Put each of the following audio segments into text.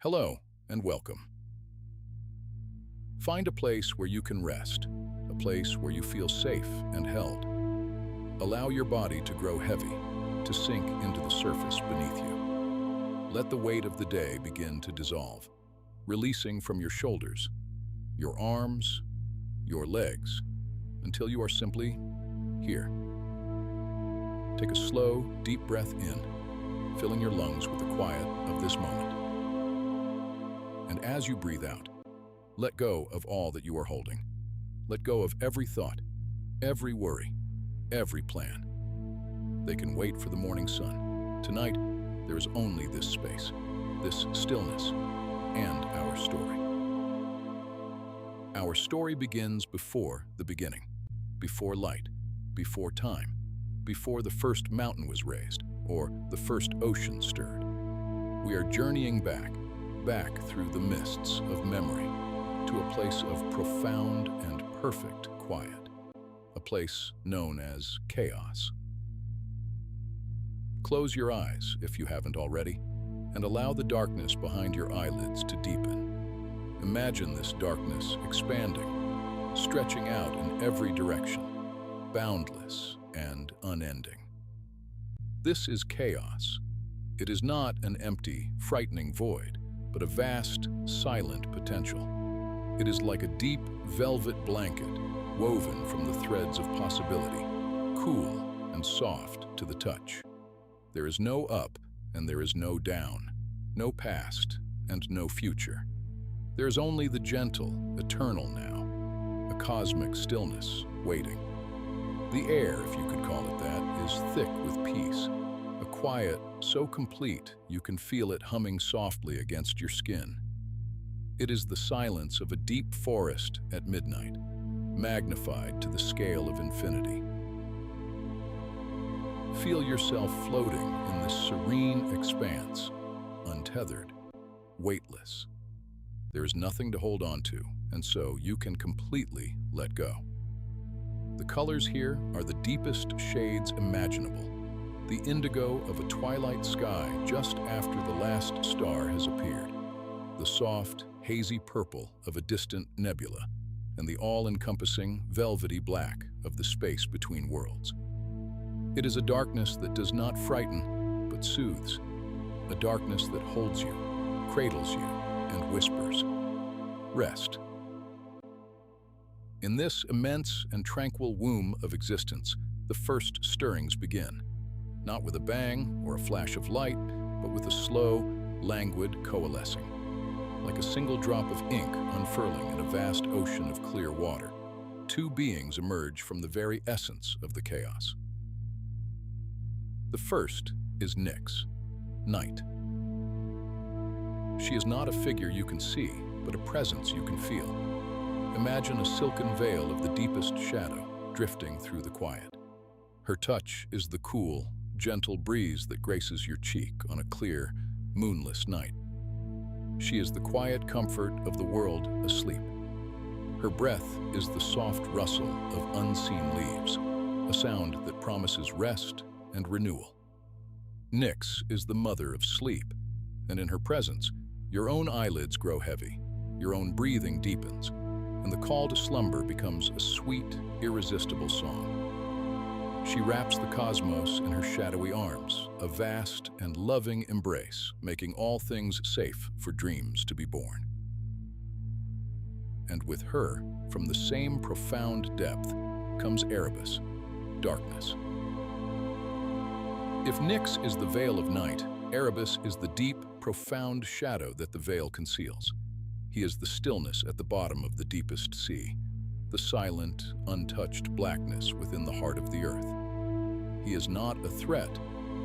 Hello and welcome. Find a place where you can rest, a place where you feel safe and held. Allow your body to grow heavy, to sink into the surface beneath you. Let the weight of the day begin to dissolve, releasing from your shoulders, your arms, your legs, until you are simply here. Take a slow, deep breath in, filling your lungs with the quiet of this moment. And as you breathe out, let go of all that you are holding. Let go of every thought, every worry, every plan. They can wait for the morning sun. Tonight, there is only this space, this stillness, and our story. Our story begins before the beginning, before light, before time, before the first mountain was raised, or the first ocean stirred. We are journeying back through the mists of memory to a place of profound and perfect quiet, a place known as chaos. Close your eyes if you haven't already, and allow the darkness behind your eyelids to deepen. Imagine this darkness expanding, stretching out in every direction, boundless and unending. This is chaos. It is not an empty, frightening void, but a vast, silent potential. It is like a deep, velvet blanket woven from the threads of possibility, cool and soft to the touch. There is no up and there is no down, no past and no future. There is only the gentle, eternal now, a cosmic stillness waiting. The air, if you could call it that, is thick with peace. A quiet so complete you can feel it humming softly against your skin. It is the silence of a deep forest at midnight, magnified to the scale of infinity. Feel yourself floating in this serene expanse, untethered, weightless. There is nothing to hold on to, and so you can completely let go. The colors here are the deepest shades imaginable. The indigo of a twilight sky just after the last star has appeared, the soft, hazy purple of a distant nebula, and the all-encompassing, velvety black of the space between worlds. It is a darkness that does not frighten, but soothes, a darkness that holds you, cradles you, and whispers, "Rest." In this immense and tranquil womb of existence, the first stirrings begin. Not with a bang or a flash of light, but with a slow, languid coalescing. Like a single drop of ink unfurling in a vast ocean of clear water, two beings emerge from the very essence of the chaos. The first is Nyx, night. She is not a figure you can see, but a presence you can feel. Imagine a silken veil of the deepest shadow drifting through the quiet. Her touch is the cool, gentle breeze that graces your cheek on a clear, moonless night. She is the quiet comfort of the world asleep. Her breath is the soft rustle of unseen leaves, a sound that promises rest and renewal. Nyx is the mother of sleep, and in her presence, your own eyelids grow heavy, your own breathing deepens, and the call to slumber becomes a sweet, irresistible song. She wraps the cosmos in her shadowy arms, a vast and loving embrace, making all things safe for dreams to be born. And with her, from the same profound depth, comes Erebus, darkness. If Nyx is the veil of night, Erebus is the deep, profound shadow that the veil conceals. He is the stillness at the bottom of the deepest sea, the silent, untouched blackness within the heart of the earth. He is not a threat,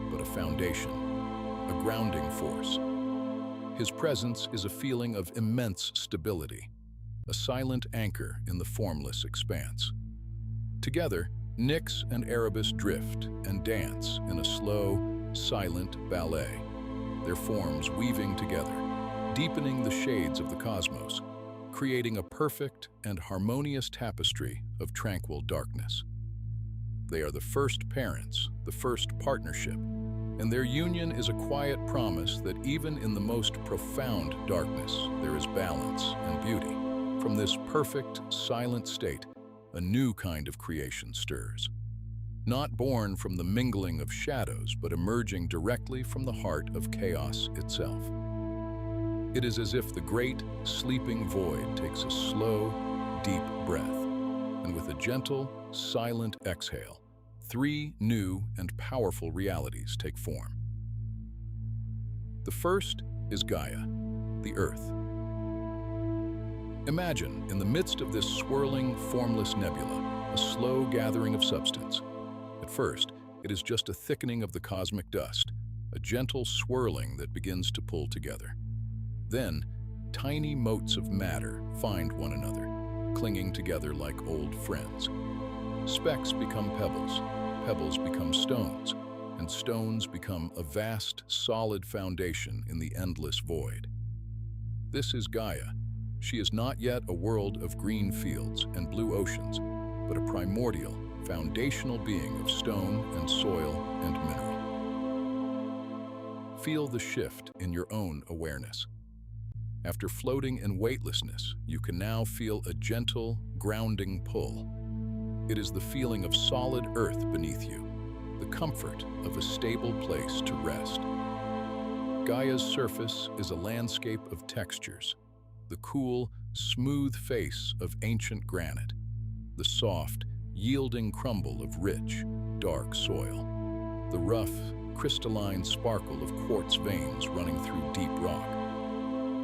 but a foundation, a grounding force. His presence is a feeling of immense stability, a silent anchor in the formless expanse. Together, Nyx and Erebus drift and dance in a slow, silent ballet, their forms weaving together, deepening the shades of the cosmos, creating a perfect and harmonious tapestry of tranquil darkness. They are the first parents, the first partnership, and their union is a quiet promise that even in the most profound darkness, there is balance and beauty. From this perfect, silent state, a new kind of creation stirs. Not born from the mingling of shadows, but emerging directly from the heart of chaos itself. It is as if the great, sleeping void takes a slow, deep breath, and with a gentle, silent exhale, three new and powerful realities take form. The first is Gaia, the Earth. Imagine, in the midst of this swirling, formless nebula, a slow gathering of substance. At first, it is just a thickening of the cosmic dust, a gentle swirling that begins to pull together. Then, tiny motes of matter find one another, clinging together like old friends. Specks become pebbles, pebbles become stones, and stones become a vast, solid foundation in the endless void. This is Gaia. She is not yet a world of green fields and blue oceans, but a primordial, foundational being of stone and soil and mineral. Feel the shift in your own awareness. After floating in weightlessness, you can now feel a gentle, grounding pull. It is the feeling of solid earth beneath you, the comfort of a stable place to rest. Gaia's surface is a landscape of textures, the cool, smooth face of ancient granite, the soft, yielding crumble of rich, dark soil, the rough, crystalline sparkle of quartz veins running through deep rock.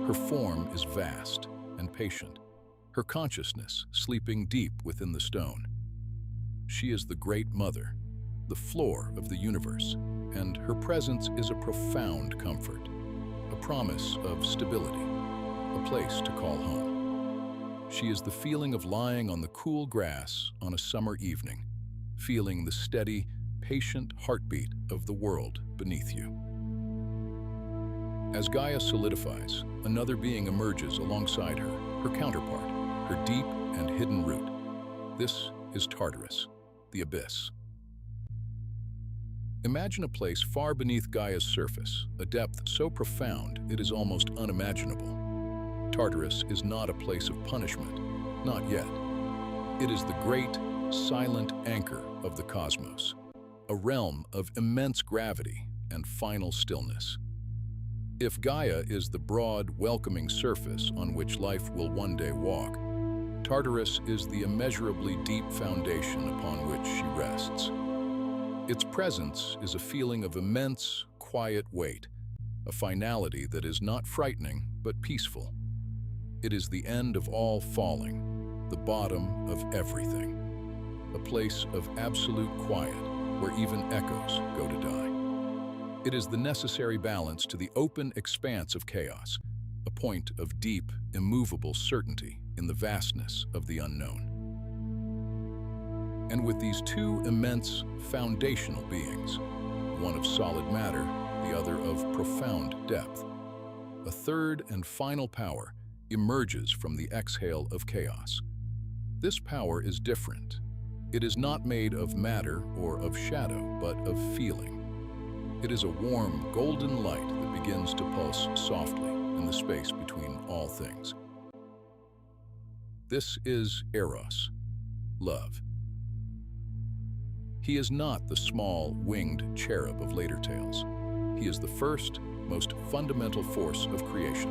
Her form is vast and patient, her consciousness sleeping deep within the stone. She is the Great Mother, the floor of the universe, and her presence is a profound comfort, a promise of stability, a place to call home. She is the feeling of lying on the cool grass on a summer evening, feeling the steady, patient heartbeat of the world beneath you. As Gaia solidifies, another being emerges alongside her, her counterpart, her deep and hidden root. This is Tartarus, the abyss. Imagine a place far beneath Gaia's surface, a depth so profound it is almost unimaginable. Tartarus is not a place of punishment, not yet. It is the great, silent anchor of the cosmos, a realm of immense gravity and final stillness. If Gaia is the broad, welcoming surface on which life will one day walk, Tartarus is the immeasurably deep foundation upon which she rests. Its presence is a feeling of immense, quiet weight, a finality that is not frightening but peaceful. It is the end of all falling, the bottom of everything, a place of absolute quiet where even echoes go to die. It is the necessary balance to the open expanse of chaos, a point of deep, immovable certainty in the vastness of the unknown. And with these two immense, foundational beings, one of solid matter, the other of profound depth, a third and final power emerges from the exhale of chaos. This power is different. It is not made of matter or of shadow, but of feeling. It is a warm, golden light that begins to pulse softly in the space between all things. This is Eros, love. He is not the small, winged cherub of later tales. He is the first, most fundamental force of creation,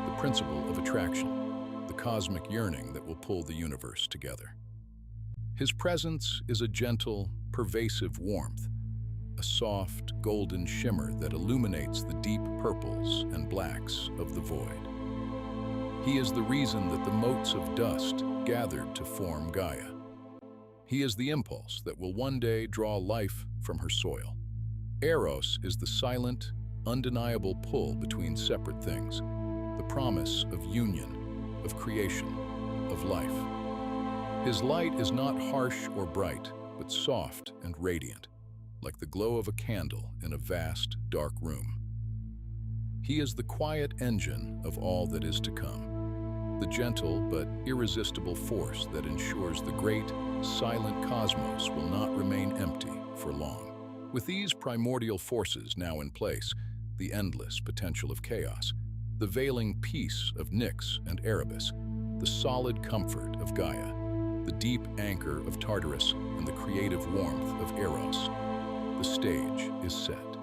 the principle of attraction, the cosmic yearning that will pull the universe together. His presence is a gentle, pervasive warmth, a soft, golden shimmer that illuminates the deep purples and blacks of the void. He is the reason that the motes of dust gathered to form Gaia. He is the impulse that will one day draw life from her soil. Eros is the silent, undeniable pull between separate things, the promise of union, of creation, of life. His light is not harsh or bright, but soft and radiant, like the glow of a candle in a vast, dark room. He is the quiet engine of all that is to come, the gentle but irresistible force that ensures the great, silent cosmos will not remain empty for long. With these primordial forces now in place, the endless potential of chaos, the veiling peace of Nyx and Erebus, the solid comfort of Gaia, the deep anchor of Tartarus, and the creative warmth of Eros, the stage is set.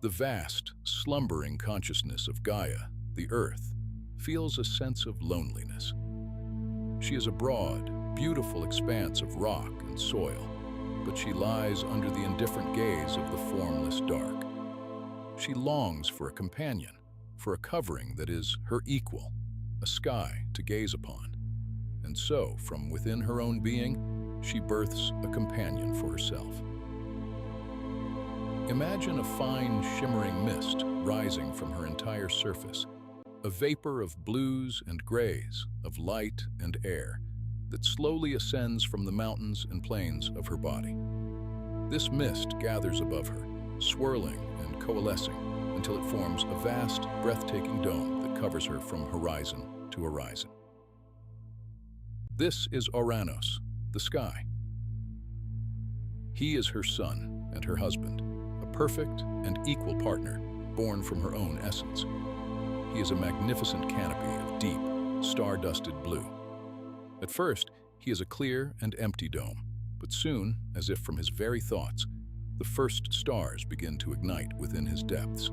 The vast, slumbering consciousness of Gaia, the earth, feels a sense of loneliness. She is a broad, beautiful expanse of rock and soil, but she lies under the indifferent gaze of the formless dark. She longs for a companion, for a covering that is her equal, a sky to gaze upon. And so, from within her own being, she births a companion for herself. Imagine a fine, shimmering mist rising from her entire surface, a vapor of blues and grays, of light and air, that slowly ascends from the mountains and plains of her body. This mist gathers above her, swirling and coalescing until it forms a vast, breathtaking dome that covers her from horizon to horizon. This is Ouranos, the sky. He is her son and her husband, a perfect and equal partner born from her own essence. He is a magnificent canopy of deep, star-dusted blue. At first, he is a clear and empty dome, but soon, as if from his very thoughts, the first stars begin to ignite within his depths.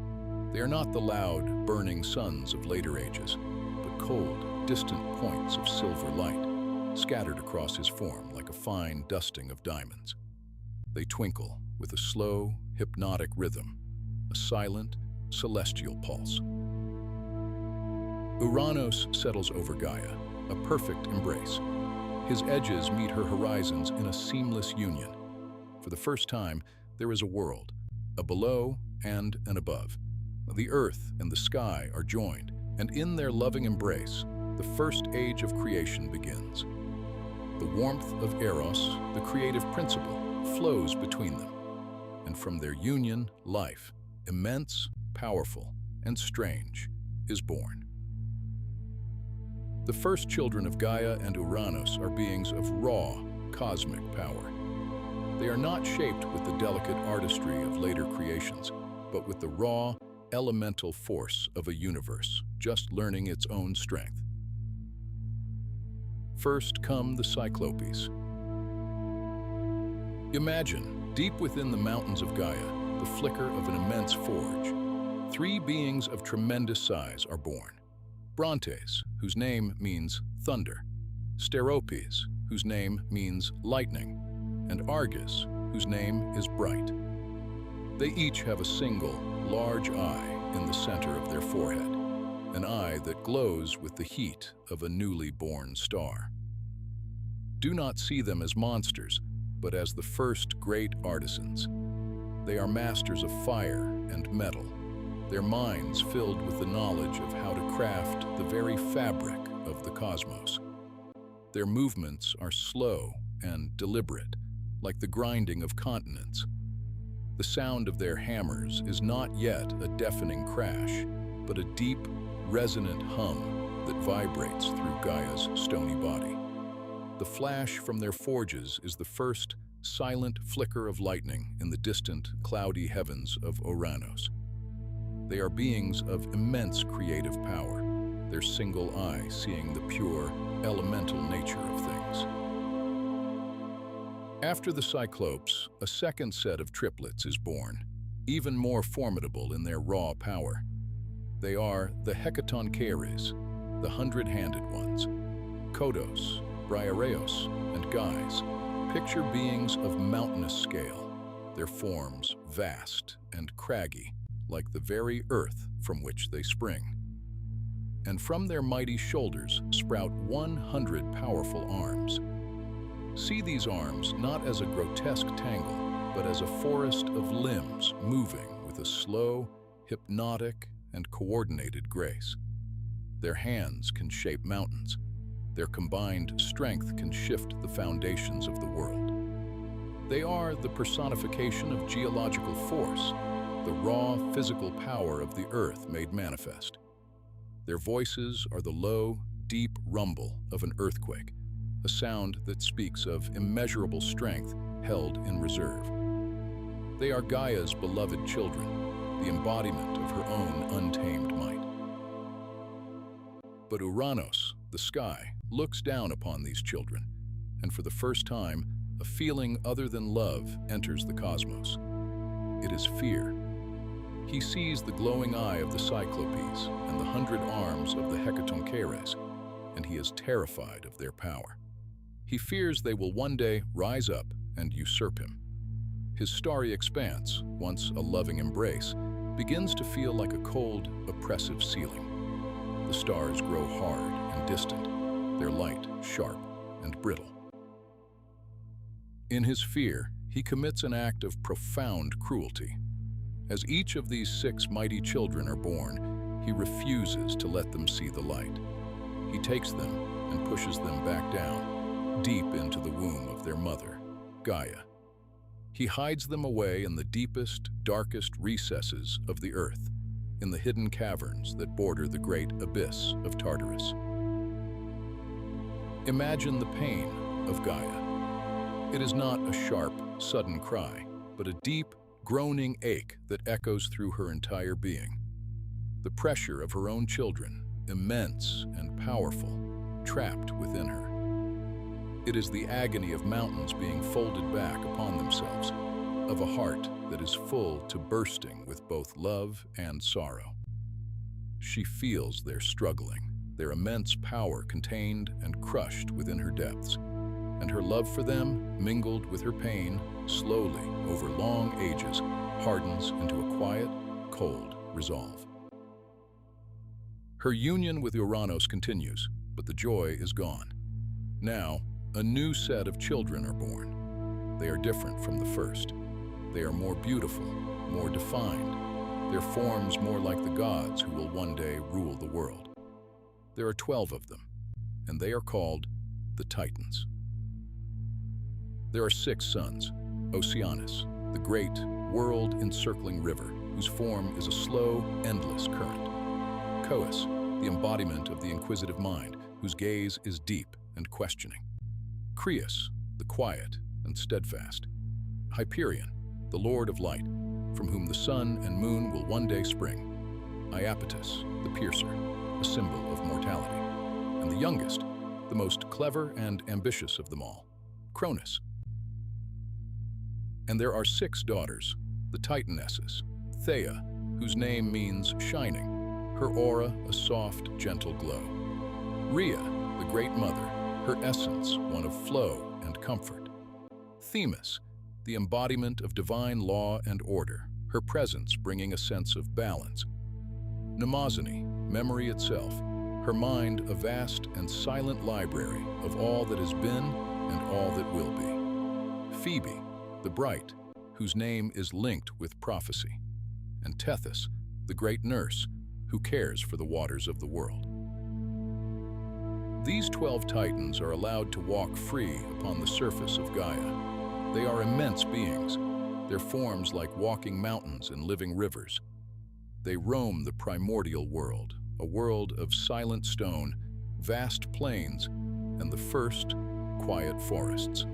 They are not the loud, burning suns of later ages, but cold, distant points of silver light, scattered across his form like a fine dusting of diamonds. They twinkle with a slow, hypnotic rhythm, a silent, celestial pulse. Ouranos settles over Gaia, a perfect embrace. His edges meet her horizons in a seamless union. For the first time, there is a world, a below and an above. The earth and the sky are joined, and in their loving embrace, the first age of creation begins. The warmth of Eros, the creative principle, flows between them, and from their union, life, immense, powerful, and strange, is born. The first children of Gaia and Ouranos are beings of raw, cosmic power. They are not shaped with the delicate artistry of later creations, but with the raw, elemental force of a universe, just learning its own strength. First come the Cyclopes. Imagine, deep within the mountains of Gaia, the flicker of an immense forge. Three beings of tremendous size are born. Brontes, whose name means thunder, Steropes, whose name means lightning, and Argus, whose name is bright. They each have a single, large eye in the center of their forehead, an eye that glows with the heat of a newly born star. Do not see them as monsters, but as the first great artisans. They are masters of fire and metal, their minds filled with the knowledge of how to craft the very fabric of the cosmos. Their movements are slow and deliberate, like the grinding of continents. The sound of their hammers is not yet a deafening crash, but a deep, resonant hum that vibrates through Gaia's stony body. The flash from their forges is the first silent flicker of lightning in the distant, cloudy heavens of Ouranos. They are beings of immense creative power, their single eye seeing the pure, elemental nature of things. After the Cyclopes, a second set of triplets is born, even more formidable in their raw power. They are the Hecatoncheires, the hundred-handed ones, Kodos, Briareos, and Guys. Picture beings of mountainous scale, their forms vast and craggy, like the very earth from which they spring. And from their mighty shoulders sprout 100 powerful arms. See these arms not as a grotesque tangle, but as a forest of limbs moving with a slow, hypnotic, and coordinated grace. Their hands can shape mountains. Their combined strength can shift the foundations of the world. They are the personification of geological force, the raw physical power of the earth made manifest. Their voices are the low, deep rumble of an earthquake, a sound that speaks of immeasurable strength held in reserve. They are Gaia's beloved children, the embodiment of her own untamed might. But Uranos, the sky, looks down upon these children, and for the first time, a feeling other than love enters the cosmos. It is fear. He sees the glowing eye of the Cyclopes and the 100 arms of the Hecatoncheires, and he is terrified of their power. He fears they will one day rise up and usurp him. His starry expanse, once a loving embrace, begins to feel like a cold, oppressive ceiling. The stars grow hard and distant, their light sharp and brittle. In his fear, he commits an act of profound cruelty. As each of these 6 mighty children are born, he refuses to let them see the light. He takes them and pushes them back down, deep into the womb of their mother, Gaia. He hides them away in the deepest, darkest recesses of the earth, in the hidden caverns that border the great abyss of Tartarus. Imagine the pain of Gaia. It is not a sharp, sudden cry, but a deep, groaning ache that echoes through her entire being. The pressure of her own children, immense and powerful, trapped within her. It is the agony of mountains being folded back upon themselves, of a heart that is full to bursting with both love and sorrow. She feels their struggling, their immense power contained and crushed within her depths, and her love for them, mingled with her pain, slowly, over long ages, hardens into a quiet, cold resolve. Her union with Uranos continues, but the joy is gone. Now, a new set of children are born. They are different from the first. They are more beautiful, more defined, their forms more like the gods who will one day rule the world. There are 12 of them, and they are called the Titans. There are 6 sons: Oceanus, the great, world-encircling river, whose form is a slow, endless current; Coeus, the embodiment of the inquisitive mind, whose gaze is deep and questioning; Creus, the quiet and steadfast; Hyperion, the lord of light, from whom the sun and moon will one day spring; Iapetus, the piercer, a symbol of mortality; and the youngest, the most clever and ambitious of them all, Cronus. And there are 6 daughters, the Titanesses: Theia, whose name means shining, her aura a soft, gentle glow; Rhea, the great mother, her essence one of flow and comfort; Themis, the embodiment of divine law and order, her presence bringing a sense of balance; Mnemosyne, memory itself, her mind a vast and silent library of all that has been and all that will be; Phoebe, the bright, whose name is linked with prophecy; and Tethys, the great nurse, who cares for the waters of the world. These 12 Titans are allowed to walk free upon the surface of Gaia. They are immense beings, their forms like walking mountains and living rivers. They roam the primordial world, a world of silent stone, vast plains, and the first, quiet forests.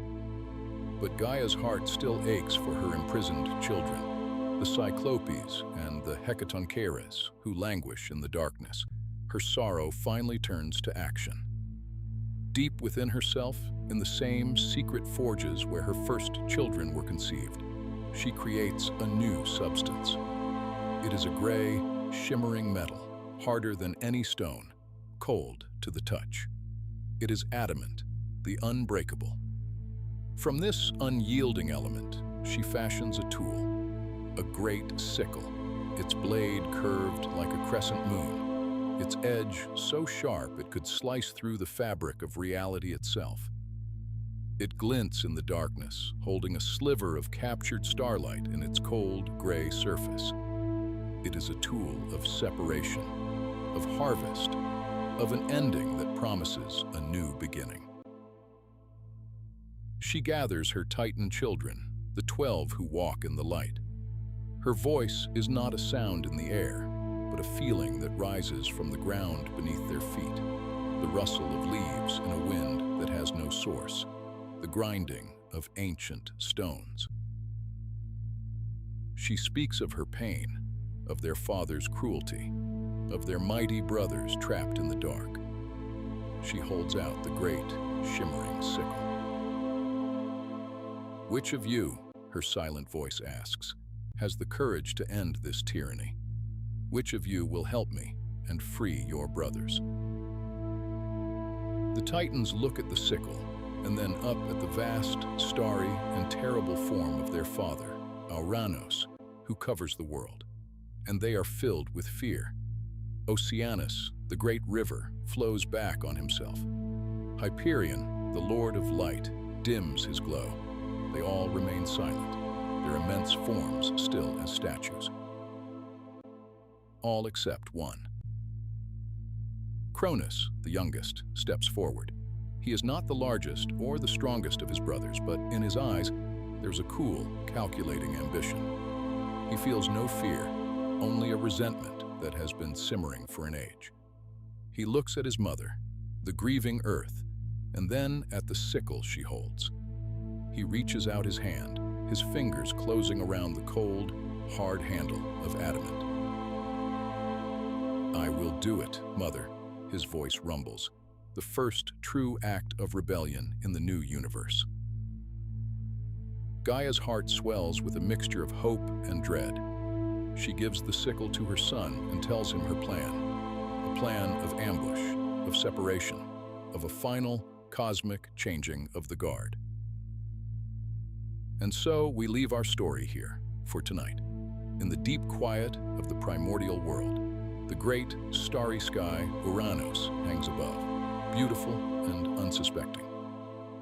But Gaia's heart still aches for her imprisoned children, the Cyclopes and the Hecatoncheires, who languish in the darkness. Her sorrow finally turns to action. Deep within herself, in the same secret forges where her first children were conceived, she creates a new substance. It is a gray, shimmering metal, harder than any stone, cold to the touch. It is adamant, the unbreakable. From this unyielding element, she fashions a tool, a great sickle, its blade curved like a crescent moon, its edge so sharp it could slice through the fabric of reality itself. It glints in the darkness, holding a sliver of captured starlight in its cold, gray surface. It is a tool of separation, of harvest, of an ending that promises a new beginning. She gathers her Titan children, the 12 who walk in the light. Her voice is not a sound in the air, but a feeling that rises from the ground beneath their feet, the rustle of leaves in a wind that has no source, the grinding of ancient stones. She speaks of her pain, of their father's cruelty, of their mighty brothers trapped in the dark. She holds out the great, shimmering sickle. Which of you, her silent voice asks, has the courage to end this tyranny? Which of you will help me and free your brothers? The Titans look at the sickle, and then up at the vast, starry, and terrible form of their father, Argonauts, who covers the world, and they are filled with fear. Oceanus, the great river, flows back on himself. Hyperion, the lord of light, dims his glow. They all remain silent, their immense forms still as statues. All except one. Cronus, the youngest, steps forward. He is not the largest or the strongest of his brothers, but in his eyes, there's a cool, calculating ambition. He feels no fear, only a resentment that has been simmering for an age. He looks at his mother, the grieving earth, and then at the sickle she holds. He reaches out his hand, his fingers closing around the cold, hard handle of adamant. "I will do it, mother," his voice rumbles, the first true act of rebellion in the new universe. Gaia's heart swells with a mixture of hope and dread. She gives the sickle to her son and tells him her plan, a plan of ambush, of separation, of a final, cosmic changing of the guard. And so we leave our story here for tonight. In the deep quiet of the primordial world, the great, starry sky, Uranus, hangs above, beautiful and unsuspecting.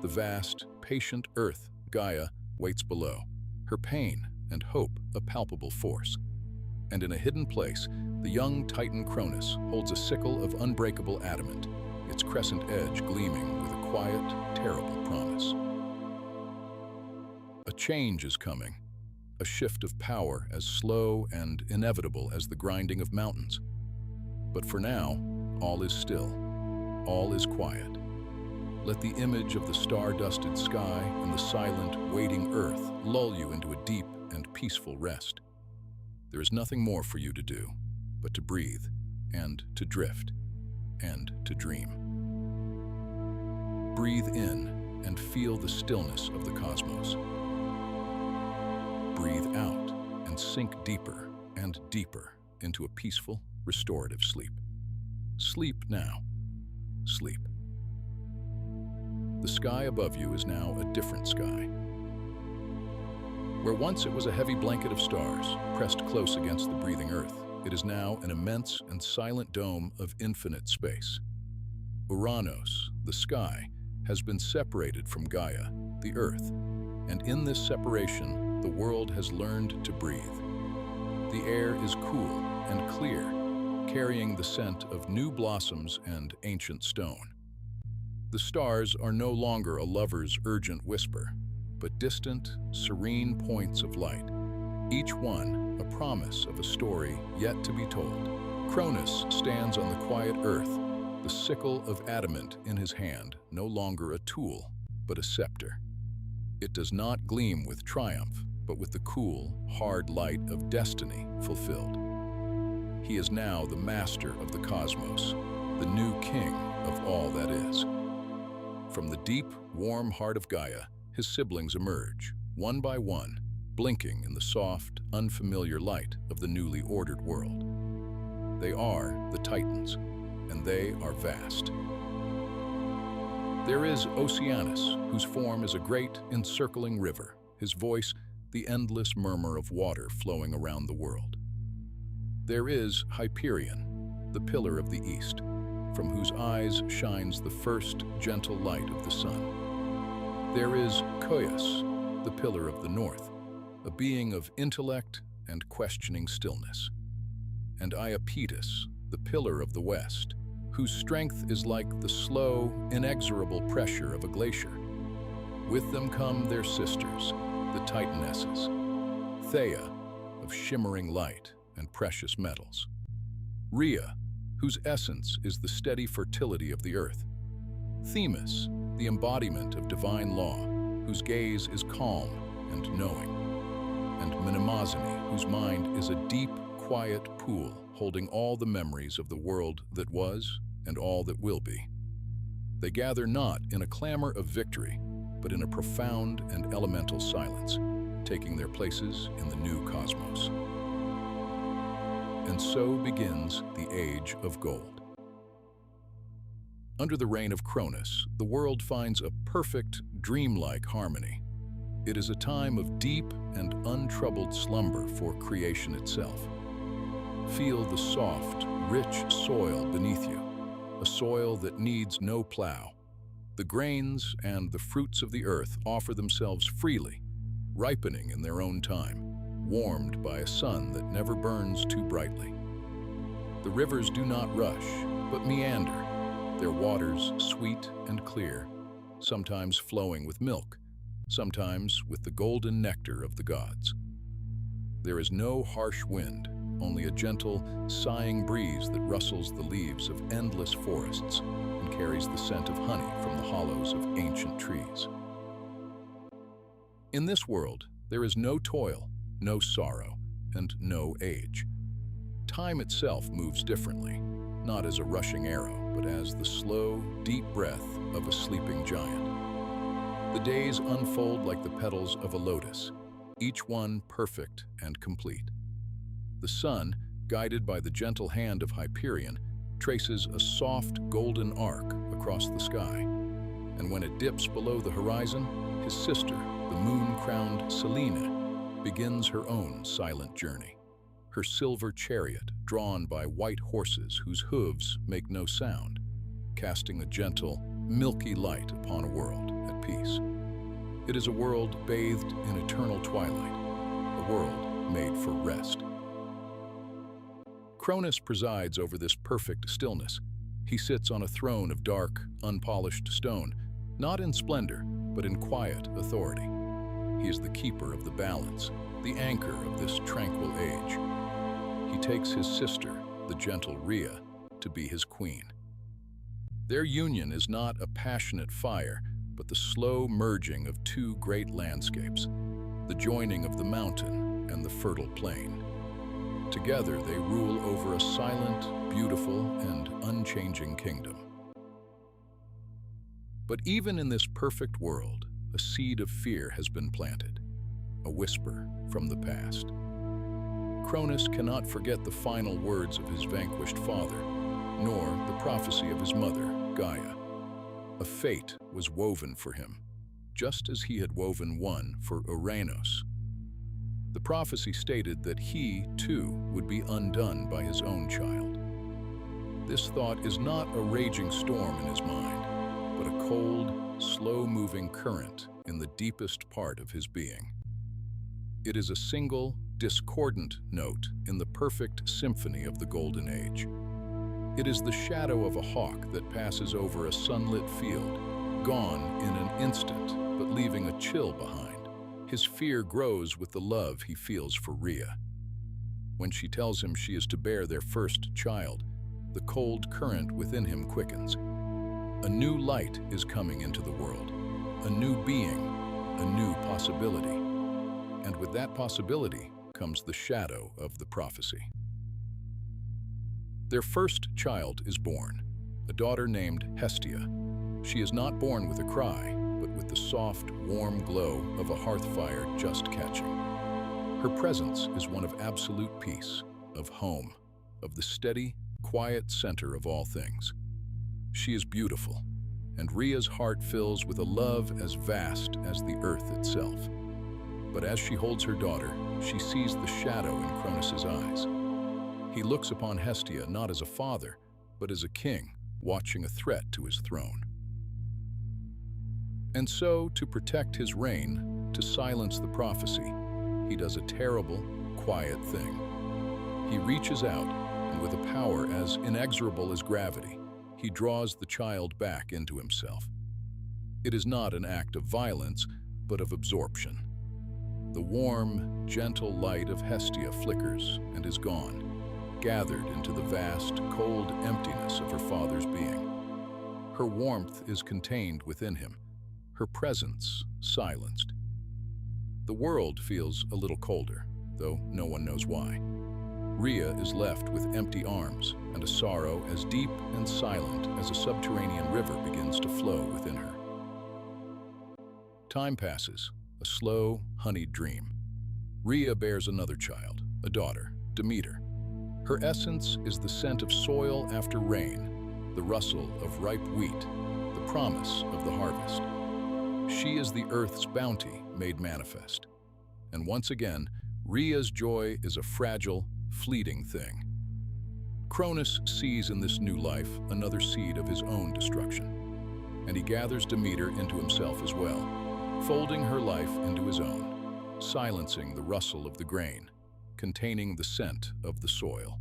The vast, patient earth, Gaia, waits below, her pain and hope a palpable force. And in a hidden place, the young Titan Cronus holds a sickle of unbreakable adamant, its crescent edge gleaming with a quiet, terrible promise. A change is coming, a shift of power as slow and inevitable as the grinding of mountains. But for now, all is still, all is quiet. Let the image of the star-dusted sky and the silent, waiting earth lull you into a deep and peaceful rest. There is nothing more for you to do, but to breathe, and to drift, and to dream. Breathe in and feel the stillness of the cosmos. Breathe out and sink deeper and deeper into a peaceful, restorative sleep. Sleep now. Sleep. The sky above you is now a different sky. Where once it was a heavy blanket of stars, pressed close against the breathing earth, it is now an immense and silent dome of infinite space. Uranus, the sky, has been separated from Gaia, the earth, and in this separation, the world has learned to breathe. The air is cool and clear, carrying the scent of new blossoms and ancient stone. The stars are no longer a lover's urgent whisper, but distant, serene points of light, each one a promise of a story yet to be told. Cronus stands on the quiet earth, the sickle of adamant in his hand, no longer a tool, but a scepter. It does not gleam with triumph, but with the cool, hard light of destiny fulfilled. He is now the master of the cosmos, the new king of all that is. From the deep, warm heart of Gaia, his siblings emerge, one by one, blinking in the soft, unfamiliar light of the newly ordered world. They are the Titans, and they are vast. There is Oceanus, whose form is a great, encircling river, his voice the endless murmur of water flowing around the world. There is Hyperion, the pillar of the east, from whose eyes shines the first gentle light of the sun. There is Coeus, the pillar of the north, a being of intellect and questioning stillness. And Iapetus, the pillar of the west, whose strength is like the slow, inexorable pressure of a glacier. With them come their sisters, the Titanesses, Theia, of shimmering light and precious metals, Rhea, whose essence is the steady fertility of the earth, Themis, the embodiment of divine law, whose gaze is calm and knowing, and Mnemosyne, whose mind is a deep, quiet pool holding all the memories of the world that was and all that will be. They gather not in a clamor of victory, but in a profound and elemental silence, taking their places in the new cosmos. And so begins the Age of Gold. Under the reign of Cronus, the world finds a perfect, dreamlike harmony. It is a time of deep and untroubled slumber for creation itself. Feel the soft, rich soil beneath you, a soil that needs no plow. The grains and the fruits of the earth offer themselves freely, ripening in their own time, warmed by a sun that never burns too brightly. The rivers do not rush, but meander, their waters sweet and clear, sometimes flowing with milk, sometimes with the golden nectar of the gods. There is no harsh wind, only a gentle, sighing breeze that rustles the leaves of endless forests and carries the scent of honey from the hollows of ancient trees. In this world, there is no toil, no sorrow, and no age. Time itself moves differently, not as a rushing arrow, but as the slow, deep breath of a sleeping giant. The days unfold like the petals of a lotus, each one perfect and complete. The sun, guided by the gentle hand of Hyperion, traces a soft golden arc across the sky, and when it dips below the horizon, his sister, the moon-crowned Selene, begins her own silent journey. Her silver chariot, drawn by white horses whose hooves make no sound, casting a gentle, milky light upon a world at peace. It is a world bathed in eternal twilight, a world made for rest. Cronus presides over this perfect stillness. He sits on a throne of dark, unpolished stone, not in splendor, but in quiet authority. He is the keeper of the balance, the anchor of this tranquil age. He takes his sister, the gentle Rhea, to be his queen. Their union is not a passionate fire, but the slow merging of two great landscapes, the joining of the mountain and the fertile plain. Together they rule over a silent, beautiful, and unchanging kingdom. But even in this perfect world, a seed of fear has been planted, a whisper from the past. Cronus cannot forget the final words of his vanquished father, nor the prophecy of his mother, Gaia. A fate was woven for him, just as he had woven one for Uranus. The prophecy stated that he, too, would be undone by his own child. This thought is not a raging storm in his mind, but a cold, slow-moving current in the deepest part of his being. It is a single, discordant note in the perfect symphony of the Golden Age. It is the shadow of a hawk that passes over a sunlit field, gone in an instant, but leaving a chill behind. His fear grows with the love he feels for Rhea. When she tells him she is to bear their first child, the cold current within him quickens. A new light is coming into the world, a new being, a new possibility. And with that possibility comes the shadow of the prophecy. Their first child is born, a daughter named Hestia. She is not born with a cry, but with the soft, warm glow of a hearth fire just catching. Her presence is one of absolute peace, of home, of the steady, quiet center of all things. She is beautiful, and Rhea's heart fills with a love as vast as the earth itself. But as she holds her daughter, she sees the shadow in Cronus's eyes. He looks upon Hestia not as a father, but as a king watching a threat to his throne. And so, to protect his reign, to silence the prophecy, he does a terrible, quiet thing. He reaches out, and with a power as inexorable as gravity, he draws the child back into himself. It is not an act of violence, but of absorption. The warm, gentle light of Hestia flickers and is gone, gathered into the vast, cold emptiness of her father's being. Her warmth is contained within him, her presence silenced. The world feels a little colder, though no one knows why. Rhea is left with empty arms and a sorrow as deep and silent as a subterranean river begins to flow within her. Time passes, a slow, honeyed dream. Rhea bears another child, a daughter, Demeter. Her essence is the scent of soil after rain, the rustle of ripe wheat, the promise of the harvest. She is the earth's bounty made manifest. And once again, Rhea's joy is a fragile, fleeting thing. Cronus sees in this new life another seed of his own destruction, and he gathers Demeter into himself as well, folding her life into his own, silencing the rustle of the grain, containing the scent of the soil.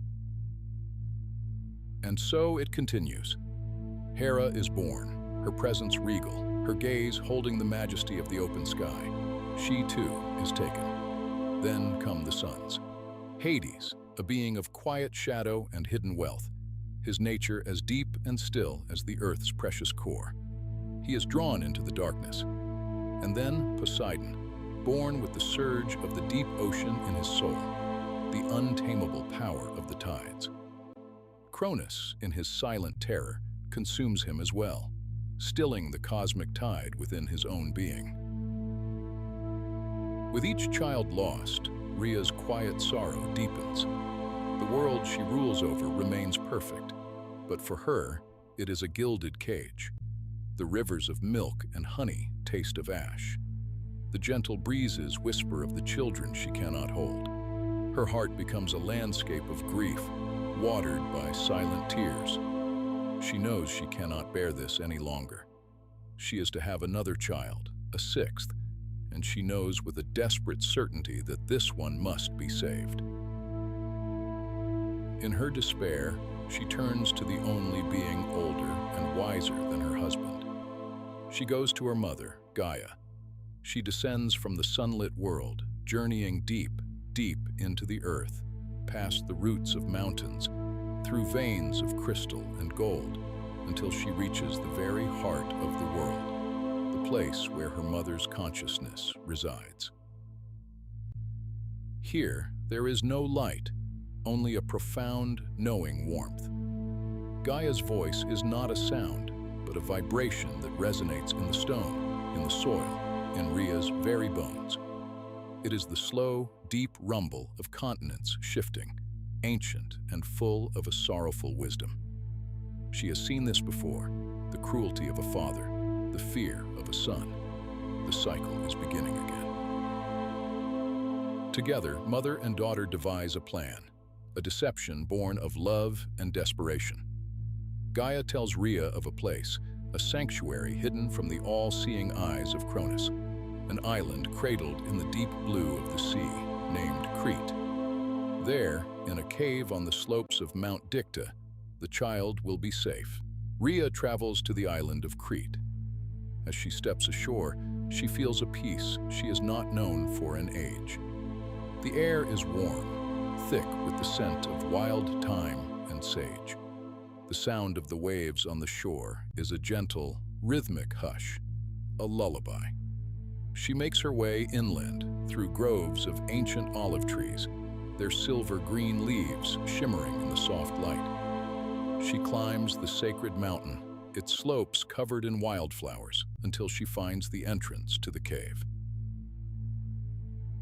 And so it continues. Hera is born, her presence regal, her gaze holding the majesty of the open sky. She too is taken. Then come the sons. Hades, a being of quiet shadow and hidden wealth, his nature as deep and still as the earth's precious core. He is drawn into the darkness. And then Poseidon, born with the surge of the deep ocean in his soul, the untamable power of the tides. Cronus, in his silent terror, consumes him as well, stilling the cosmic tide within his own being. With each child lost, Rhea's quiet sorrow deepens. The world she rules over remains perfect, but for her, it is a gilded cage. The rivers of milk and honey taste of ash. The gentle breezes whisper of the children she cannot hold. Her heart becomes a landscape of grief, watered by silent tears. She knows she cannot bear this any longer. She is to have another child, a sixth, and she knows with a desperate certainty that this one must be saved. In her despair, she turns to the only being older and wiser than her husband. She goes to her mother, Gaia. She descends from the sunlit world, journeying deep, deep into the earth, past the roots of mountains, through veins of crystal and gold, until she reaches the very heart of the world, the place where her mother's consciousness resides. Here, there is no light, only a profound, knowing warmth. Gaia's voice is not a sound, but a vibration that resonates in the stone, in the soil, in Rhea's very bones. It is the slow, deep rumble of continents shifting, ancient and full of a sorrowful wisdom. She has seen this before, the cruelty of a father, the fear of a son. The cycle is beginning again. Together, mother and daughter devise a plan, a deception born of love and desperation. Gaia tells Rhea of a place, a sanctuary hidden from the all-seeing eyes of Cronus, an island cradled in the deep blue of the sea, named Crete. There, in a cave on the slopes of Mount Dicta, the child will be safe. Rhea travels to the island of Crete. As she steps ashore, she feels a peace she has not known for an age. The air is warm, thick with the scent of wild thyme and sage. The sound of the waves on the shore is a gentle, rhythmic hush, a lullaby. She makes her way inland through groves of ancient olive trees, their silver-green leaves shimmering in the soft light. She climbs the sacred mountain, its slopes covered in wildflowers, until she finds the entrance to the cave.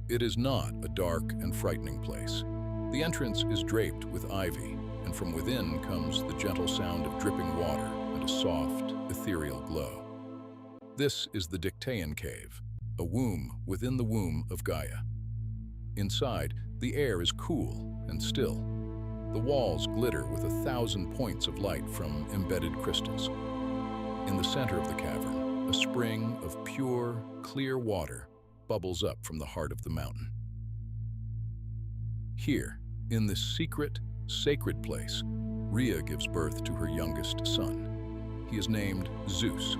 It is not a dark and frightening place. The entrance is draped with ivy, and from within comes the gentle sound of dripping water and a soft, ethereal glow. This is the Dictaean cave, a womb within the womb of Gaia. Inside, the air is cool and still. The walls glitter with 1,000 points of light from embedded crystals. In the center of the cavern, a spring of pure, clear water bubbles up from the heart of the mountain. Here, in this secret, sacred place, Rhea gives birth to her youngest son. He is named Zeus.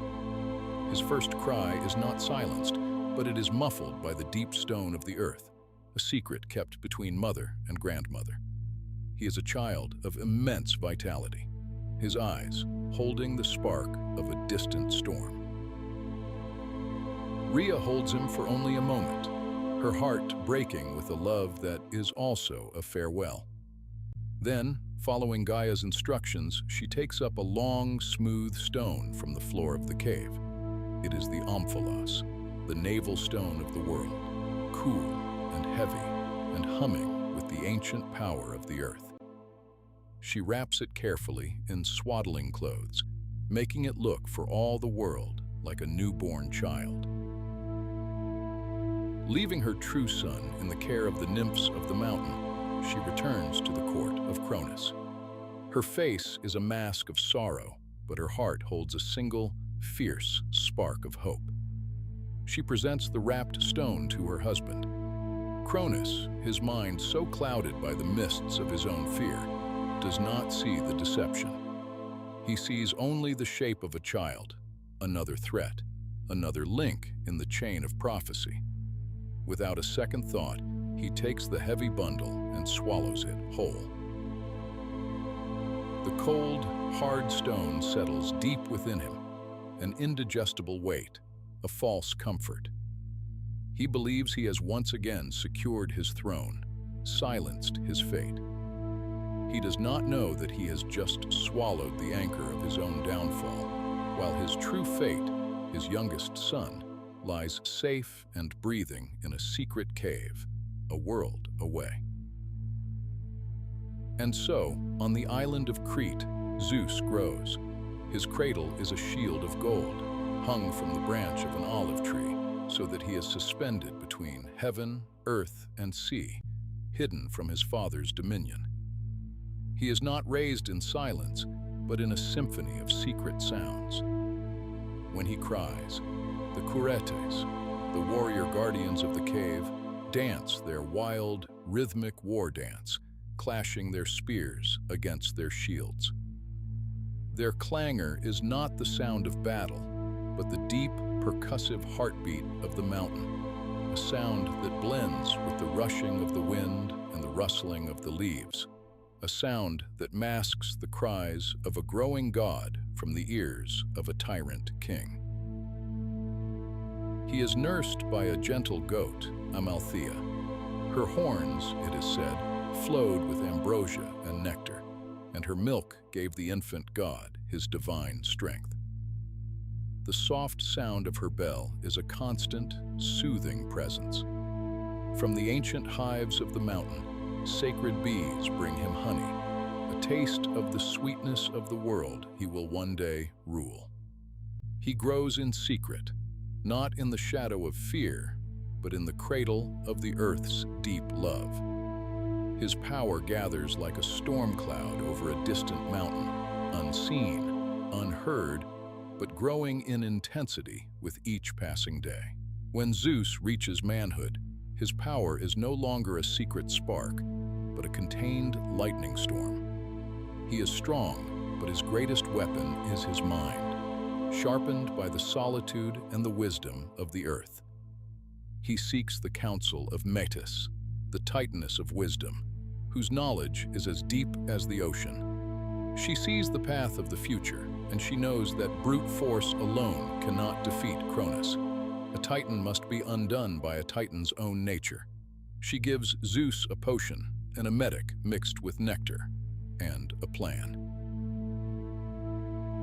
His first cry is not silenced, but it is muffled by the deep stone of the earth, a secret kept between mother and grandmother. He is a child of immense vitality, his eyes holding the spark of a distant storm. Rhea holds him for only a moment, her heart breaking with a love that is also a farewell. Then, following Gaia's instructions, she takes up a long, smooth stone from the floor of the cave. It is the omphalos, the navel stone of the world, cool and heavy and humming with the ancient power of the earth. She wraps it carefully in swaddling clothes, making it look for all the world like a newborn child. Leaving her true son in the care of the nymphs of the mountain, she returns to the court of Cronus. Her face is a mask of sorrow, but her heart holds a single, fierce spark of hope. She presents the wrapped stone to her husband. Cronus, his mind so clouded by the mists of his own fear, does not see the deception. He sees only the shape of a child, another threat, another link in the chain of prophecy. Without a second thought, he takes the heavy bundle and swallows it whole. The cold, hard stone settles deep within him, an indigestible weight, a false comfort. He believes he has once again secured his throne, silenced his fate. He does not know that he has just swallowed the anchor of his own downfall, while his true fate, his youngest son, lies safe and breathing in a secret cave, a world away. And so, on the island of Crete, Zeus grows. His cradle is a shield of gold, hung from the branch of an olive tree, so that he is suspended between heaven, earth, and sea, hidden from his father's dominion. He is not raised in silence, but in a symphony of secret sounds. When he cries, the Curetes, the warrior guardians of the cave, dance their wild, rhythmic war dance, clashing their spears against their shields. Their clangor is not the sound of battle, but the deep, percussive heartbeat of the mountain, a sound that blends with the rushing of the wind and the rustling of the leaves, a sound that masks the cries of a growing god from the ears of a tyrant king. He is nursed by a gentle goat, Amalthea. Her horns, it is said, flowed with ambrosia and nectar, and her milk gave the infant god his divine strength. The soft sound of her bell is a constant, soothing presence. From the ancient hives of the mountain, sacred bees bring him honey, a taste of the sweetness of the world he will one day rule. He grows in secret, not in the shadow of fear, but in the cradle of the earth's deep love. His power gathers like a storm cloud over a distant mountain, unseen, unheard, but growing in intensity with each passing day. When Zeus reaches manhood, his power is no longer a secret spark, but a contained lightning storm. He is strong, but his greatest weapon is his mind, sharpened by the solitude and the wisdom of the earth. He seeks the counsel of Metis, the Titaness of wisdom, whose knowledge is as deep as the ocean. She sees the path of the future, and she knows that brute force alone cannot defeat Cronus. A Titan must be undone by a Titan's own nature. She gives Zeus a potion, an emetic mixed with nectar, and a plan.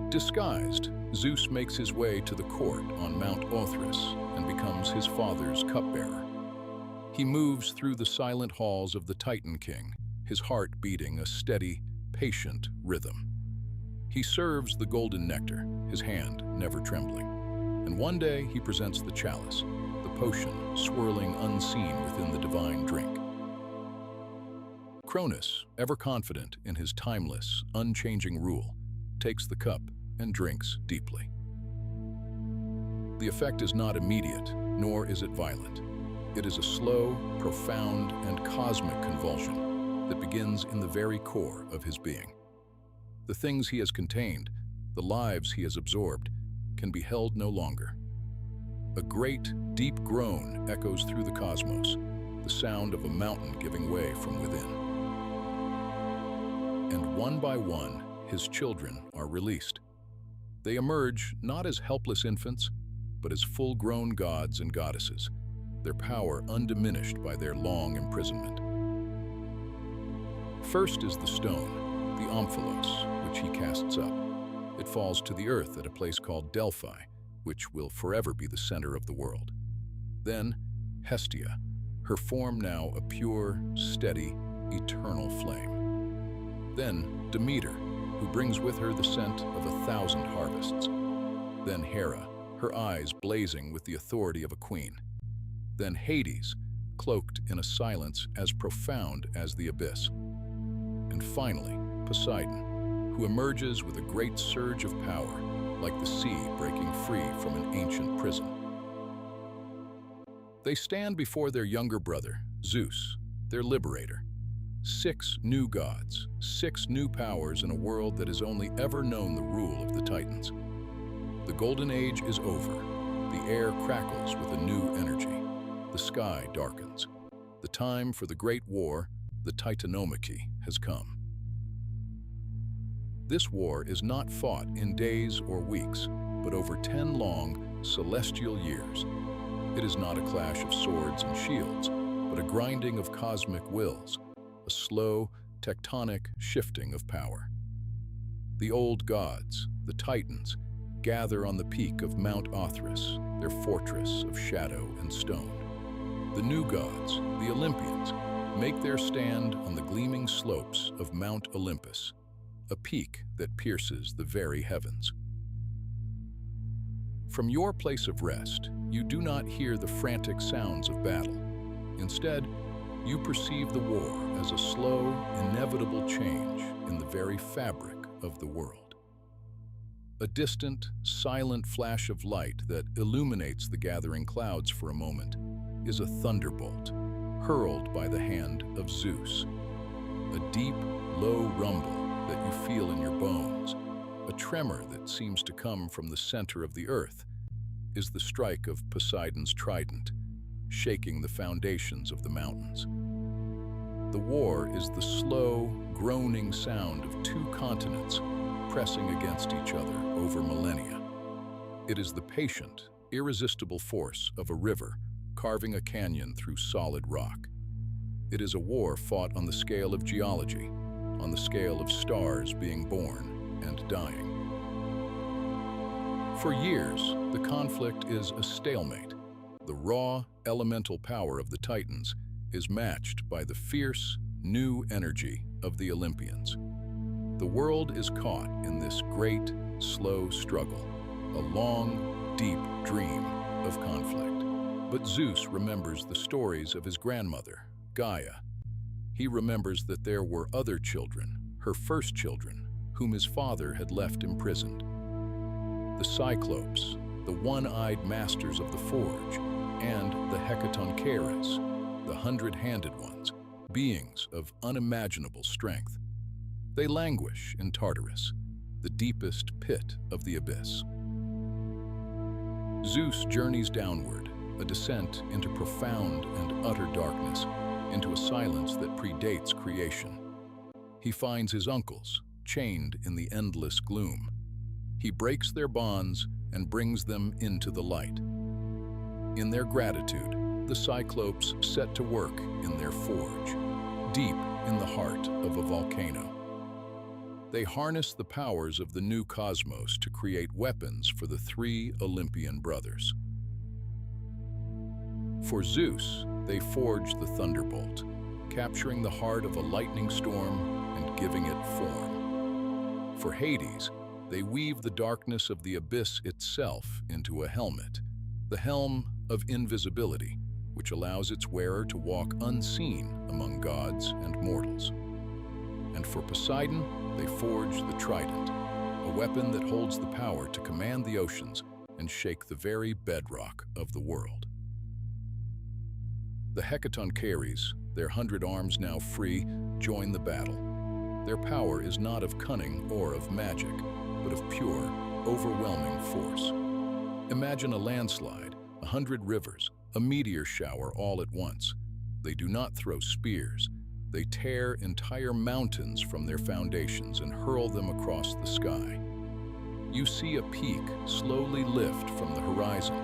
Disguised, Zeus makes his way to the court on Mount Olympus and becomes his father's cupbearer. He moves through the silent halls of the Titan King, his heart beating a steady, patient rhythm. He serves the golden nectar, his hand never trembling. And one day he presents the chalice, the potion swirling unseen within the divine drink. Cronus, ever confident in his timeless, unchanging rule, takes the cup and drinks deeply. The effect is not immediate, nor is it violent. It is a slow, profound, and cosmic convulsion that begins in the very core of his being. The things he has contained, the lives he has absorbed, can be held no longer. A great, deep groan echoes through the cosmos, the sound of a mountain giving way from within. And one by one, his children are released. They emerge not as helpless infants, but as full-grown gods and goddesses, their power undiminished by their long imprisonment. First is the stone, the omphalos, which he casts up. It falls to the earth at a place called Delphi, which will forever be the center of the world. Then, Hestia, her form now a pure, steady, eternal flame. Then, Demeter, who brings with her the scent of 1,000 harvests. Then Hera, her eyes blazing with the authority of a queen. Then Hades, cloaked in a silence as profound as the abyss. And finally, Poseidon, who emerges with a great surge of power, like the sea breaking free from an ancient prison. They stand before their younger brother, Zeus, their liberator. 6 new gods, 6 new powers in a world that has only ever known the rule of the Titans. The Golden Age is over. The air crackles with a new energy. The sky darkens. The time for the Great War, the Titanomachy, has come. This war is not fought in days or weeks, but over 10 long, celestial years. It is not a clash of swords and shields, but a grinding of cosmic wills, a slow, tectonic shifting of power. The old gods, the Titans, gather on the peak of Mount Olympus, their fortress of shadow and stone. The new gods, the Olympians, make their stand on the gleaming slopes of Mount Olympus, a peak that pierces the very heavens. From your place of rest, you do not hear the frantic sounds of battle. Instead, you perceive the war as a slow, inevitable change in the very fabric of the world. A distant, silent flash of light that illuminates the gathering clouds for a moment is a thunderbolt, hurled by the hand of Zeus. A deep, low rumble that you feel in your bones, a tremor that seems to come from the center of the earth, is the strike of Poseidon's trident, shaking the foundations of the mountains. The war is the slow, groaning sound of 2 continents pressing against each other over millennia. It is the patient, irresistible force of a river carving a canyon through solid rock. It is a war fought on the scale of geology, on the scale of stars being born and dying. For years, the conflict is a stalemate. The raw, elemental power of the Titans is matched by the fierce, new energy of the Olympians. The world is caught in this great, slow struggle, a long, deep dream of conflict. But Zeus remembers the stories of his grandmother, Gaia. He remembers that there were other children, her first children, whom his father had left imprisoned. The Cyclopes, the one-eyed masters of the forge, and the Hecatoncheires, the 100-handed ones, beings of unimaginable strength. They languish in Tartarus, the deepest pit of the abyss. Zeus journeys downward, a descent into profound and utter darkness, into a silence that predates creation. He finds his uncles, chained in the endless gloom. He breaks their bonds and brings them into the light. In their gratitude, the Cyclopes set to work in their forge, deep in the heart of a volcano. They harness the powers of the new cosmos to create weapons for the 3 Olympian brothers. For Zeus, they forge the thunderbolt, capturing the heart of a lightning storm and giving it form. For Hades, they weave the darkness of the abyss itself into a helmet, the helm of invisibility, which allows its wearer to walk unseen among gods and mortals. And for Poseidon, they forge the trident, a weapon that holds the power to command the oceans and shake the very bedrock of the world. The Hecatoncheires, their 100 arms now free, join the battle. Their power is not of cunning or of magic, but of pure, overwhelming force. Imagine a landslide, 100 rivers, a meteor shower all at once. They do not throw spears. They tear entire mountains from their foundations and hurl them across the sky. You see a peak slowly lift from the horizon,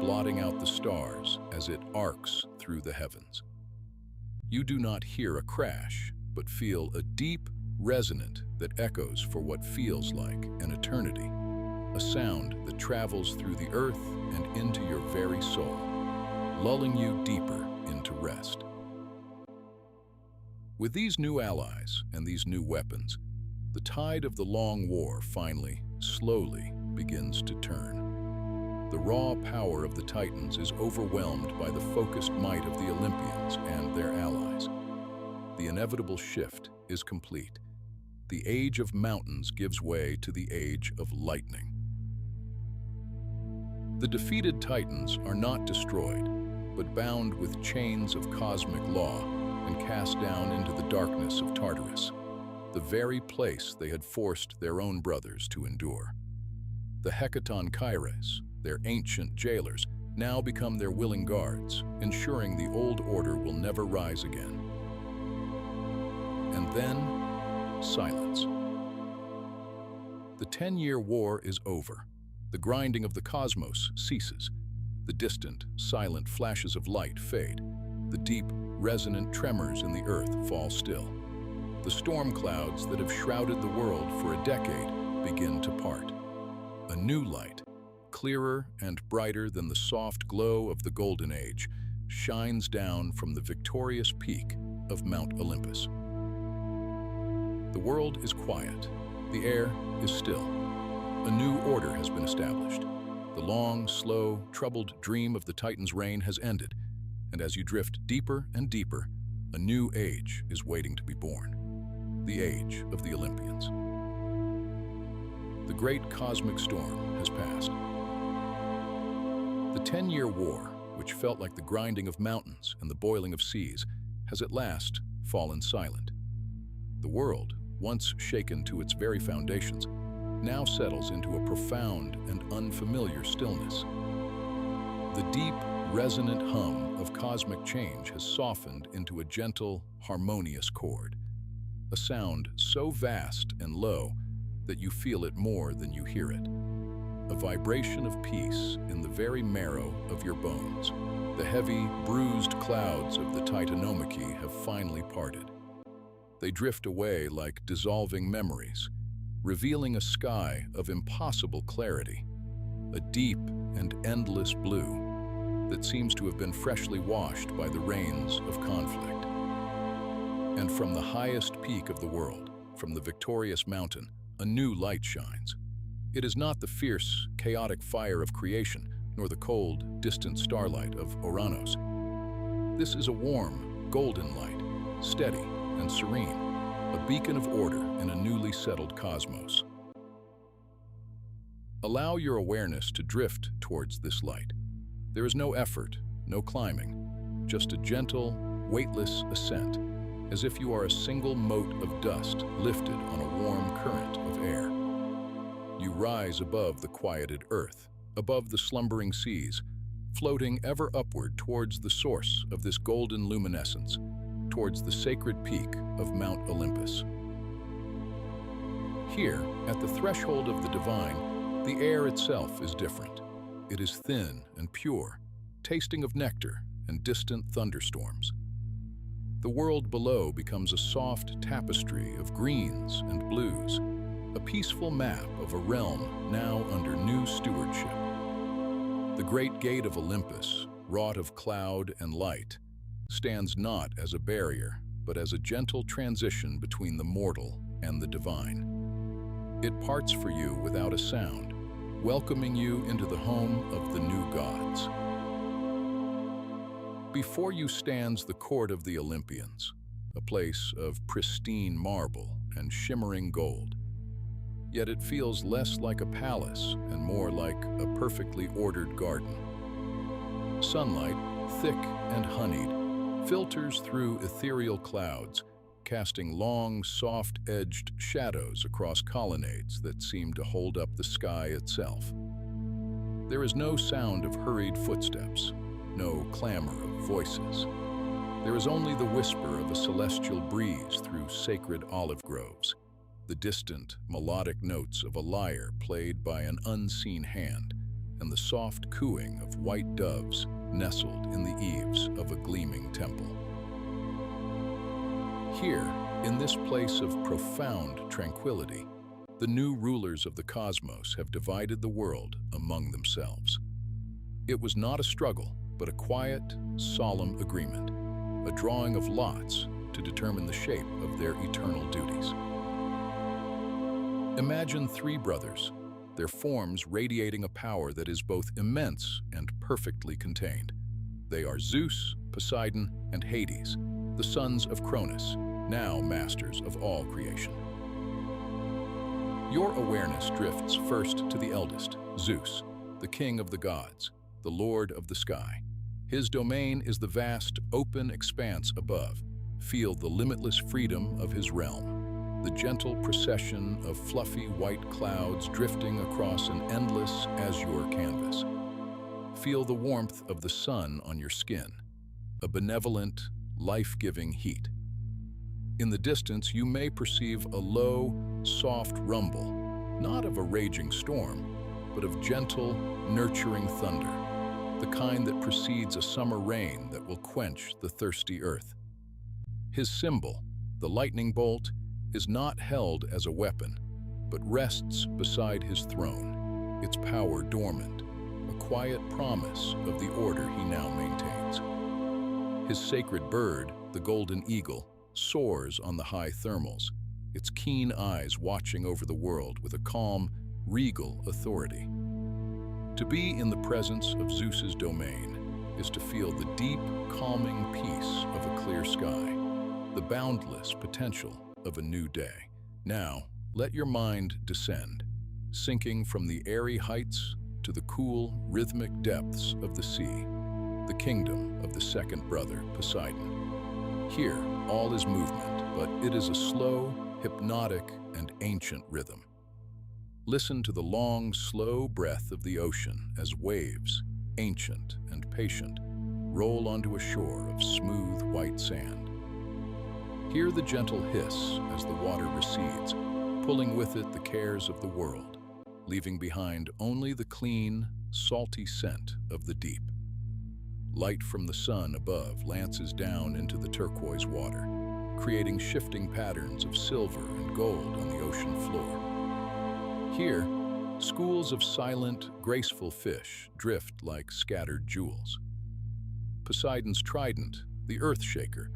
blotting out the stars as it arcs through the heavens. You do not hear a crash, but feel a deep resonant that echoes for what feels like an eternity, a sound that travels through the earth and into your very soul, lulling you deeper into rest. With these new allies and these new weapons, the tide of the long war finally, slowly, begins to turn. The raw power of the Titans is overwhelmed by the focused might of the Olympians and their allies. The inevitable shift is complete. The age of mountains gives way to the age of lightning. The defeated Titans are not destroyed, but bound with chains of cosmic law and cast down into the darkness of Tartarus, the very place they had forced their own brothers to endure. The Hecaton Kyres, their ancient jailers, now become their willing guards, ensuring the old order will never rise again. And then, silence. The 10-year war is over. The grinding of the cosmos ceases. The distant, silent flashes of light fade. The deep, resonant tremors in the earth fall still. The storm clouds that have shrouded the world for a decade begin to part. A new light, clearer and brighter than the soft glow of the Golden Age, shines down from the victorious peak of Mount Olympus. The world is quiet. The air is still. A new order has been established. The long, slow, troubled dream of the Titan's reign has ended, and as you drift deeper and deeper, a new age is waiting to be born. The age of the Olympians. The great cosmic storm has passed. The 10-year war, which felt like the grinding of mountains and the boiling of seas, has at last fallen silent. The world, once shaken to its very foundations, now settles into a profound and unfamiliar stillness. The deep, resonant hum of cosmic change has softened into a gentle, harmonious chord, a sound so vast and low that you feel it more than you hear it, a vibration of peace in the very marrow of your bones. The heavy, bruised clouds of the Titanomachy have finally parted. They drift away like dissolving memories, revealing a sky of impossible clarity, a deep and endless blue that seems to have been freshly washed by the rains of conflict. And from the highest peak of the world, from the victorious mountain, a new light shines. It is not the fierce, chaotic fire of creation, nor the cold, distant starlight of Ouranos. This is a warm, golden light, steady and serene, a beacon of order in a newly settled cosmos. Allow your awareness to drift towards this light. There is no effort, no climbing, just a gentle, weightless ascent, as if you are a single mote of dust lifted on a warm current of air. You rise above the quieted earth, above the slumbering seas, floating ever upward towards the source of this golden luminescence, towards the sacred peak of Mount Olympus. Here, at the threshold of the divine, the air itself is different. It is thin and pure, tasting of nectar and distant thunderstorms. The world below becomes a soft tapestry of greens and blues, a peaceful map of a realm now under new stewardship. The great gate of Olympus, wrought of cloud and light, stands not as a barrier, but as a gentle transition between the mortal and the divine. It parts for you without a sound, welcoming you into the home of the new gods. Before you stands the court of the Olympians, a place of pristine marble and shimmering gold. Yet it feels less like a palace and more like a perfectly ordered garden. Sunlight, thick and honeyed, filters through ethereal clouds, casting long, soft-edged shadows across colonnades that seem to hold up the sky itself. There is no sound of hurried footsteps, no clamor of voices. There is only the whisper of a celestial breeze through sacred olive groves, the distant, melodic notes of a lyre played by an unseen hand, and the soft cooing of white doves nestled in the eaves of a gleaming temple. Here, in this place of profound tranquility, the new rulers of the cosmos have divided the world among themselves. It was not a struggle, but a quiet, solemn agreement, a drawing of lots to determine the shape of their eternal duties. Imagine three brothers, their forms radiating a power that is both immense and perfectly contained. They are Zeus, Poseidon, and Hades, the sons of Cronus, now masters of all creation. Your awareness drifts first to the eldest, Zeus, the king of the gods, the lord of the sky. His domain is the vast, open expanse above. Feel the limitless freedom of his realm, the gentle procession of fluffy white clouds drifting across an endless azure canvas. Feel the warmth of the sun on your skin, a benevolent, life-giving heat. In the distance, you may perceive a low, soft rumble, not of a raging storm, but of gentle, nurturing thunder, the kind that precedes a summer rain that will quench the thirsty earth. His symbol, the lightning bolt, is not held as a weapon, but rests beside his throne, its power dormant, a quiet promise of the order he now maintains. His sacred bird, the golden eagle, soars on the high thermals, its keen eyes watching over the world with a calm, regal authority. To be in the presence of Zeus's domain is to feel the deep, calming peace of a clear sky, the boundless potential of a new day. Now, let your mind descend, sinking from the airy heights to the cool, rhythmic depths of the sea, the kingdom of the second brother, Poseidon. Here, all is movement, but it is a slow, hypnotic, and ancient rhythm. Listen to the long, slow breath of the ocean as waves, ancient and patient, roll onto a shore of smooth white sand. Hear the gentle hiss as the water recedes, pulling with it the cares of the world, leaving behind only the clean, salty scent of the deep. Light from the sun above lances down into the turquoise water, creating shifting patterns of silver and gold on the ocean floor. Here, schools of silent, graceful fish drift like scattered jewels. Poseidon's trident, the earth shaker,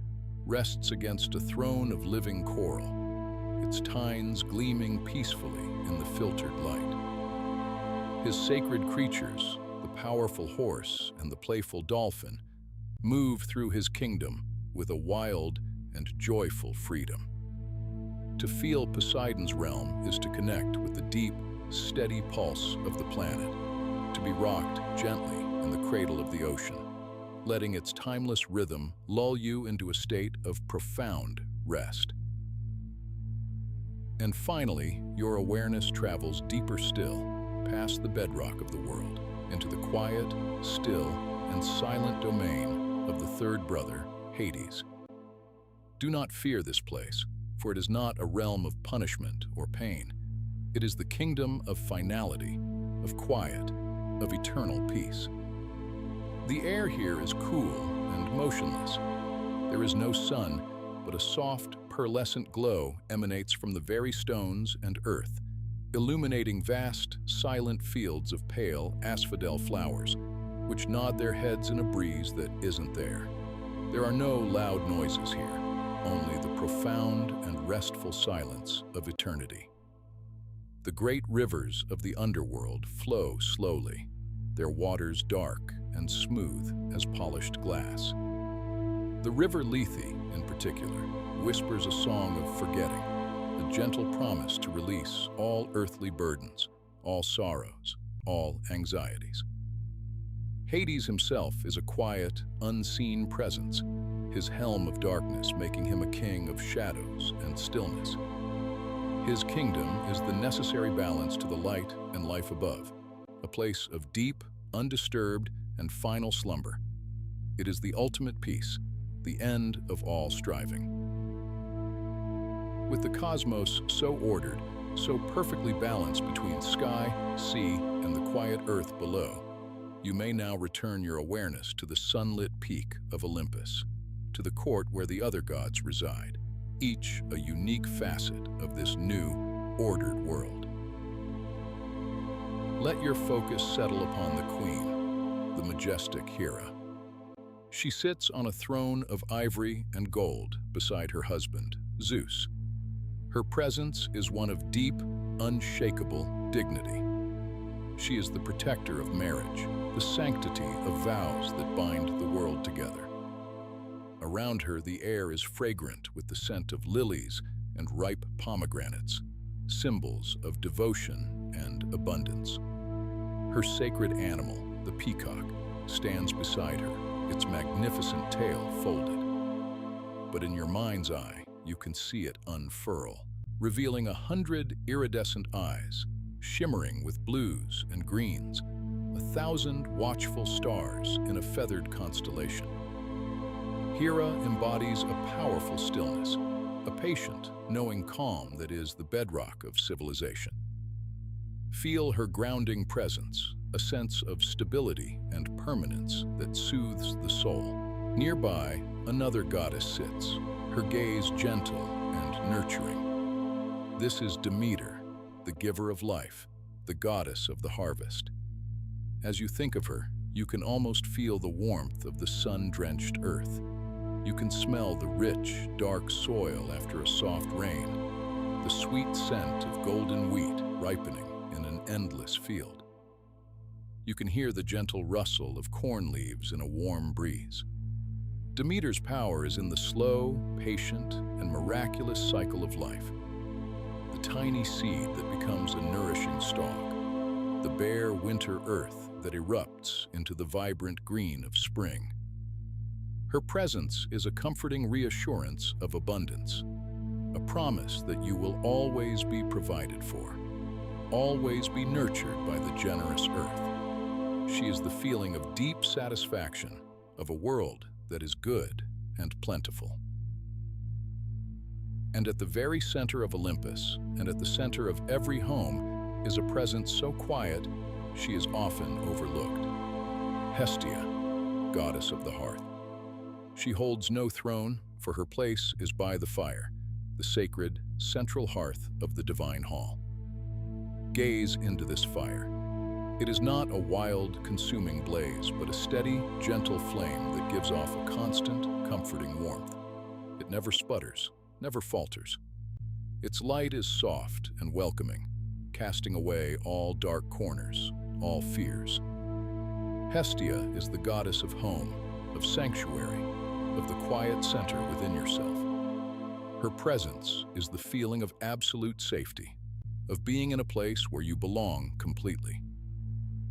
rests against a throne of living coral, its tines gleaming peacefully in the filtered light. His sacred creatures, the powerful horse and the playful dolphin, move through his kingdom with a wild and joyful freedom. To feel Poseidon's realm is to connect with the deep, steady pulse of the planet, to be rocked gently in the cradle of the ocean, letting its timeless rhythm lull you into a state of profound rest. And finally, your awareness travels deeper still, past the bedrock of the world, into the quiet, still, and silent domain of the third brother, Hades. Do not fear this place, for it is not a realm of punishment or pain. It is the kingdom of finality, of quiet, of eternal peace. The air here is cool and motionless. There is no sun, but a soft, pearlescent glow emanates from the very stones and earth, illuminating vast, silent fields of pale asphodel flowers, which nod their heads in a breeze that isn't there. There are no loud noises here, only the profound and restful silence of eternity. The great rivers of the underworld flow slowly, their waters dark and smooth as polished glass. The river Lethe, in particular, whispers a song of forgetting, a gentle promise to release all earthly burdens, all sorrows, all anxieties. Hades himself is a quiet, unseen presence, his helm of darkness making him a king of shadows and stillness. His kingdom is the necessary balance to the light and life above, a place of deep, undisturbed, and final slumber. It is the ultimate peace, the end of all striving. With the cosmos so ordered, so perfectly balanced between sky, sea, and the quiet earth below, you may now return your awareness to the sunlit peak of Olympus, to the court where the other gods reside, each a unique facet of this new, ordered world. Let your focus settle upon the queen, the majestic Hera. She sits on a throne of ivory and gold beside her husband, Zeus. Her presence is one of deep, unshakable dignity. She is the protector of marriage, the sanctity of vows that bind the world together. Around her, the air is fragrant with the scent of lilies and ripe pomegranates, symbols of devotion and abundance. Her sacred animal, the peacock, stands beside her, its magnificent tail folded. But in your mind's eye, you can see it unfurl, revealing 100 iridescent eyes, shimmering with blues and greens, 1,000 watchful stars in a feathered constellation. Hera embodies a powerful stillness, a patient, knowing calm that is the bedrock of civilization. Feel her grounding presence, a sense of stability and permanence that soothes the soul. Nearby, another goddess sits, her gaze gentle and nurturing. This is Demeter, the giver of life, the goddess of the harvest. As you think of her, you can almost feel the warmth of the sun-drenched earth. You can smell the rich, dark soil after a soft rain, the sweet scent of golden wheat ripening in an endless field. You can hear the gentle rustle of corn leaves in a warm breeze. Demeter's power is in the slow, patient, and miraculous cycle of life. The tiny seed that becomes a nourishing stalk, the bare winter earth that erupts into the vibrant green of spring. Her presence is a comforting reassurance of abundance, a promise that you will always be provided for, always be nurtured by the generous earth. She is the feeling of deep satisfaction of a world that is good and plentiful. And at the very center of Olympus, and at the center of every home, is a presence so quiet, she is often overlooked. Hestia, goddess of the hearth. She holds no throne, for her place is by the fire, the sacred, central hearth of the divine hall. Gaze into this fire. It is not a wild, consuming blaze, but a steady, gentle flame that gives off a constant, comforting warmth. It never sputters, never falters. Its light is soft and welcoming, casting away all dark corners, all fears. Hestia is the goddess of home, of sanctuary, of the quiet center within yourself. Her presence is the feeling of absolute safety, of being in a place where you belong completely.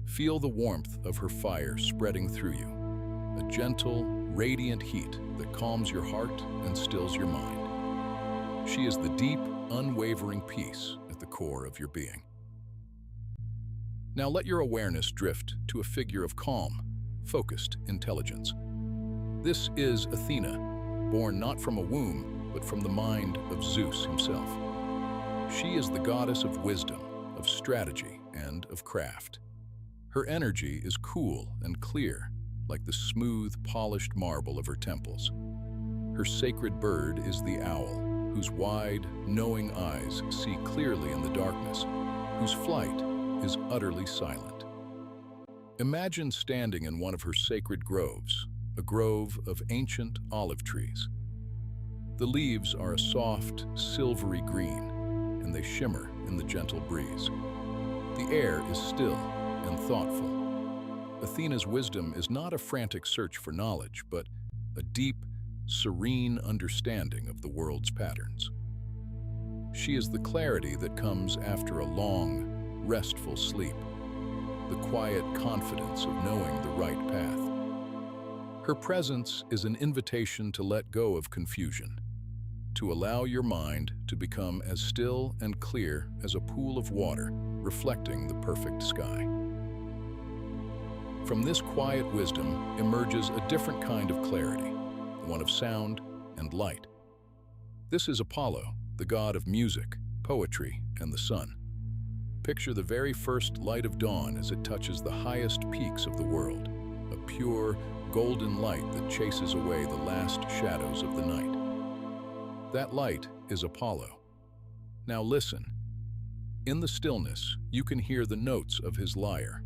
Feel the warmth of her fire spreading through you, a gentle, radiant heat that calms your heart and stills your mind. She is the deep, unwavering peace at the core of your being. Now let your awareness drift to a figure of calm, focused intelligence. This is Athena, born not from a womb, but from the mind of Zeus himself. She is the goddess of wisdom, of strategy, and of craft. Her energy is cool and clear, like the smooth, polished marble of her temples. Her sacred bird is the owl, whose wide, knowing eyes see clearly in the darkness, whose flight is utterly silent. Imagine standing in one of her sacred groves, a grove of ancient olive trees. The leaves are a soft, silvery green, and they shimmer in the gentle breeze. The air is still and thoughtful. Athena's wisdom is not a frantic search for knowledge, but a deep, serene understanding of the world's patterns. She is the clarity that comes after a long, restful sleep, the quiet confidence of knowing the right path. Her presence is an invitation to let go of confusion, to allow your mind to become as still and clear as a pool of water reflecting the perfect sky. From this quiet wisdom emerges a different kind of clarity, one of sound and light. This is Apollo, the god of music, poetry, and the sun. Picture the very first light of dawn as it touches the highest peaks of the world, a pure, golden light that chases away the last shadows of the night. That light is Apollo. Now listen. In the stillness, you can hear the notes of his lyre.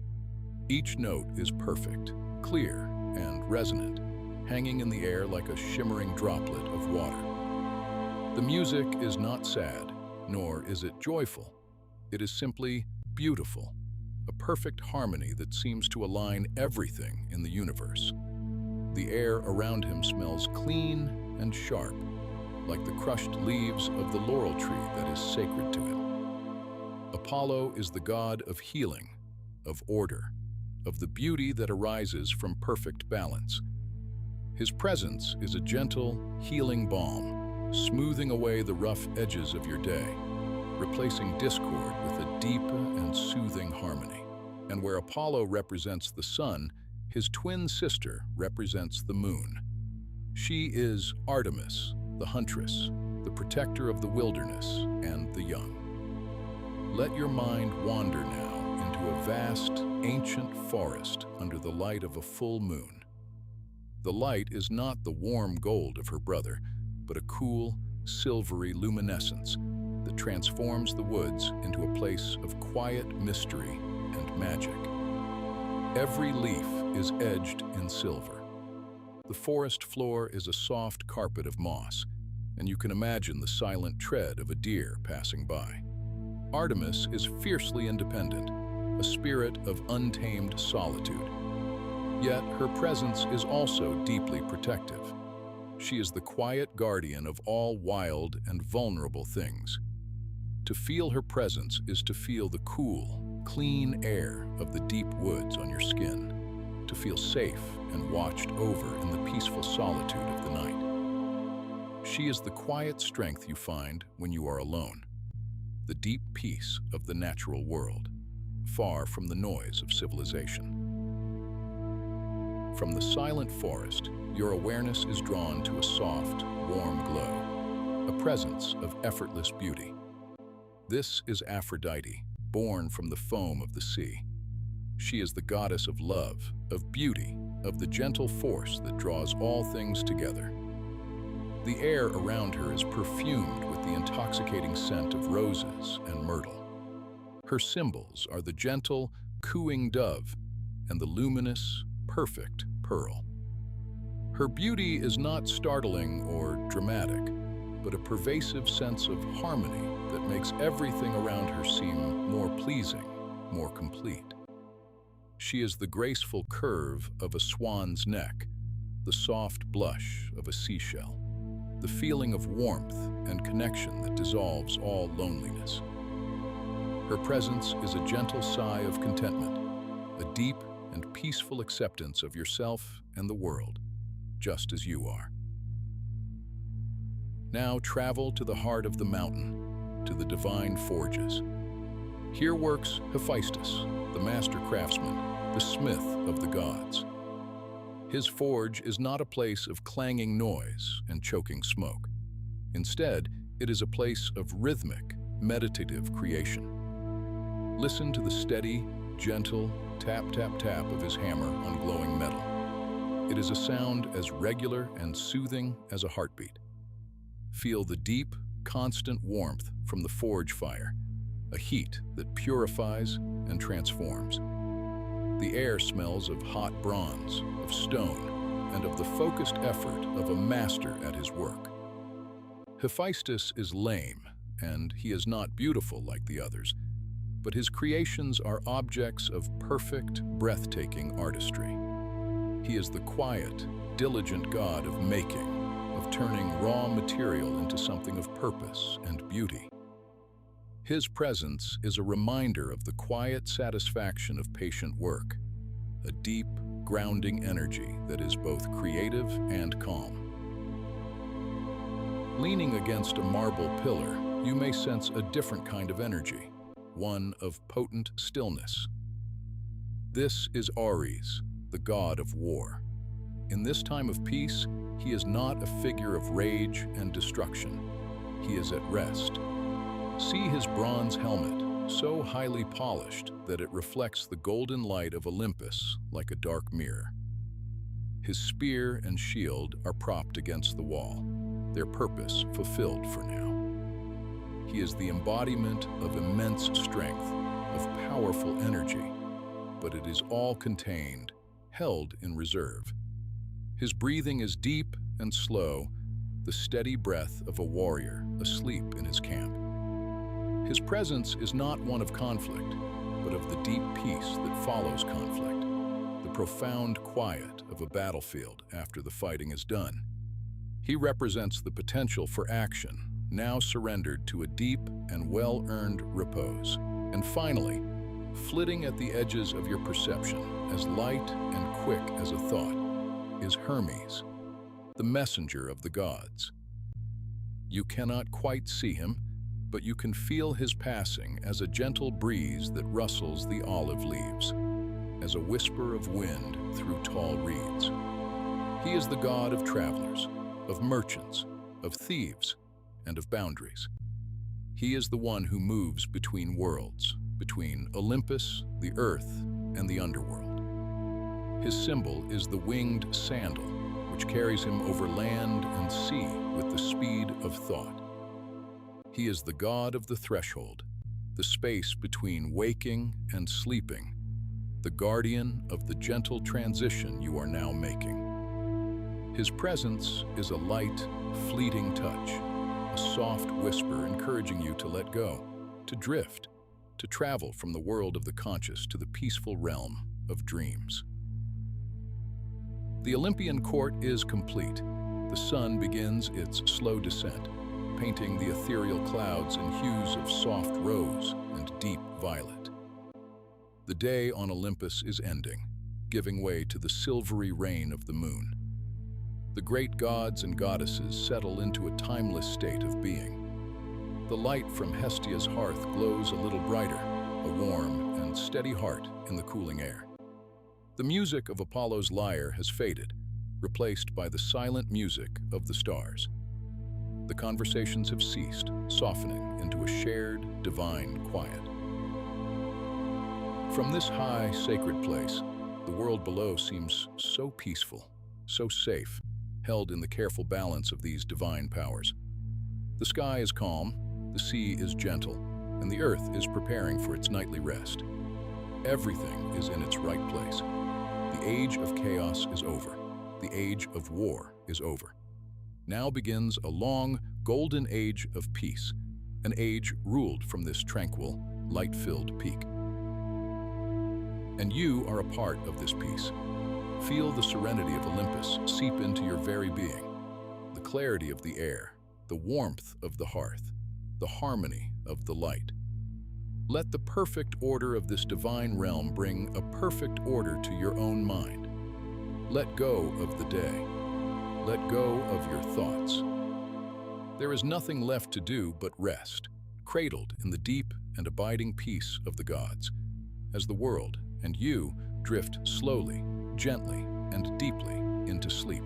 Each note is perfect, clear, and resonant, hanging in the air like a shimmering droplet of water. The music is not sad, nor is it joyful. It is simply beautiful, a perfect harmony that seems to align everything in the universe. The air around him smells clean and sharp, like the crushed leaves of the laurel tree that is sacred to him. Apollo is the god of healing, of order, of the beauty that arises from perfect balance. His presence is a gentle, healing balm, smoothing away the rough edges of your day, replacing discord with a deep and soothing harmony. And where Apollo represents the sun, his twin sister represents the moon. She is Artemis, the huntress, the protector of the wilderness and the young. Let your mind wander now into a vast, ancient forest under the light of a full moon. The light is not the warm gold of her brother, but a cool, silvery luminescence that transforms the woods into a place of quiet mystery and magic. Every leaf is edged in silver. The forest floor is a soft carpet of moss, and you can imagine the silent tread of a deer passing by. Artemis is fiercely independent, a spirit of untamed solitude. Yet her presence is also deeply protective. She is the quiet guardian of all wild and vulnerable things. To feel her presence is to feel the cool, clean air of the deep woods on your skin, to feel safe and watched over in the peaceful solitude of the night. She is the quiet strength you find when you are alone, the deep peace of the natural world, far from the noise of civilization. From the silent forest, your awareness is drawn to a soft, warm glow, a presence of effortless beauty. This is Aphrodite, born from the foam of the sea. She is the goddess of love, of beauty, of the gentle force that draws all things together. The air around her is perfumed with the intoxicating scent of roses and myrtle. Her symbols are the gentle, cooing dove and the luminous, perfect pearl. Her beauty is not startling or dramatic, but a pervasive sense of harmony that makes everything around her seem more pleasing, more complete. She is the graceful curve of a swan's neck, the soft blush of a seashell, the feeling of warmth and connection that dissolves all loneliness. Her presence is a gentle sigh of contentment, a deep and peaceful acceptance of yourself and the world, just as you are. Now travel to the heart of the mountain, to the divine forges. Here works Hephaestus, the master craftsman, the smith of the gods. His forge is not a place of clanging noise and choking smoke. Instead, it is a place of rhythmic, meditative creation. Listen to the steady, gentle tap-tap-tap of his hammer on glowing metal. It is a sound as regular and soothing as a heartbeat. Feel the deep, constant warmth from the forge fire, a heat that purifies and transforms. The air smells of hot bronze, of stone, and of the focused effort of a master at his work. Hephaestus is lame, and he is not beautiful like the others, but his creations are objects of perfect, breathtaking artistry. He is the quiet, diligent god of making, of turning raw material into something of purpose and beauty. His presence is a reminder of the quiet satisfaction of patient work, a deep, grounding energy that is both creative and calm. Leaning against a marble pillar, you may sense a different kind of energy, one of potent stillness. This is Ares, the god of war. In this time of peace, he is not a figure of rage and destruction. He is at rest. See his bronze helmet, so highly polished that it reflects the golden light of Olympus like a dark mirror. His spear and shield are propped against the wall, their purpose fulfilled for now. He is the embodiment of immense strength, of powerful energy, but it is all contained, held in reserve. His breathing is deep and slow, the steady breath of a warrior asleep in his camp. His presence is not one of conflict, but of the deep peace that follows conflict, the profound quiet of a battlefield after the fighting is done. He represents the potential for action, now surrendered to a deep and well-earned repose. And finally, flitting at the edges of your perception, as light and quick as a thought, is Hermes, the messenger of the gods. You cannot quite see him, but you can feel his passing as a gentle breeze that rustles the olive leaves, as a whisper of wind through tall reeds. He is the god of travelers, of merchants, of thieves, and of boundaries. He is the one who moves between worlds, between Olympus, the earth, and the underworld. His symbol is the winged sandal, which carries him over land and sea with the speed of thought. He is the god of the threshold, the space between waking and sleeping, the guardian of the gentle transition you are now making. His presence is a light, fleeting touch, a soft whisper encouraging you to let go, to drift, to travel from the world of the conscious to the peaceful realm of dreams. The Olympian court is complete. The sun begins its slow descent, painting the ethereal clouds in hues of soft rose and deep violet. The day on Olympus is ending, giving way to the silvery reign of the moon. The great gods and goddesses settle into a timeless state of being. The light from Hestia's hearth glows a little brighter, a warm and steady heart in the cooling air. The music of Apollo's lyre has faded, replaced by the silent music of the stars. The conversations have ceased, softening into a shared, divine quiet. From this high, sacred place, the world below seems so peaceful, so safe, held in the careful balance of these divine powers. The sky is calm, the sea is gentle, and the earth is preparing for its nightly rest. Everything is in its right place. The age of chaos is over. The age of war is over. Now begins a long, golden age of peace, an age ruled from this tranquil, light-filled peak. And you are a part of this peace. Feel the serenity of Olympus seep into your very being, the clarity of the air, the warmth of the hearth, the harmony of the light. Let the perfect order of this divine realm bring a perfect order to your own mind. Let go of the day. Let go of your thoughts. There is nothing left to do but rest, cradled in the deep and abiding peace of the gods, as the world and you drift slowly, gently, and deeply into sleep.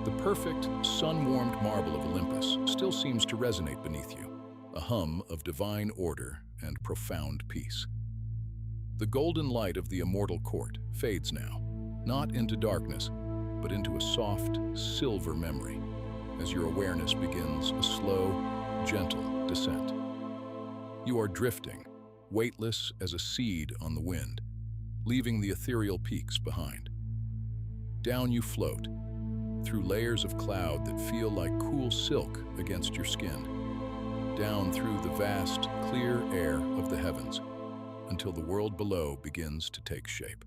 The perfect, sun-warmed marble of Olympus still seems to resonate beneath you, a hum of divine order and profound peace. The golden light of the immortal court fades now, not into darkness, but into a soft, silver memory, as your awareness begins a slow, gentle descent. You are drifting, weightless as a seed on the wind, leaving the ethereal peaks behind. Down you float, through layers of cloud that feel like cool silk against your skin, down through the vast, clear air of the heavens, until the world below begins to take shape.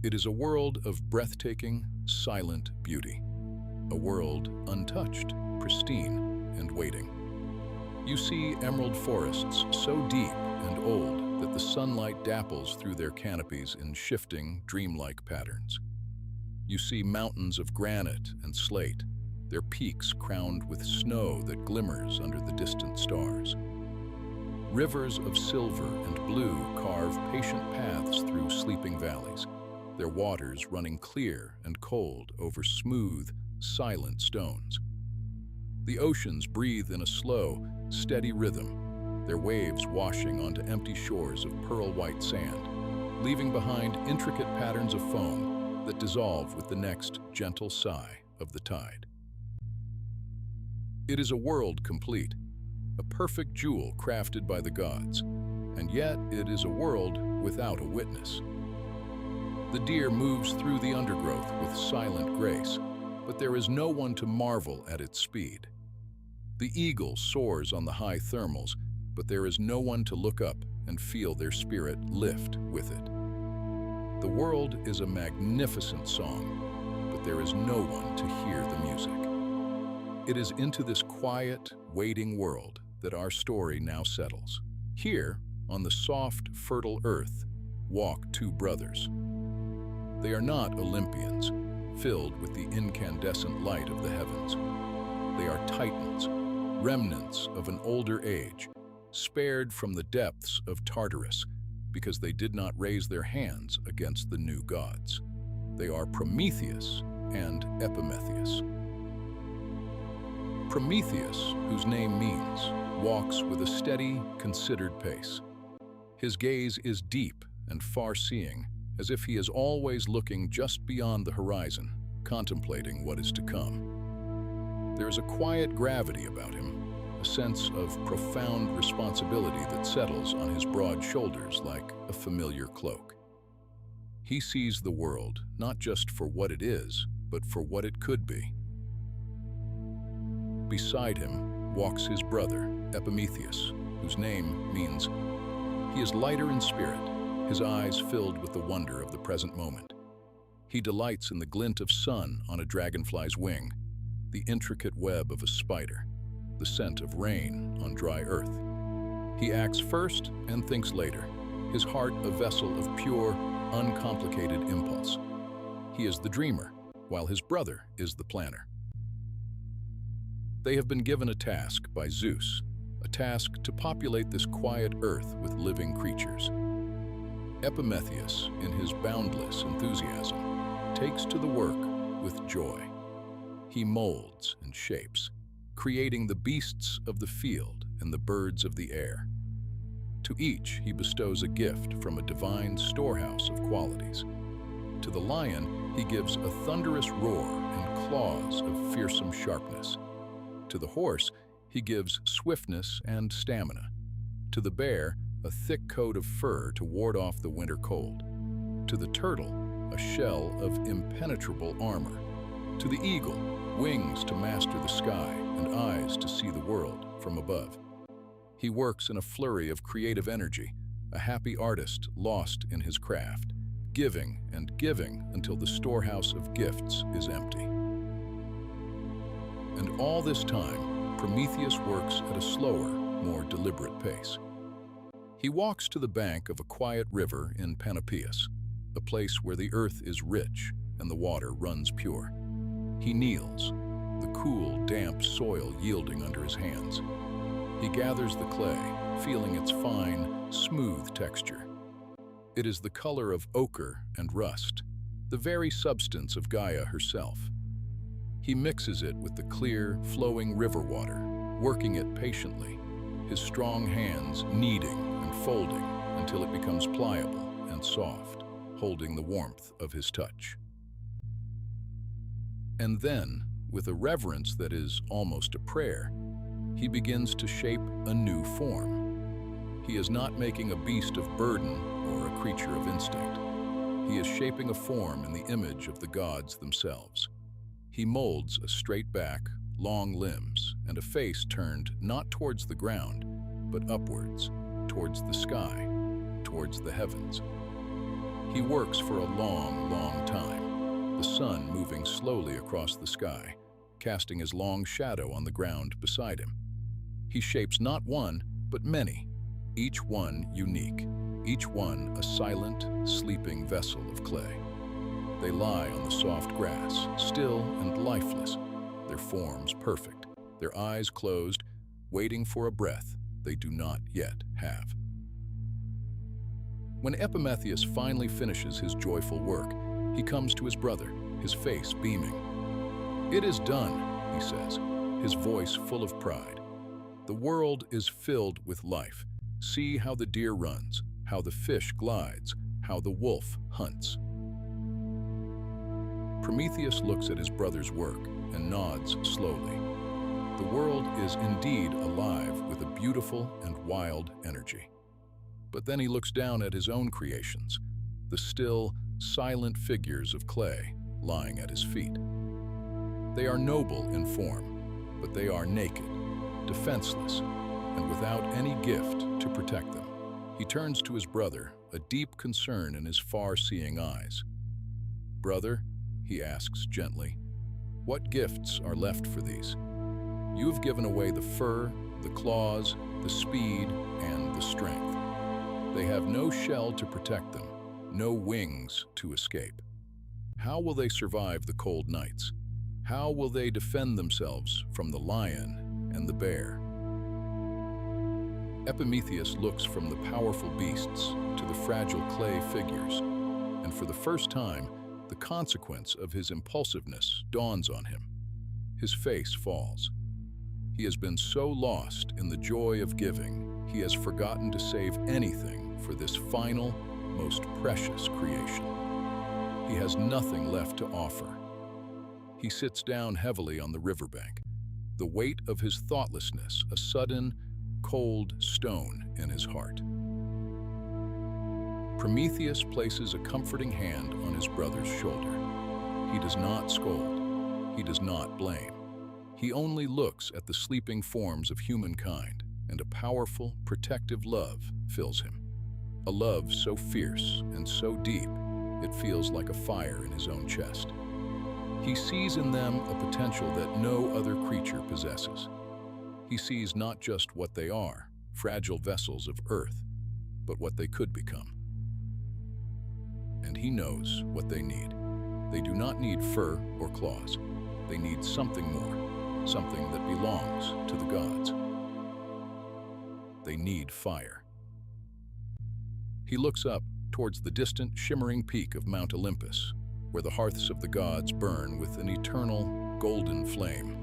It is a world of breathtaking, silent beauty, a world untouched, pristine, and waiting. You see emerald forests so deep and old that the sunlight dapples through their canopies in shifting, dreamlike patterns. You see mountains of granite and slate, their peaks crowned with snow that glimmers under the distant stars. Rivers of silver and blue carve patient paths through sleeping valleys, their waters running clear and cold over smooth, silent stones. The oceans breathe in a slow, steady rhythm, their waves washing onto empty shores of pearl-white sand, leaving behind intricate patterns of foam that dissolve with the next gentle sigh of the tide. It is a world complete, a perfect jewel crafted by the gods, and yet it is a world without a witness. The deer moves through the undergrowth with silent grace, but there is no one to marvel at its speed. The eagle soars on the high thermals, but there is no one to look up and feel their spirit lift with it. The world is a magnificent song, but there is no one to hear the music. It is into this quiet, waiting world that our story now settles. Here, on the soft, fertile earth, walk two brothers. They are not Olympians, filled with the incandescent light of the heavens. They are Titans, remnants of an older age, spared from the depths of Tartarus because they did not raise their hands against the new gods. They are Prometheus and Epimetheus. Prometheus, whose name means, walks with a steady, considered pace. His gaze is deep and far-seeing, as if he is always looking just beyond the horizon, contemplating what is to come. There is a quiet gravity about him, a sense of profound responsibility that settles on his broad shoulders like a familiar cloak. He sees the world not just for what it is, but for what it could be. Beside him walks his brother, Epimetheus, whose name means he is lighter in spirit, his eyes filled with the wonder of the present moment. He delights in the glint of sun on a dragonfly's wing, the intricate web of a spider, the scent of rain on dry earth. He acts first and thinks later, his heart a vessel of pure, uncomplicated impulse. He is the dreamer, while his brother is the planner. They have been given a task by Zeus, a task to populate this quiet earth with living creatures. Epimetheus, in his boundless enthusiasm, takes to the work with joy. He molds and shapes, creating the beasts of the field and the birds of the air. To each he bestows a gift from a divine storehouse of qualities. To the lion he gives a thunderous roar and claws of fearsome sharpness. To the horse he gives swiftness and stamina. To the bear, a thick coat of fur to ward off the winter cold. To the turtle, a shell of impenetrable armor. To the eagle, wings to master the sky and eyes to see the world from above. He works in a flurry of creative energy, a happy artist lost in his craft, giving and giving until the storehouse of gifts is empty. And all this time, Prometheus works at a slower, more deliberate pace. He walks to the bank of a quiet river in Panopeus, a place where the earth is rich and the water runs pure. He kneels, the cool, damp soil yielding under his hands. He gathers the clay, feeling its fine, smooth texture. It is the color of ochre and rust, the very substance of Gaia herself. He mixes it with the clear, flowing river water, working it patiently, his strong hands kneading and folding until it becomes pliable and soft, holding the warmth of his touch. And then, with a reverence that is almost a prayer, he begins to shape a new form. He is not making a beast of burden or a creature of instinct. He is shaping a form in the image of the gods themselves. He molds a straight back, long limbs, and a face turned not towards the ground, but upwards, towards the sky, towards the heavens. He works for a long, long time, the sun moving slowly across the sky, casting his long shadow on the ground beside him. He shapes not one, but many, each one unique, each one a silent, sleeping vessel of clay. They lie on the soft grass, still and lifeless, their forms perfect, their eyes closed, waiting for a breath they do not yet have. When Epimetheus finally finishes his joyful work, he comes to his brother, his face beaming. "It is done," he says. his voice full of pride. The world is filled with life. See how the deer runs, how the fish glides, how the wolf hunts. Prometheus looks at his brother's work and nods slowly. The world is indeed alive with a beautiful and wild energy. But then he looks down at his own creations, the still, silent figures of clay lying at his feet. They are noble in form, but they are naked, defenseless, and without any gift to protect them. He turns to his brother, a deep concern in his far-seeing eyes. "Brother," he asks gently, "what gifts are left for these? You have given away the fur, the claws, the speed, and the strength. They have no shell to protect them, no wings to escape. How will they survive the cold nights? How will they defend themselves from the lion and the bear?" Epimetheus looks from the powerful beasts to the fragile clay figures, and for the first time, the consequence of his impulsiveness dawns on him. His face falls. He has been so lost in the joy of giving, he has forgotten to save anything for this final, most precious creation. He has nothing left to offer. He sits down heavily on the riverbank, the weight of his thoughtlessness a sudden, cold stone in his heart. Prometheus places a comforting hand on his brother's shoulder. He does not scold. He does not blame. He only looks at the sleeping forms of humankind, and a powerful, protective love fills him. A love so fierce and so deep, it feels like a fire in his own chest. He sees in them a potential that no other creature possesses. He sees not just what they are, fragile vessels of earth, but what they could become. And he knows what they need. They do not need fur or claws. They need something more, something that belongs to the gods. They need fire. He looks up towards the distant, shimmering peak of Mount Olympus, where the hearths of the gods burn with an eternal, golden flame.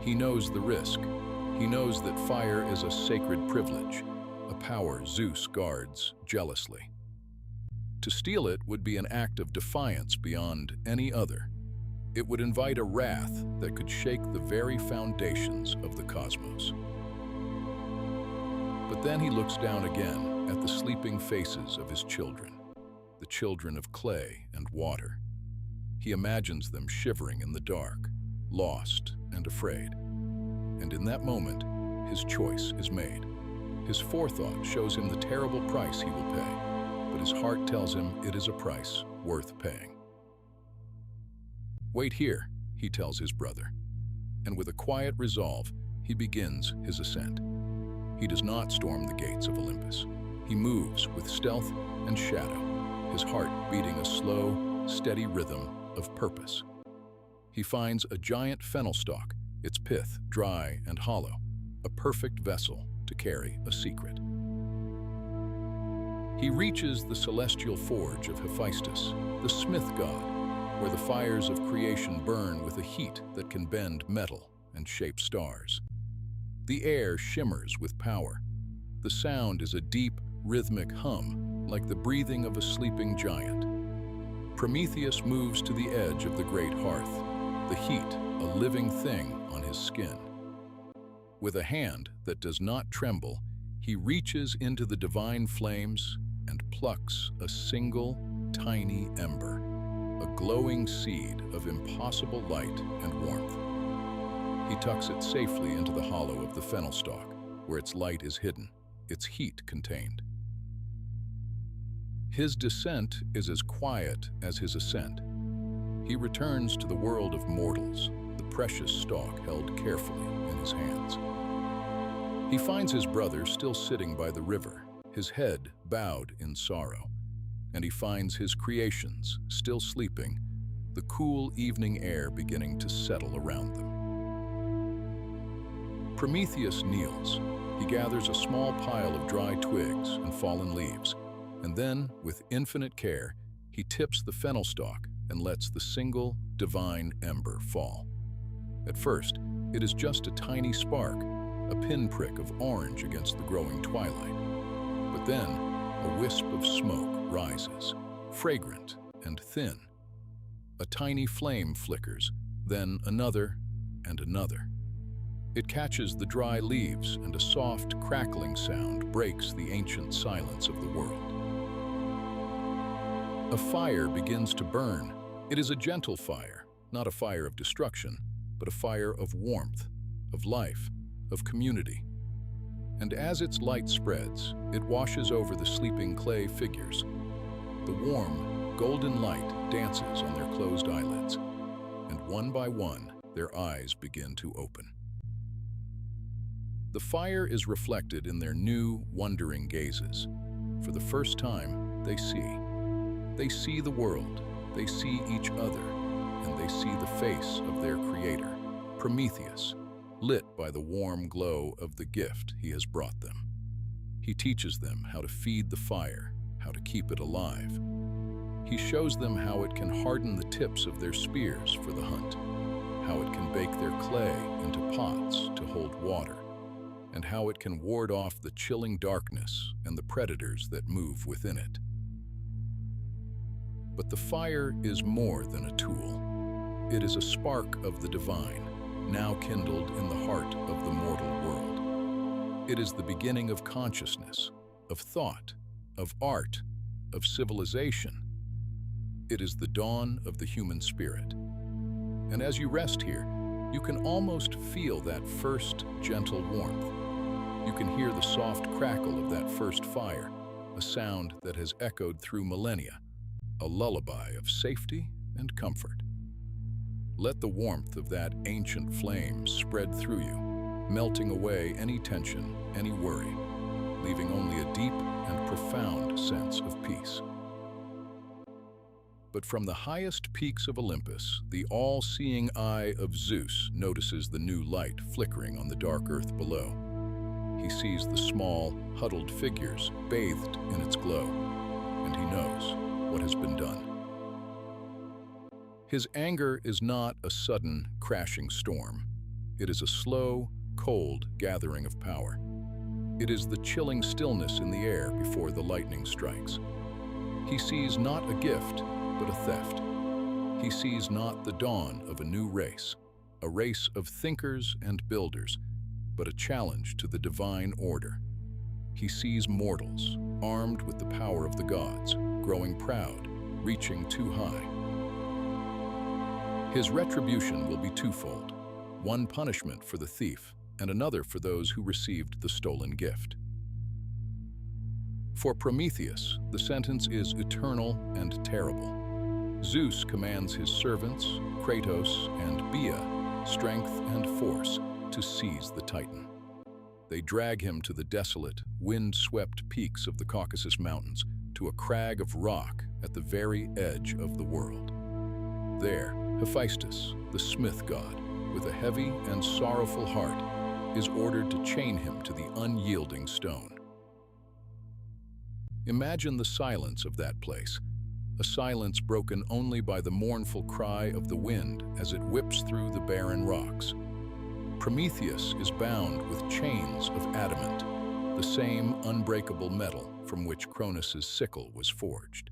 He knows the risk. He knows that fire is a sacred privilege, a power Zeus guards jealously. To steal it would be an act of defiance beyond any other. It would invite a wrath that could shake the very foundations of the cosmos. But then he looks down again at the sleeping faces of his children, the children of clay and water. He imagines them shivering in the dark, lost and afraid. And in that moment, his choice is made. His forethought shows him the terrible price he will pay, but his heart tells him it is a price worth paying. "Wait here," he tells his brother, and with a quiet resolve, he begins his ascent. He does not storm the gates of Olympus. He moves with stealth and shadow, his heart beating a slow, steady rhythm of purpose. He finds a giant fennel stalk, its pith dry and hollow, a perfect vessel to carry a secret. He reaches the celestial forge of Hephaestus, the smith god, where the fires of creation burn with a heat that can bend metal and shape stars. The air shimmers with power. The sound is a deep, rhythmic hum, like the breathing of a sleeping giant. Prometheus moves to the edge of the great hearth, the heat a living thing on his skin. With a hand that does not tremble, he reaches into the divine flames and plucks a single, tiny ember, a glowing seed of impossible light and warmth. He tucks it safely into the hollow of the fennel stalk, where its light is hidden, its heat contained. His descent is as quiet as his ascent. He returns to the world of mortals, the precious stalk held carefully in his hands. He finds his brother still sitting by the river, his head bowed in sorrow, and he finds his creations still sleeping, the cool evening air beginning to settle around them. Prometheus kneels. He gathers a small pile of dry twigs and fallen leaves, and then, with infinite care, he tips the fennel stalk and lets the single, divine ember fall. At first, It is just a tiny spark, a pinprick of orange against the growing twilight. But then, a wisp of smoke rises, fragrant and thin. A tiny flame flickers, then another and another. It catches the dry leaves, and a soft, crackling sound breaks the ancient silence of the world. A fire begins to burn. It is a gentle fire, not a fire of destruction, but a fire of warmth, of life, of community. And as its light spreads, it washes over the sleeping clay figures. The warm, golden light dances on their closed eyelids, and one by one, their eyes begin to open. The fire is reflected in their new, wondering gazes. For the first time, they see. They see the world, they see each other, and they see the face of their creator, Prometheus, lit by the warm glow of the gift he has brought them. He teaches them how to feed the fire, how to keep it alive. He shows them how it can harden the tips of their spears for the hunt, how it can bake their clay into pots to hold water, and how it can ward off the chilling darkness and the predators that move within it. But the fire is more than a tool. It is a spark of the divine, now kindled in the heart of the mortal world. It is the beginning of consciousness, of thought, of art, of civilization. It is the dawn of the human spirit. And as you rest here, you can almost feel that first gentle warmth. You can hear the soft crackle of that first fire, a sound that has echoed through millennia, a lullaby of safety and comfort. Let the warmth of that ancient flame spread through you, melting away any tension, any worry, leaving only a deep and profound sense of peace. But from the highest peaks of Olympus, the all-seeing eye of Zeus notices the new light flickering on the dark earth below. He sees the small, huddled figures bathed in its glow, and he knows what has been done. His anger is not a sudden, crashing storm. It is a slow, cold gathering of power. It is the chilling stillness in the air before the lightning strikes. He sees not a gift, but a theft. He sees not the dawn of a new race, a race of thinkers and builders, but a challenge to the divine order. He sees mortals, armed with the power of the gods, growing proud, reaching too high. His retribution will be twofold, one punishment for the thief, and another for those who received the stolen gift. For Prometheus, the sentence is eternal and terrible. Zeus commands his servants, Kratos and Gaia, strength and force, to seize the Titan. They drag him to the desolate, wind-swept peaks of the Caucasus Mountains, to a crag of rock at the very edge of the world. There, Hephaestus, the smith god, with a heavy and sorrowful heart, is ordered to chain him to the unyielding stone. Imagine the silence of that place, a silence broken only by the mournful cry of the wind as it whips through the barren rocks. Prometheus is bound with chains of adamant, the same unbreakable metal from which Cronus' sickle was forged.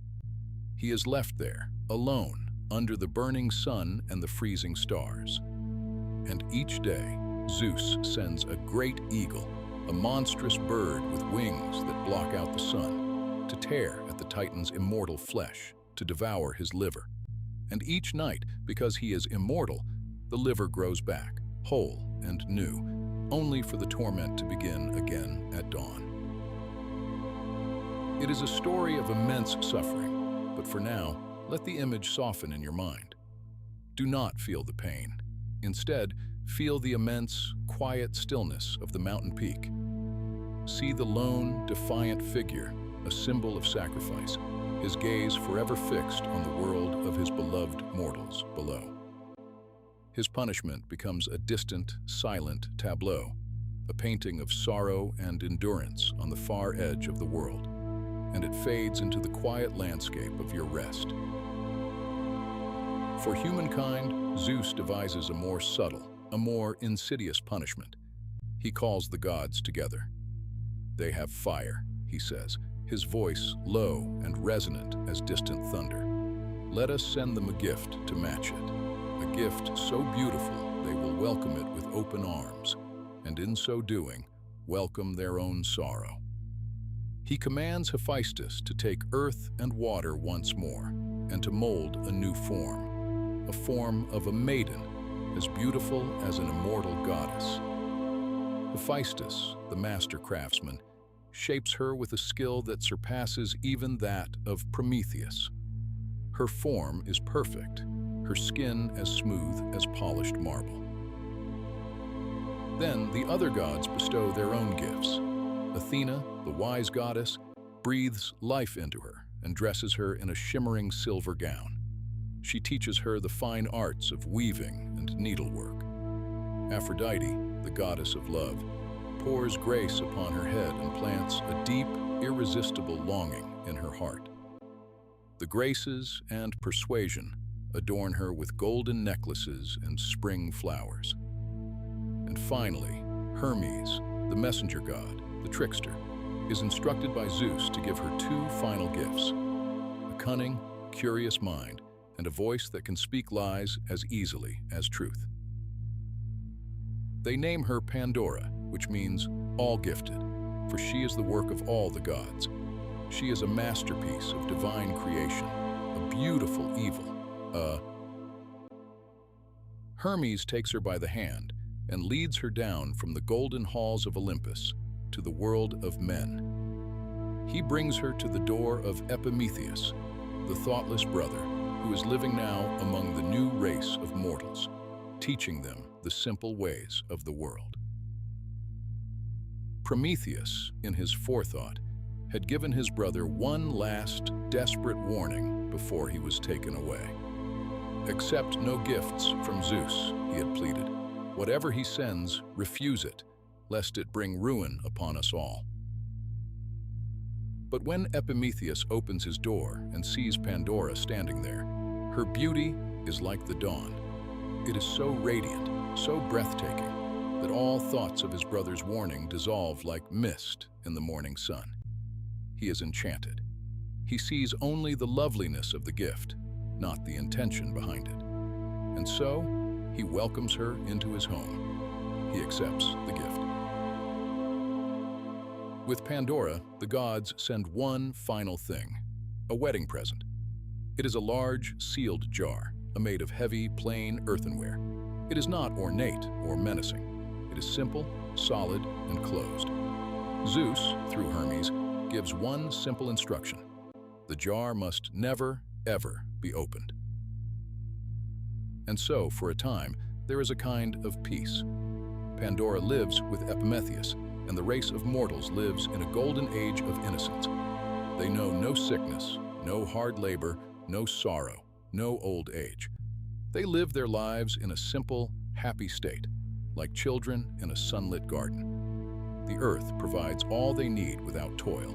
He is left there, alone, under the burning sun and the freezing stars. And each day, Zeus sends a great eagle, a monstrous bird with wings that block out the sun, to tear at the Titan's immortal flesh, to devour his liver. And each night, because he is immortal, the liver grows back, whole and new, only for the torment to begin again at dawn. It is a story of immense suffering, but for now, let the image soften in your mind. Do not feel the pain. Instead, feel the immense, quiet stillness of the mountain peak. See the lone, defiant figure, a symbol of sacrifice, his gaze forever fixed on the world of his beloved mortals below. His punishment becomes a distant, silent tableau, a painting of sorrow and endurance on the far edge of the world, and it fades into the quiet landscape of your rest. For humankind, Zeus devises a more subtle, a more insidious punishment. He calls the gods together. They have fire, he says, his voice low and resonant as distant thunder. Let us send them a gift to match it, a gift so beautiful they will welcome it with open arms, and in so doing, welcome their own sorrow. He commands Hephaestus to take earth and water once more, and to mold a new form, a form of a maiden, as beautiful as an immortal goddess. Hephaestus, the master craftsman, shapes her with a skill that surpasses even that of Prometheus. Her form is perfect, her skin as smooth as polished marble. Then the other gods bestow their own gifts. Athena, the wise goddess, breathes life into her and dresses her in a shimmering silver gown. She teaches her the fine arts of weaving and needlework. Aphrodite, the goddess of love, pours grace upon her head and plants a deep, irresistible longing in her heart. The Graces and Persuasion adorn her with golden necklaces and spring flowers. And finally, Hermes, the messenger god, the trickster, is instructed by Zeus to give her two final gifts: a cunning, curious mind, and a voice that can speak lies as easily as truth. They name her Pandora, which means all-gifted, for she is the work of all the gods. She is a masterpiece of divine creation, a beautiful evil, Hermes takes her by the hand and leads her down from the golden halls of Olympus to the world of men. He brings her to the door of Epimetheus, the thoughtless brother, who is living now among the new race of mortals, teaching them the simple ways of the world. Prometheus, in his forethought, had given his brother one last, desperate warning before he was taken away. "Accept no gifts from Zeus," he had pleaded. "Whatever he sends, refuse it, lest it bring ruin upon us all." But when Epimetheus opens his door and sees Pandora standing there, her beauty is like the dawn. It is so radiant, so breathtaking, that all thoughts of his brother's warning dissolve like mist in the morning sun. He is enchanted. He sees only the loveliness of the gift, not the intention behind it. And so, he welcomes her into his home. He accepts the gift. With Pandora, the gods send one final thing, a wedding present. It is a large, sealed jar, made of heavy, plain earthenware. It is not ornate or menacing. It is simple, solid, and closed. Zeus, through Hermes, gives one simple instruction. The jar must never, ever be opened. And so, for a time, there is a kind of peace. Pandora lives with Epimetheus, and the race of mortals lives in a golden age of innocence. They know no sickness, no hard labor, no sorrow, no old age. They live their lives in a simple, happy state, like children in a sunlit garden. The earth provides all they need without toil,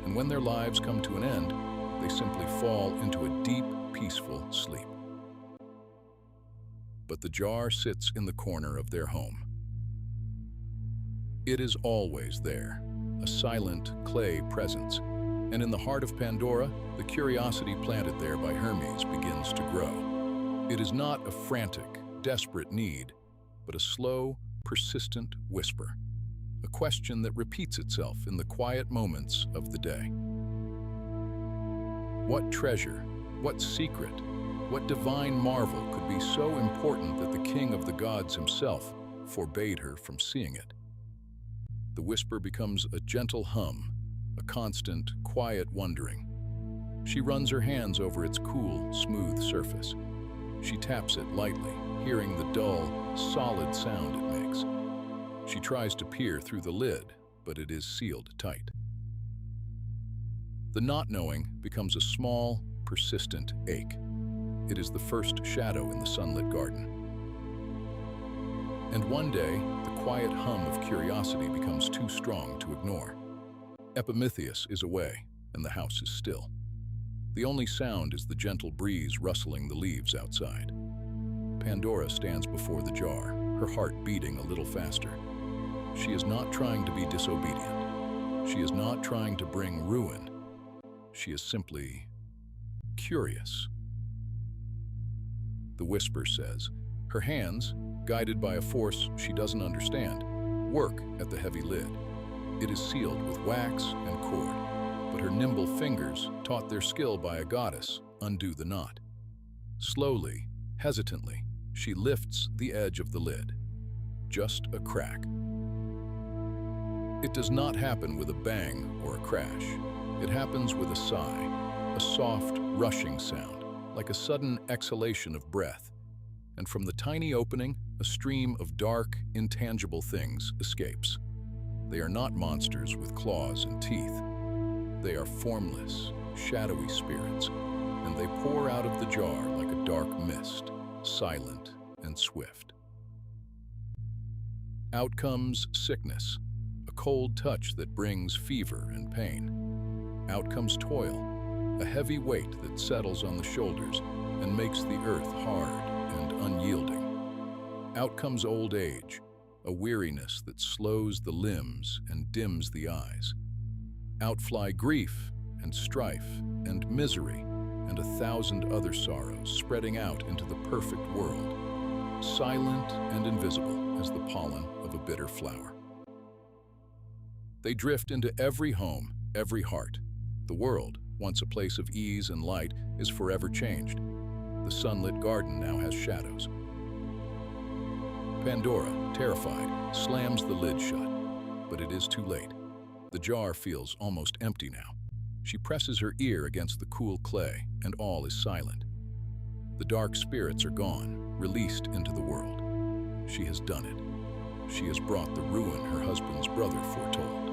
and when their lives come to an end, they simply fall into a deep, peaceful sleep. But the jar sits in the corner of their home. It is always there, a silent clay presence, and in the heart of Pandora, the curiosity planted there by Hermes begins to grow. It is not a frantic, desperate need, but a slow, persistent whisper, a question that repeats itself in the quiet moments of the day. What treasure, what secret, what divine marvel could be so important that the king of the gods himself forbade her from seeing it? The whisper becomes a gentle hum, a constant, quiet wondering. She runs her hands over its cool, smooth surface. She taps it lightly, hearing the dull, solid sound it makes. She tries to peer through the lid, but it is sealed tight. The not knowing becomes a small, persistent ache. It is the first shadow in the sunlit garden. And one day, the quiet hum of curiosity becomes too strong to ignore. Epimetheus is away, and the house is still. The only sound is the gentle breeze rustling the leaves outside. Pandora stands before the jar, her heart beating a little faster. She is not trying to be disobedient. She is not trying to bring ruin. She is simply curious. The whisper says, her hands, guided by a force she doesn't understand, work at the heavy lid. It is sealed with wax and cord, but her nimble fingers, taught their skill by a goddess, undo the knot. Slowly, hesitantly, she lifts the edge of the lid. Just a crack. It does not happen with a bang or a crash. It happens with a sigh, a soft, rushing sound, like a sudden exhalation of breath. And from the tiny opening, a stream of dark, intangible things escapes. They are not monsters with claws and teeth. They are formless, shadowy spirits, and they pour out of the jar like a dark mist, silent and swift. Out comes sickness, a cold touch that brings fever and pain. Out comes toil, a heavy weight that settles on the shoulders and makes the earth hard and unyielding. Out comes old age, a weariness that slows the limbs and dims the eyes. Out fly grief and strife and misery and 1,000 other sorrows spreading out into the perfect world, silent and invisible as the pollen of a bitter flower. They drift into every home, every heart. The world, once a place of ease and light, is forever changed. The sunlit garden now has shadows. Pandora, terrified, slams the lid shut, but it is too late. The jar feels almost empty now. She presses her ear against the cool clay, and all is silent. The dark spirits are gone, released into the world. She has done it. She has brought the ruin her husband's brother foretold.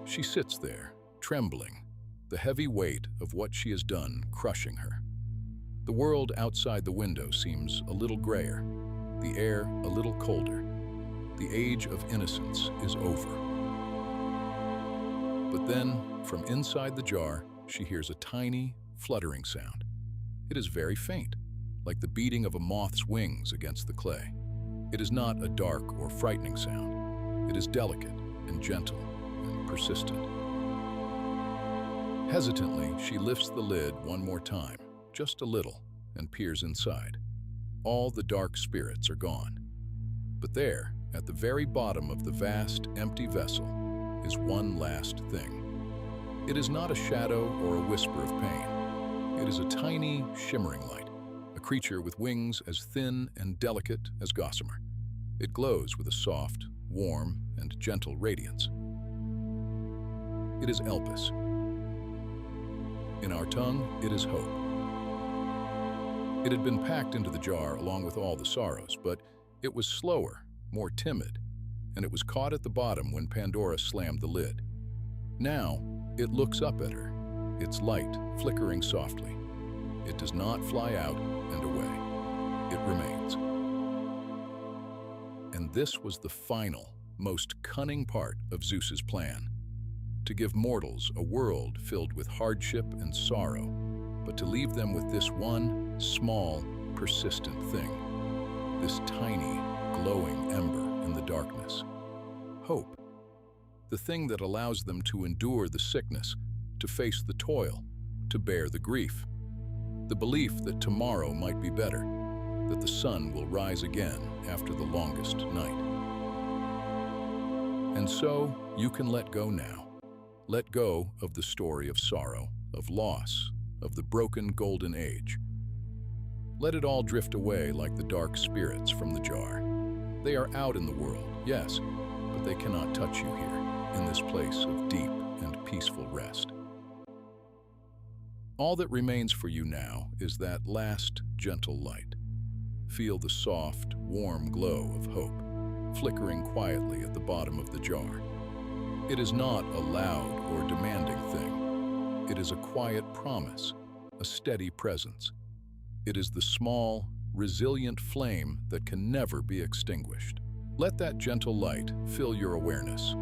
She sits there, trembling, the heavy weight of what she has done crushing her. The world outside the window seems a little grayer, the air a little colder. The age of innocence is over. But then, from inside the jar, she hears a tiny, fluttering sound. It is very faint, like the beating of a moth's wings against the clay. It is not a dark or frightening sound. It is delicate and gentle and persistent. Hesitantly, she lifts the lid one more time, just a little, and peers inside. All the dark spirits are gone. But there, at the very bottom of the vast, empty vessel, is one last thing. It is not a shadow or a whisper of pain. It is a tiny, shimmering light, a creature with wings as thin and delicate as gossamer. It glows with a soft, warm, and gentle radiance. It is Elpis. In our tongue, it is hope. It had been packed into the jar along with all the sorrows, but it was slower, more timid, and it was caught at the bottom when Pandora slammed the lid. Now, it looks up at her, its light flickering softly. It does not fly out and away. It remains. And this was the final, most cunning part of Zeus's plan: to give mortals a world filled with hardship and sorrow, but to leave them with this one small, persistent thing, this tiny, glowing ember in the darkness. Hope. The thing that allows them to endure the sickness, to face the toil, to bear the grief. The belief that tomorrow might be better, that the sun will rise again after the longest night. And so, you can let go now. Let go of the story of sorrow, of loss, of the broken golden age. Let it all drift away like the dark spirits from the jar. They are out in the world, yes, but they cannot touch you here, in this place of deep and peaceful rest. All that remains for you now is that last gentle light. Feel the soft, warm glow of hope, flickering quietly at the bottom of the jar. It is not a loud or demanding thing. It is a quiet promise, a steady presence. It is the small, resilient flame that can never be extinguished. Let that gentle light fill your awareness.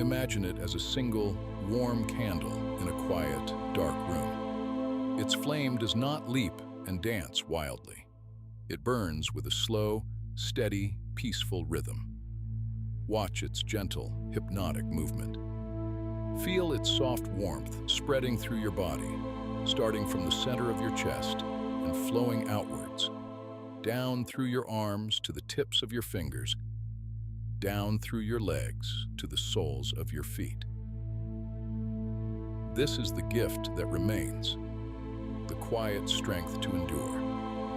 Imagine it as a single, warm candle in a quiet, dark room. Its flame does not leap and dance wildly. It burns with a slow, steady, peaceful rhythm. Watch its gentle, hypnotic movement. Feel its soft warmth spreading through your body, starting from the center of your chest and flowing outwards, down through your arms to the tips of your fingers, down through your legs to the soles of your feet. This is the gift that remains, the quiet strength to endure,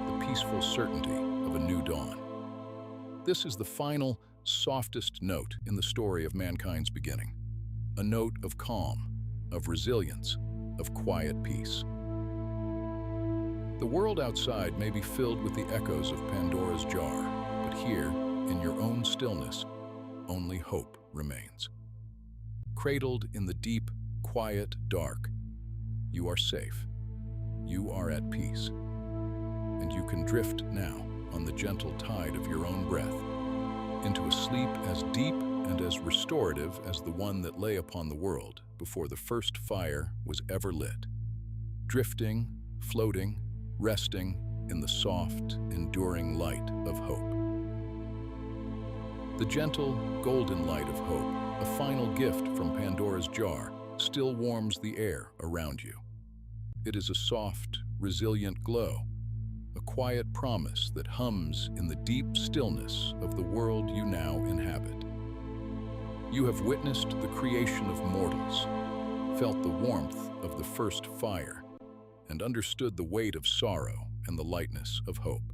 the peaceful certainty of a new dawn. This is the final, softest note in the story of mankind's beginning, a note of calm, of resilience, of quiet peace. The world outside may be filled with the echoes of Pandora's jar, but here, in your own stillness, only hope remains. Cradled in the deep, quiet dark, you are safe. You are at peace. And you can drift now on the gentle tide of your own breath into a sleep as deep and as restorative as the one that lay upon the world before the first fire was ever lit. Drifting, floating, resting in the soft, enduring light of hope. The gentle, golden light of hope, a final gift from Pandora's jar, still warms the air around you. It is a soft, resilient glow, a quiet promise that hums in the deep stillness of the world you now inhabit. You have witnessed the creation of mortals, felt the warmth of the first fire, and understood the weight of sorrow and the lightness of hope.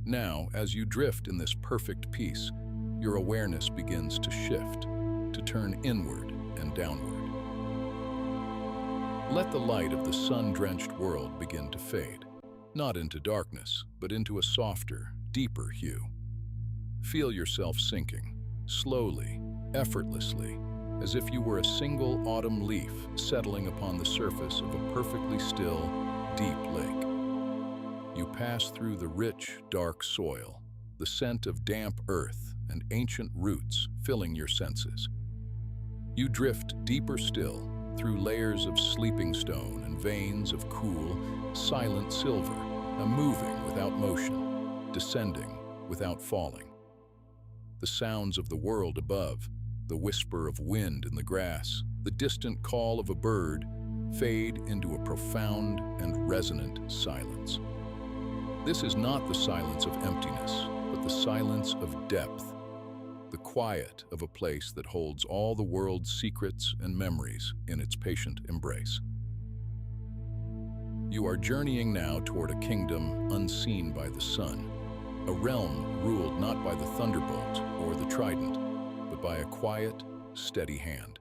Now, as you drift in this perfect peace, your awareness begins to shift, to turn inward and downward. Let the light of the sun-drenched world begin to fade, not into darkness, but into a softer, deeper hue. Feel yourself sinking, slowly, effortlessly, as if you were a single autumn leaf settling upon the surface of a perfectly still, deep lake. You pass through the rich, dark soil, the scent of damp earth and ancient roots filling your senses. You drift deeper still, through layers of sleeping stone and veins of cool, silent silver, moving without motion, descending without falling. The sounds of the world above, the whisper of wind in the grass, the distant call of a bird, fade into a profound and resonant silence. This is not the silence of emptiness, but the silence of depth, the quiet of a place that holds all the world's secrets and memories in its patient embrace. You are journeying now toward a kingdom unseen by the sun, a realm ruled not by the thunderbolt or the trident, but by a quiet, steady hand.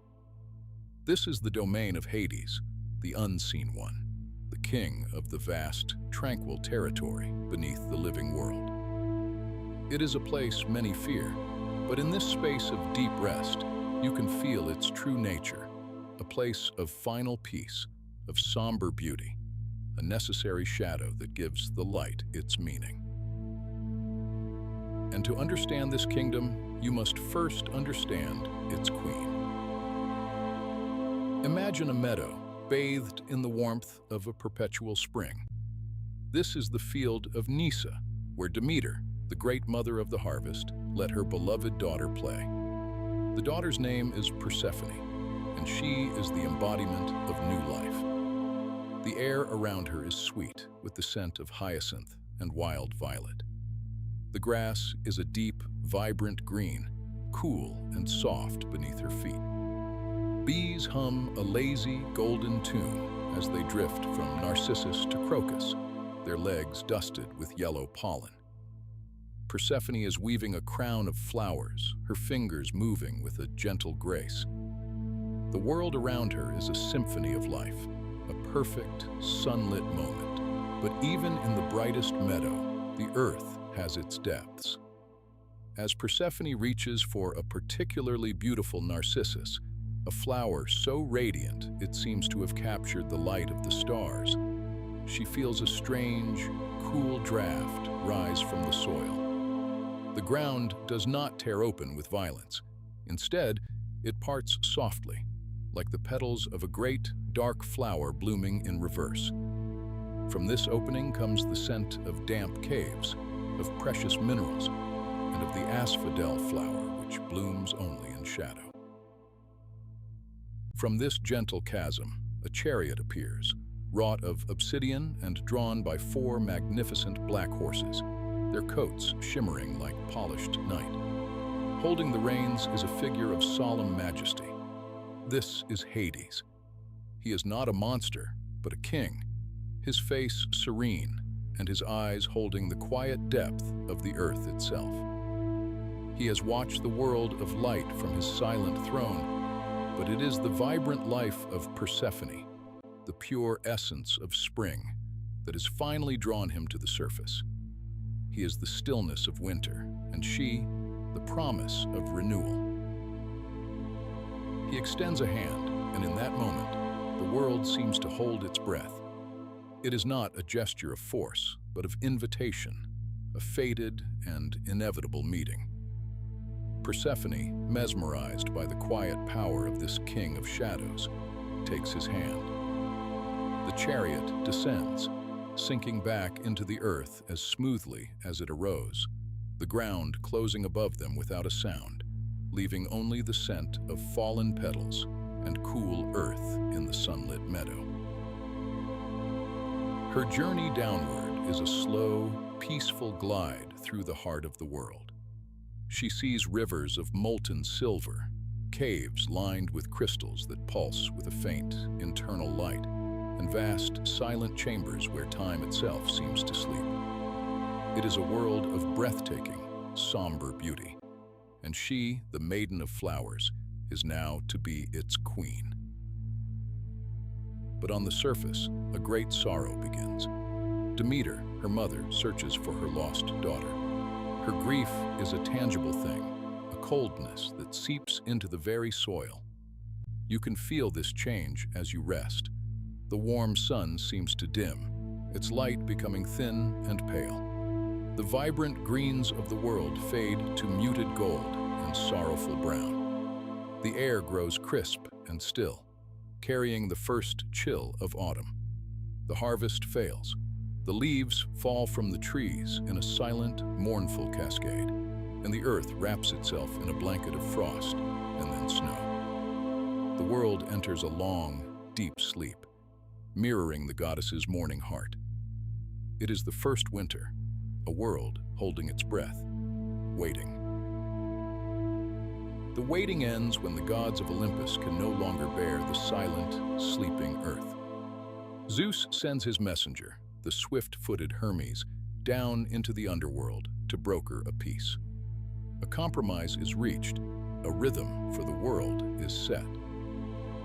This is the domain of Hades, the unseen one, the king of the vast, tranquil territory beneath the living world. It is a place many fear, but in this space of deep rest, you can feel its true nature, a place of final peace, of somber beauty, a necessary shadow that gives the light its meaning. And to understand this kingdom, you must first understand its queen. Imagine a meadow bathed in the warmth of a perpetual spring. This is the field of Nysa, where Demeter, the great mother of the harvest, let her beloved daughter play. The daughter's name is Persephone, and she is the embodiment of new life. The air around her is sweet, with the scent of hyacinth and wild violet. The grass is a deep, vibrant green, cool and soft beneath her feet. Bees hum a lazy, golden tune as they drift from Narcissus to Crocus, their legs dusted with yellow pollen. Persephone is weaving a crown of flowers, her fingers moving with a gentle grace. The world around her is a symphony of life, a perfect, sunlit moment. But even in the brightest meadow, the earth has its depths. As Persephone reaches for a particularly beautiful narcissus, a flower so radiant it seems to have captured the light of the stars, she feels a strange, cool draft rise from the soil. The ground does not tear open with violence. Instead, it parts softly, like the petals of a great, dark flower blooming in reverse. From this opening comes the scent of damp caves, of precious minerals, and of the asphodel flower which blooms only in shadow. From this gentle chasm, a chariot appears, wrought of obsidian and drawn by 4 magnificent black horses, their coats shimmering like polished night. Holding the reins is a figure of solemn majesty. This is Hades. He is not a monster, but a king, his face serene, and his eyes holding the quiet depth of the earth itself. He has watched the world of light from his silent throne, but it is the vibrant life of Persephone, the pure essence of spring, that has finally drawn him to the surface. He is the stillness of winter, and she, the promise of renewal. He extends a hand, and in that moment, the world seems to hold its breath. It is not a gesture of force, but of invitation, a fated and inevitable meeting. Persephone, mesmerized by the quiet power of this king of shadows, takes his hand. The chariot descends, sinking back into the earth as smoothly as it arose, the ground closing above them without a sound, leaving only the scent of fallen petals and cool earth in the sunlit meadow. Her journey downward is a slow, peaceful glide through the heart of the world. She sees rivers of molten silver, caves lined with crystals that pulse with a faint, internal light, and vast, silent chambers where time itself seems to sleep. It is a world of breathtaking, somber beauty, and she, the maiden of flowers, is now to be its queen. But on the surface, a great sorrow begins. Demeter, her mother, searches for her lost daughter. Her grief is a tangible thing, a coldness that seeps into the very soil. You can feel this change as you rest. The warm sun seems to dim, its light becoming thin and pale. The vibrant greens of the world fade to muted gold and sorrowful brown. The air grows crisp and still, carrying the first chill of autumn. The harvest fails. The leaves fall from the trees in a silent, mournful cascade, and the earth wraps itself in a blanket of frost and then snow. The world enters a long, deep sleep, mirroring the goddess's mourning heart. It is the first winter, a world holding its breath, waiting. The waiting ends when the gods of Olympus can no longer bear the silent, sleeping earth. Zeus sends his messenger, the swift-footed Hermes, down into the underworld to broker a peace. A compromise is reached, a rhythm for the world is set.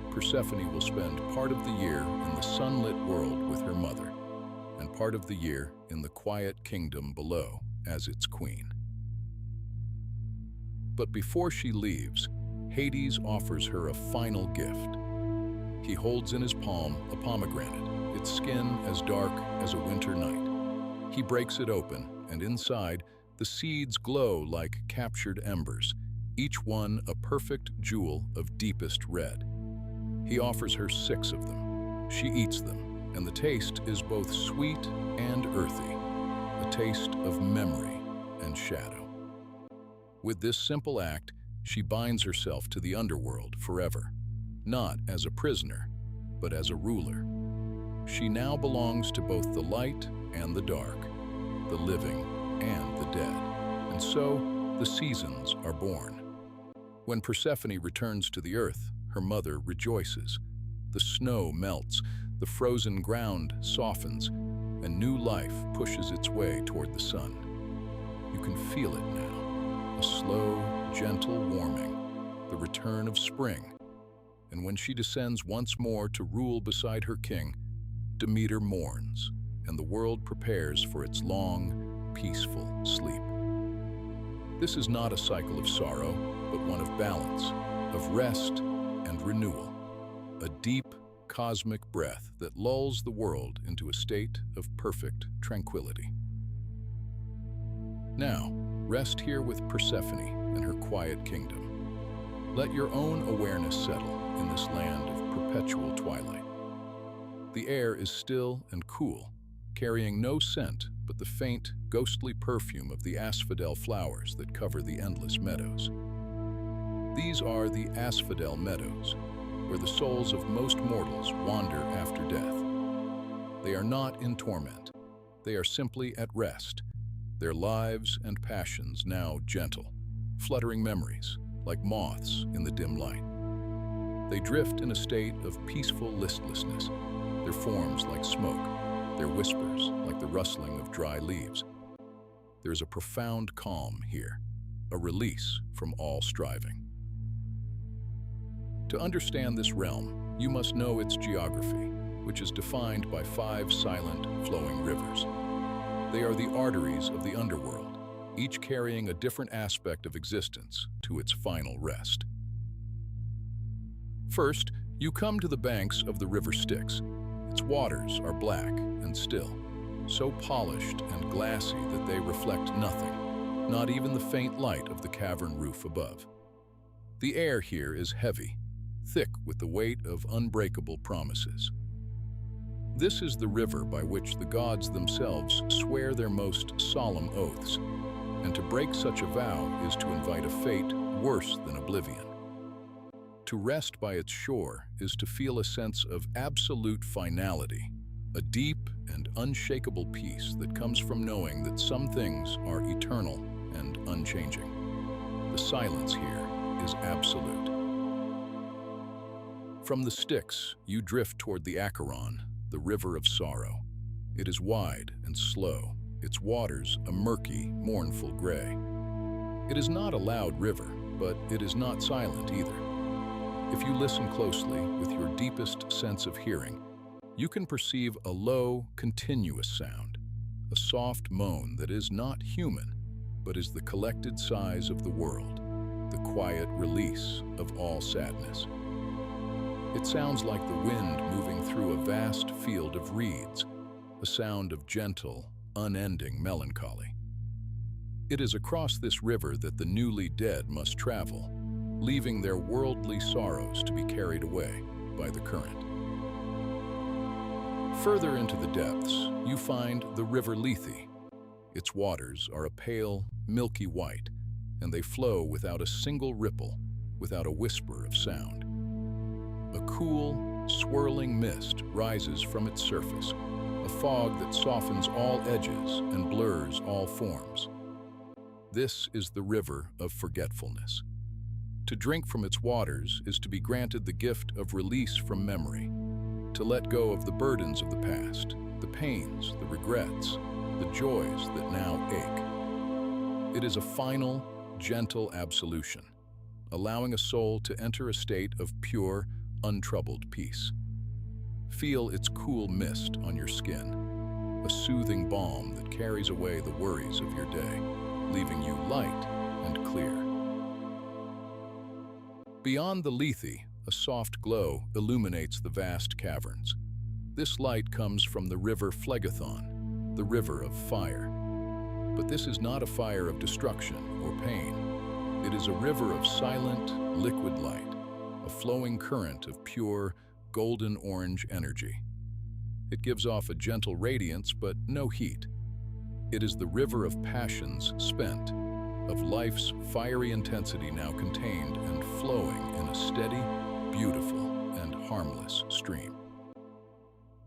Persephone will spend part of the year in the sunlit world with her mother, and part of the year in the quiet kingdom below as its queen. But before she leaves, Hades offers her a final gift. He holds in his palm a pomegranate, its skin as dark as a winter night. He breaks it open, and inside, the seeds glow like captured embers, each one a perfect jewel of deepest red. He offers her 6 of them. She eats them, and the taste is both sweet and earthy, a taste of memory and shadow. With this simple act, she binds herself to the underworld forever, not as a prisoner, but as a ruler. She now belongs to both the light and the dark, the living and the dead, and so the seasons are born. When Persephone returns to the earth, her mother rejoices. The snow melts, the frozen ground softens, and new life pushes its way toward the sun. You can feel it now, a slow, gentle warming, the return of spring. And when she descends once more to rule beside her king, Demeter mourns, and the world prepares for its long, peaceful sleep. This is not a cycle of sorrow, but one of balance, of rest and renewal, a deep, cosmic breath that lulls the world into a state of perfect tranquility. Now, rest here with Persephone and her quiet kingdom. Let your own awareness settle in this land of perpetual twilight. The air is still and cool, carrying no scent but the faint, ghostly perfume of the asphodel flowers that cover the endless meadows. These are the asphodel meadows, where the souls of most mortals wander after death. They are not in torment. They are simply at rest, their lives and passions now gentle, fluttering memories like moths in the dim light. They drift in a state of peaceful listlessness, their forms like smoke, their whispers like the rustling of dry leaves. There is a profound calm here, a release from all striving. To understand this realm, you must know its geography, which is defined by 5 silent, flowing rivers. They are the arteries of the underworld, each carrying a different aspect of existence to its final rest. First, you come to the banks of the river Styx. Its waters are black and still, so polished and glassy that they reflect nothing, not even the faint light of the cavern roof above. The air here is heavy, thick with the weight of unbreakable promises. This is the river by which the gods themselves swear their most solemn oaths, and to break such a vow is to invite a fate worse than oblivion. To rest by its shore is to feel a sense of absolute finality, a deep and unshakable peace that comes from knowing that some things are eternal and unchanging. The silence here is absolute. From the Styx, you drift toward the Acheron, the river of sorrow. It is wide and slow, its waters a murky, mournful gray. It is not a loud river, but it is not silent either. If you listen closely with your deepest sense of hearing, you can perceive a low, continuous sound, a soft moan that is not human, but is the collected sighs of the world, the quiet release of all sadness. It sounds like the wind moving through a vast field of reeds, a sound of gentle, unending melancholy. It is across this river that the newly dead must travel, leaving their worldly sorrows to be carried away by the current. Further into the depths, you find the river Lethe. Its waters are a pale, milky white, and they flow without a single ripple, without a whisper of sound. A cool, swirling mist rises from its surface, a fog that softens all edges and blurs all forms. This is the river of forgetfulness. To drink from its waters is to be granted the gift of release from memory, to let go of the burdens of the past, the pains, the regrets, the joys that now ache. It is a final, gentle absolution, allowing a soul to enter a state of pure, untroubled peace. Feel its cool mist on your skin, a soothing balm that carries away the worries of your day, leaving you light and clear. Beyond the Lethe, a soft glow illuminates the vast caverns. This light comes from the river Phlegethon, the river of fire. But this is not a fire of destruction or pain. It is a river of silent, liquid light, a flowing current of pure, golden orange energy. It gives off a gentle radiance, but no heat. It is the river of passions spent, of life's fiery intensity now contained and flowing in a steady, beautiful, and harmless stream.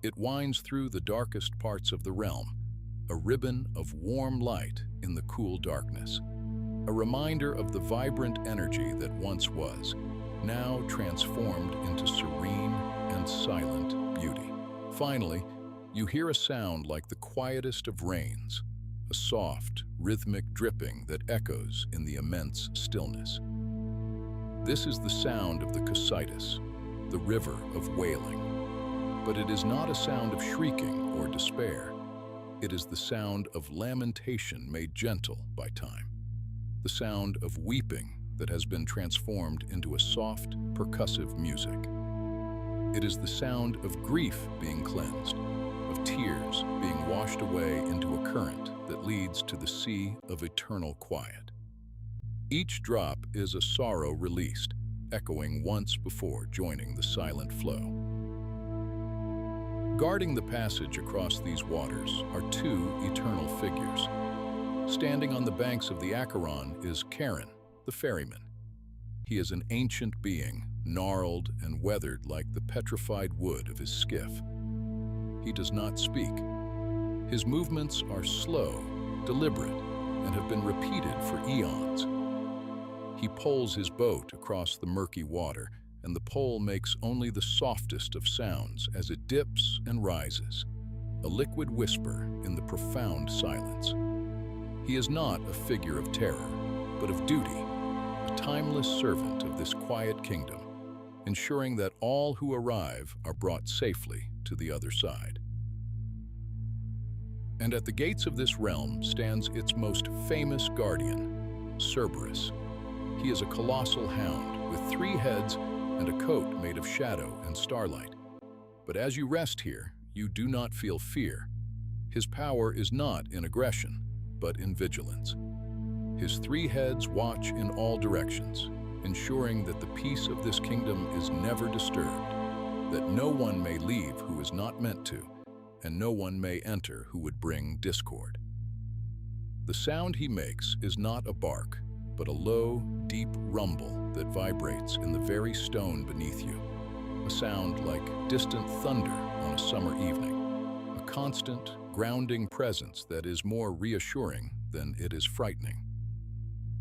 It winds through the darkest parts of the realm, a ribbon of warm light in the cool darkness, a reminder of the vibrant energy that once was, now transformed into serene and silent beauty. Finally, you hear a sound like the quietest of rains, a soft, rhythmic dripping that echoes in the immense stillness. This is the sound of the Cocytus, the river of wailing. But it is not a sound of shrieking or despair. It is the sound of lamentation made gentle by time, the sound of weeping that has been transformed into a soft, percussive music. It is the sound of grief being cleansed, of tears being washed away into a current that leads to the sea of eternal quiet. Each drop is a sorrow released, echoing once before joining the silent flow. Guarding the passage across these waters are two eternal figures. Standing on the banks of the Acheron is Charon, the ferryman. He is an ancient being, gnarled and weathered like the petrified wood of his skiff. He does not speak. His movements are slow, deliberate, and have been repeated for eons. He poles his boat across the murky water, and the pole makes only the softest of sounds as it dips and rises, a liquid whisper in the profound silence. He is not a figure of terror, but of duty, a timeless servant of this quiet kingdom, ensuring that all who arrive are brought safely to the other side. And at the gates of this realm stands its most famous guardian, Cerberus. He is a colossal hound with 3 heads and a coat made of shadow and starlight. But as you rest here, you do not feel fear. His power is not in aggression, but in vigilance. His 3 heads watch in all directions, ensuring that the peace of this kingdom is never disturbed, that no one may leave who is not meant to, and no one may enter who would bring discord. The sound he makes is not a bark, but a low, deep rumble that vibrates in the very stone beneath you, a sound like distant thunder on a summer evening, a constant, grounding presence that is more reassuring than it is frightening.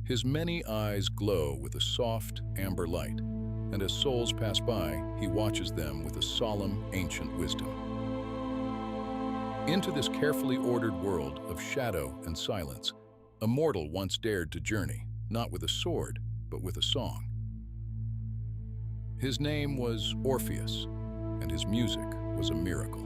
His many eyes glow with a soft, amber light, and as souls pass by, he watches them with a solemn, ancient wisdom. Into this carefully ordered world of shadow and silence, a mortal once dared to journey, not with a sword, but with a song. His name was Orpheus, and his music was a miracle.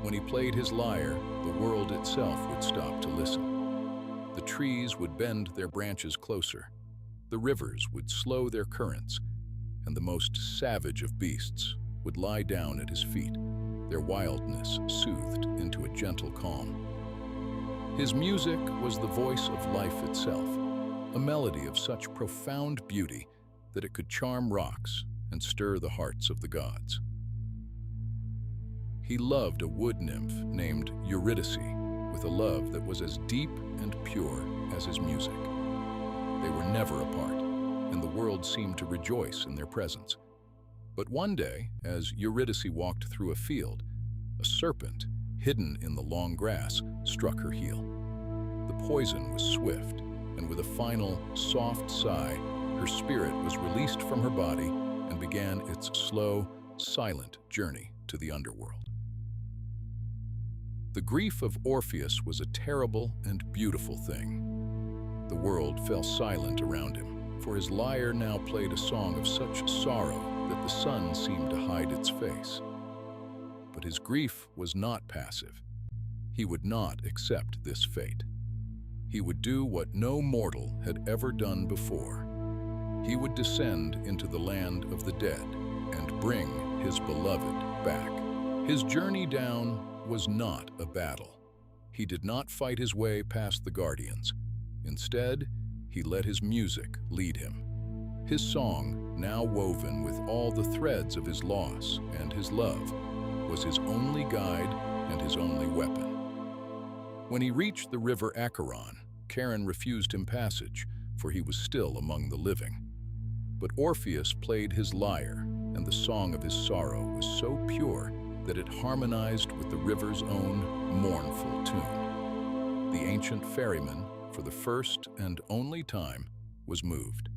When he played his lyre, the world itself would stop to listen. The trees would bend their branches closer, the rivers would slow their currents, and the most savage of beasts would lie down at his feet, their wildness soothed into a gentle calm. His music was the voice of life itself, a melody of such profound beauty that it could charm rocks and stir the hearts of the gods. He loved a wood nymph named Eurydice with a love that was as deep and pure as his music. They were never apart, and the world seemed to rejoice in their presence. But one day, as Eurydice walked through a field, a serpent, hidden in the long grass, struck her heel. The poison was swift, and with a final, soft sigh, her spirit was released from her body and began its slow, silent journey to the underworld. The grief of Orpheus was a terrible and beautiful thing. The world fell silent around him, for his lyre now played a song of such sorrow that the sun seemed to hide its face. But his grief was not passive. He would not accept this fate. He would do what no mortal had ever done before. He would descend into the land of the dead and bring his beloved back. His journey down was not a battle. He did not fight his way past the guardians. Instead, he let his music lead him. His song, now woven with all the threads of his loss and his love, was his only guide and his only weapon. When he reached the river Acheron, Charon refused him passage, for he was still among the living. But Orpheus played his lyre, and the song of his sorrow was so pure that it harmonized with the river's own mournful tune. The ancient ferryman, for the first and only time, was moved.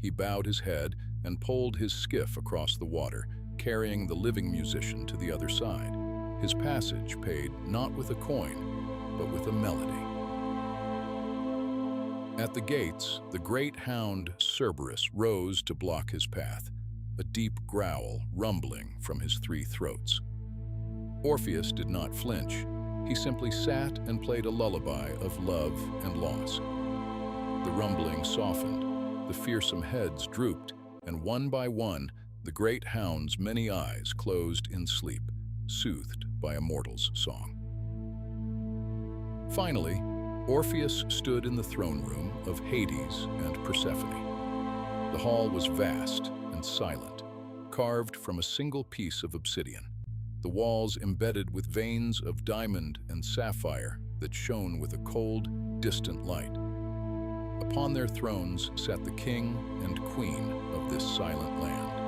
He bowed his head and poled his skiff across the water, carrying the living musician to the other side, his passage paid not with a coin, but with a melody. At the gates, the great hound Cerberus rose to block his path, a deep growl rumbling from his 3 throats. Orpheus did not flinch. He simply sat and played a lullaby of love and loss. The rumbling softened, the fearsome heads drooped, and one by one, the great hound's many eyes closed in sleep, soothed by a mortal's song. Finally, Orpheus stood in the throne room of Hades and Persephone. The hall was vast and silent, carved from a single piece of obsidian. the walls embedded with veins of diamond and sapphire that shone with a cold, distant light. Upon their thrones sat the king and queen of this silent land.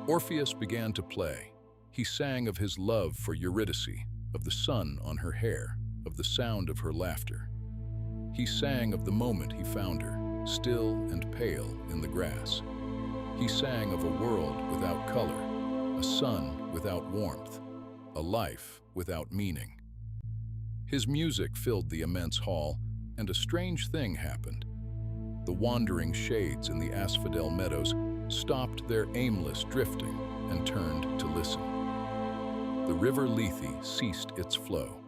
Orpheus began to play. He sang of his love for Eurydice, of the sun on her hair, of the sound of her laughter. He sang of the moment he found her, still and pale in the grass. He sang of a world without color, a sun without warmth, a life without meaning. His music filled the immense hall, and a strange thing happened. The wandering shades in the asphodel meadows stopped their aimless drifting and turned to listen. The river Lethe ceased its flow,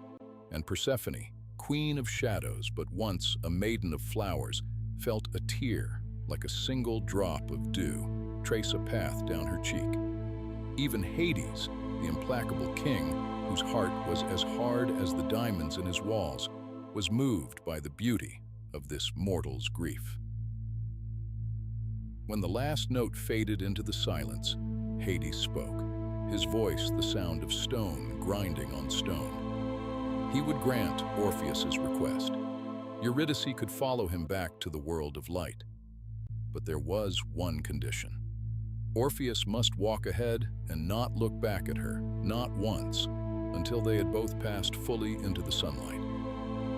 and Persephone, queen of shadows but once a maiden of flowers, felt a tear, like a single drop of dew, trace a path down her cheek. Even Hades, the implacable king, whose heart was as hard as the diamonds in his walls, was moved by the beauty of this mortal's grief. When the last note faded into the silence, Hades spoke, his voice the sound of stone grinding on stone. He would grant Orpheus's request. Eurydice could follow him back to the world of light. But there was one condition. Orpheus must walk ahead and not look back at her, not once, until they had both passed fully into the sunlight.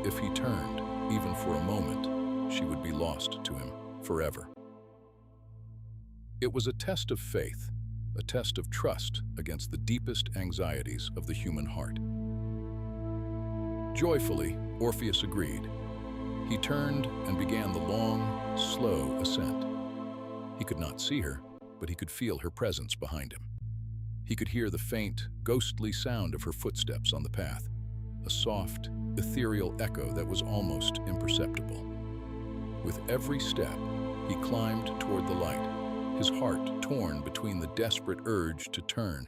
If he turned, even for a moment, she would be lost to him forever. It was a test of faith, a test of trust against the deepest anxieties of the human heart. Joyfully, Orpheus agreed. He turned and began the long, slow ascent. He could not see her, but he could feel her presence behind him. He could hear the faint, ghostly sound of her footsteps on the path, a soft, ethereal echo that was almost imperceptible. With every step, he climbed toward the light, his heart torn between the desperate urge to turn,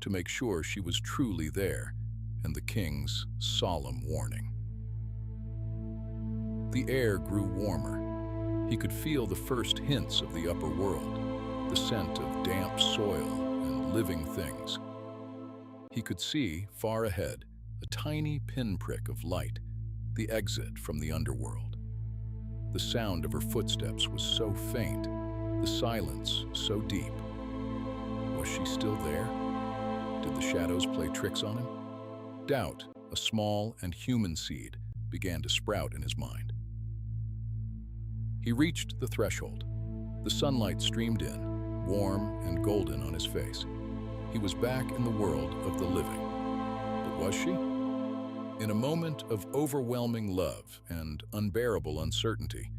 to make sure she was truly there, and the king's solemn warning. The air grew warmer. He could feel the first hints of the upper world, the scent of damp soil and living things. He could see, far ahead, a tiny pinprick of light, the exit from the underworld. The sound of her footsteps was so faint, the silence so deep. Was she still there? Did the shadows play tricks on him? Doubt, a small and human seed, began to sprout in his mind. He reached the threshold. The sunlight streamed in, warm and golden on his face. He was back in the world of the living. But was she? In a moment of overwhelming love and unbearable uncertainty,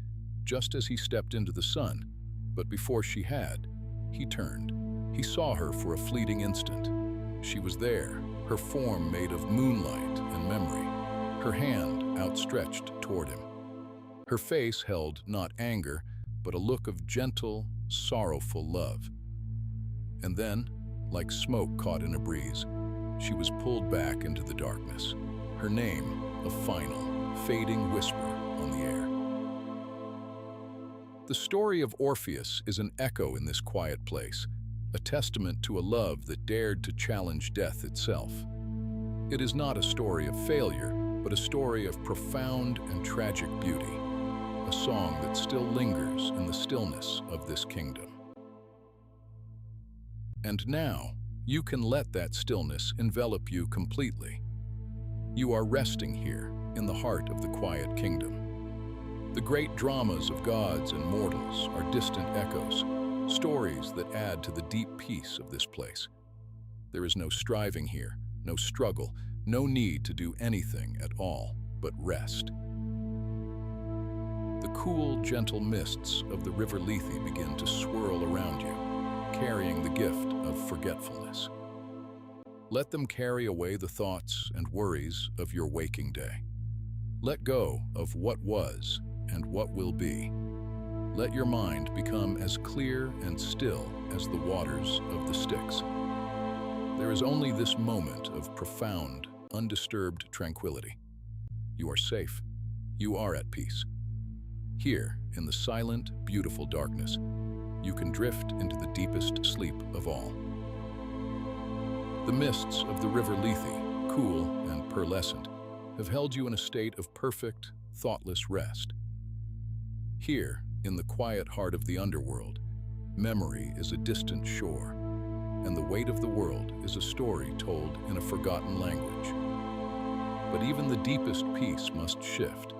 just as he stepped into the sun, but before she had, he turned. He saw her for a fleeting instant. She was there, her form made of moonlight and memory, her hand outstretched toward him. Her face held not anger, but a look of gentle, sorrowful love. And then, like smoke caught in a breeze, she was pulled back into the darkness, her name a final, fading whisper on the air. The story of Orpheus is an echo in this quiet place, a testament to a love that dared to challenge death itself. It is not a story of failure, but a story of profound and tragic beauty, a song that still lingers in the stillness of this kingdom. And now, you can let that stillness envelop you completely. You are resting here, in the heart of the quiet kingdom. The great dramas of gods and mortals are distant echoes, stories that add to the deep peace of this place. There is no striving here, no struggle, no need to do anything at all but rest. The cool, gentle mists of the river Lethe begin to swirl around you, carrying the gift of forgetfulness. Let them carry away the thoughts and worries of your waking day. Let go of what was and what will be. Let your mind become as clear and still as the waters of the Styx. There is only this moment of profound, undisturbed tranquility. You are safe. You are at peace. Here, in the silent, beautiful darkness, you can drift into the deepest sleep of all. The mists of the river Lethe, cool and pearlescent, have held you in a state of perfect, thoughtless rest. Here, in the quiet heart of the underworld, memory is a distant shore, and the weight of the world is a story told in a forgotten language. But even the deepest peace must shift,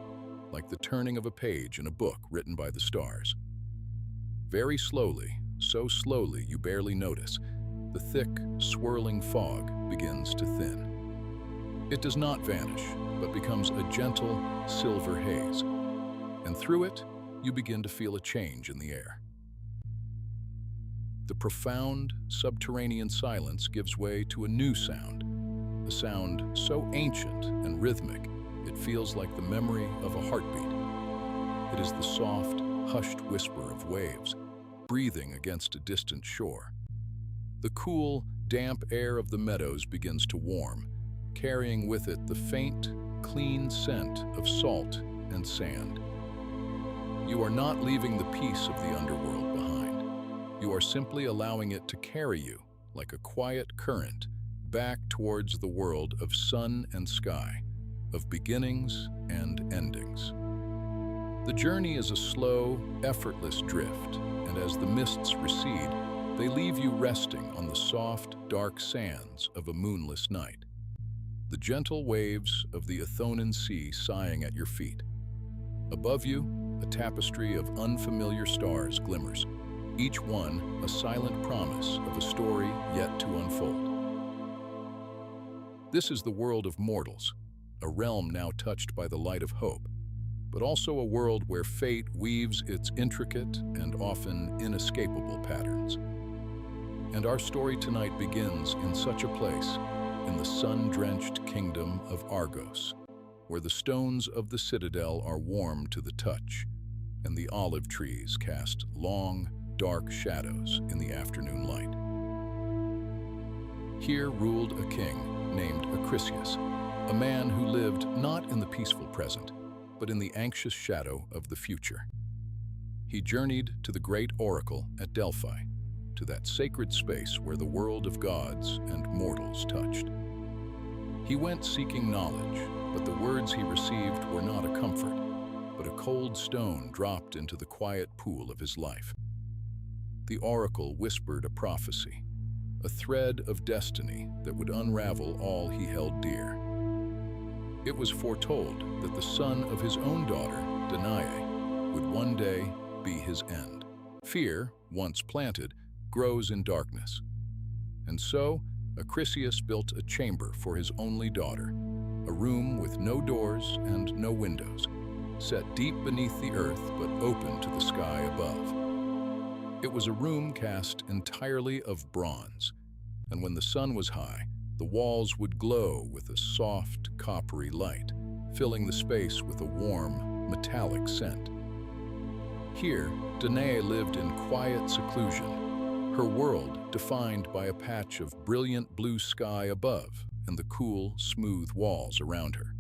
like the turning of a page in a book written by the stars. Very slowly, so slowly you barely notice, the thick, swirling fog begins to thin. It does not vanish, but becomes a gentle, silver haze, and through it, you begin to feel a change in the air. The profound, subterranean silence gives way to a new sound, a sound so ancient and rhythmic, it feels like the memory of a heartbeat. It is the soft, hushed whisper of waves, breathing against a distant shore. The cool, damp air of the meadows begins to warm, carrying with it the faint, clean scent of salt and sand. You are not leaving the peace of the underworld behind. You are simply allowing it to carry you, like a quiet current, back towards the world of sun and sky, of beginnings and endings. The journey is a slow, effortless drift, and as the mists recede, they leave you resting on the soft, dark sands of a moonless night. The gentle waves of the Athonian Sea sighing at your feet. Above you, a tapestry of unfamiliar stars glimmers, each one a silent promise of a story yet to unfold. This is the world of mortals, a realm now touched by the light of hope, but also a world where fate weaves its intricate and often inescapable patterns. And our story tonight begins in such a place, in the sun-drenched kingdom of Argos, where the stones of the citadel are warm to the touch, and the olive trees cast long, dark shadows in the afternoon light. Here ruled a king named Perseus, a man who lived not in the peaceful present, but in the anxious shadow of the future. He journeyed to the great oracle at Delphi, to that sacred space where the world of gods and mortals touched. He went seeking knowledge, but the words he received were not a comfort, but a cold stone dropped into the quiet pool of his life. The oracle whispered a prophecy, a thread of destiny that would unravel all he held dear. It was foretold that the son of his own daughter, Danae, would one day be his end. Fear, once planted, grows in darkness. And so, Perseus built a chamber for his only daughter, a room with no doors and no windows, set deep beneath the earth but open to the sky above. It was a room cast entirely of bronze, and when the sun was high, the walls would glow with a soft, coppery light, filling the space with a warm, metallic scent. Here, Danae lived in quiet seclusion, her world defined by a patch of brilliant blue sky above and the cool, smooth walls around her.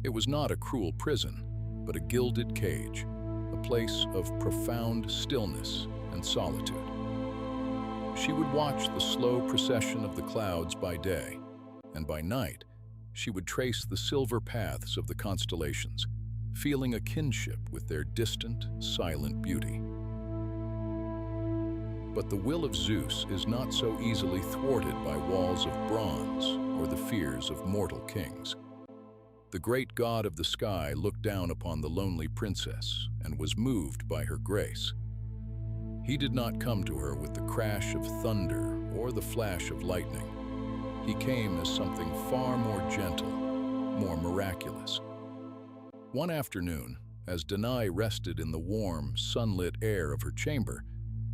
It was not a cruel prison, but a gilded cage, a place of profound stillness and solitude. She would watch the slow procession of the clouds by day, and by night, she would trace the silver paths of the constellations, feeling a kinship with their distant, silent beauty. But the will of Zeus is not so easily thwarted by walls of bronze or the fears of mortal kings. The great god of the sky looked down upon the lonely princess and was moved by her grace. He did not come to her with the crash of thunder or the flash of lightning. He came as something far more gentle, more miraculous. One afternoon, as Danae rested in the warm, sunlit air of her chamber,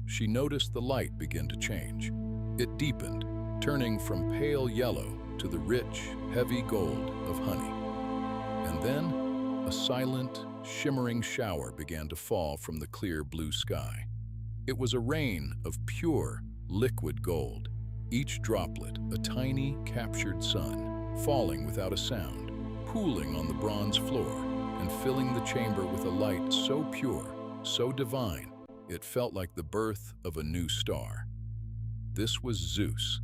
she noticed the light begin to change. It deepened, turning from pale yellow to the rich, heavy gold of honey. And then, a silent, shimmering shower began to fall from the clear blue sky. It was a rain of pure, liquid gold, each droplet a tiny, captured sun, falling without a sound, pooling on the bronze floor, and filling the chamber with a light so pure, so divine, it felt like the birth of a new star. This was Zeus.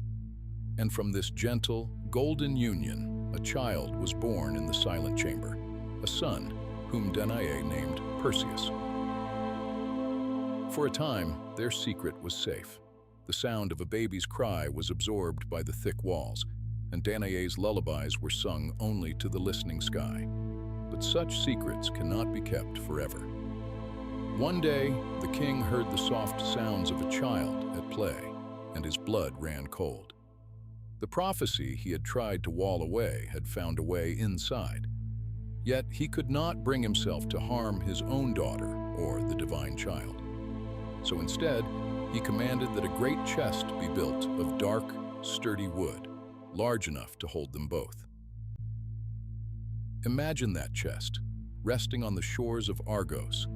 And from this gentle, golden union, a child was born in the silent chamber, a son whom Danae named Perseus. For a time, their secret was safe. The sound of a baby's cry was absorbed by the thick walls, and Danae's lullabies were sung only to the listening sky. But such secrets cannot be kept forever. One day, the king heard the soft sounds of a child at play, and his blood ran cold. The prophecy he had tried to wall away had found a way inside. Yet he could not bring himself to harm his own daughter or the divine child. So instead, he commanded that a great chest be built of dark, sturdy wood, large enough to hold them both. Imagine that chest, resting on the shores of Argos.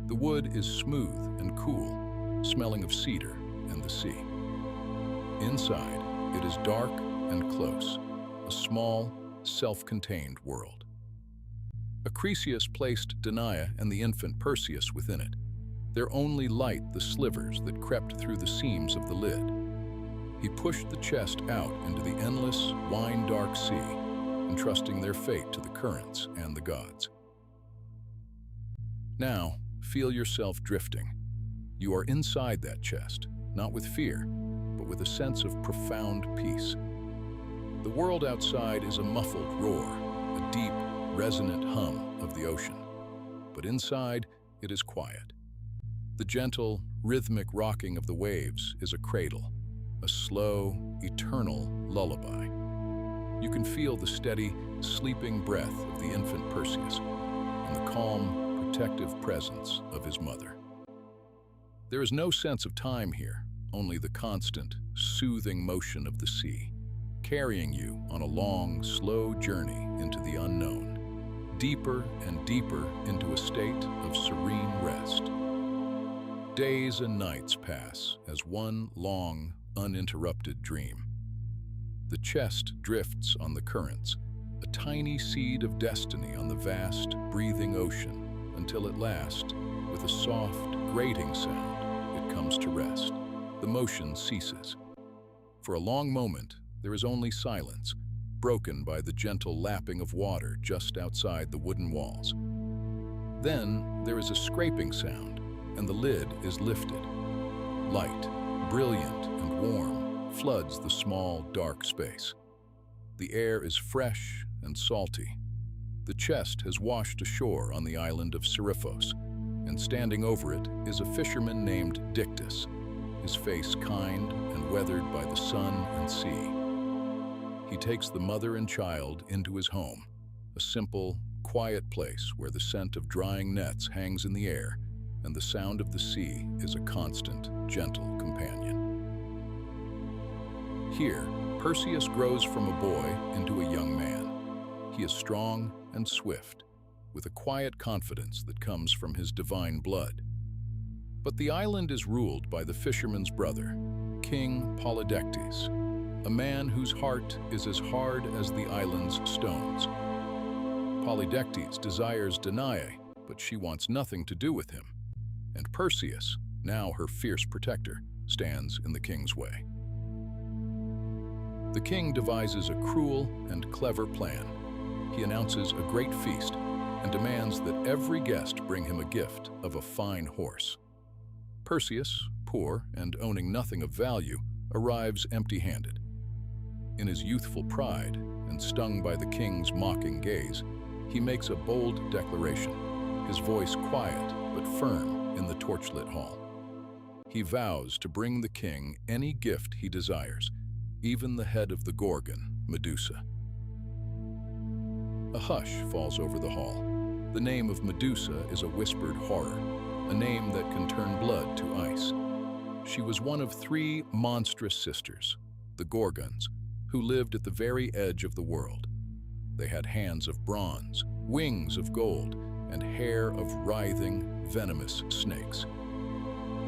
The wood is smooth and cool, smelling of cedar and the sea. Inside, it is dark and close, a small, self-contained world. Acrisius placed Danae and the infant Perseus within it, their only light the slivers that crept through the seams of the lid. He pushed the chest out into the endless, wine-dark sea, entrusting their fate to the currents and the gods. Now, feel yourself drifting. You are inside that chest, not with fear, but with a sense of profound peace. The world outside is a muffled roar, a deep, resonant hum of the ocean. But inside, it is quiet. The gentle, rhythmic rocking of the waves is a cradle, a slow, eternal lullaby. You can feel the steady, sleeping breath of the infant Perseus and the calm, protective presence of his mother. There is no sense of time here, only the constant, soothing motion of the sea, carrying you on a long, slow journey into the unknown, deeper and deeper into a state of serene rest. Days and nights pass as one long, uninterrupted dream. The chest drifts on the currents, a tiny seed of destiny on the vast, breathing ocean, until at last, with a soft, grating sound, it comes to rest. The motion ceases. For a long moment, there is only silence, broken by the gentle lapping of water just outside the wooden walls. Then there is a scraping sound, and the lid is lifted. Light, brilliant and warm, floods the small, dark space. The air is fresh and salty. The chest has washed ashore on the island of Seriphos, and standing over it is a fisherman named Dictys, his face kind and weathered by the sun and sea. He takes the mother and child into his home, a simple, quiet place where the scent of drying nets hangs in the air and the sound of the sea is a constant, gentle companion. Here, Perseus grows from a boy into a young man. He is strong and swift, with a quiet confidence that comes from his divine blood. But the island is ruled by the fisherman's brother, King Polydectes, a man whose heart is as hard as the island's stones. Polydectes desires Danae, but she wants nothing to do with him. And Perseus, now her fierce protector, stands in the king's way. The king devises a cruel and clever plan. He announces a great feast and demands that every guest bring him a gift of a fine horse. Perseus, poor and owning nothing of value, arrives empty-handed. In his youthful pride, and stung by the king's mocking gaze, he makes a bold declaration, his voice quiet but firm in the torchlit hall. He vows to bring the king any gift he desires, even the head of the Gorgon, Medusa. A hush falls over the hall. The name of Medusa is a whispered horror, a name that can turn blood to ice. She was one of 3 monstrous sisters, the Gorgons, who lived at the very edge of the world. They had hands of bronze, wings of gold, and hair of writhing, venomous snakes.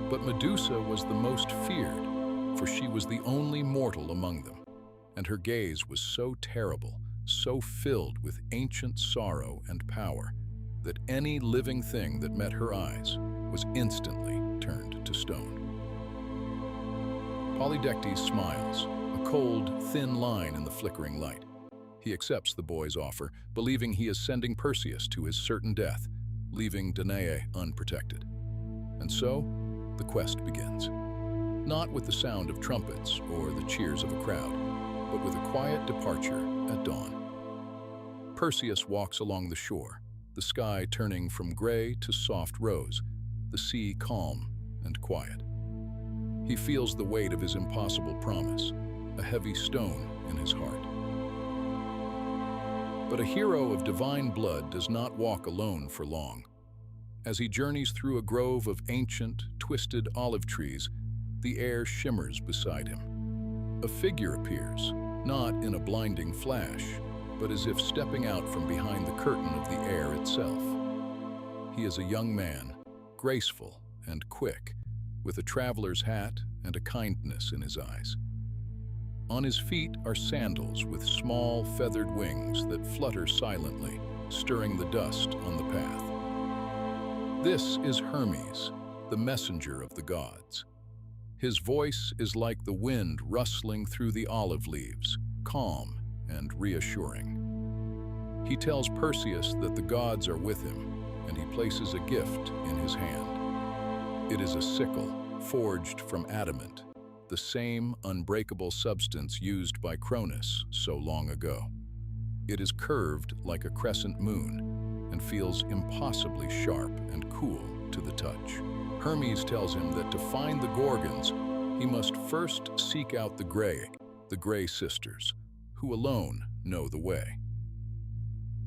But Medusa was the most feared, for she was the only mortal among them, and her gaze was so terrible, so filled with ancient sorrow and power, that any living thing that met her eyes was instantly turned to stone. Polydectes smiles, a cold, thin line in the flickering light. He accepts the boy's offer, believing he is sending Perseus to his certain death, leaving Danae unprotected. And so, the quest begins. Not with the sound of trumpets or the cheers of a crowd, but with a quiet departure at dawn. Perseus walks along the shore, the sky turning from gray to soft rose, the sea calm and quiet. He feels the weight of his impossible promise, a heavy stone in his heart. But a hero of divine blood does not walk alone for long. As he journeys through a grove of ancient, twisted olive trees, the air shimmers beside him. A figure appears, not in a blinding flash, but as if stepping out from behind the curtain of the air itself. He is a young man, graceful and quick, with a traveler's hat and a kindness in his eyes. On his feet are sandals with small feathered wings that flutter silently, stirring the dust on the path. This is Hermes, the messenger of the gods. His voice is like the wind rustling through the olive leaves, calm and reassuring. He tells Perseus that the gods are with him, and he places a gift in his hand. It is a sickle forged from adamant, the same unbreakable substance used by Cronus so long ago. It is curved like a crescent moon and feels impossibly sharp and cool to the touch. Hermes tells him that to find the Gorgons, he must first seek out the Gray sisters, who alone know the way.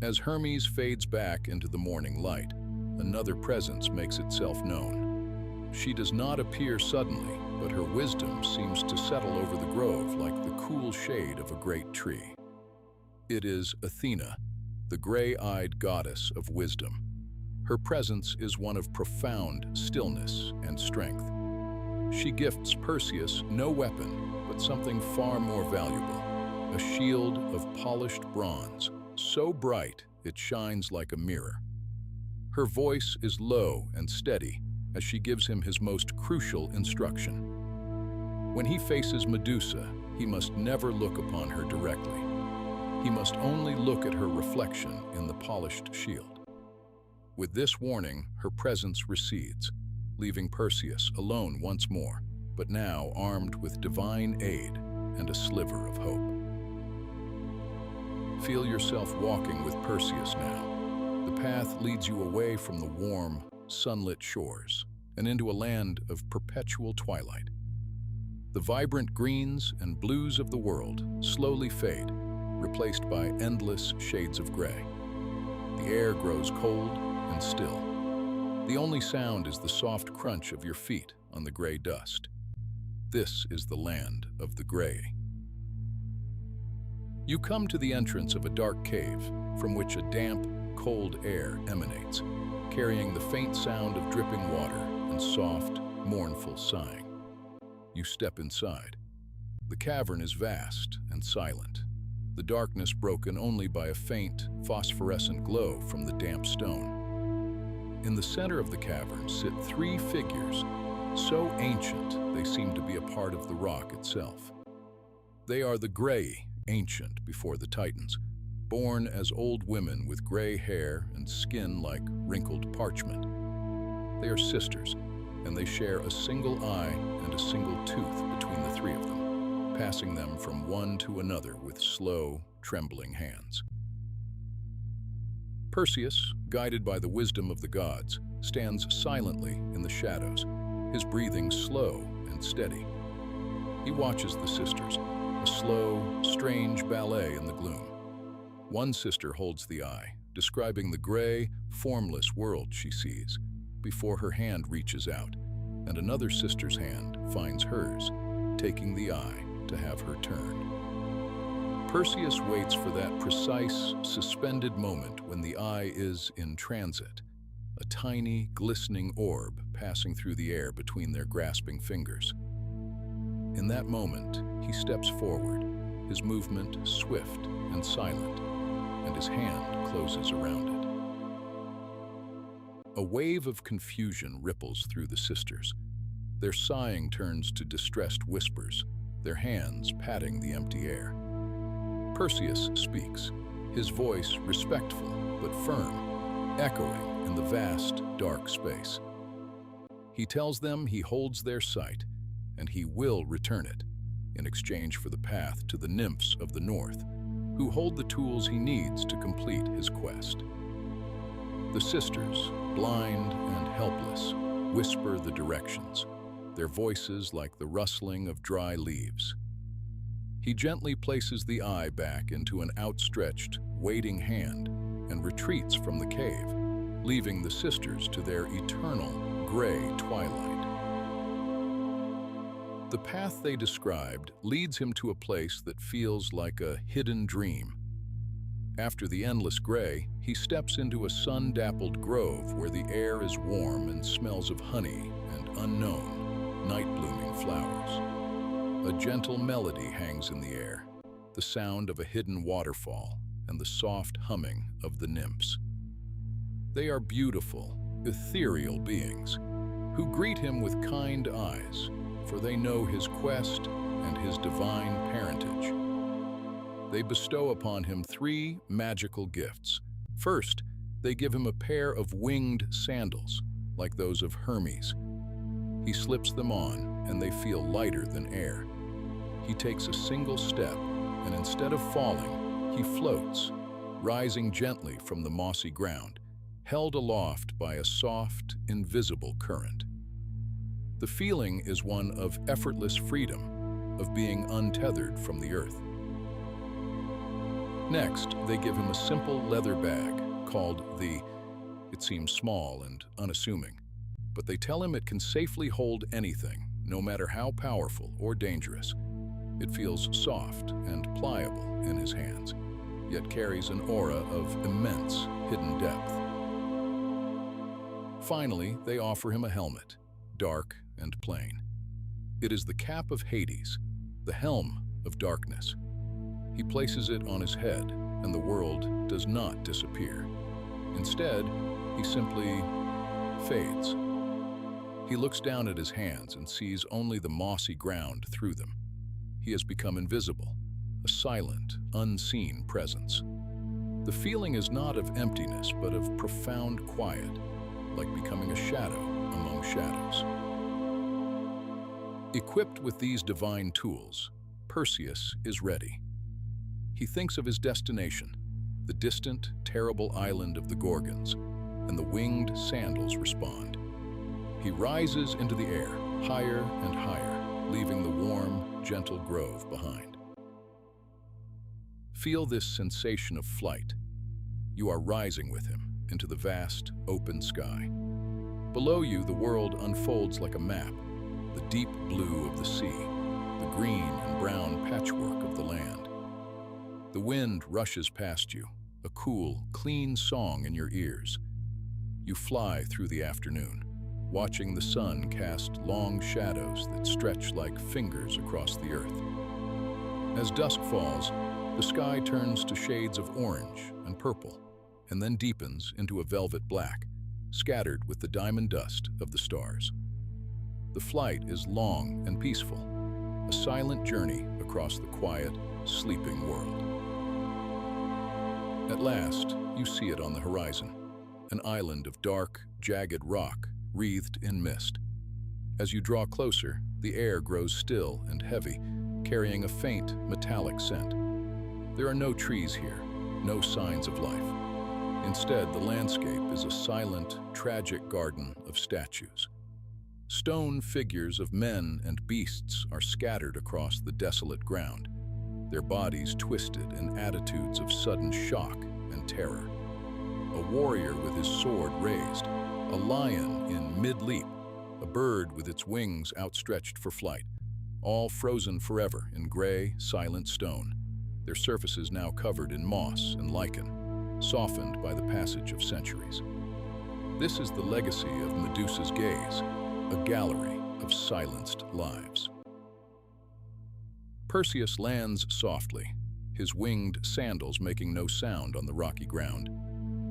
As Hermes fades back into the morning light, another presence makes itself known. She does not appear suddenly, but her wisdom seems to settle over the grove like the cool shade of a great tree. It is Athena, the gray-eyed goddess of wisdom. Her presence is one of profound stillness and strength. She gifts Perseus no weapon, but something far more valuable, a shield of polished bronze, so bright it shines like a mirror. Her voice is low and steady as she gives him his most crucial instruction. When he faces Medusa, he must never look upon her directly. He must only look at her reflection in the polished shield. With this warning, her presence recedes, leaving Perseus alone once more, but now armed with divine aid and a sliver of hope. Feel yourself walking with Perseus now. The path leads you away from the warm, sunlit shores and into a land of perpetual twilight. The vibrant greens and blues of the world slowly fade, replaced by endless shades of gray. The air grows cold and still. The only sound is the soft crunch of your feet on the gray dust. This is the land of the gray. You come to the entrance of a dark cave from which a damp, cold air emanates, carrying the faint sound of dripping water and soft, mournful sighing. You step inside. The cavern is vast and silent, the darkness broken only by a faint, phosphorescent glow from the damp stone. In the center of the cavern sit three figures, so ancient they seem to be a part of the rock itself. They are the gray, ancient before the Titans, born as old women with gray hair and skin like wrinkled parchment. They are sisters, and they share a single eye and a single tooth between the three of them, passing them from one to another with slow, trembling hands. Perseus, guided by the wisdom of the gods, stands silently in the shadows, his breathing slow and steady. He watches the sisters, a slow, strange ballet in the gloom. One sister holds the eye, describing the gray, formless world she sees, before her hand reaches out, and another sister's hand finds hers, taking the eye to have her turn. Perseus waits for that precise, suspended moment when the eye is in transit, a tiny, glistening orb passing through the air between their grasping fingers. In that moment, he steps forward, his movement swift and silent, and his hand closes around it. A wave of confusion ripples through the sisters. Their sighing turns to distressed whispers, their hands patting the empty air. Perseus speaks, his voice respectful but firm, echoing in the vast, dark space. He tells them he holds their sight, and he will return it, in exchange for the path to the nymphs of the north, who hold the tools he needs to complete his quest. The sisters, blind and helpless, whisper the directions, their voices like the rustling of dry leaves. He gently places the eye back into an outstretched, waiting hand and retreats from the cave, leaving the sisters to their eternal, gray twilight. The path they described leads him to a place that feels like a hidden dream. After the endless gray, he steps into a sun-dappled grove where the air is warm and smells of honey and unknown, night-blooming flowers. A gentle melody hangs in the air, the sound of a hidden waterfall and the soft humming of the nymphs. They are beautiful, ethereal beings who greet him with kind eyes, for they know his quest and his divine parentage. They bestow upon him 3 magical gifts. First, they give him a pair of winged sandals, like those of Hermes. He slips them on, and they feel lighter than air. He takes a single step, and instead of falling, he floats, rising gently from the mossy ground, held aloft by a soft, invisible current. The feeling is one of effortless freedom, of being untethered from the earth. Next, they give him a simple leather bag called the... It seems small and unassuming, but they tell him it can safely hold anything, no matter how powerful or dangerous. It feels soft and pliable in his hands, yet carries an aura of immense hidden depth. Finally, they offer him a helmet, dark and plain. It is the cap of Hades, the helm of darkness. He places it on his head, and the world does not disappear. Instead, he simply fades. He looks down at his hands and sees only the mossy ground through them. He has become invisible, a silent, unseen presence. The feeling is not of emptiness, but of profound quiet, like becoming a shadow among shadows. Equipped with these divine tools, Perseus is ready. He thinks of his destination, the distant, terrible island of the Gorgons, and the winged sandals respond. He rises into the air, higher and higher, leaving the warm, gentle grove behind. Feel this sensation of flight. You are rising with him into the vast, open sky. Below you, the world unfolds like a map, the deep blue of the sea, the green and brown patchwork of the land. The wind rushes past you, a cool, clean song in your ears. You fly through the afternoon, watching the sun cast long shadows that stretch like fingers across the earth. As dusk falls, the sky turns to shades of orange and purple, and then deepens into a velvet black, scattered with the diamond dust of the stars. The flight is long and peaceful, a silent journey across the quiet, sleeping world. At last, you see it on the horizon, an island of dark, jagged rock wreathed in mist. As you draw closer, the air grows still and heavy, carrying a faint, metallic scent. There are no trees here, no signs of life. Instead, the landscape is a silent, tragic garden of statues. Stone figures of men and beasts are scattered across the desolate ground, their bodies twisted in attitudes of sudden shock and terror. A warrior with his sword raised, a lion in mid-leap, a bird with its wings outstretched for flight, all frozen forever in gray, silent stone, their surfaces now covered in moss and lichen, softened by the passage of centuries. This is the legacy of Medusa's gaze, a gallery of silenced lives. Perseus lands softly, his winged sandals making no sound on the rocky ground.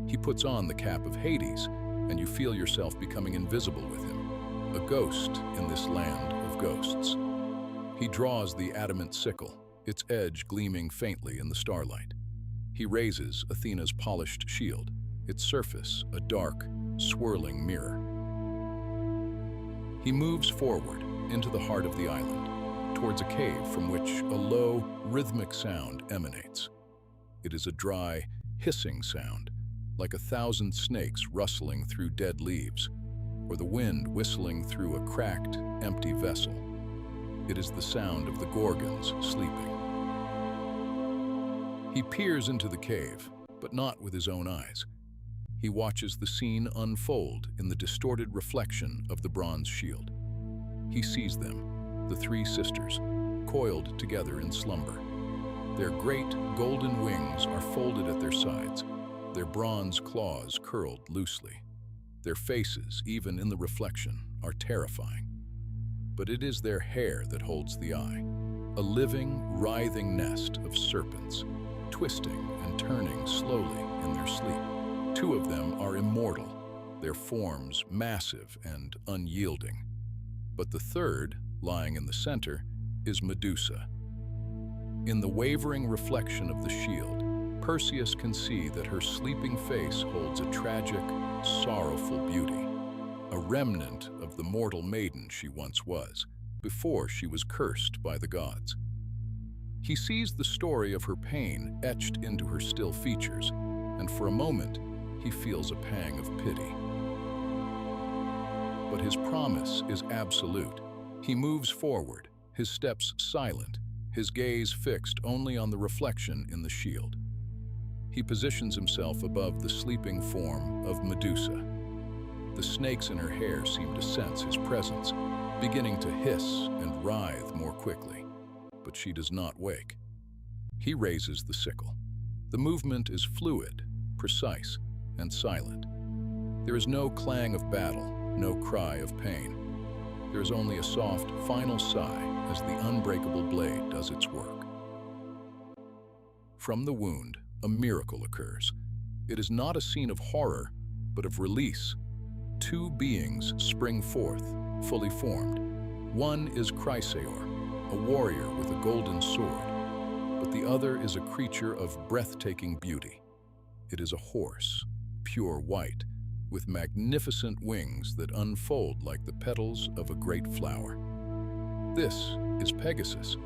He puts on the cap of Hades, and you feel yourself becoming invisible with him, a ghost in this land of ghosts. He draws the adamant sickle, its edge gleaming faintly in the starlight. He raises Athena's polished shield, its surface a dark, swirling mirror. He moves forward into the heart of the island, towards a cave from which a low, rhythmic sound emanates. It is a dry, hissing sound, like 1,000 snakes rustling through dead leaves, or the wind whistling through a cracked, empty vessel. It is the sound of the Gorgons sleeping. He peers into the cave, but not with his own eyes. He watches the scene unfold in the distorted reflection of the bronze shield. He sees them, the three sisters, coiled together in slumber. Their great golden wings are folded at their sides, their bronze claws curled loosely. Their faces, even in the reflection, are terrifying. But it is their hair that holds the eye, a living, writhing nest of serpents, twisting and turning slowly in their sleep. Two of them are immortal, their forms massive and unyielding. But the third, lying in the center, is Medusa. In the wavering reflection of the shield, Perseus can see that her sleeping face holds a tragic, sorrowful beauty, a remnant of the mortal maiden she once was, before she was cursed by the gods. He sees the story of her pain etched into her still features, and for a moment, he feels a pang of pity. But his promise is absolute. He moves forward, his steps silent, his gaze fixed only on the reflection in the shield. He positions himself above the sleeping form of Medusa. The snakes in her hair seem to sense his presence, beginning to hiss and writhe more quickly. But she does not wake. He raises the sickle. The movement is fluid, precise, and silent. There is no clang of battle, no cry of pain. There is only a soft, final sigh as the unbreakable blade does its work. From the wound, a miracle occurs. It is not a scene of horror, but of release. Two beings spring forth, fully formed. One is Chrysaor, a warrior with a golden sword, but the other is a creature of breathtaking beauty. It is a horse, pure white, with magnificent wings that unfold like the petals of a great flower. This is Pegasus.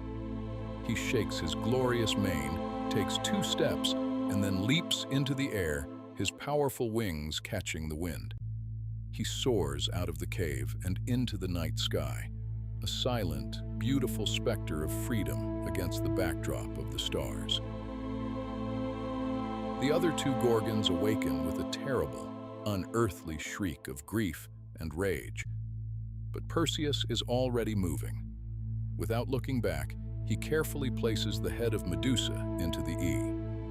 He shakes his glorious mane, takes 2 steps, and then leaps into the air, his powerful wings catching the wind. He soars out of the cave and into the night sky, a silent, beautiful specter of freedom against the backdrop of the stars. The other 2 Gorgons awaken with a terrible, unearthly shriek of grief and rage. But Perseus is already moving. Without looking back, he carefully places the head of Medusa into the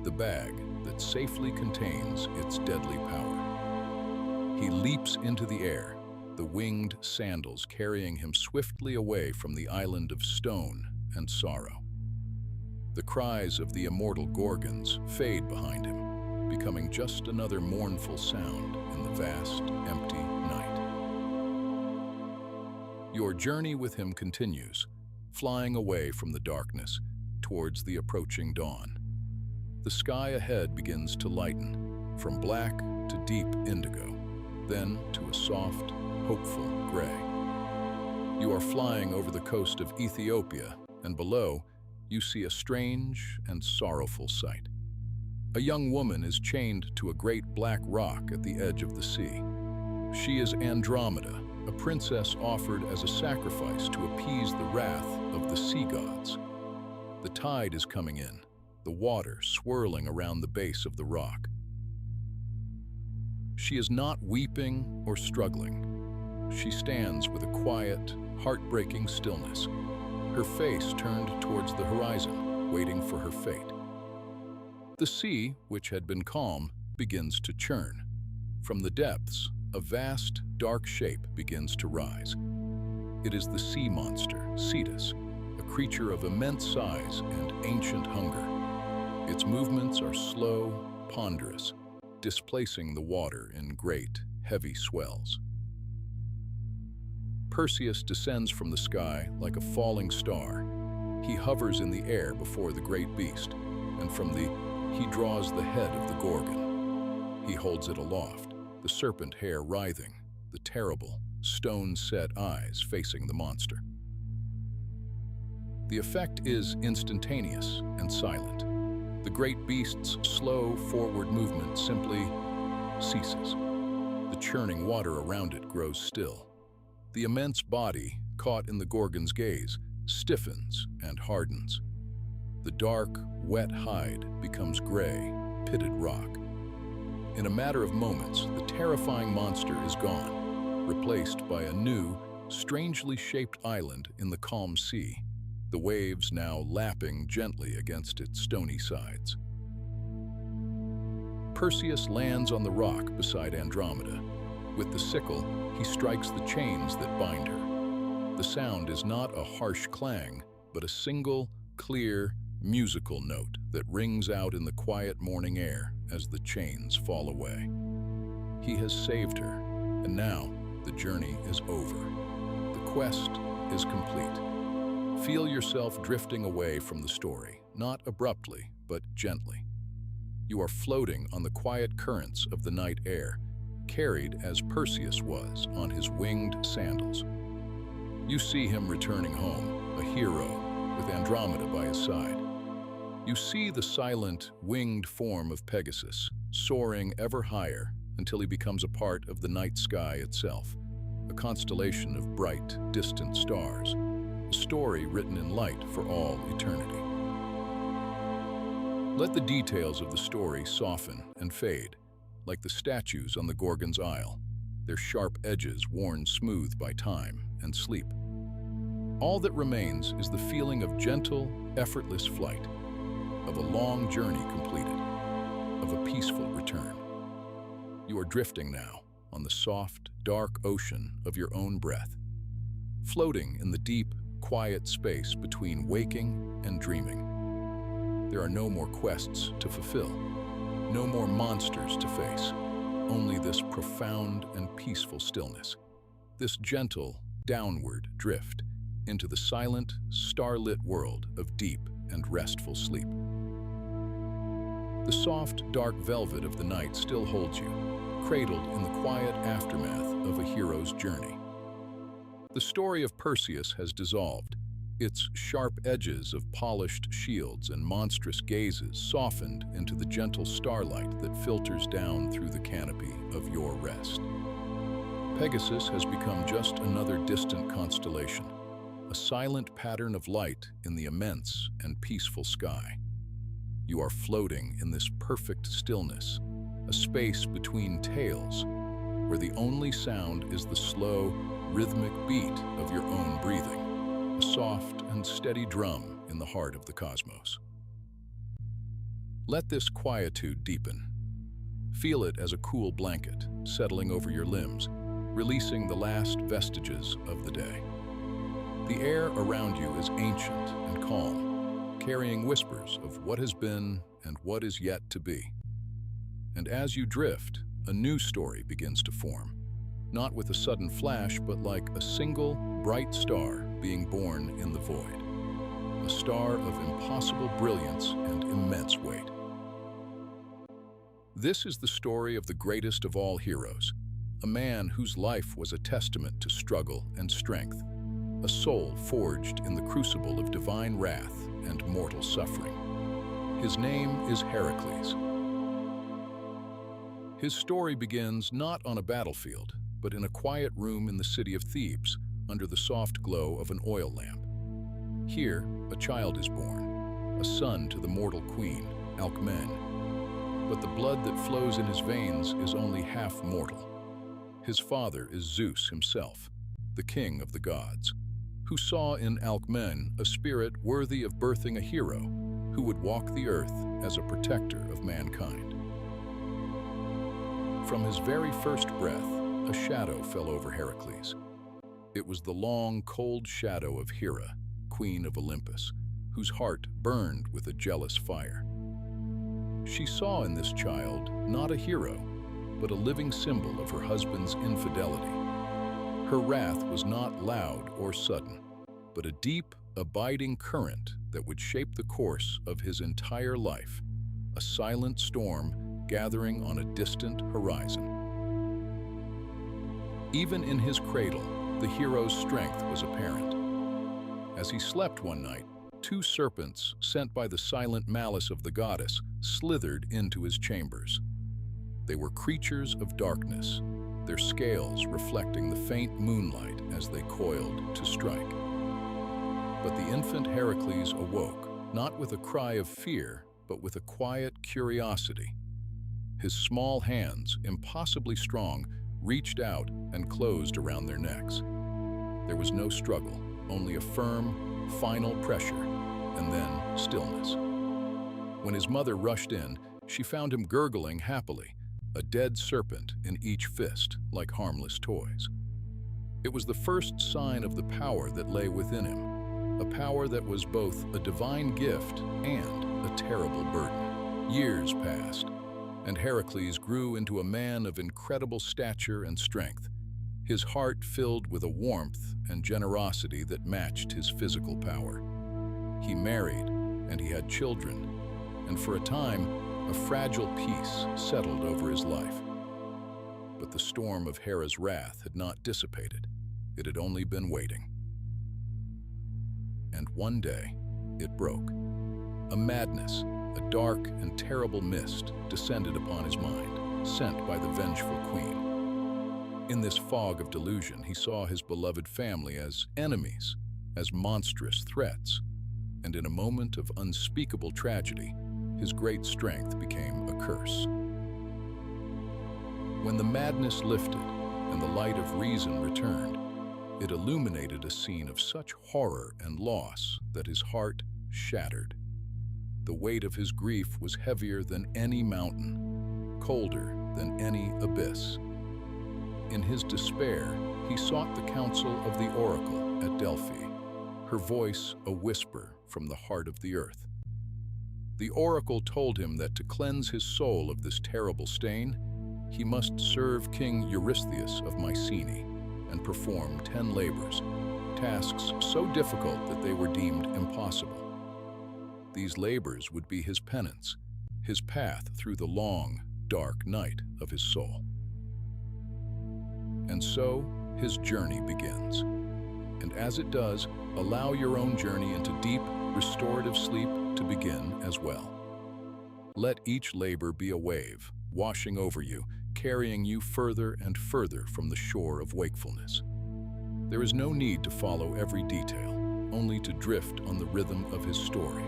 the bag that safely contains its deadly power. He leaps into the air, the winged sandals carrying him swiftly away from the island of stone and sorrow. The cries of the immortal Gorgons fade behind him, becoming just another mournful sound in the vast, empty night. Your journey with him continues, flying away from the darkness towards the approaching dawn. The sky ahead begins to lighten, from black to deep indigo, then to a soft, hopeful gray. You are flying over the coast of Ethiopia, and below, you see a strange and sorrowful sight. A young woman is chained to a great black rock at the edge of the sea. She is Andromeda, a princess offered as a sacrifice to appease the wrath of the sea gods. The tide is coming in, the water swirling around the base of the rock. She is not weeping or struggling. She stands with a quiet, heartbreaking stillness, her face turned towards the horizon, waiting for her fate. The sea, which had been calm, begins to churn. From the depths, a vast, dark shape begins to rise. It is the sea monster, Cetus, a creature of immense size and ancient hunger. Its movements are slow, ponderous, displacing the water in great, heavy swells. Perseus descends from the sky like a falling star. He hovers in the air before the great beast, and he draws the head of the Gorgon. He holds it aloft, the serpent hair writhing, the terrible, stone-set eyes facing the monster. The effect is instantaneous and silent. The great beast's slow forward movement simply ceases. The churning water around it grows still. The immense body, caught in the Gorgon's gaze, stiffens and hardens. The dark, wet hide becomes gray, pitted rock. In a matter of moments, the terrifying monster is gone, replaced by a new, strangely shaped island in the calm sea, the waves now lapping gently against its stony sides. Perseus lands on the rock beside Andromeda. With the sickle, he strikes the chains that bind her. The sound is not a harsh clang, but a single, clear, musical note that rings out in the quiet morning air as the chains fall away. He has saved her, and now the journey is over. The quest is complete. Feel yourself drifting away from the story, not abruptly, but gently. You are floating on the quiet currents of the night air, carried as Perseus was on his winged sandals. You see him returning home, a hero, with Andromeda by his side. You see the silent, winged form of Pegasus, soaring ever higher until he becomes a part of the night sky itself, a constellation of bright, distant stars, a story written in light for all eternity. Let the details of the story soften and fade, like the statues on the Gorgon's Isle, their sharp edges worn smooth by time and sleep. All that remains is the feeling of gentle, effortless flight, of a long journey completed, of a peaceful return. You are drifting now on the soft, dark ocean of your own breath, floating in the deep, quiet space between waking and dreaming. There are no more quests to fulfill, no more monsters to face, only this profound and peaceful stillness, this gentle, downward drift into the silent, starlit world of deep and restful sleep. The soft, dark velvet of the night still holds you, cradled in the quiet aftermath of a hero's journey. The story of Perseus has dissolved, its sharp edges of polished shields and monstrous gazes softened into the gentle starlight that filters down through the canopy of your rest. Pegasus has become just another distant constellation, a silent pattern of light in the immense and peaceful sky. You are floating in this perfect stillness, a space between tales, where the only sound is the slow, rhythmic beat of your own breathing, a soft and steady drum in the heart of the cosmos. Let this quietude deepen. Feel it as a cool blanket, settling over your limbs, releasing the last vestiges of the day. The air around you is ancient and calm, carrying whispers of what has been and what is yet to be. And as you drift, a new story begins to form, not with a sudden flash, but like a single, bright star being born in the void, a star of impossible brilliance and immense weight. This is the story of the greatest of all heroes, a man whose life was a testament to struggle and strength, a soul forged in the crucible of divine wrath and mortal suffering. His name is Heracles. His story begins not on a battlefield, but in a quiet room in the city of Thebes, under the soft glow of an oil lamp. Here, a child is born, a son to the mortal queen, Alcmene. But the blood that flows in his veins is only half mortal. His father is Zeus himself, the king of the gods, who saw in Alcmene a spirit worthy of birthing a hero who would walk the earth as a protector of mankind. From his very first breath, a shadow fell over Heracles. It was the long, cold shadow of Hera, queen of Olympus, whose heart burned with a jealous fire. She saw in this child not a hero, but a living symbol of her husband's infidelity. Her wrath was not loud or sudden, but a deep, abiding current that would shape the course of his entire life, a silent storm gathering on a distant horizon. Even in his cradle, the hero's strength was apparent. As he slept one night, two serpents, sent by the silent malice of the goddess, slithered into his chambers. They were creatures of darkness, their scales reflecting the faint moonlight as they coiled to strike. But the infant Heracles awoke, not with a cry of fear, but with a quiet curiosity. His small hands, impossibly strong, reached out and closed around their necks. There was no struggle, only a firm, final pressure, and then stillness. When his mother rushed in, she found him gurgling happily, a dead serpent in each fist, like harmless toys. It was the first sign of the power that lay within him, a power that was both a divine gift and a terrible burden. Years passed, and Heracles grew into a man of incredible stature and strength, his heart filled with a warmth and generosity that matched his physical power. He married, and he had children, and for a time, a fragile peace settled over his life. But the storm of Hera's wrath had not dissipated. It had only been waiting. And one day, it broke. A madness, a dark and terrible mist descended upon his mind, sent by the vengeful queen. In this fog of delusion, he saw his beloved family as enemies, as monstrous threats, and in a moment of unspeakable tragedy, his great strength became a curse. When the madness lifted and the light of reason returned, it illuminated a scene of such horror and loss that his heart shattered. The weight of his grief was heavier than any mountain, colder than any abyss. In his despair, he sought the counsel of the oracle at Delphi, her voice a whisper from the heart of the earth. The oracle told him that to cleanse his soul of this terrible stain, he must serve King Eurystheus of Mycenae and perform 10 labors, tasks so difficult that they were deemed impossible. These labors would be his penance, his path through the long, dark night of his soul. And so, his journey begins. And as it does, allow your own journey into deep, restorative sleep to begin as well. Let each labor be a wave, washing over you, carrying you further and further from the shore of wakefulness. There is no need to follow every detail, only to drift on the rhythm of his story,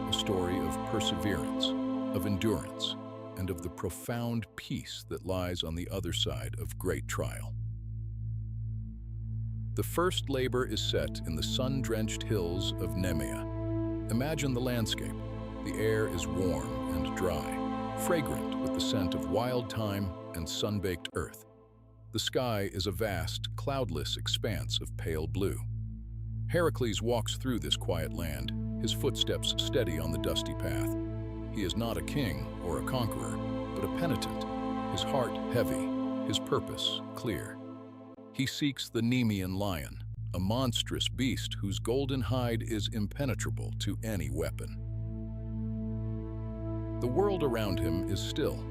a story of perseverance, of endurance, and of the profound peace that lies on the other side of great trial. The first labor is set in the sun-drenched hills of Nemea. Imagine the landscape. The air is warm and dry, fragrant with the scent of wild thyme and sun-baked earth. The sky is a vast, cloudless expanse of pale blue. Heracles walks through this quiet land, his footsteps steady on the dusty path. He is not a king or a conqueror, but a penitent, his heart heavy, his purpose clear. He seeks the Nemean lion, a monstrous beast whose golden hide is impenetrable to any weapon. The world around him is still.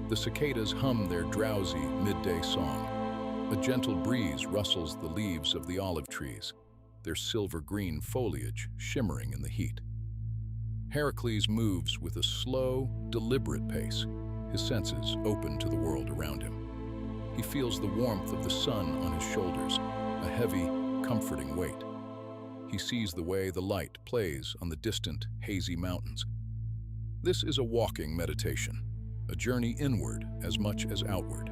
The cicadas hum their drowsy midday song. A gentle breeze rustles the leaves of the olive trees, their silver-green foliage shimmering in the heat. Heracles moves with a slow, deliberate pace, his senses open to the world around him. He feels the warmth of the sun on his shoulders, a heavy, comforting weight. He sees the way the light plays on the distant, hazy mountains. This is a walking meditation, a journey inward as much as outward.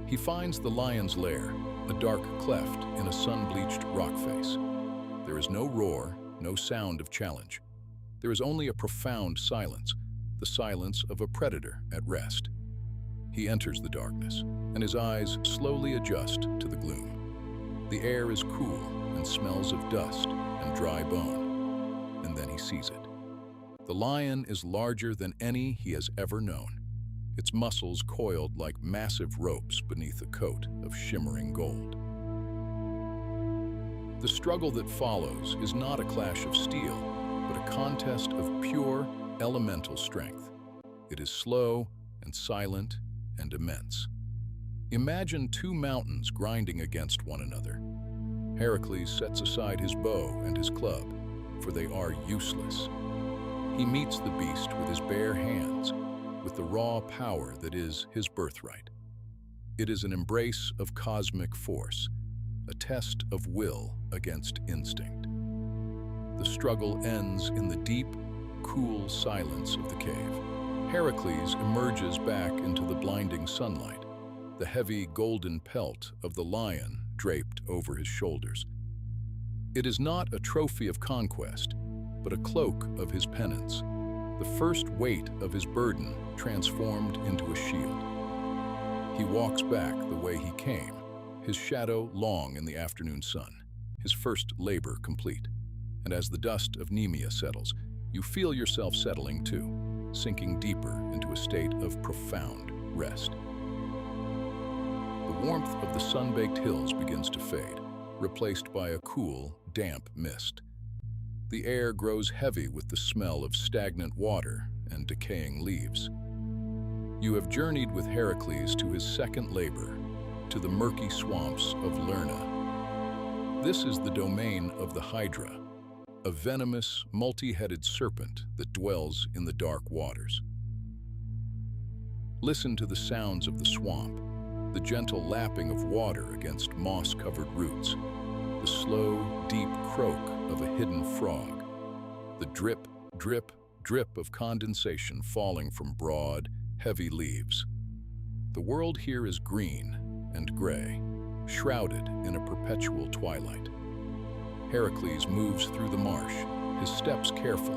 He finds the lion's lair, a dark cleft in a sun-bleached rock face. There is no roar, no sound of challenge. There is only a profound silence, the silence of a predator at rest. He enters the darkness, and his eyes slowly adjust to the gloom. The air is cool and smells of dust and dry bone, and then he sees it. The lion is larger than any he has ever known. its muscles coiled like massive ropes beneath a coat of shimmering gold. The struggle that follows is not a clash of steel, but a contest of pure, elemental strength. It is slow and silent and immense. Imagine two mountains grinding against one another. Heracles sets aside his bow and his club, for they are useless. He meets the beast with his bare hands, with the raw power that is his birthright. It is an embrace of cosmic force, a test of will against instinct. The struggle ends in the deep, cool silence of the cave. Heracles emerges back into the blinding sunlight, the heavy golden pelt of the lion draped over his shoulders. It is not a trophy of conquest, but a cloak of his penance, the first weight of his burden transformed into a shield. He walks back the way he came, his shadow long in the afternoon sun, his first labor complete. And as the dust of Nemea settles, you feel yourself settling too, sinking deeper into a state of profound rest. The warmth of the sun-baked hills begins to fade, replaced by a cool, damp mist. The air grows heavy with the smell of stagnant water and decaying leaves. You have journeyed with Heracles to his second labor, to the murky swamps of Lerna. This is the domain of the Hydra, a venomous, multi-headed serpent that dwells in the dark waters. Listen to the sounds of the swamp, the gentle lapping of water against moss-covered roots, the slow, deep croak of a hidden frog, the drip, drip, drip of condensation falling from broad, heavy leaves. The world here is green and gray, shrouded in a perpetual twilight. Heracles moves through the marsh, his steps careful,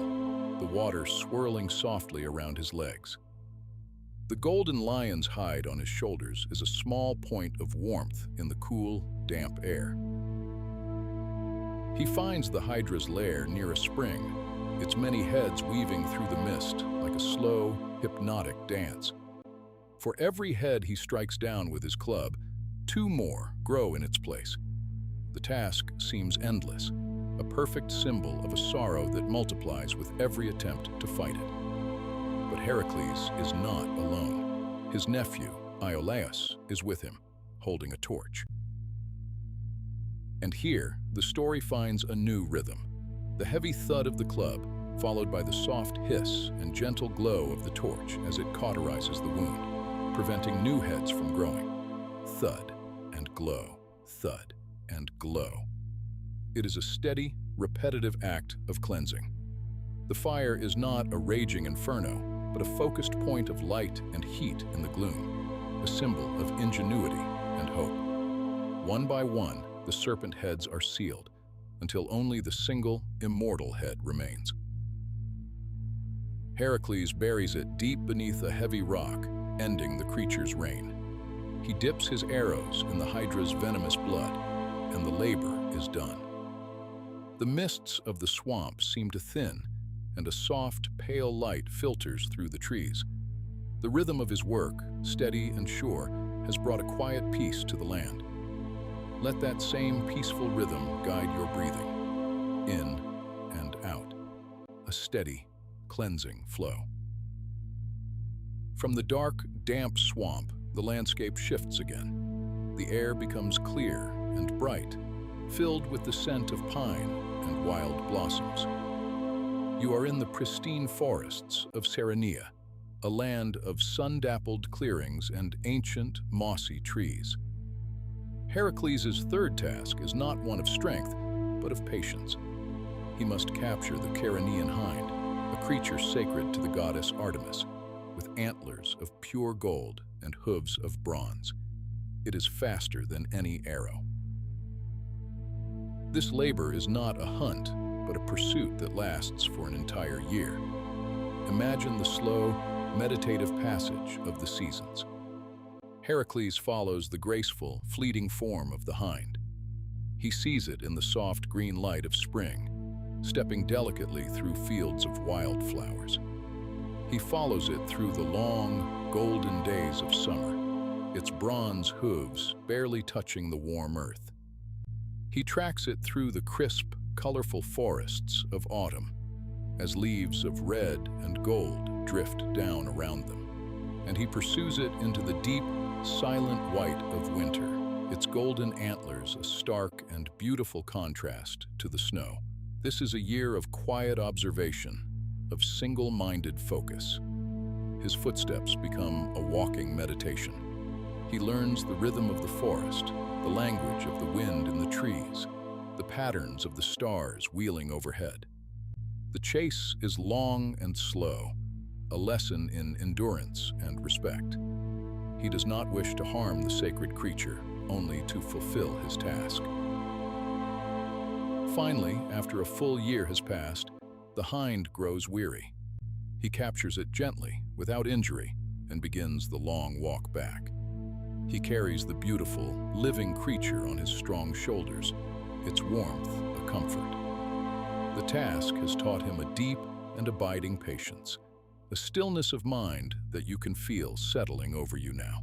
the water swirling softly around his legs. The golden lion's hide on his shoulders is a small point of warmth in the cool, damp air. He finds the Hydra's lair near a spring, its many heads weaving through the mist like a slow, hypnotic dance. For every head he strikes down with his club, two more grow in its place. The task seems endless, a perfect symbol of a sorrow that multiplies with every attempt to fight it. But Heracles is not alone. His nephew, Iolaus, is with him, holding a torch. And here, the story finds a new rhythm. The heavy thud of the club, followed by the soft hiss and gentle glow of the torch as it cauterizes the wound, preventing new heads from growing. Thud and glow, thud and glow. It is a steady, repetitive act of cleansing. The fire is not a raging inferno, but a focused point of light and heat in the gloom, a symbol of ingenuity and hope. One by one, the serpent heads are sealed, until only the single, immortal head remains. Heracles buries it deep beneath a heavy rock, ending the creature's reign. He dips his arrows in the Hydra's venomous blood, and the labor is done. The mists of the swamp seem to thin, and a soft, pale light filters through the trees. The rhythm of his work, steady and sure, has brought a quiet peace to the land. Let that same peaceful rhythm guide your breathing, in and out, a steady, cleansing flow. From the dark, damp swamp, the landscape shifts again. The air becomes clear and bright, filled with the scent of pine and wild blossoms. You are in the pristine forests of Serene, a land of sun-dappled clearings and ancient, mossy trees. Heracles' third task is not one of strength, but of patience. He must capture the Chaerenean hind, a creature sacred to the goddess Artemis, with antlers of pure gold and hooves of bronze. It is faster than any arrow. This labor is not a hunt, but a pursuit that lasts for an entire year. Imagine the slow, meditative passage of the seasons. Heracles follows the graceful, fleeting form of the hind. He sees it in the soft green light of spring, stepping delicately through fields of wildflowers. He follows it through the long, golden days of summer, its bronze hooves barely touching the warm earth. He tracks it through the crisp, colorful forests of autumn, as leaves of red and gold drift down around them. And he pursues it into the deep, silent white of winter, its golden antlers a stark and beautiful contrast to the snow. This is a year of quiet observation, of single-minded focus. His footsteps become a walking meditation. He learns the rhythm of the forest, the language of the wind in the trees, the patterns of the stars wheeling overhead. The chase is long and slow, a lesson in endurance and respect. He does not wish to harm the sacred creature, only to fulfill his task. Finally, after a full year has passed, the hind grows weary. He captures it gently, without injury, and begins the long walk back. He carries the beautiful, living creature on his strong shoulders, its warmth a comfort. The task has taught him a deep and abiding patience, a stillness of mind that you can feel settling over you now.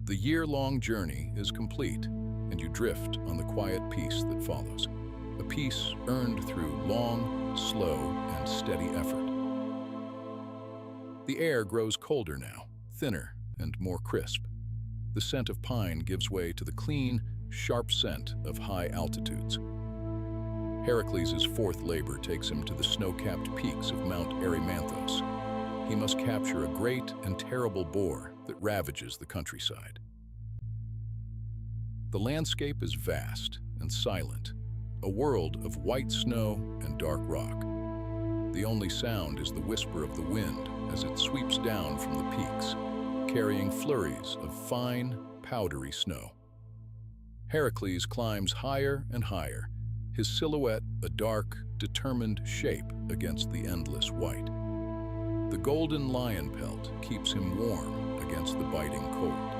The year-long journey is complete, and you drift on the quiet peace that follows, a peace earned through long, slow, and steady effort. The air grows colder now, thinner and more crisp. The scent of pine gives way to the clean, sharp scent of high altitudes. Heracles' fourth labor takes him to the snow-capped peaks of Mount Erymanthos. He must capture a great and terrible boar that ravages the countryside. The landscape is vast and silent, a world of white snow and dark rock. The only sound is the whisper of the wind as it sweeps down from the peaks, carrying flurries of fine, powdery snow. Heracles climbs higher and higher, his silhouette a dark, determined shape against the endless white. The golden lion pelt keeps him warm against the biting cold.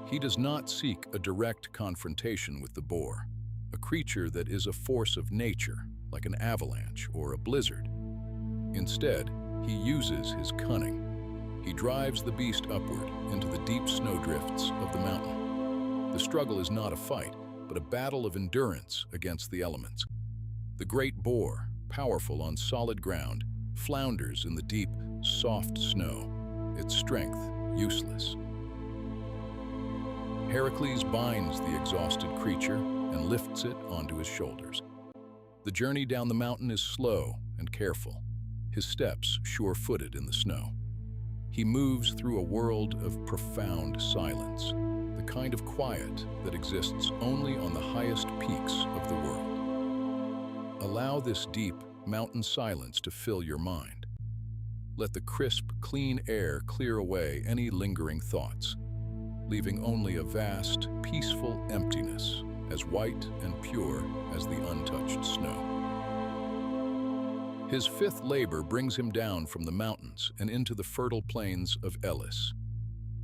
He does not seek a direct confrontation with the boar, a creature that is a force of nature, like an avalanche or a blizzard. Instead, he uses his cunning. He drives the beast upward into the deep snowdrifts of the mountain. The struggle is not a fight, but a battle of endurance against the elements. The great boar, powerful on solid ground, flounders in the deep, soft snow, its strength useless. Heracles binds the exhausted creature and lifts it onto his shoulders. The journey down the mountain is slow and careful, his steps sure-footed in the snow. He moves through a world of profound silence, the kind of quiet that exists only on the highest peaks of the world. Allow this deep, mountain silence to fill your mind. Let the crisp, clean air clear away any lingering thoughts, leaving only a vast, peaceful emptiness, as white and pure as the untouched snow. His fifth labor brings him down from the mountains and into the fertile plains of Elis.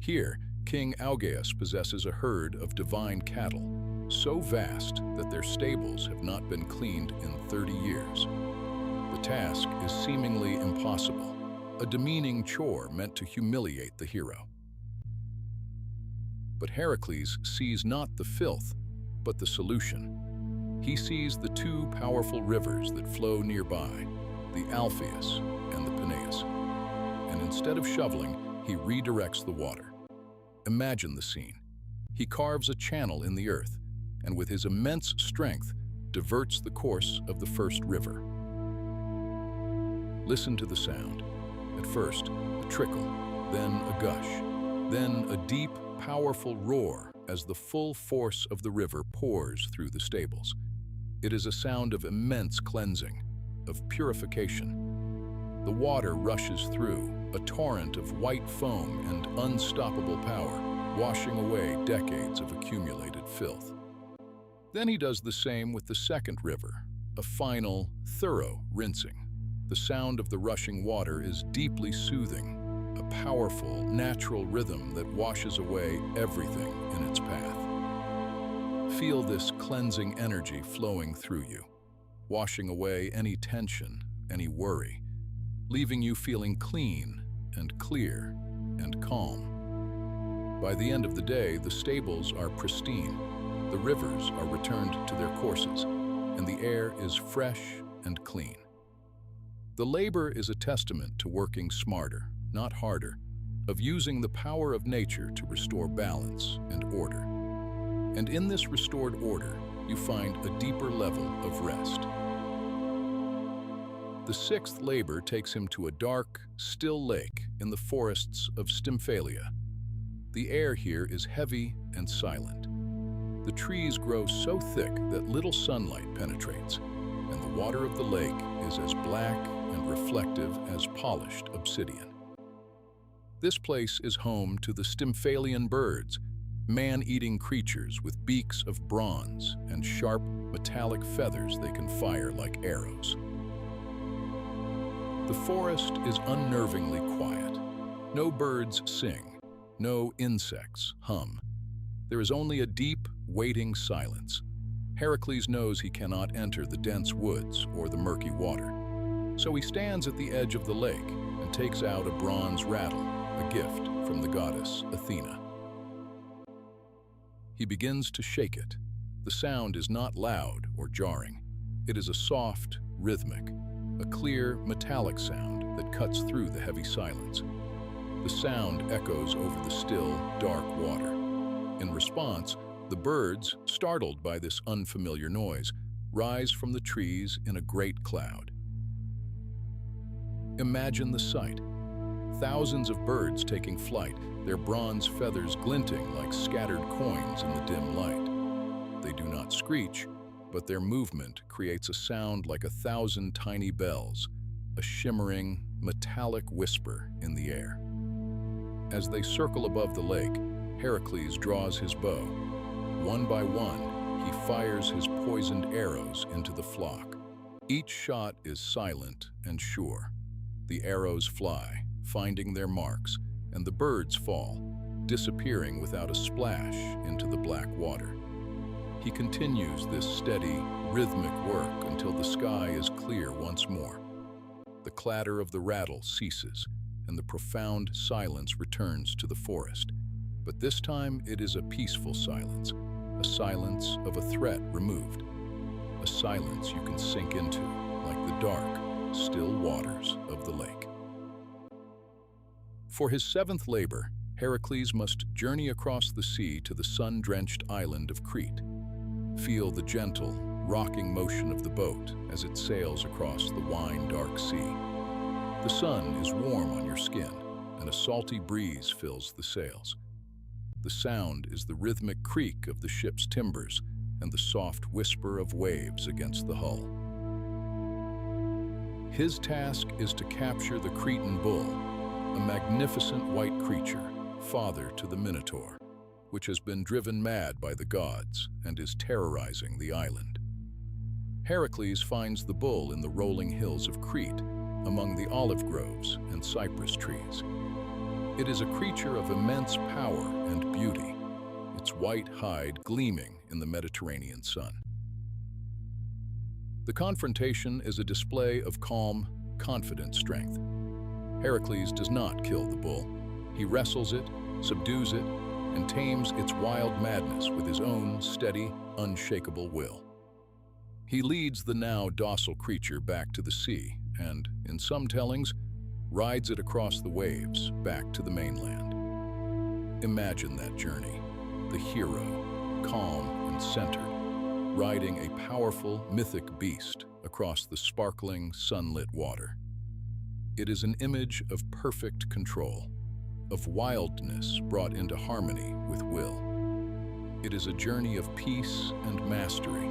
Here, King Augeas possesses a herd of divine cattle, so vast that their stables have not been cleaned in 30 years. The task is seemingly impossible, a demeaning chore meant to humiliate the hero. But Heracles sees not the filth, but the solution. He sees the two powerful rivers that flow nearby, the Alpheus and the Peneus. And instead of shoveling, he redirects the water. Imagine the scene. He carves a channel in the earth, and with his immense strength, diverts the course of the first river. Listen to the sound. At first, a trickle, then a gush, then a deep, powerful roar as the full force of the river pours through the stables. It is a sound of immense cleansing, of purification. The water rushes through, a torrent of white foam and unstoppable power, washing away decades of accumulated filth. Then he does the same with the second river, a final, thorough rinsing. The sound of the rushing water is deeply soothing, a powerful, natural rhythm that washes away everything in its path. Feel this cleansing energy flowing through you, washing away any tension, any worry. leaving you feeling clean and clear and calm. By the end of the day, the stables are pristine, the rivers are returned to their courses, and the air is fresh and clean. The labor is a testament to working smarter, not harder, of using the power of nature to restore balance and order. And in this restored order, you find a deeper level of rest. The sixth labor takes him to a dark, still lake in the forests of Stymphalia. The air here is heavy and silent. The trees grow so thick that little sunlight penetrates, and the water of the lake is as black and reflective as polished obsidian. This place is home to the Stymphalian birds, man-eating creatures with beaks of bronze and sharp, metallic feathers they can fire like arrows. The forest is unnervingly quiet. No birds sing, no insects hum. There is only a deep, waiting silence. Heracles knows he cannot enter the dense woods or the murky water. So he stands at the edge of the lake and takes out a bronze rattle, a gift from the goddess Athena. He begins to shake it. The sound is not loud or jarring. It is a soft, rhythmic, a clear, metallic sound that cuts through the heavy silence. The sound echoes over the still, dark water. In response, the birds, startled by this unfamiliar noise, rise from the trees in a great cloud. Imagine the sight. Thousands of birds taking flight, their bronze feathers glinting like scattered coins in the dim light. They do not screech, but their movement creates a sound like 1,000 tiny bells, a shimmering, metallic whisper in the air. As they circle above the lake, Heracles draws his bow. One by one, he fires his poisoned arrows into the flock. Each shot is silent and sure. The arrows fly, finding their marks, and the birds fall, disappearing without a splash into the black water. He continues this steady, rhythmic work until the sky is clear once more. The clatter of the rattle ceases, and the profound silence returns to the forest. But this time it is a peaceful silence, a silence of a threat removed, a silence you can sink into like the dark, still waters of the lake. For his seventh labor, Heracles must journey across the sea to the sun-drenched island of Crete. Feel the gentle, rocking motion of the boat as it sails across the wine-dark sea. The sun is warm on your skin, and a salty breeze fills the sails. The sound is the rhythmic creak of the ship's timbers and the soft whisper of waves against the hull. His task is to capture the Cretan bull, a magnificent white creature, father to the Minotaur, which has been driven mad by the gods and is terrorizing the island. Heracles finds the bull in the rolling hills of Crete, among the olive groves and cypress trees. It is a creature of immense power and beauty, its white hide gleaming in the Mediterranean sun. The confrontation is a display of calm, confident strength. Heracles does not kill the bull. He wrestles it, subdues it, and tames its wild madness with his own steady, unshakable will. He leads the now docile creature back to the sea and, in some tellings, rides it across the waves back to the mainland. Imagine that journey, the hero, calm and centered, riding a powerful, mythic beast across the sparkling, sunlit water. It is an image of perfect control, of wildness brought into harmony with will. It is a journey of peace and mastery,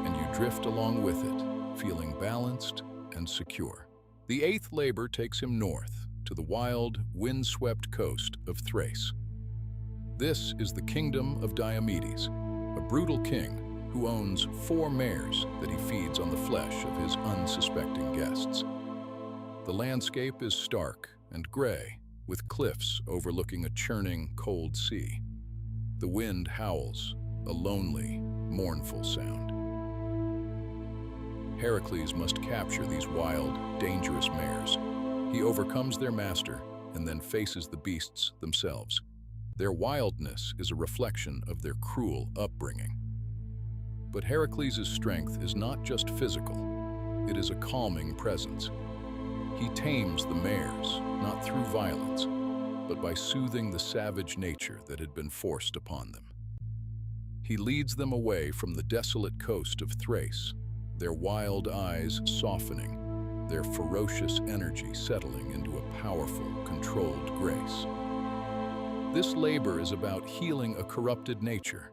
and you drift along with it, feeling balanced and secure. The eighth labor takes him north to the wild, wind-swept coast of Thrace. This is the kingdom of Diomedes, a brutal king who owns 4 mares that he feeds on the flesh of his unsuspecting guests. The landscape is stark and gray, with cliffs overlooking a churning, cold sea. The wind howls, a lonely, mournful sound. Heracles must capture these wild, dangerous mares, He overcomes their master and then faces the beasts themselves. Their wildness is a reflection of their cruel upbringing. But Heracles' strength is not just physical, it is a calming presence. He tames the mares, not through violence, but by soothing the savage nature that had been forced upon them. He leads them away from the desolate coast of Thrace, their wild eyes softening, their ferocious energy settling into a powerful, controlled grace. This labor is about healing a corrupted nature,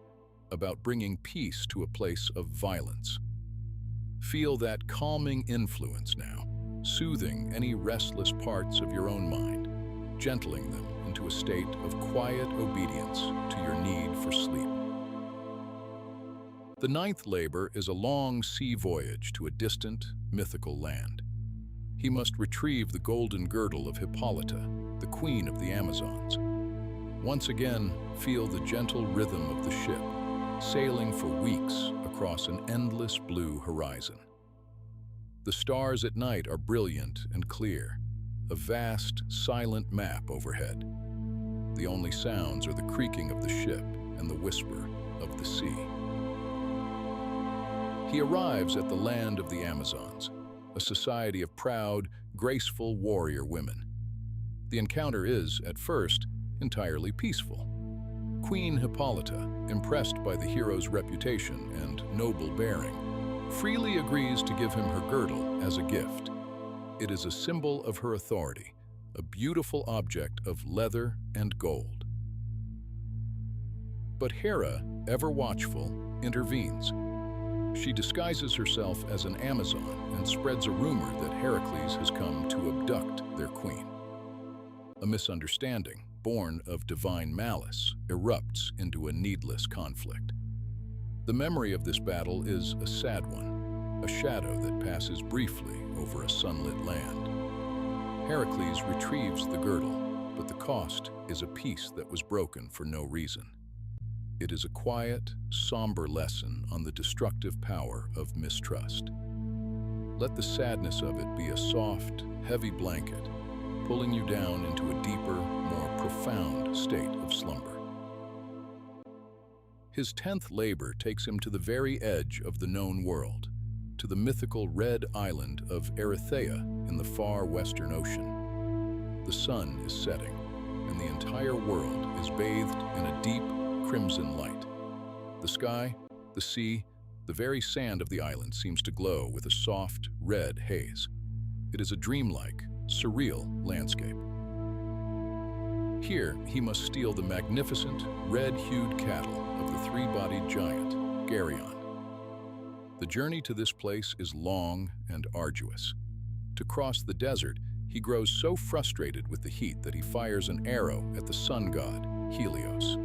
about bringing peace to a place of violence. Feel that calming influence now, soothing any restless parts of your own mind, gentling them into a state of quiet obedience to your need for sleep. The ninth labor is a long sea voyage to a distant, mythical land. He must retrieve the golden girdle of Hippolyta, the queen of the Amazons. Once again, feel the gentle rhythm of the ship, sailing for weeks across an endless blue horizon. The stars at night are brilliant and clear, a vast, silent map overhead. The only sounds are the creaking of the ship and the whisper of the sea. He arrives at the land of the Amazons, a society of proud, graceful warrior women. The encounter is, at first, entirely peaceful. Queen Hippolyta, impressed by the hero's reputation and noble bearing, freely agrees to give him her girdle as a gift. It is a symbol of her authority, a beautiful object of leather and gold. But Hera, ever watchful, intervenes. She disguises herself as an Amazon and spreads a rumor that Heracles has come to abduct their queen. A misunderstanding, born of divine malice, erupts into a needless conflict. The memory of this battle is a sad one, a shadow that passes briefly over a sunlit land. Heracles retrieves the girdle, but the cost is a peace that was broken for no reason. It is a quiet, somber lesson on the destructive power of mistrust. Let the sadness of it be a soft, heavy blanket, pulling you down into a deeper, more profound state of slumber. His 10th labor takes him to the very edge of the known world, to the mythical red island of Erythea in the far western ocean. The sun is setting, and the entire world is bathed in a deep, crimson light. The sky, the sea, the very sand of the island seems to glow with a soft, red haze. It is a dreamlike, surreal landscape. Here, he must steal the magnificent, red-hued cattle of the three-bodied giant, Geryon. The journey to this place is long and arduous. To cross the desert, he grows so frustrated with the heat that he fires an arrow at the sun god, Helios.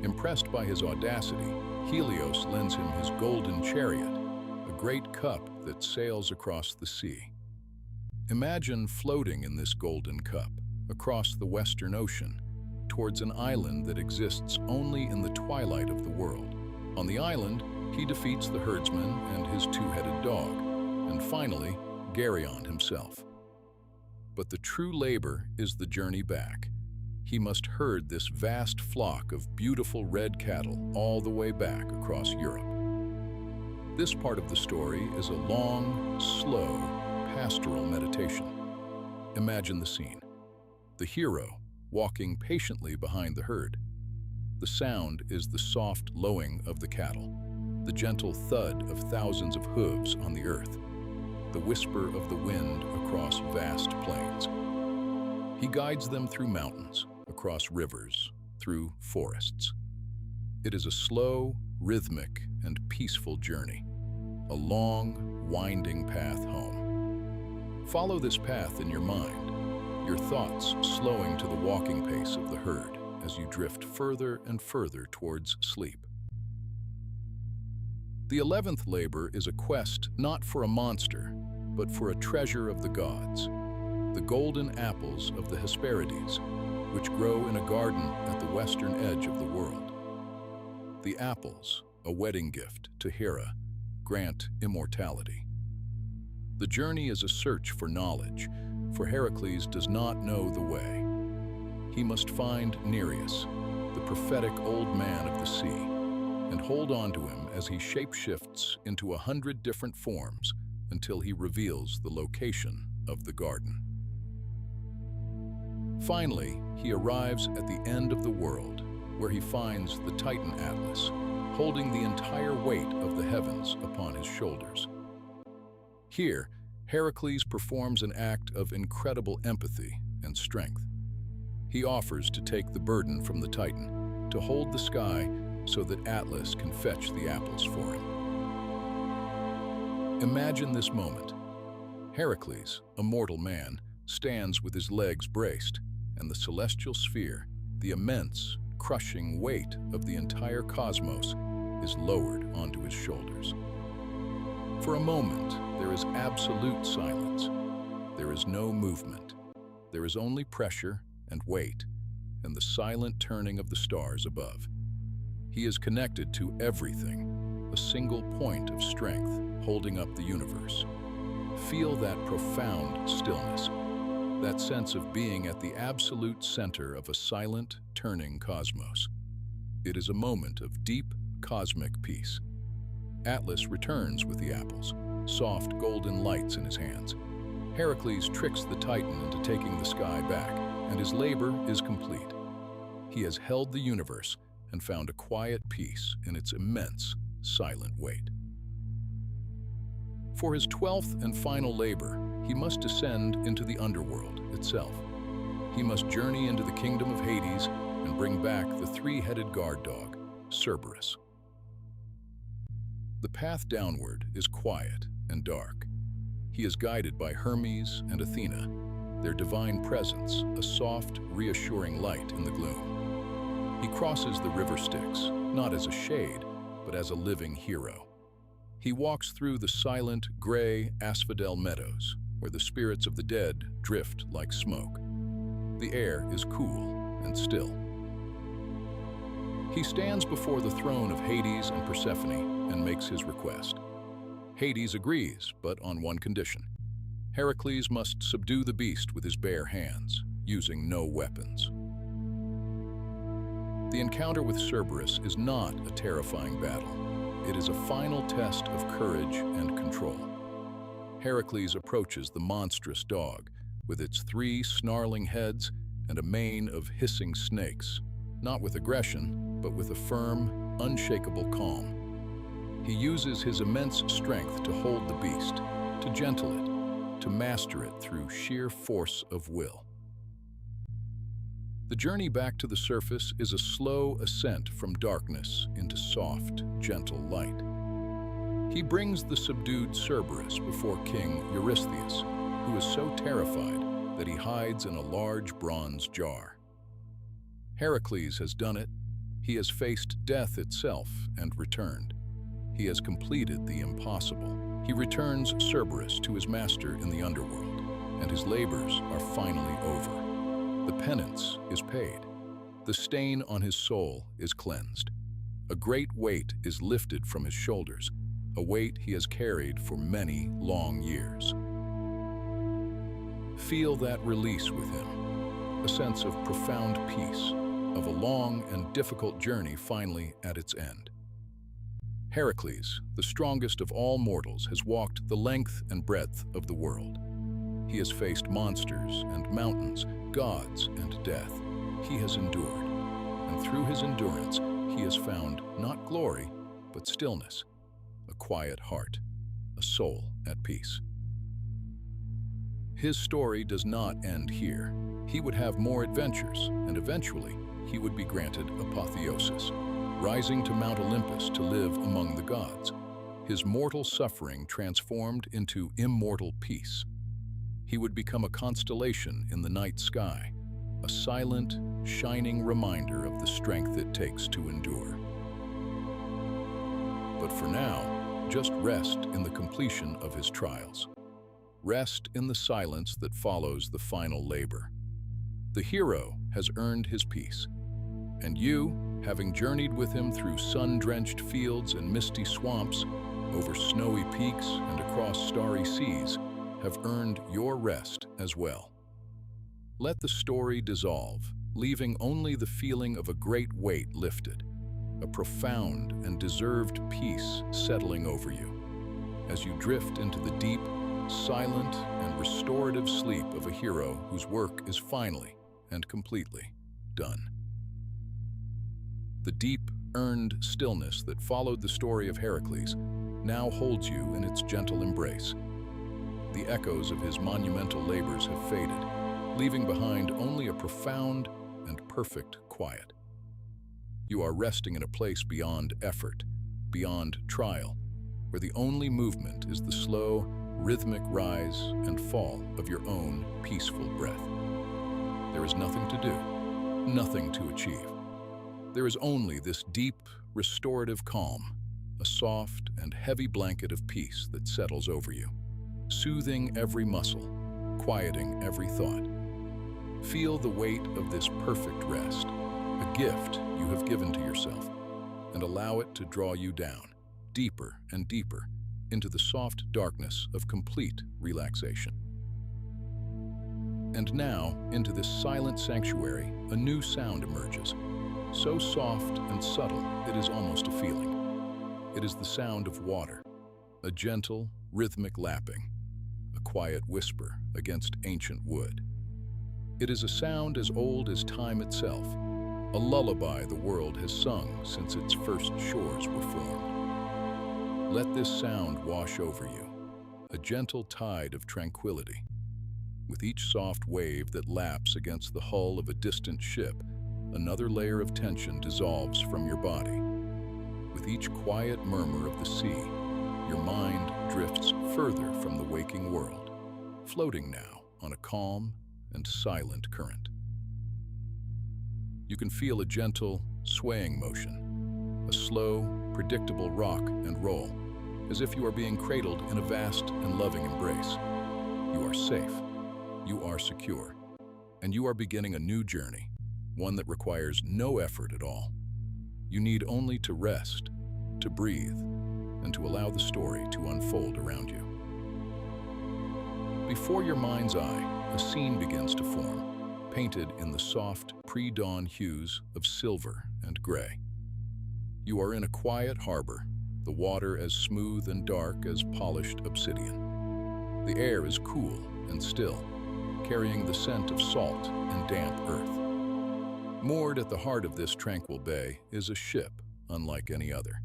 Impressed by his audacity, Helios lends him his golden chariot, a great cup that sails across the sea. Imagine floating in this golden cup across the Western Ocean towards an island that exists only in the twilight of the world. On the island, he defeats the herdsman and his two-headed dog, and finally, Geryon himself. But the true labor is the journey back. He must herd this vast flock of beautiful red cattle all the way back across Europe. This part of the story is a long, slow, pastoral meditation. Imagine the scene. The hero walking patiently behind the herd. The sound is the soft lowing of the cattle, the gentle thud of thousands of hooves on the earth, the whisper of the wind across vast plains. He guides them through mountains, across rivers, through forests. It is a slow, rhythmic, and peaceful journey, a long, winding path home. Follow this path in your mind, your thoughts slowing to the walking pace of the herd as you drift further and further towards sleep. The 11th labor is a quest not for a monster, but for a treasure of the gods, the golden apples of the Hesperides, which grow in a garden at the western edge of the world. The apples, a wedding gift to Hera, grant immortality. The journey is a search for knowledge, for Heracles does not know the way. He must find Nereus, the prophetic old man of the sea, and hold on to him as he shapeshifts into 100 different forms until he reveals the location of the garden. Finally, he arrives at the end of the world, where he finds the Titan Atlas, holding the entire weight of the heavens upon his shoulders. Here, Heracles performs an act of incredible empathy and strength. He offers to take the burden from the Titan, to hold the sky so that Atlas can fetch the apples for him. Imagine this moment. Heracles, a mortal man, stands with his legs braced, and the celestial sphere, the immense, crushing weight of the entire cosmos, is lowered onto his shoulders. For a moment, there is absolute silence. There is no movement. There is only pressure and weight, and the silent turning of the stars above. He is connected to everything, a single point of strength holding up the universe. Feel that profound stillness, that sense of being at the absolute center of a silent, turning cosmos. It is a moment of deep, cosmic peace. Atlas returns with the apples, soft golden lights in his hands. Heracles tricks the Titan into taking the sky back, and his labor is complete. He has held the universe and found a quiet peace in its immense, silent weight. For his 12th and final labor, he must descend into the underworld itself. He must journey into the kingdom of Hades and bring back the three-headed guard dog, Cerberus. The path downward is quiet and dark. He is guided by Hermes and Athena, their divine presence, a soft, reassuring light in the gloom. He crosses the river Styx, not as a shade, but as a living hero. He walks through the silent, gray asphodel meadows, where the spirits of the dead drift like smoke. The air is cool and still. He stands before the throne of Hades and Persephone and makes his request. Hades agrees, but on one condition. Heracles must subdue the beast with his bare hands, using no weapons. The encounter with Cerberus is not a terrifying battle. It is a final test of courage and control. Heracles approaches the monstrous dog, with its 3 snarling heads and a mane of hissing snakes, not with aggression, but with a firm, unshakable calm. He uses his immense strength to hold the beast, to gentle it, to master it through sheer force of will. The journey back to the surface is a slow ascent from darkness into soft, gentle light. He brings the subdued Cerberus before King Eurystheus, who is so terrified that he hides in a large bronze jar. Heracles has done it. He has faced death itself and returned. He has completed the impossible. He returns Cerberus to his master in the underworld, and his labors are finally over. The penance is paid. The stain on his soul is cleansed. A great weight is lifted from his shoulders, a weight he has carried for many long years. Feel that release with him, a sense of profound peace, of a long and difficult journey finally at its end. Heracles, the strongest of all mortals, has walked the length and breadth of the world. He has faced monsters and mountains, gods and death. He has endured, and through his endurance, he has found not glory, but stillness, a quiet heart, a soul at peace. His story does not end here. He would have more adventures, and eventually, he would be granted apotheosis, rising to Mount Olympus to live among the gods, his mortal suffering transformed into immortal peace. He would become a constellation in the night sky, a silent, shining reminder of the strength it takes to endure. But for now, just rest in the completion of his trials. Rest in the silence that follows the final labor. The hero has earned his peace, and you, having journeyed with him through sun-drenched fields and misty swamps, over snowy peaks and across starry seas, have earned your rest as well. Let the story dissolve, leaving only the feeling of a great weight lifted, a profound and deserved peace settling over you, as you drift into the deep, silent, and restorative sleep of a hero whose work is finally and completely done. The deep, earned stillness that followed the story of Heracles now holds you in its gentle embrace. The echoes of his monumental labors have faded, leaving behind only a profound and perfect quiet. You are resting in a place beyond effort, beyond trial, where the only movement is the slow, rhythmic rise and fall of your own peaceful breath. There is nothing to do, nothing to achieve. There is only this deep, restorative calm, a soft and heavy blanket of peace that settles over you, soothing every muscle, quieting every thought. Feel the weight of this perfect rest, a gift you have given to yourself, and allow it to draw you down, deeper and deeper, into the soft darkness of complete relaxation. And now, into this silent sanctuary, a new sound emerges, so soft and subtle it is almost a feeling. It is the sound of water, a gentle, rhythmic lapping, a quiet whisper against ancient wood. It is a sound as old as time itself, a lullaby the world has sung since its first shores were formed. Let this sound wash over you, a gentle tide of tranquility. With each soft wave that laps against the hull of a distant ship, another layer of tension dissolves from your body. With each quiet murmur of the sea, your mind drifts further from the waking world, floating now on a calm and silent current. You can feel a gentle, swaying motion, a slow, predictable rock and roll, as if you are being cradled in a vast and loving embrace. You are safe, you are secure, and you are beginning a new journey, one that requires no effort at all. You need only to rest, to breathe, and to allow the story to unfold around you. Before your mind's eye, a scene begins to form, painted in the soft, pre-dawn hues of silver and gray. You are in a quiet harbor, the water as smooth and dark as polished obsidian. The air is cool and still, carrying the scent of salt and damp earth. Moored at the heart of this tranquil bay is a ship unlike any other.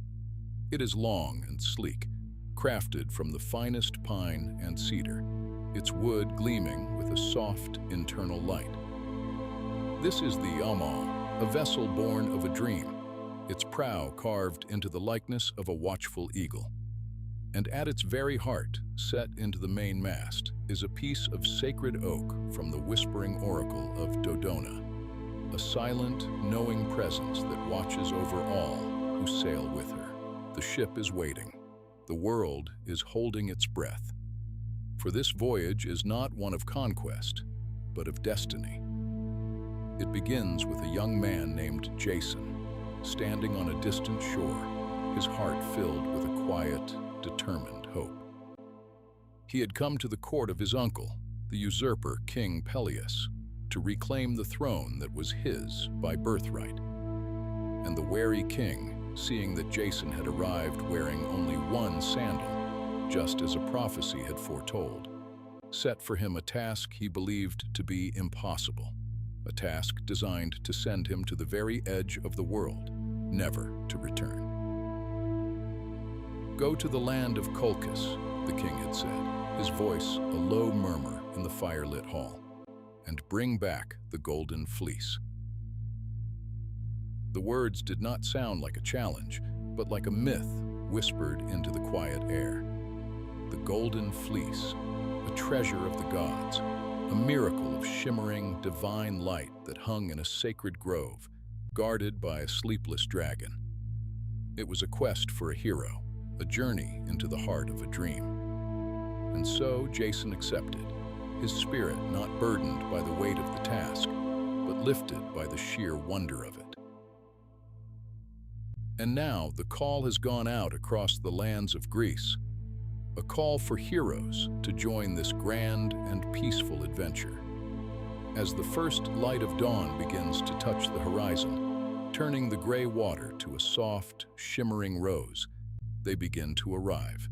It is long and sleek, crafted from the finest pine and cedar, its wood gleaming with a soft internal light. This is the Amal, a vessel born of a dream, its prow carved into the likeness of a watchful eagle. And at its very heart, set into the main mast, is a piece of sacred oak from the whispering oracle of Dodona, a silent, knowing presence that watches over all who sail with her. The ship is waiting. The world is holding its breath. For this voyage is not one of conquest, but of destiny. It begins with a young man named Jason, standing on a distant shore, his heart filled with a quiet, determined hope. He had come to the court of his uncle, the usurper King Peleus, to reclaim the throne that was his by birthright. And the wary king, seeing that Jason had arrived wearing only one sandal, just as a prophecy had foretold, set for him a task he believed to be impossible, a task designed to send him to the very edge of the world, never to return. "Go to the land of Colchis," the king had said, his voice a low murmur in the firelit hall, "and bring back the Golden Fleece." The words did not sound like a challenge, but like a myth whispered into the quiet air. The Golden Fleece, a treasure of the gods, a miracle of shimmering, divine light that hung in a sacred grove, guarded by a sleepless dragon. It was a quest for a hero, a journey into the heart of a dream. And so Jason accepted, his spirit not burdened by the weight of the task, but lifted by the sheer wonder of it. And now the call has gone out across the lands of Greece. a call for heroes to join this grand and peaceful adventure. As the first light of dawn begins to touch the horizon, turning the gray water to a soft, shimmering rose, they begin to arrive.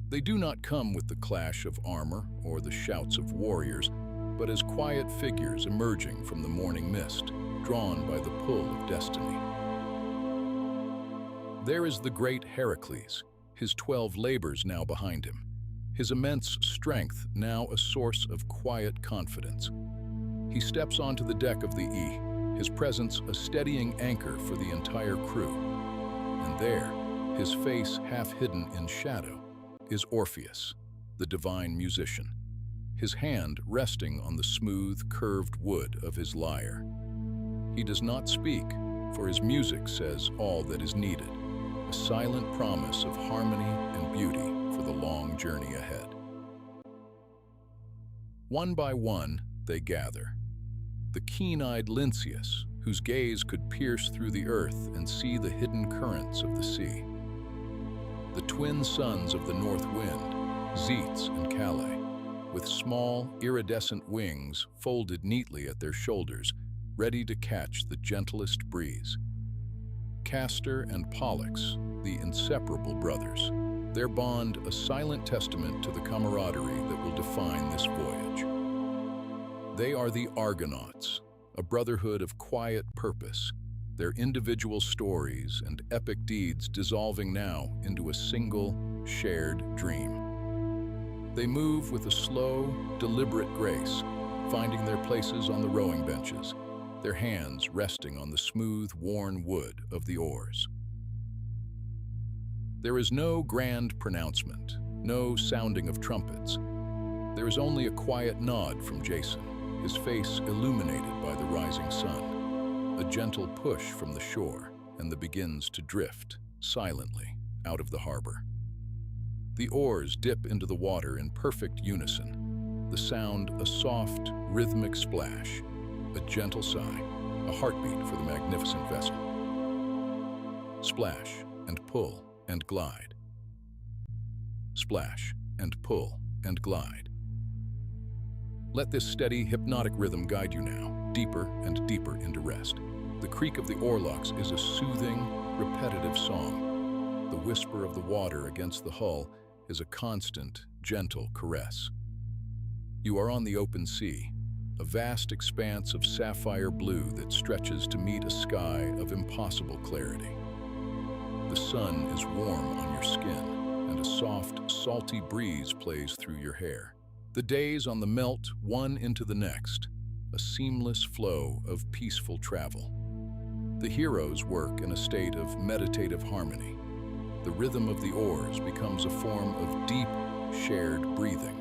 They do not come with the clash of armor or the shouts of warriors, but as quiet figures emerging from the morning mist, drawn by the pull of destiny. There is the great Heracles, his 12 labors now behind him, his immense strength now a source of quiet confidence. He steps onto the deck of the his presence a steadying anchor for the entire crew. And there, his face half hidden in shadow, is Orpheus, the divine musician, his hand resting on the smooth, curved wood of his lyre. He does not speak, for his music says all that is needed, a silent promise of harmony and beauty for the long journey ahead. One by one, they gather. The keen-eyed Lynceus, whose gaze could pierce through the earth and see the hidden currents of the sea. The twin sons of the north wind, Zeus and Calais, with small, iridescent wings folded neatly at their shoulders, ready to catch the gentlest breeze. Castor and Pollux, the inseparable brothers, their bond a silent testament to the camaraderie that will define this voyage. They are the Argonauts, a brotherhood of quiet purpose, their individual stories and epic deeds dissolving now into a single, shared dream. They move with a slow, deliberate grace, finding their places on the rowing benches, their hands resting on the smooth, worn wood of the oars. There is no grand pronouncement, no sounding of trumpets. There is only a quiet nod from Jason, his face illuminated by the rising sun, a gentle push from the shore, and the begins to drift, silently, out of the harbor. The oars dip into the water in perfect unison, the sound a soft, rhythmic splash, a gentle sigh, a heartbeat for the magnificent vessel. Splash and pull and glide. Splash and pull and glide. Let this steady, hypnotic rhythm guide you now, deeper and deeper into rest. The creak of the oarlocks is a soothing, repetitive song. The whisper of the water against the hull is a constant, gentle caress. You are on the open sea, a vast expanse of sapphire blue that stretches to meet a sky of impossible clarity. The sun is warm on your skin, and a soft, salty breeze plays through your hair. The days on the melt one into the next, a seamless flow of peaceful travel. The heroes work in a state of meditative harmony. The rhythm of the oars becomes a form of deep, shared breathing.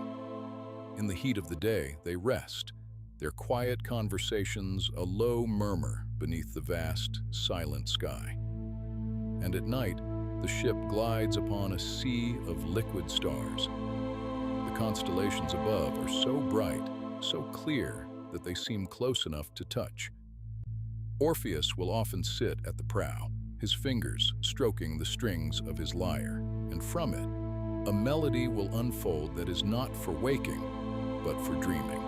In the heat of the day, they rest, their quiet conversations a low murmur beneath the vast, silent sky. And at night, the ship glides upon a sea of liquid stars. The constellations above are so bright, so clear, that they seem close enough to touch. Orpheus will often sit at the prow, his fingers stroking the strings of his lyre, and from it, a melody will unfold that is not for waking, but for dreaming.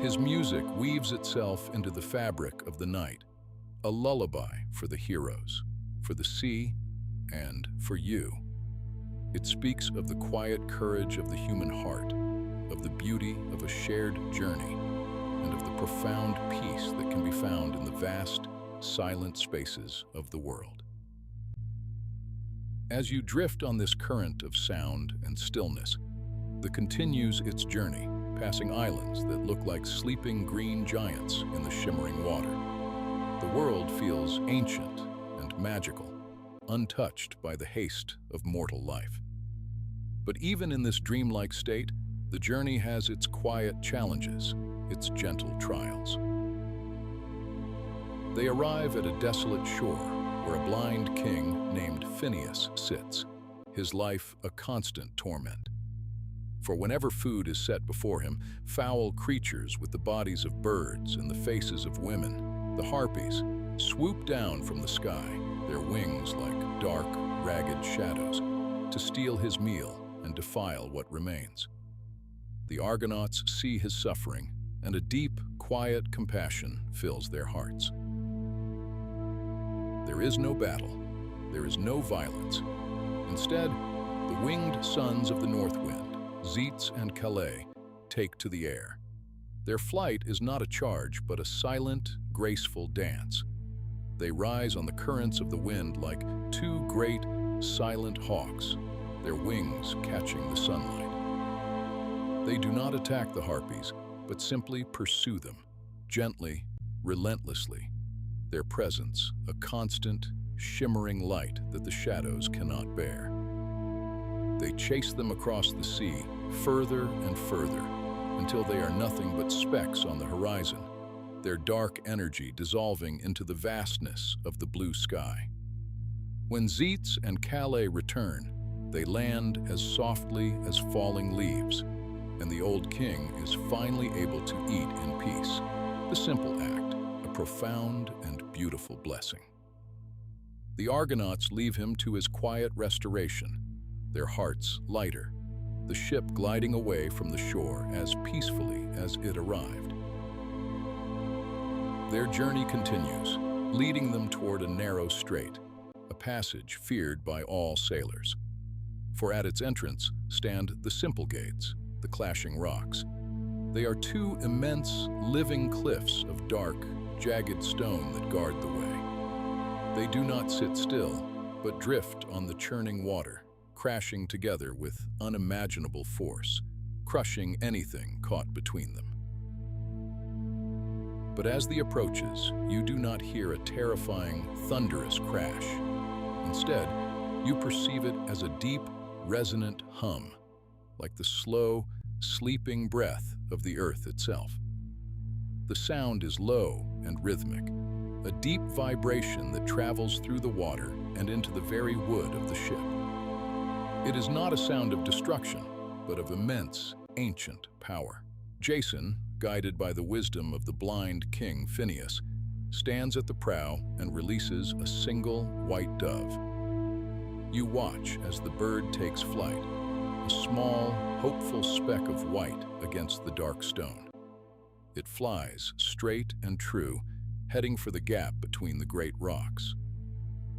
His music weaves itself into the fabric of the night, a lullaby for the heroes, for the sea, and for you. It speaks of the quiet courage of the human heart, of the beauty of a shared journey, and of the profound peace that can be found in the vast, silent spaces of the world. As you drift on this current of sound and stillness, the continues its journey, passing islands that look like sleeping green giants in the shimmering water. The world feels ancient and magical, untouched by the haste of mortal life. But even in this dreamlike state, the journey has its quiet challenges, its gentle trials. They arrive at a desolate shore where a blind king named Phineus sits, his life a constant torment. For whenever food is set before him, foul creatures with the bodies of birds and the faces of women, the harpies, swoop down from the sky, their wings like dark, ragged shadows, to steal his meal and defile what remains. The Argonauts see his suffering, and a deep, quiet compassion fills their hearts. There is no battle, there is no violence. Instead, the winged sons of the North Wind, Zeus and Calais, take to the air. Their flight is not a charge, but a silent, graceful dance. They rise on the currents of the wind like two great, silent hawks, their wings catching the sunlight. They do not attack the harpies, but simply pursue them, gently, relentlessly, their presence a constant, shimmering light that the shadows cannot bear. They chase them across the sea, further and further, until they are nothing but specks on the horizon, their dark energy dissolving into the vastness of the blue sky. When Zeus and Calais return, they land as softly as falling leaves, and the old king is finally able to eat in peace. The simple act, a profound and beautiful blessing. The Argonauts leave him to his quiet restoration, their hearts lighter, the ship gliding away from the shore as peacefully as it arrived. Their journey continues, leading them toward a narrow strait, a passage feared by all sailors. For at its entrance stand the simple gates, the clashing rocks. They are two immense, living cliffs of dark, jagged stone that guard the way. They do not sit still, but drift on the churning water, crashing together with unimaginable force, crushing anything caught between them. But as the approaches, you do not hear a terrifying, thunderous crash. Instead, you perceive it as a deep, resonant hum, like the slow, sleeping breath of the earth itself. The sound is low and rhythmic, a deep vibration that travels through the water and into the very wood of the ship. It is not a sound of destruction, but of immense, ancient power. Jason, guided by the wisdom of the blind king Phineus, stands at the prow and releases a single white dove. You watch as the bird takes flight, a small, hopeful speck of white against the dark stone. It flies straight and true, heading for the gap between the great rocks.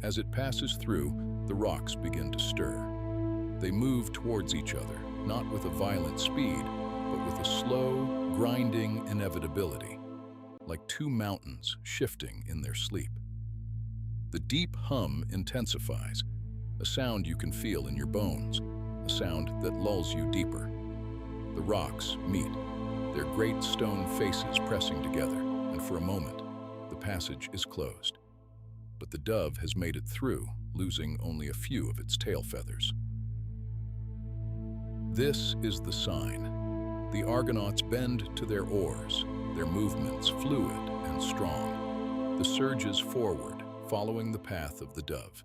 As it passes through, the rocks begin to stir. They move towards each other, not with a violent speed, but with a slow, grinding inevitability, like two mountains shifting in their sleep. The deep hum intensifies, a sound you can feel in your bones, a sound that lulls you deeper. The rocks meet, their great stone faces pressing together, and for a moment, the passage is closed. But the dove has made it through, losing only a few of its tail feathers. This is the sign. The Argonauts bend to their oars, their movements fluid and strong. The surges forward, following the path of the dove.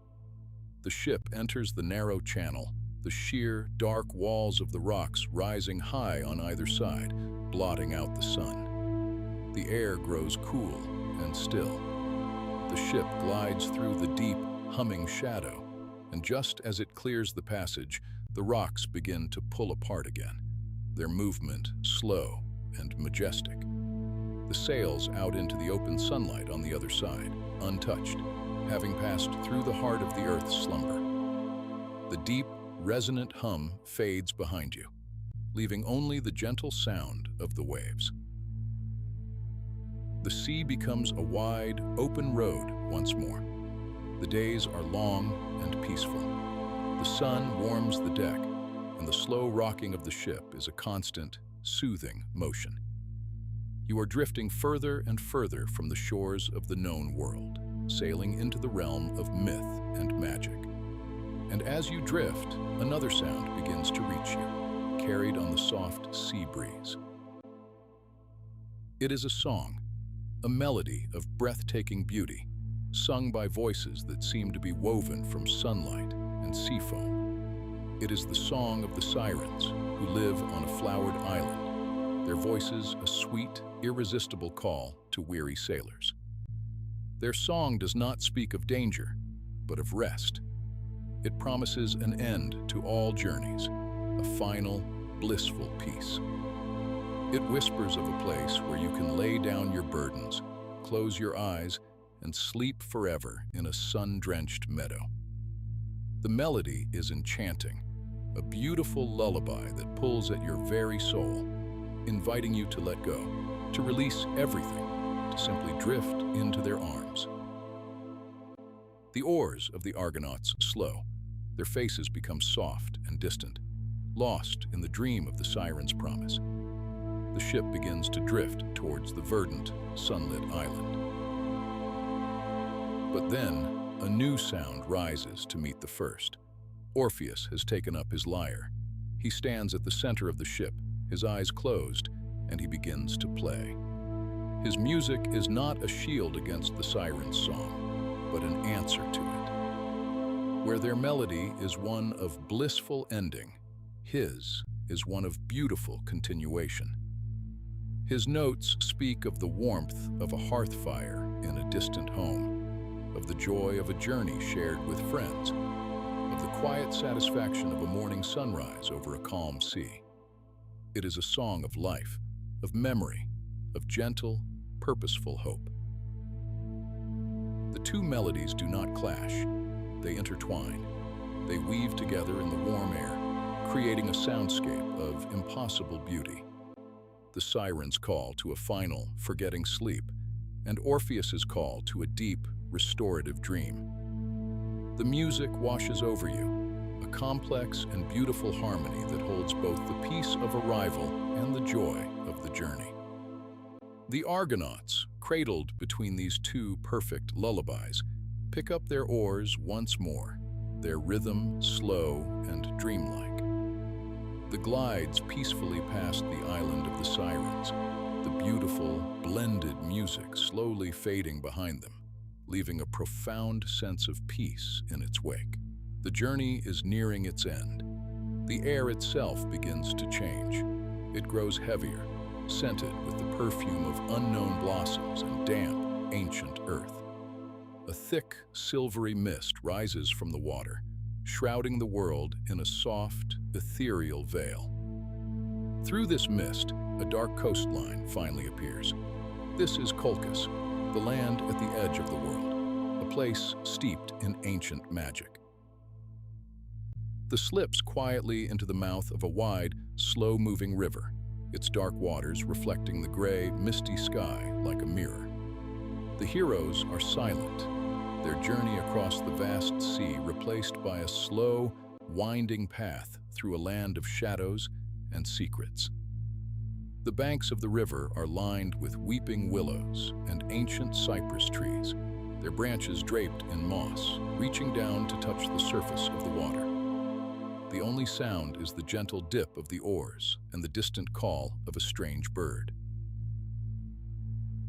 The ship enters the narrow channel, the sheer, dark walls of the rocks rising high on either side, blotting out the sun. The air grows cool and still. The ship glides through the deep, humming shadow, and just as it clears the passage, the rocks begin to pull apart again, their movement slow and majestic. The sails out into the open sunlight on the other side, untouched, having passed through the heart of the earth's slumber. The deep, resonant hum fades behind you, leaving only the gentle sound of the waves. The sea becomes a wide, open road once more. The days are long and peaceful. The sun warms the deck, and the slow rocking of the ship is a constant, soothing motion. You are drifting further and further from the shores of the known world, sailing into the realm of myth and magic. And as you drift, another sound begins to reach you, carried on the soft sea breeze. It is a song, a melody of breathtaking beauty, sung by voices that seem to be woven from sunlight and sea foam. It is the song of the sirens who live on a flowered island, their voices a sweet, irresistible call to weary sailors. Their song does not speak of danger, but of rest. It promises an end to all journeys, a final, blissful peace. It whispers of a place where you can lay down your burdens, close your eyes, and sleep forever in a sun-drenched meadow. The melody is enchanting, a beautiful lullaby that pulls at your very soul, inviting you to let go, to release everything, to simply drift into their arms. The oars of the Argonauts slow. Their faces become soft and distant, lost in the dream of the siren's promise. The ship begins to drift towards the verdant, sunlit island. But then, a new sound rises to meet the first. Orpheus has taken up his lyre. He stands at the center of the ship, his eyes closed, and he begins to play. His music is not a shield against the siren's song, but an answer to it. Where their melody is one of blissful ending, his is one of beautiful continuation. His notes speak of the warmth of a hearth fire in a distant home, of the joy of a journey shared with friends, of the quiet satisfaction of a morning sunrise over a calm sea. It is a song of life, of memory, of gentle, purposeful hope. The two melodies do not clash. They intertwine. They weave together in the warm air, creating a soundscape of impossible beauty. The siren's call to a final, forgetting sleep, and Orpheus's call to a deep, restorative dream. The music washes over you, a complex and beautiful harmony that holds both the peace of arrival and the joy of the journey. The Argonauts, cradled between these two perfect lullabies, pick up their oars once more, their rhythm slow and dreamlike. The glides peacefully past the island of the sirens, the beautiful, blended music slowly fading behind them, leaving a profound sense of peace in its wake. The journey is nearing its end. The air itself begins to change. It grows heavier, scented with the perfume of unknown blossoms and damp, ancient earth. A thick, silvery mist rises from the water, shrouding the world in a soft, ethereal veil. Through this mist, a dark coastline finally appears. This is Colchis, the land at the edge of the world, a place steeped in ancient magic. The slips quietly into the mouth of a wide, slow-moving river, its dark waters reflecting the gray, misty sky like a mirror. The heroes are silent, their journey across the vast sea replaced by a slow, winding path through a land of shadows and secrets. The banks of the river are lined with weeping willows and ancient cypress trees, their branches draped in moss, reaching down to touch the surface of the water. The only sound is the gentle dip of the oars and the distant call of a strange bird.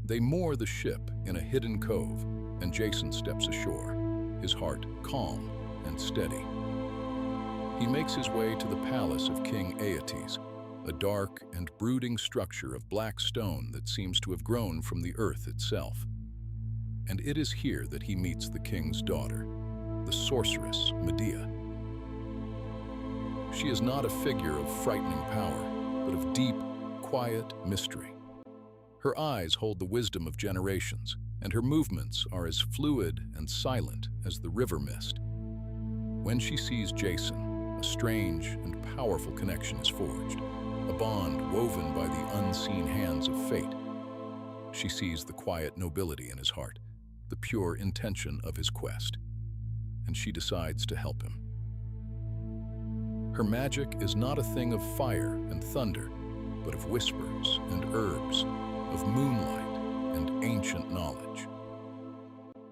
They moor the ship in a hidden cove, and Jason steps ashore, his heart calm and steady. He makes his way to the palace of King Aeetes, a dark and brooding structure of black stone that seems to have grown from the earth itself. And it is here that he meets the king's daughter, the sorceress Medea. She is not a figure of frightening power, but of deep, quiet mystery. Her eyes hold the wisdom of generations, and her movements are as fluid and silent as the river mist. When she sees Jason, a strange and powerful connection is forged, a bond woven by the unseen hands of fate. She sees the quiet nobility in his heart, the pure intention of his quest, and she decides to help him. Her magic is not a thing of fire and thunder, but of whispers and herbs, of moonlight and ancient knowledge.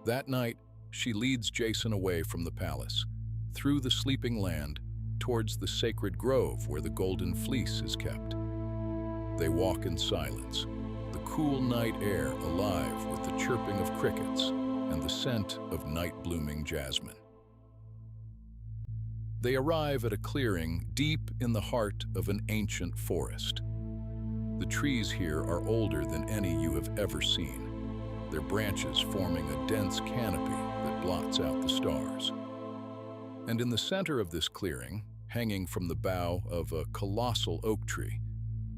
That night, she leads Jason away from the palace, through the sleeping land, towards the sacred grove where the Golden Fleece is kept. They walk in silence, the cool night air alive with the chirping of crickets and the scent of night-blooming jasmine. They arrive at a clearing deep in the heart of an ancient forest. The trees here are older than any you have ever seen, their branches forming a dense canopy that blots out the stars. And in the center of this clearing, hanging from the bough of a colossal oak tree,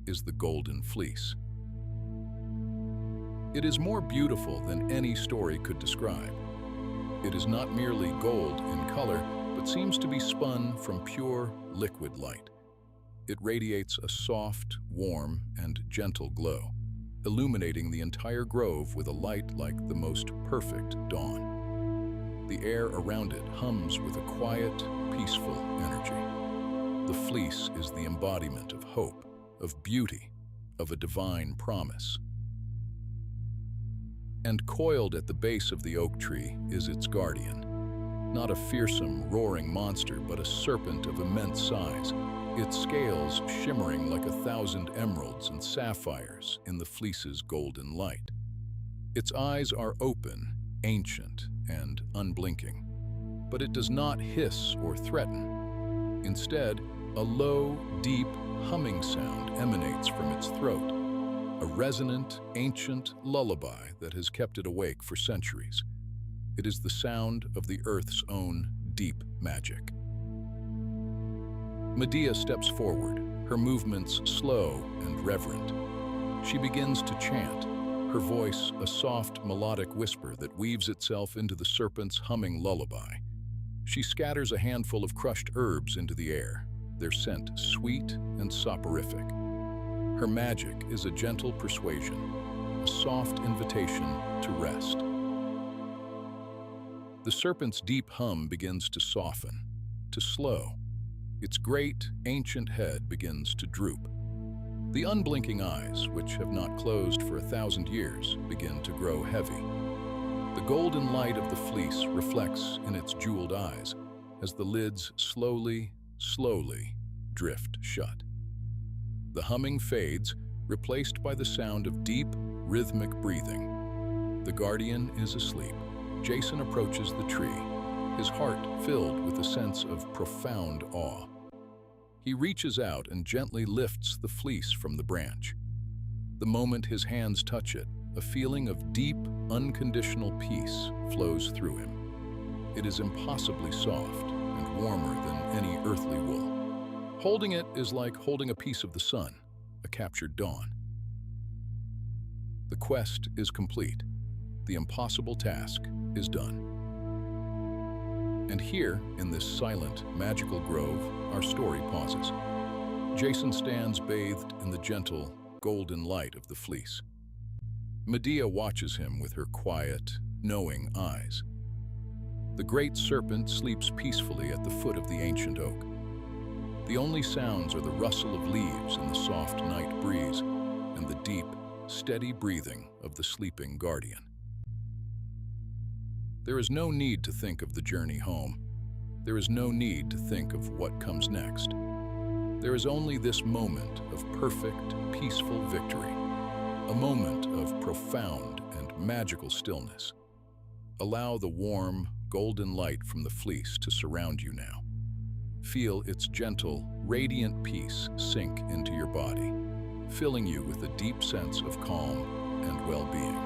is the Golden Fleece. It is more beautiful than any story could describe. It is not merely gold in color, but seems to be spun from pure liquid light. It radiates a soft, warm, and gentle glow, illuminating the entire grove with a light like the most perfect dawn. The air around it hums with a quiet, peaceful energy. The fleece is the embodiment of hope, of beauty, of a divine promise. And coiled at the base of the oak tree is its guardian. Not a fearsome, roaring monster, but a serpent of immense size, its scales shimmering like 1,000 emeralds and sapphires in the fleece's golden light. Its eyes are open, ancient, and unblinking. But it does not hiss or threaten. Instead, a low, deep, humming sound emanates from its throat, a resonant, ancient lullaby that has kept it awake for centuries. It is the sound of the Earth's own deep magic. Medea steps forward, her movements slow and reverent. She begins to chant, her voice a soft, melodic whisper that weaves itself into the serpent's humming lullaby. She scatters a handful of crushed herbs into the air, their scent sweet and soporific. Her magic is a gentle persuasion, a soft invitation to rest. The serpent's deep hum begins to soften, to slow. Its great, ancient head begins to droop. The unblinking eyes, which have not closed for 1,000 years, begin to grow heavy. The golden light of the fleece reflects in its jeweled eyes as the lids slowly drift shut. The humming fades, replaced by the sound of deep, rhythmic breathing. The guardian is asleep. Jason approaches the tree, his heart filled with a sense of profound awe. He reaches out and gently lifts the fleece from the branch. The moment his hands touch it, a feeling of deep, unconditional peace flows through him. It is impossibly soft and warmer than any earthly wool. Holding it is like holding a piece of the sun, a captured dawn. The quest is complete. The impossible task is done. And here, in this silent, magical grove, our story pauses. Jason stands bathed in the gentle, golden light of the fleece. Medea watches him with her quiet, knowing eyes. The great serpent sleeps peacefully at the foot of the ancient oak. The only sounds are the rustle of leaves in the soft night breeze and the deep, steady breathing of the sleeping guardian. There is no need to think of the journey home. There is no need to think of what comes next. There is only this moment of perfect, peaceful victory, a moment of profound and magical stillness. Allow the warm, golden light from the fleece to surround you now. Feel its gentle, radiant peace sink into your body, filling you with a deep sense of calm and well-being.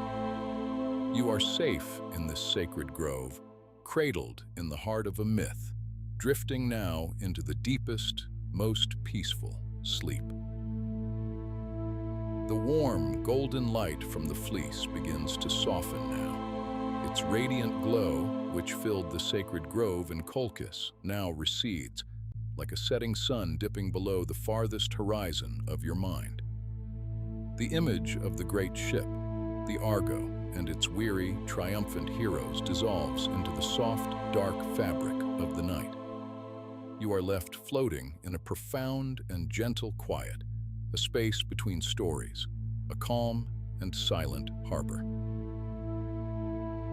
You are safe in this sacred grove, cradled in the heart of a myth, drifting now into the deepest, most peaceful sleep. The warm, golden light from the fleece begins to soften now. Its radiant glow, which filled the sacred grove in Colchis, now recedes, like a setting sun dipping below the farthest horizon of your mind. The image of the great ship, the Argo, and its weary, triumphant heroes dissolves into the soft, dark fabric of the night. You are left floating in a profound and gentle quiet, a space between stories, a calm and silent harbor.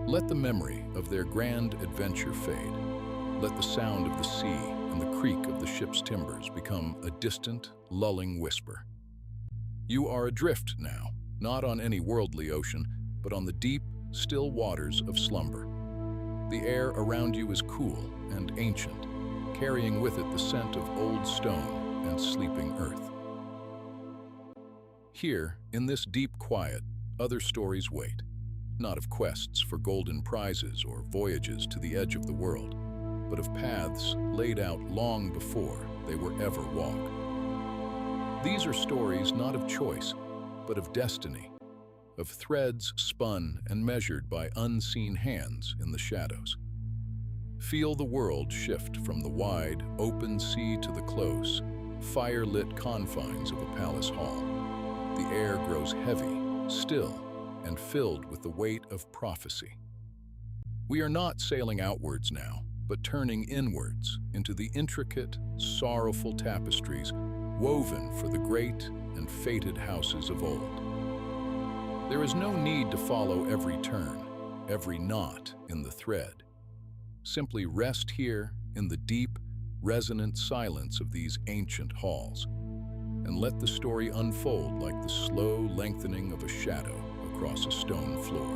Let the memory of their grand adventure fade. Let the sound of the sea and the creak of the ship's timbers become a distant, lulling whisper. You are adrift now, not on any worldly ocean, but on the deep, still waters of slumber. The air around you is cool and ancient, carrying with it the scent of old stone and sleeping earth. Here, in this deep quiet, other stories wait, not of quests for golden prizes or voyages to the edge of the world, but of paths laid out long before they were ever walk. These are stories not of choice, but of destiny, of threads spun and measured by unseen hands in the shadows. Feel the world shift from the wide, open sea to the close, fire-lit confines of a palace hall. The air grows heavy, still, and filled with the weight of prophecy. We are not sailing outwards now, but turning inwards into the intricate, sorrowful tapestries woven for the great and fated houses of old. There is no need to follow every turn, every knot in the thread. Simply rest here in the deep, resonant silence of these ancient halls, and let the story unfold like the slow lengthening of a shadow across a stone floor.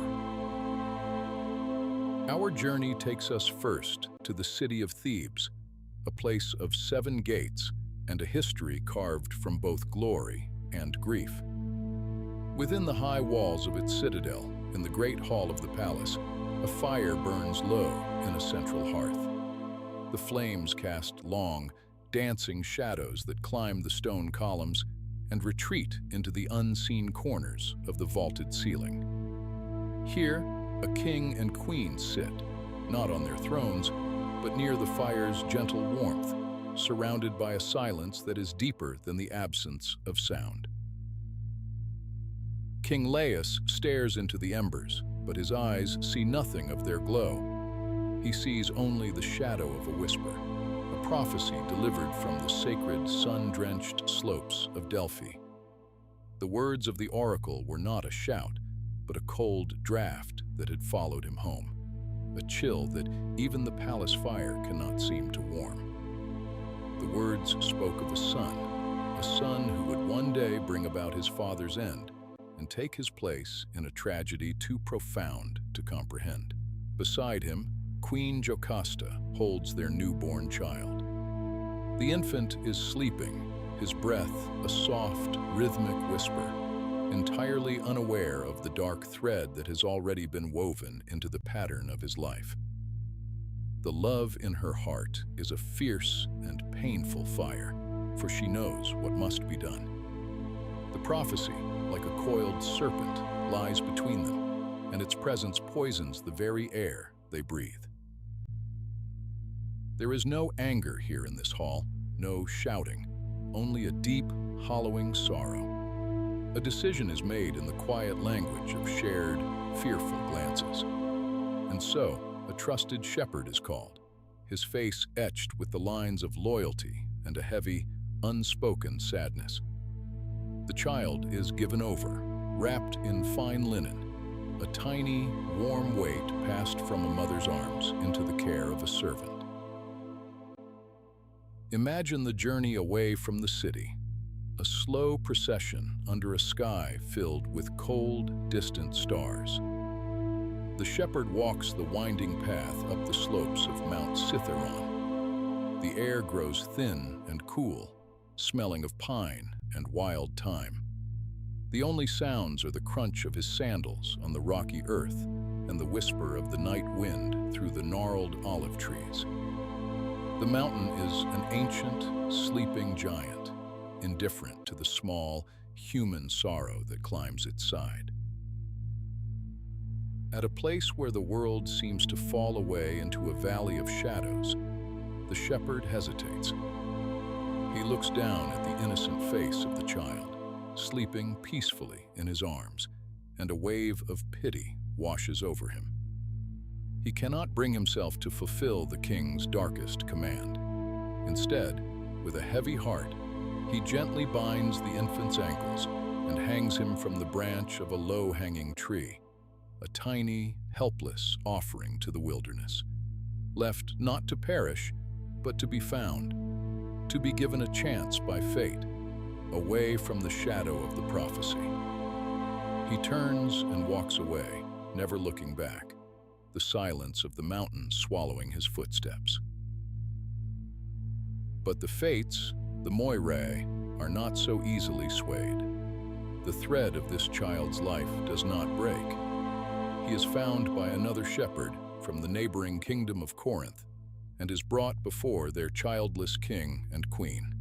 Our journey takes us first to the city of Thebes, a place of 7 gates and a history carved from both glory and grief. Within the high walls of its citadel, in the great hall of the palace, a fire burns low in a central hearth. The flames cast long, dancing shadows that climb the stone columns and retreat into the unseen corners of the vaulted ceiling. Here, a king and queen sit, not on their thrones, but near the fire's gentle warmth, surrounded by a silence that is deeper than the absence of sound. King Laius stares into the embers, but his eyes see nothing of their glow. He sees only the shadow of a whisper, a prophecy delivered from the sacred, sun-drenched slopes of Delphi. The words of the oracle were not a shout, but a cold draft that had followed him home, a chill that even the palace fire cannot seem to warm. The words spoke of a son who would one day bring about his father's end and take his place in a tragedy too profound to comprehend. Beside him, Queen Jocasta holds their newborn child. The infant is sleeping, his breath a soft, rhythmic whisper, entirely unaware of the dark thread that has already been woven into the pattern of his life. The love in her heart is a fierce and painful fire, for she knows what must be done. The prophecy, like a coiled serpent, lies between them, and its presence poisons the very air they breathe. There is no anger here in this hall, no shouting, only a deep, hollowing sorrow. A decision is made in the quiet language of shared, fearful glances. And so, a trusted shepherd is called, his face etched with the lines of loyalty and a heavy, unspoken sadness. The child is given over, wrapped in fine linen, a tiny, warm weight passed from a mother's arms into the care of a servant. Imagine the journey away from the city, a slow procession under a sky filled with cold, distant stars. The shepherd walks the winding path up the slopes of Mount Cithaeron. The air grows thin and cool, smelling of pine and wild thyme. The only sounds are the crunch of his sandals on the rocky earth and the whisper of the night wind through the gnarled olive trees. The mountain is an ancient, sleeping giant, indifferent to the small, human sorrow that climbs its side. At a place where the world seems to fall away into a valley of shadows, the shepherd hesitates. He looks down at the innocent face of the child, sleeping peacefully in his arms, and a wave of pity washes over him. He cannot bring himself to fulfill the king's darkest command. Instead, with a heavy heart, he gently binds the infant's ankles and hangs him from the branch of a low-hanging tree, a tiny, helpless offering to the wilderness, left not to perish, but to be found, to be given a chance by fate, away from the shadow of the prophecy. He turns and walks away, never looking back, the silence of the mountain swallowing his footsteps. But the fates, the Moirae, are not so easily swayed. The thread of this child's life does not break. He is found by another shepherd from the neighboring kingdom of Corinth, and is brought before their childless king and queen.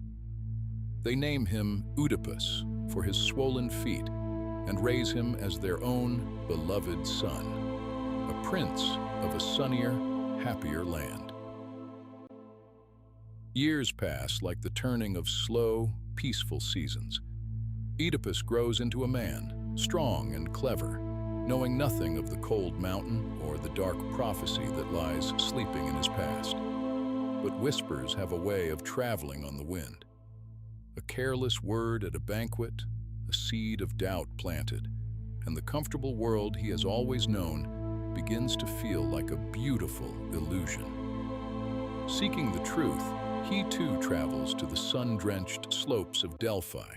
They name him Oedipus for his swollen feet and raise him as their own beloved son, a prince of a sunnier, happier land. Years pass like the turning of slow, peaceful seasons. Oedipus grows into a man, strong and clever, knowing nothing of the cold mountain or the dark prophecy that lies sleeping in his past. But whispers have a way of traveling on the wind. A careless word at a banquet, a seed of doubt planted, and the comfortable world he has always known begins to feel like a beautiful illusion. Seeking the truth, he too travels to the sun-drenched slopes of Delphi,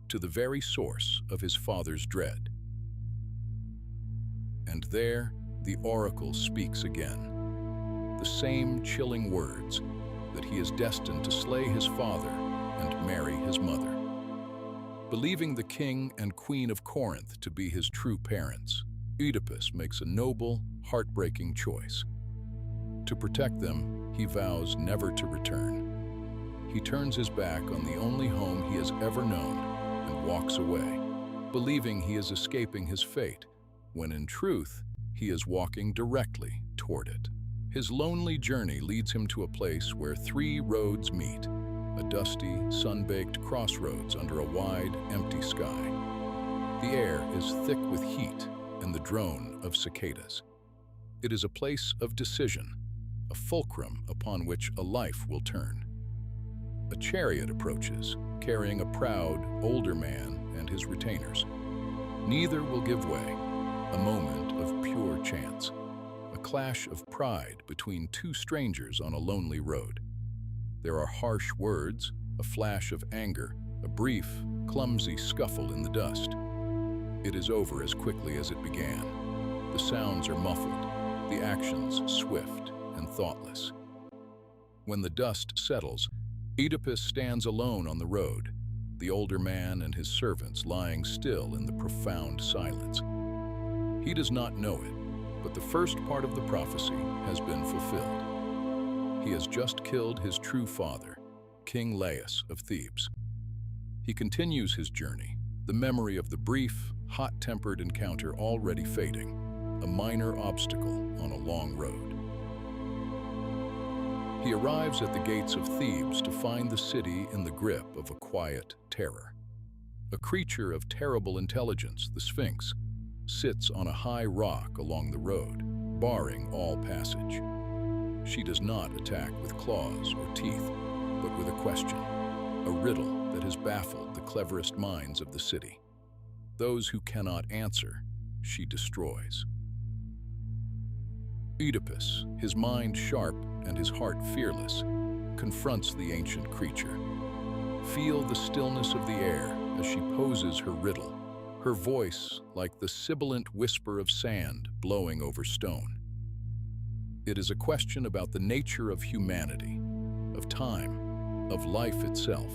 to the very source of his father's dread. And there, the oracle speaks again, the same chilling words, that he is destined to slay his father and marry his mother. Believing the king and queen of Corinth to be his true parents, Oedipus makes a noble, heartbreaking choice. To protect them, he vows never to return. He turns his back on the only home he has ever known and walks away, believing he is escaping his fate, when in truth, he is walking directly toward it. His lonely journey leads him to a place where three roads meet, a dusty, sun-baked crossroads under a wide, empty sky. The air is thick with heat and the drone of cicadas. It is a place of decision, a fulcrum upon which a life will turn. A chariot approaches, carrying a proud, older man and his retainers. Neither will give way, a moment of pure chance, a clash of pride between two strangers on a lonely road. There are harsh words, a flash of anger, a brief, clumsy scuffle in the dust. It is over as quickly as it began. The sounds are muffled, the actions swift and thoughtless. When the dust settles, Oedipus stands alone on the road, the older man and his servants lying still in the profound silence. He does not know it, but the first part of the prophecy has been fulfilled. He has just killed his true father, King Laius of Thebes. He continues his journey, the memory of the brief, hot-tempered encounter already fading, a minor obstacle on a long road. He arrives at the gates of Thebes to find the city in the grip of a quiet terror. A creature of terrible intelligence, the Sphinx, sits on a high rock along the road, barring all passage. She does not attack with claws or teeth, but with a question, a riddle that has baffled the cleverest minds of the city. Those who cannot answer, she destroys. Oedipus, his mind sharp and his heart fearless, confronts the ancient creature. Feel the stillness of the air as she poses her riddle, her voice like the sibilant whisper of sand blowing over stone. It is a question about the nature of humanity, of time, of life itself.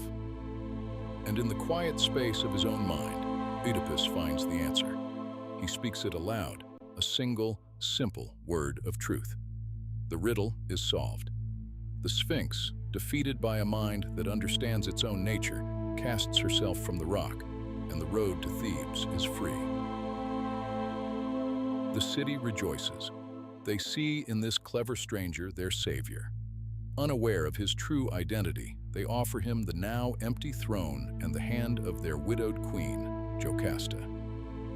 And in the quiet space of his own mind, Oedipus finds the answer. He speaks it aloud, a single, simple word of truth. The riddle is solved. The Sphinx, defeated by a mind that understands its own nature, casts herself from the rock, and the road to Thebes is free. The city rejoices. They see in this clever stranger their savior. Unaware of his true identity, they offer him the now empty throne and the hand of their widowed queen, Jocasta.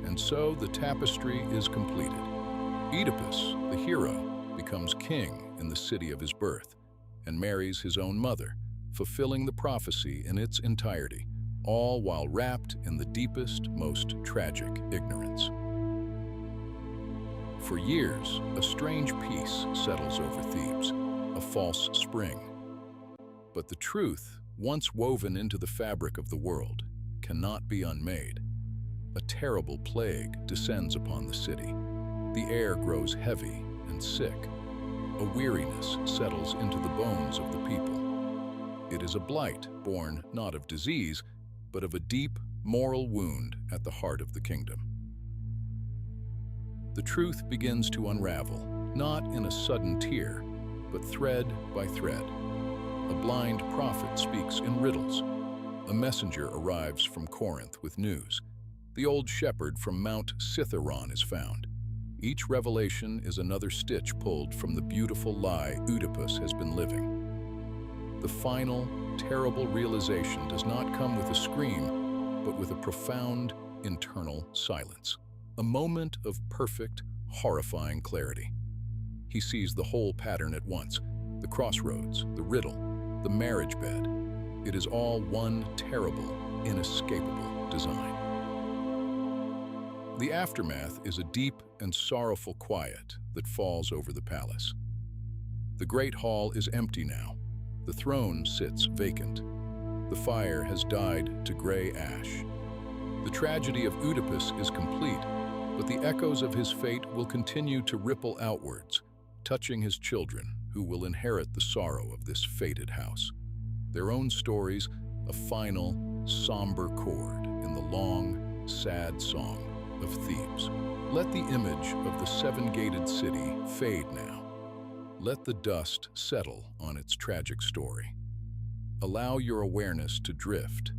And so the tapestry is completed. Oedipus, the hero, becomes king in the city of his birth and marries his own mother, fulfilling the prophecy in its entirety, all while wrapped in the deepest, most tragic ignorance. For years, a strange peace settles over Thebes, a false spring. But the truth, once woven into the fabric of the world, cannot be unmade. A terrible plague descends upon the city. The air grows heavy and sick. A weariness settles into the bones of the people. It is a blight born not of disease, but of a deep, moral wound at the heart of the kingdom. The truth begins to unravel, not in a sudden tear, but thread by thread. A blind prophet speaks in riddles. A messenger arrives from Corinth with news. The old shepherd from Mount Cithaeron is found. Each revelation is another stitch pulled from the beautiful lie Oedipus has been living. The final, terrible realization does not come with a scream, but with a profound, internal silence. A moment of perfect, horrifying clarity. He sees the whole pattern at once, the crossroads, the riddle, the marriage bed. It is all one terrible, inescapable design. The aftermath is a deep and sorrowful quiet that falls over the palace. The great hall is empty now. The throne sits vacant. The fire has died to gray ash. The tragedy of Oedipus is complete, but the echoes of his fate will continue to ripple outwards, touching his children, who will inherit the sorrow of this fated house. Their own stories, a final, somber chord in the long, sad song of Thebes. Let the image of the seven-gated city fade now. Let the dust settle on its tragic story. Allow your awareness to drift,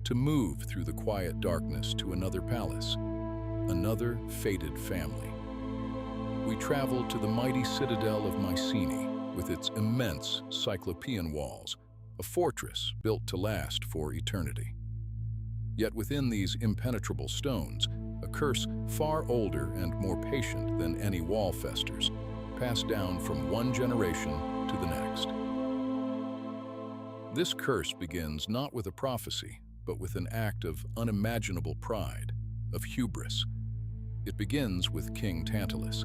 to move through the quiet darkness to another palace, another fated family. We travel to the mighty citadel of Mycenae with its immense cyclopean walls, a fortress built to last for eternity. Yet within these impenetrable stones, a curse far older and more patient than any wall festers, passed down from one generation to the next. This curse begins not with a prophecy, but with an act of unimaginable pride, of hubris. It begins with King Tantalus,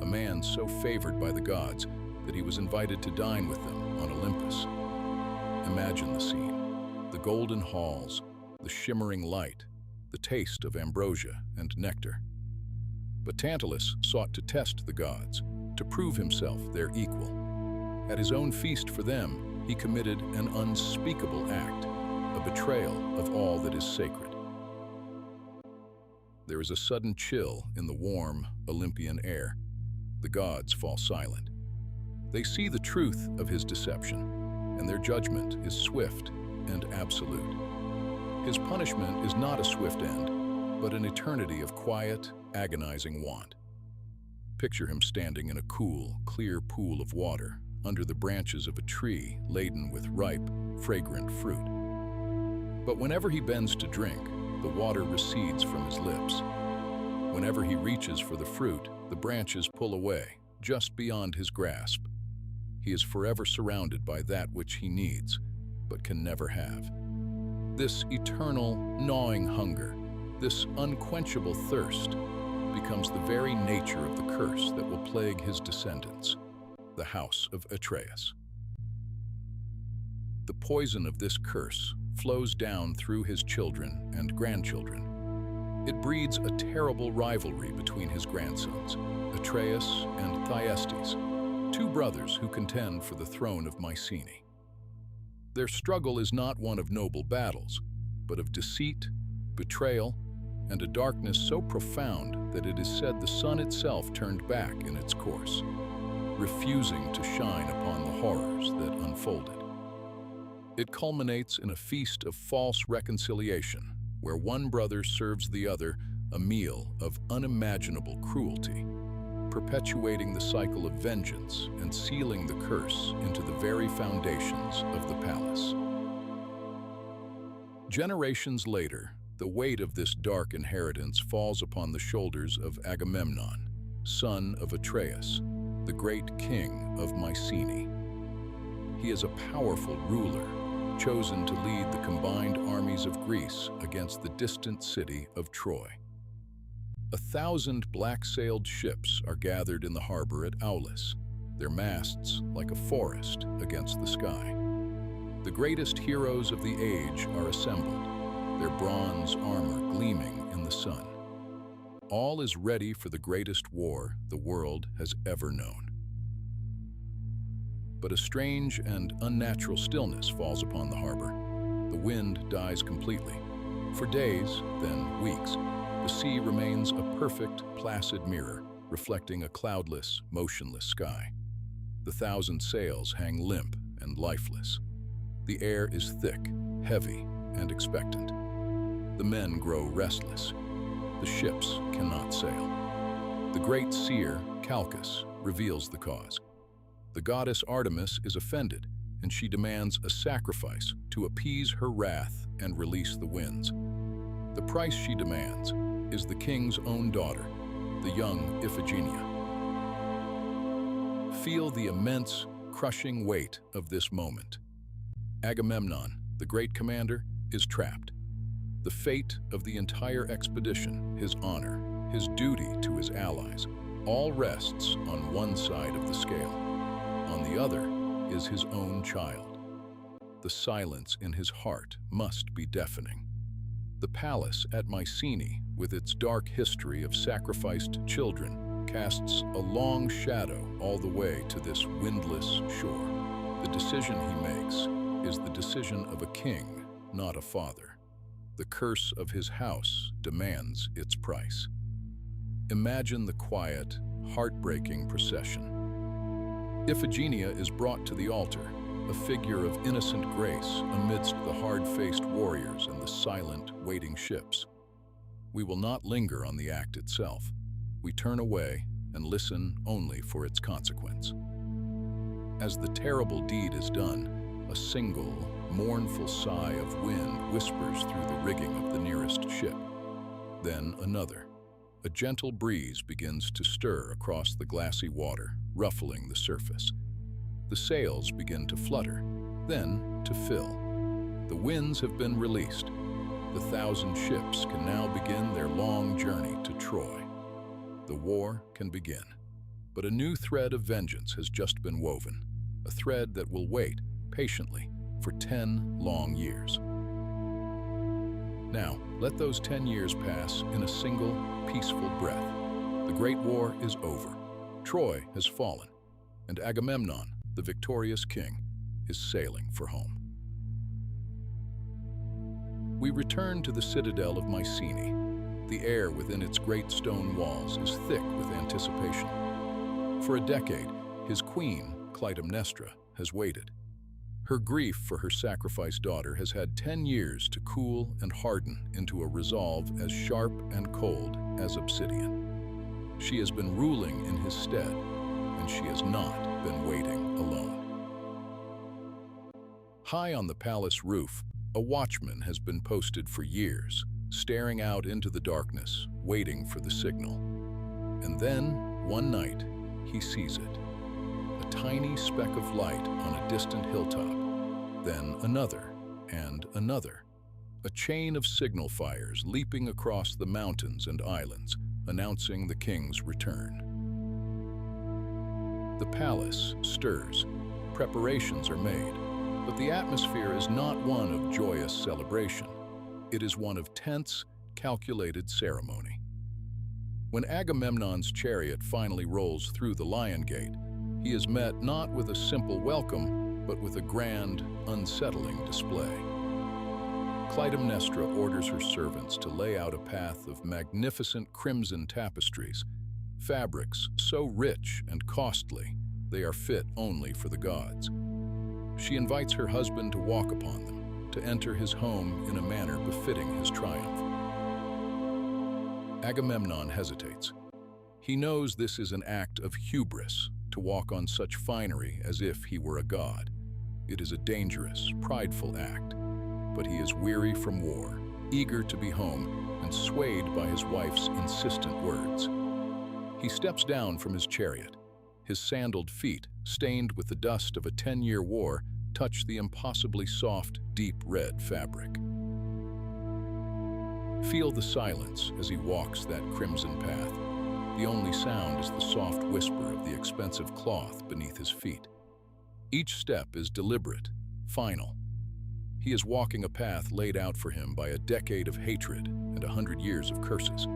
a man so favored by the gods that he was invited to dine with them on Olympus. Imagine the scene: the golden halls, the shimmering light, the taste of ambrosia and nectar. But Tantalus sought to test the gods, to prove himself their equal. At his own feast for them, he committed an unspeakable act, a betrayal of all that is sacred. There is a sudden chill in the warm Olympian air. The gods fall silent. They see the truth of his deception, and their judgment is swift and absolute. His punishment is not a swift end, but an eternity of quiet, agonizing want. Picture him standing in a cool, clear pool of water under the branches of a tree laden with ripe, fragrant fruit. But whenever he bends to drink, the water recedes from his lips. Whenever he reaches for the fruit, the branches pull away, just beyond his grasp. He is forever surrounded by that which he needs, but can never have. This eternal, gnawing hunger, this unquenchable thirst, becomes the very nature of the curse that will plague his descendants, the house of Atreus. The poison of this curse flows down through his children and grandchildren. It breeds a terrible rivalry between his grandsons, Atreus and Thyestes, two brothers who contend for the throne of Mycenae. Their struggle is not one of noble battles, but of deceit, betrayal, and a darkness so profound that it is said the sun itself turned back in its course, refusing to shine upon the horrors that unfolded. It culminates in a feast of false reconciliation, where one brother serves the other a meal of unimaginable cruelty, perpetuating the cycle of vengeance and sealing the curse into the very foundations of the palace. Generations later, the weight of this dark inheritance falls upon the shoulders of Agamemnon, son of Atreus, the great king of Mycenae. He is a powerful ruler, chosen to lead the combined armies of Greece against the distant city of Troy. 1,000 black-sailed ships are gathered in the harbor at Aulis, their masts like a forest against the sky. The greatest heroes of the age are assembled, their bronze armor gleaming in the sun. All is ready for the greatest war the world has ever known. But a strange and unnatural stillness falls upon the harbor. The wind dies completely. For days, then weeks, the sea remains a perfect, placid mirror, reflecting a cloudless, motionless sky. The 1,000 sails hang limp and lifeless. The air is thick, heavy, and expectant. The men grow restless. The ships cannot sail. The great seer, Calchas, reveals the cause. The goddess Artemis is offended, and she demands a sacrifice to appease her wrath and release the winds. The price she demands is the king's own daughter, the young Iphigenia. Feel the immense, crushing weight of this moment. Agamemnon, the great commander, is trapped. The fate of the entire expedition, his honor, his duty to his allies, all rests on one side of the scale. On the other is his own child. The silence in his heart must be deafening. The palace at Mycenae, with its dark history of sacrificed children, casts a long shadow all the way to this windless shore. The decision he makes is the decision of a king, not a father. The curse of his house demands its price. Imagine the quiet, heartbreaking procession. Iphigenia is brought to the altar, a figure of innocent grace amidst the hard-faced warriors and the silent, waiting ships. We will not linger on the act itself. We turn away and listen only for its consequence. As the terrible deed is done, a single, mournful sigh of wind whispers through the rigging of the nearest ship. Then another. A gentle breeze begins to stir across the glassy water, ruffling the surface. The sails begin to flutter, then to fill. The winds have been released. The 1,000 ships can now begin their long journey to Troy. The war can begin. But a new thread of vengeance has just been woven, a thread that will wait patiently for 10 long years. Now, let those 10 years pass in a single, peaceful breath. The Great War is over. Troy has fallen, and Agamemnon, the victorious king, is sailing for home. We return to the citadel of Mycenae. The air within its great stone walls is thick with anticipation. For a decade, his queen, Clytemnestra, has waited. Her grief for her sacrificed daughter has had 10 years to cool and harden into a resolve as sharp and cold as obsidian. She has been ruling in his stead, and she has not been waiting alone. High on the palace roof, a watchman has been posted for years, staring out into the darkness, waiting for the signal. And then, one night, he sees it. A tiny speck of light on a distant hilltop. Then another, and another. A chain of signal fires leaping across the mountains and islands, announcing the king's return. The palace stirs. Preparations are made, but the atmosphere is not one of joyous celebration. It is one of tense, calculated ceremony. When Agamemnon's chariot finally rolls through the Lion Gate, he is met not with a simple welcome, but with a grand, unsettling display. Clytemnestra orders her servants to lay out a path of magnificent crimson tapestries, fabrics so rich and costly they are fit only for the gods. She invites her husband to walk upon them, to enter his home in a manner befitting his triumph. Agamemnon hesitates. He knows this is an act of hubris, to walk on such finery as if he were a god. It is a dangerous, prideful act, but he is weary from war, eager to be home, and swayed by his wife's insistent words. He steps down from his chariot. His sandaled feet, stained with the dust of a 10-year war, touch the impossibly soft, deep red fabric. Feel the silence as he walks that crimson path. The only sound is the soft whisper of the expensive cloth beneath his feet. Each step is deliberate, final. He is walking a path laid out for him by a decade of hatred and 100 years of curses.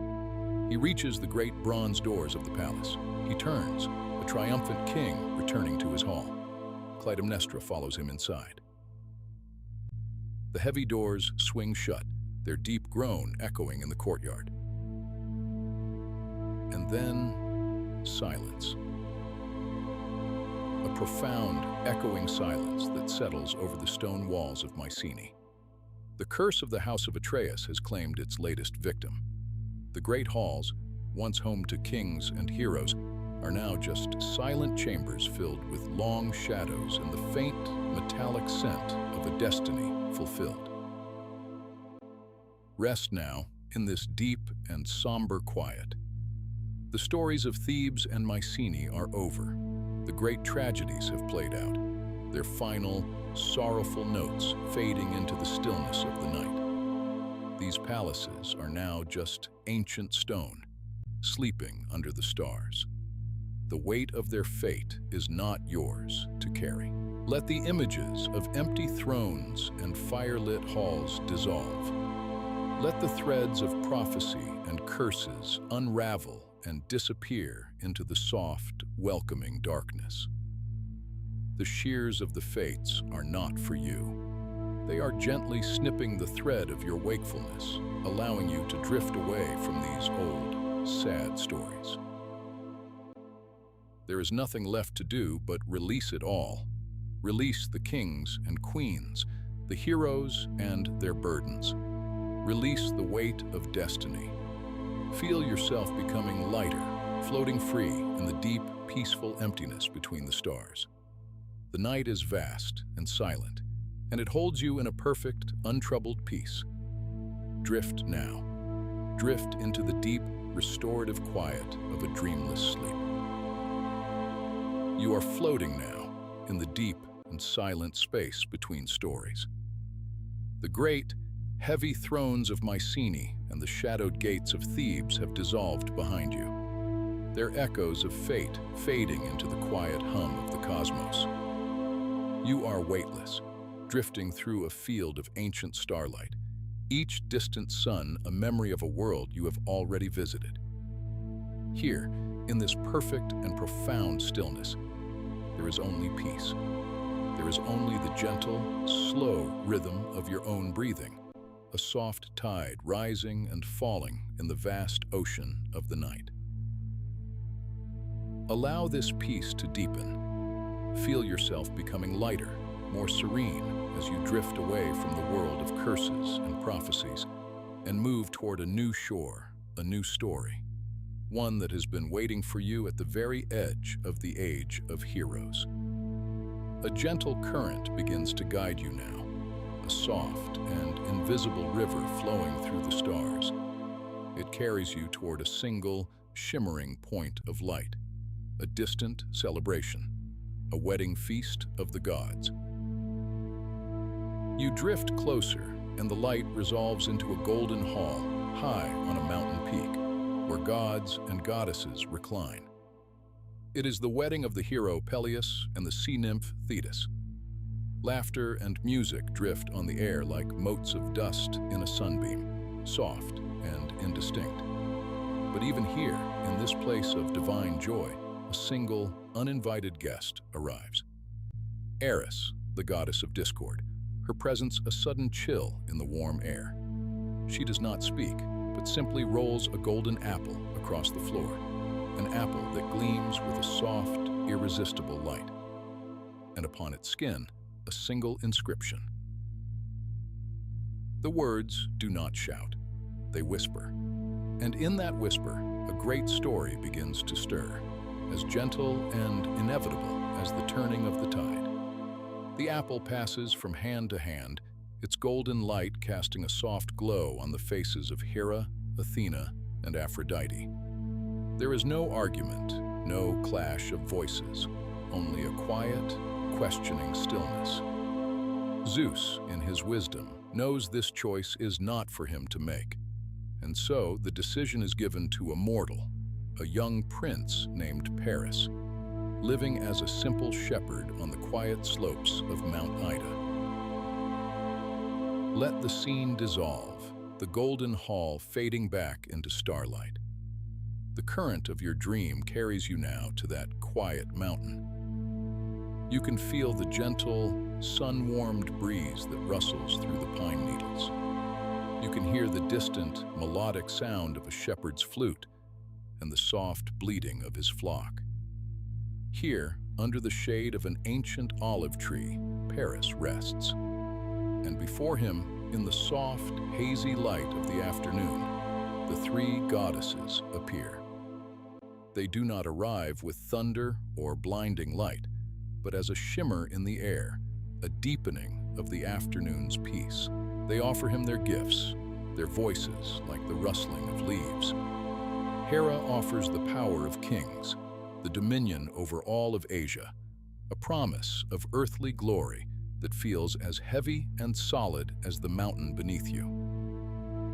He reaches the great bronze doors of the palace. He turns, a triumphant king returning to his hall. Clytemnestra follows him inside. The heavy doors swing shut, their deep groan echoing in the courtyard. And then, silence. a profound, echoing silence that settles over the stone walls of Mycenae. The curse of the House of Atreus has claimed its latest victim. The great halls, once home to kings and heroes, are now just silent chambers filled with long shadows and the faint, metallic scent of a destiny fulfilled. Rest now in this deep and somber quiet. The stories of Thebes and Mycenae are over. The great tragedies have played out, their final, sorrowful notes fading into the stillness of the night. These palaces are now just ancient stone, sleeping under the stars. The weight of their fate is not yours to carry. Let the images of empty thrones and firelit halls dissolve. Let the threads of prophecy and curses unravel and disappear into the soft, welcoming darkness. The shears of the fates are not for you. They are gently snipping the thread of your wakefulness, allowing you to drift away from these old, sad stories. There is nothing left to do but release it all. Release the kings and queens, the heroes and their burdens. Release the weight of destiny. Feel yourself becoming lighter, floating free in the deep, peaceful emptiness between the stars. The night is vast and silent, and it holds you in a perfect, untroubled peace. Drift now. Drift into the deep, restorative quiet of a dreamless sleep. You are floating now in the deep and silent space between stories. The great, heavy thrones of Mycenae and the shadowed gates of Thebes have dissolved behind you, their echoes of fate fading into the quiet hum of the cosmos. You are weightless, drifting through a field of ancient starlight, each distant sun a memory of a world you have already visited. Here, in this perfect and profound stillness, there is only peace. There is only the gentle, slow rhythm of your own breathing, a soft tide rising and falling in the vast ocean of the night. Allow this peace to deepen. Feel yourself becoming lighter, more serene as you drift away from the world of curses and prophecies and move toward a new shore, a new story, one that has been waiting for you at the very edge of the age of heroes. A gentle current begins to guide you now, a soft and invisible river flowing through the stars. It carries you toward a single, shimmering point of light, a distant celebration, a wedding feast of the gods. You drift closer, and the light resolves into a golden hall high on a mountain peak, where gods and goddesses recline. It is the wedding of the hero Peleus and the sea nymph Thetis. Laughter and music drift on the air like motes of dust in a sunbeam, soft and indistinct. But even here, in this place of divine joy, a single, uninvited guest arrives. Eris, the goddess of discord, her presence a sudden chill in the warm air. She does not speak, but simply rolls a golden apple across the floor, an apple that gleams with a soft, irresistible light. And upon its skin, a single inscription. The words do not shout, they whisper. And in that whisper, a great story begins to stir, as gentle and inevitable as the turning of the tide. The apple passes from hand to hand, its golden light casting a soft glow on the faces of Hera, Athena, and Aphrodite. There is no argument, no clash of voices, only a quiet, questioning stillness. Zeus, in his wisdom, knows this choice is not for him to make, and so the decision is given to a mortal, a young prince named Paris, living as a simple shepherd on the quiet slopes of Mount Ida. Let the scene dissolve, the golden hall fading back into starlight. The current of your dream carries you now to that quiet mountain. You can feel the gentle, sun-warmed breeze that rustles through the pine needles. You can hear the distant, melodic sound of a shepherd's flute and the soft bleating of his flock. Here, under the shade of an ancient olive tree, Paris rests. And before him, in the soft, hazy light of the afternoon, the three goddesses appear. They do not arrive with thunder or blinding light, but as a shimmer in the air, a deepening of the afternoon's peace. They offer him their gifts, their voices like the rustling of leaves. Hera offers the power of kings, the dominion over all of Asia, a promise of earthly glory that feels as heavy and solid as the mountain beneath you.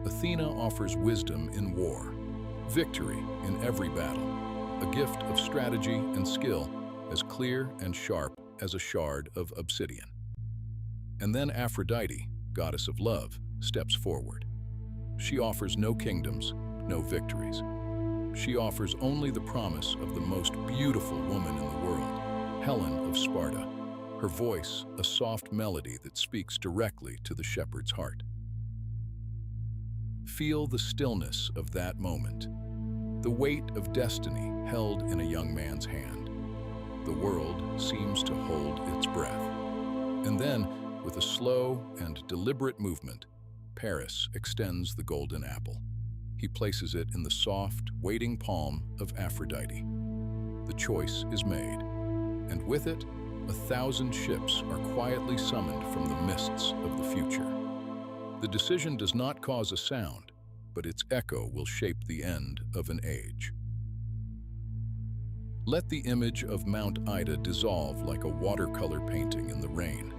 Athena offers wisdom in war, victory in every battle, a gift of strategy and skill as clear and sharp as a shard of obsidian. And then Aphrodite, goddess of love, steps forward. She offers no kingdoms, no victories. She offers only the promise of the most beautiful woman in the world, Helen of Sparta, her voice a soft melody that speaks directly to the shepherd's heart. Feel the stillness of that moment, the weight of destiny held in a young man's hand. The world seems to hold its breath. And then, with a slow and deliberate movement, Paris extends the golden apple. He places it in the soft, waiting palm of Aphrodite. The choice is made, and with it, 1,000 ships are quietly summoned from the mists of the future. The decision does not cause a sound, but its echo will shape the end of an age. Let the image of Mount Ida dissolve like a watercolor painting in the rain.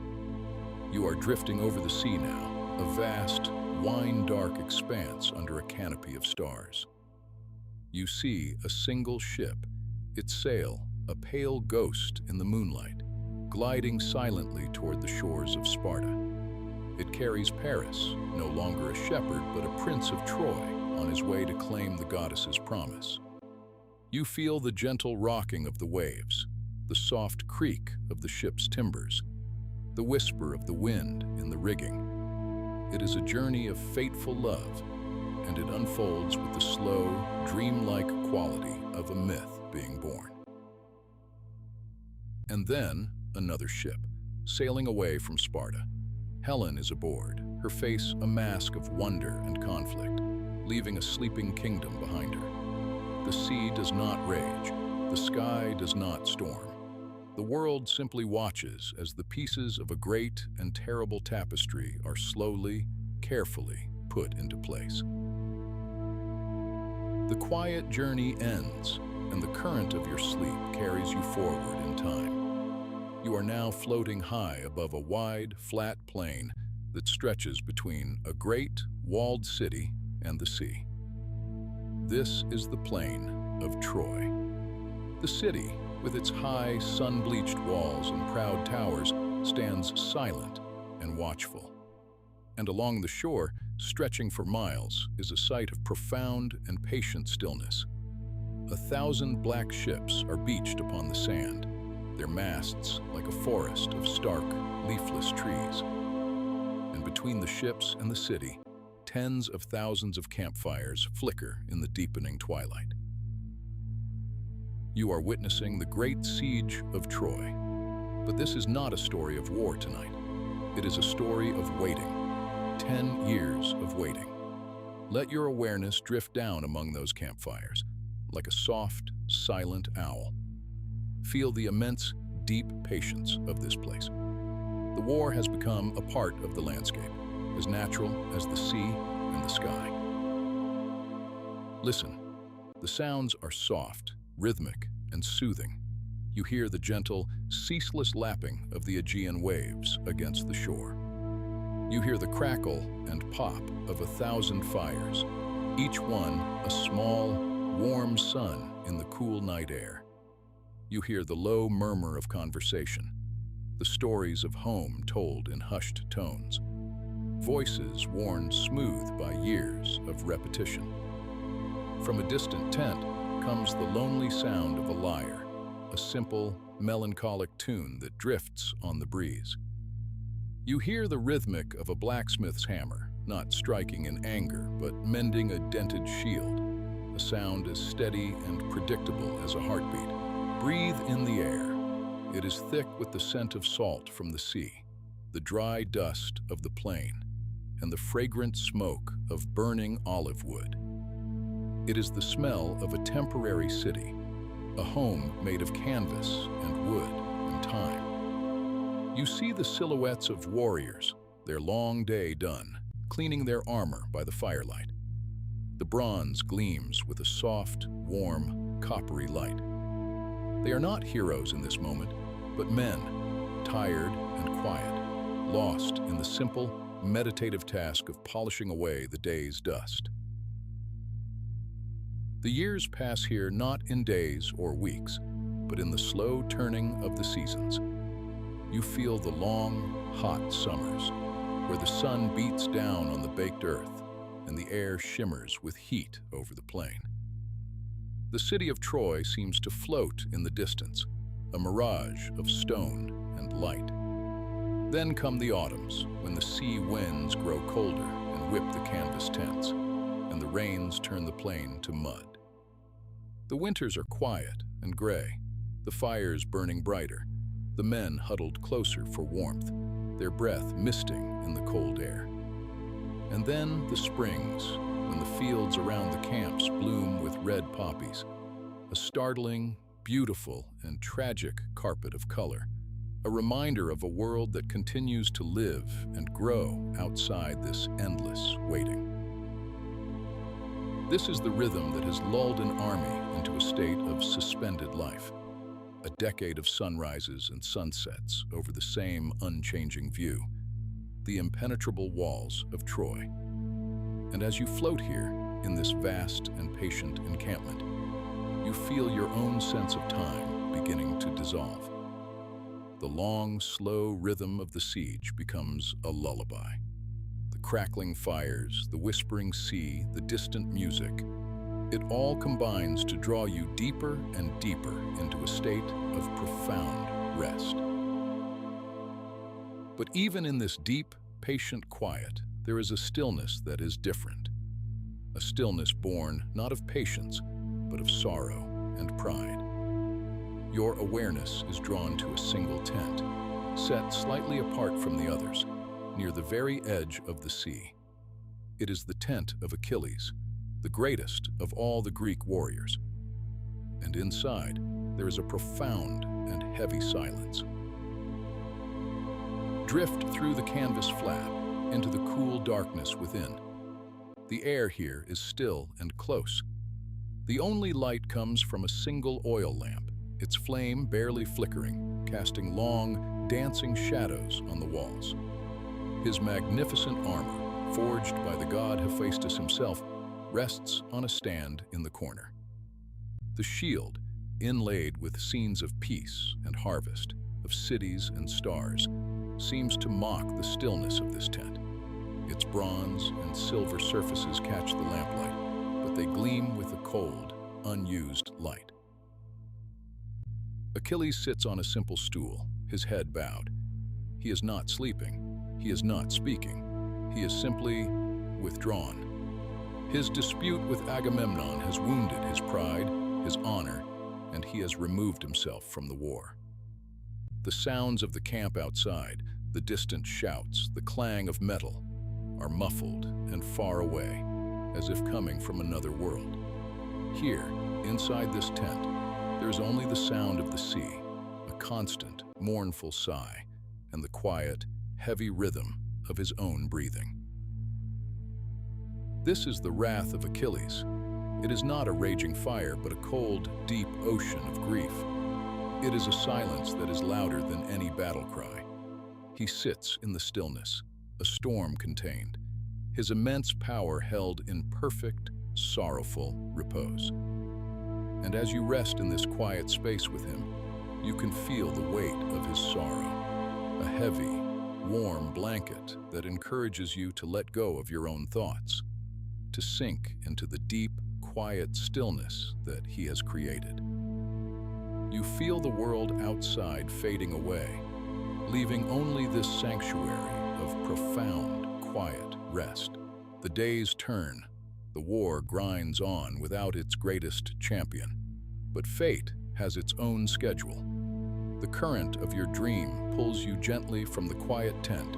You are drifting over the sea now, a vast, wine-dark expanse under a canopy of stars. You see a single ship, its sail a pale ghost in the moonlight, gliding silently toward the shores of Sparta. It carries Paris, no longer a shepherd but a prince of Troy, on his way to claim the goddess's promise. You feel the gentle rocking of the waves, the soft creak of the ship's timbers, the whisper of the wind in the rigging. It is a journey of fateful love, and it unfolds with the slow, dreamlike quality of a myth being born. And then, another ship, sailing away from Sparta. Helen is aboard, her face a mask of wonder and conflict, leaving a sleeping kingdom behind her. The sea does not rage, the sky does not storm. The world simply watches as the pieces of a great and terrible tapestry are slowly, carefully put into place. The quiet journey ends, and the current of your sleep carries you forward in time. You are now floating high above a wide, flat plain that stretches between a great, walled city and the sea. This is the plain of Troy. The city, with its high, sun-bleached walls and proud towers, stands silent and watchful. And along the shore, stretching for miles, is a sight of profound and patient stillness. 1,000 black ships are beached upon the sand, their masts like a forest of stark, leafless trees. And between the ships and the city, tens of thousands of campfires flicker in the deepening twilight. You are witnessing the great siege of Troy. But this is not a story of war tonight. It is a story of waiting. 10 years of waiting. Let your awareness drift down among those campfires, like a soft, silent owl. Feel the immense, deep patience of this place. The war has become a part of the landscape, as natural as the sea and the sky. Listen, the sounds are soft, rhythmic, and soothing. You hear the gentle, ceaseless lapping of the Aegean waves against the shore. You hear the crackle and pop of 1,000 fires, each one a small, warm sun in the cool night air. You hear the low murmur of conversation, the stories of home told in hushed tones, voices worn smooth by years of repetition. From a distant tent comes the lonely sound of a lyre, a simple, melancholic tune that drifts on the breeze. You hear the rhythmic of a blacksmith's hammer, not striking in anger, but mending a dented shield, a sound as steady and predictable as a heartbeat. Breathe in the air, It is thick with the scent of salt from the sea, the dry dust of the plain, and the fragrant smoke of burning olive wood. It is the smell of a temporary city, a home made of canvas and wood and time. You see the silhouettes of warriors, their long day done, cleaning their armor by the firelight. The bronze gleams with a soft, warm, coppery light. They are not heroes in this moment, but men, tired and quiet, lost in the simple, meditative task of polishing away the day's dust. The years pass here not in days or weeks, but in the slow turning of the seasons. You feel the long, hot summers, where the sun beats down on the baked earth and the air shimmers with heat over the plain. The city of Troy seems to float in the distance, a mirage of stone and light. Then come the autumns, when the sea winds grow colder and whip the canvas tents, and the rains turn the plain to mud. The winters are quiet and gray, the fires burning brighter, the men huddled closer for warmth, their breath misting in the cold air. And then the springs, when the fields around the camps bloom with red poppies, a startling, beautiful, and tragic carpet of color, a reminder of a world that continues to live and grow outside this endless waiting. This is the rhythm that has lulled an army into a state of suspended life, a decade of sunrises and sunsets over the same unchanging view, the impenetrable walls of Troy. And as you float here, in this vast and patient encampment, you feel your own sense of time beginning to dissolve. The long, slow rhythm of the siege becomes a lullaby. The crackling fires, the whispering sea, the distant music, it all combines to draw you deeper and deeper into a state of profound rest. But even in this deep, patient quiet, there is a stillness that is different. A stillness born not of patience, but of sorrow and pride. Your awareness is drawn to a single tent, set slightly apart from the others, near the very edge of the sea. It is the tent of Achilles, the greatest of all the Greek warriors. And inside, there is a profound and heavy silence. Drift through the canvas flap into the cool darkness within. The air here is still and close. The only light comes from a single oil lamp, its flame barely flickering, casting long, dancing shadows on the walls. His magnificent armor, forged by the god Hephaestus himself, rests on a stand in the corner. The shield, inlaid with scenes of peace and harvest, of cities and stars, seems to mock the stillness of this tent. Its bronze and silver surfaces catch the lamplight, but they gleam with a cold, unused light. Achilles sits on a simple stool, his head bowed. He is not sleeping, he is not speaking, he is simply withdrawn. His dispute with Agamemnon has wounded his pride, his honor, and he has removed himself from the war. The sounds of the camp outside, the distant shouts, the clang of metal, are muffled and far away, as if coming from another world. Here, inside this tent, there is only the sound of the sea, a constant, mournful sigh, and the quiet, heavy rhythm of his own breathing. This is the wrath of Achilles. It is not a raging fire, but a cold, deep ocean of grief. It is a silence that is louder than any battle cry. He sits in the stillness, a storm contained, his immense power held in perfect, sorrowful repose. And as you rest in this quiet space with him, you can feel the weight of his sorrow, a heavy, warm blanket that encourages you to let go of your own thoughts, to sink into the deep, quiet stillness that he has created. You feel the world outside fading away, leaving only this sanctuary of profound, quiet rest. The days turn, the war grinds on without its greatest champion, but fate has its own schedule. The current of your dream pulls you gently from the quiet tent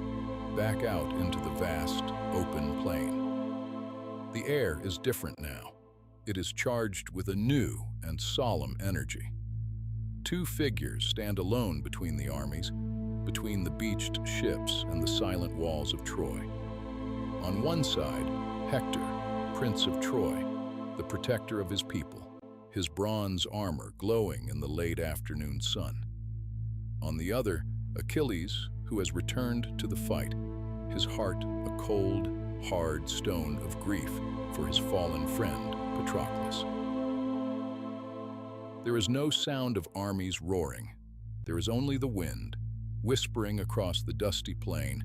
back out into the vast, open plain. The air is different now. It is charged with a new and solemn energy. Two figures stand alone between the armies, between the beached ships and the silent walls of Troy. On one side, Hector, Prince of Troy, the protector of his people, his bronze armor glowing in the late afternoon sun. On the other, Achilles, who has returned to the fight, his heart a cold, hard stone of grief for his fallen friend, Patroclus. There is no sound of armies roaring. There is only the wind, whispering across the dusty plain,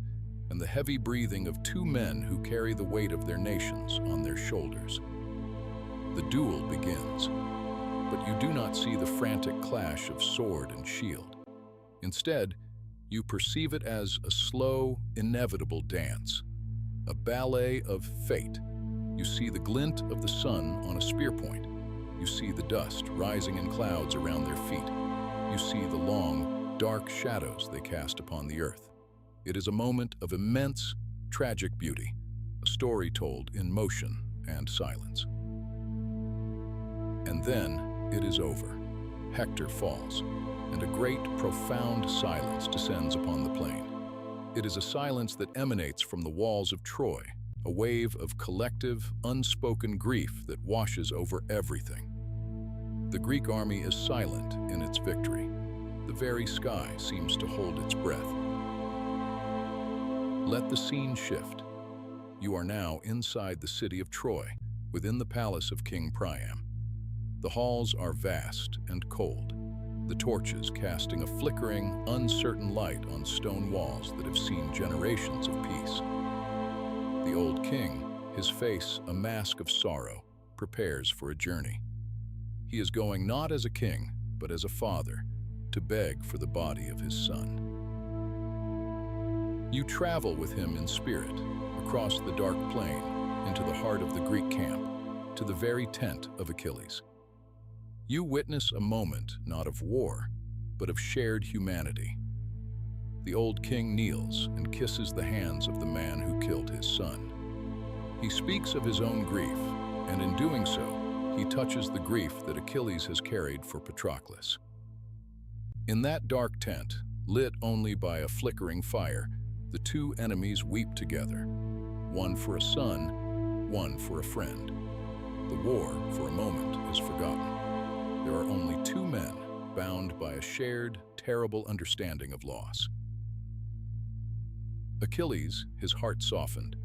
and the heavy breathing of two men who carry the weight of their nations on their shoulders. The duel begins, but you do not see the frantic clash of sword and shield. Instead, you perceive it as a slow, inevitable dance, a ballet of fate. You see the glint of the sun on a spear point. You see the dust rising in clouds around their feet. You see the long, dark shadows they cast upon the earth. It is a moment of immense, tragic beauty, a story told in motion and silence. And then it is over. Hector falls, and a great, profound silence descends upon the plain. It is a silence that emanates from the walls of Troy, a wave of collective, unspoken grief that washes over everything. The Greek army is silent in its victory. The very sky seems to hold its breath. Let the scene shift. You are now inside the city of Troy, within the palace of King Priam. The halls are vast and cold, the torches casting a flickering, uncertain light on stone walls that have seen generations of peace. The old king, his face a mask of sorrow, prepares for a journey. He is going not as a king, but as a father, to beg for the body of his son. You travel with him in spirit, across the dark plain, into the heart of the Greek camp, to the very tent of Achilles. You witness a moment not of war, but of shared humanity. The old king kneels and kisses the hands of the man who killed his son. He speaks of his own grief, and in doing so, he touches the grief that Achilles has carried for Patroclus. In that dark tent, lit only by a flickering fire, the two enemies weep together, one for a son, one for a friend. The war, for a moment, is forgotten. There are only two men bound by a shared, terrible understanding of loss. Achilles, his heart softened,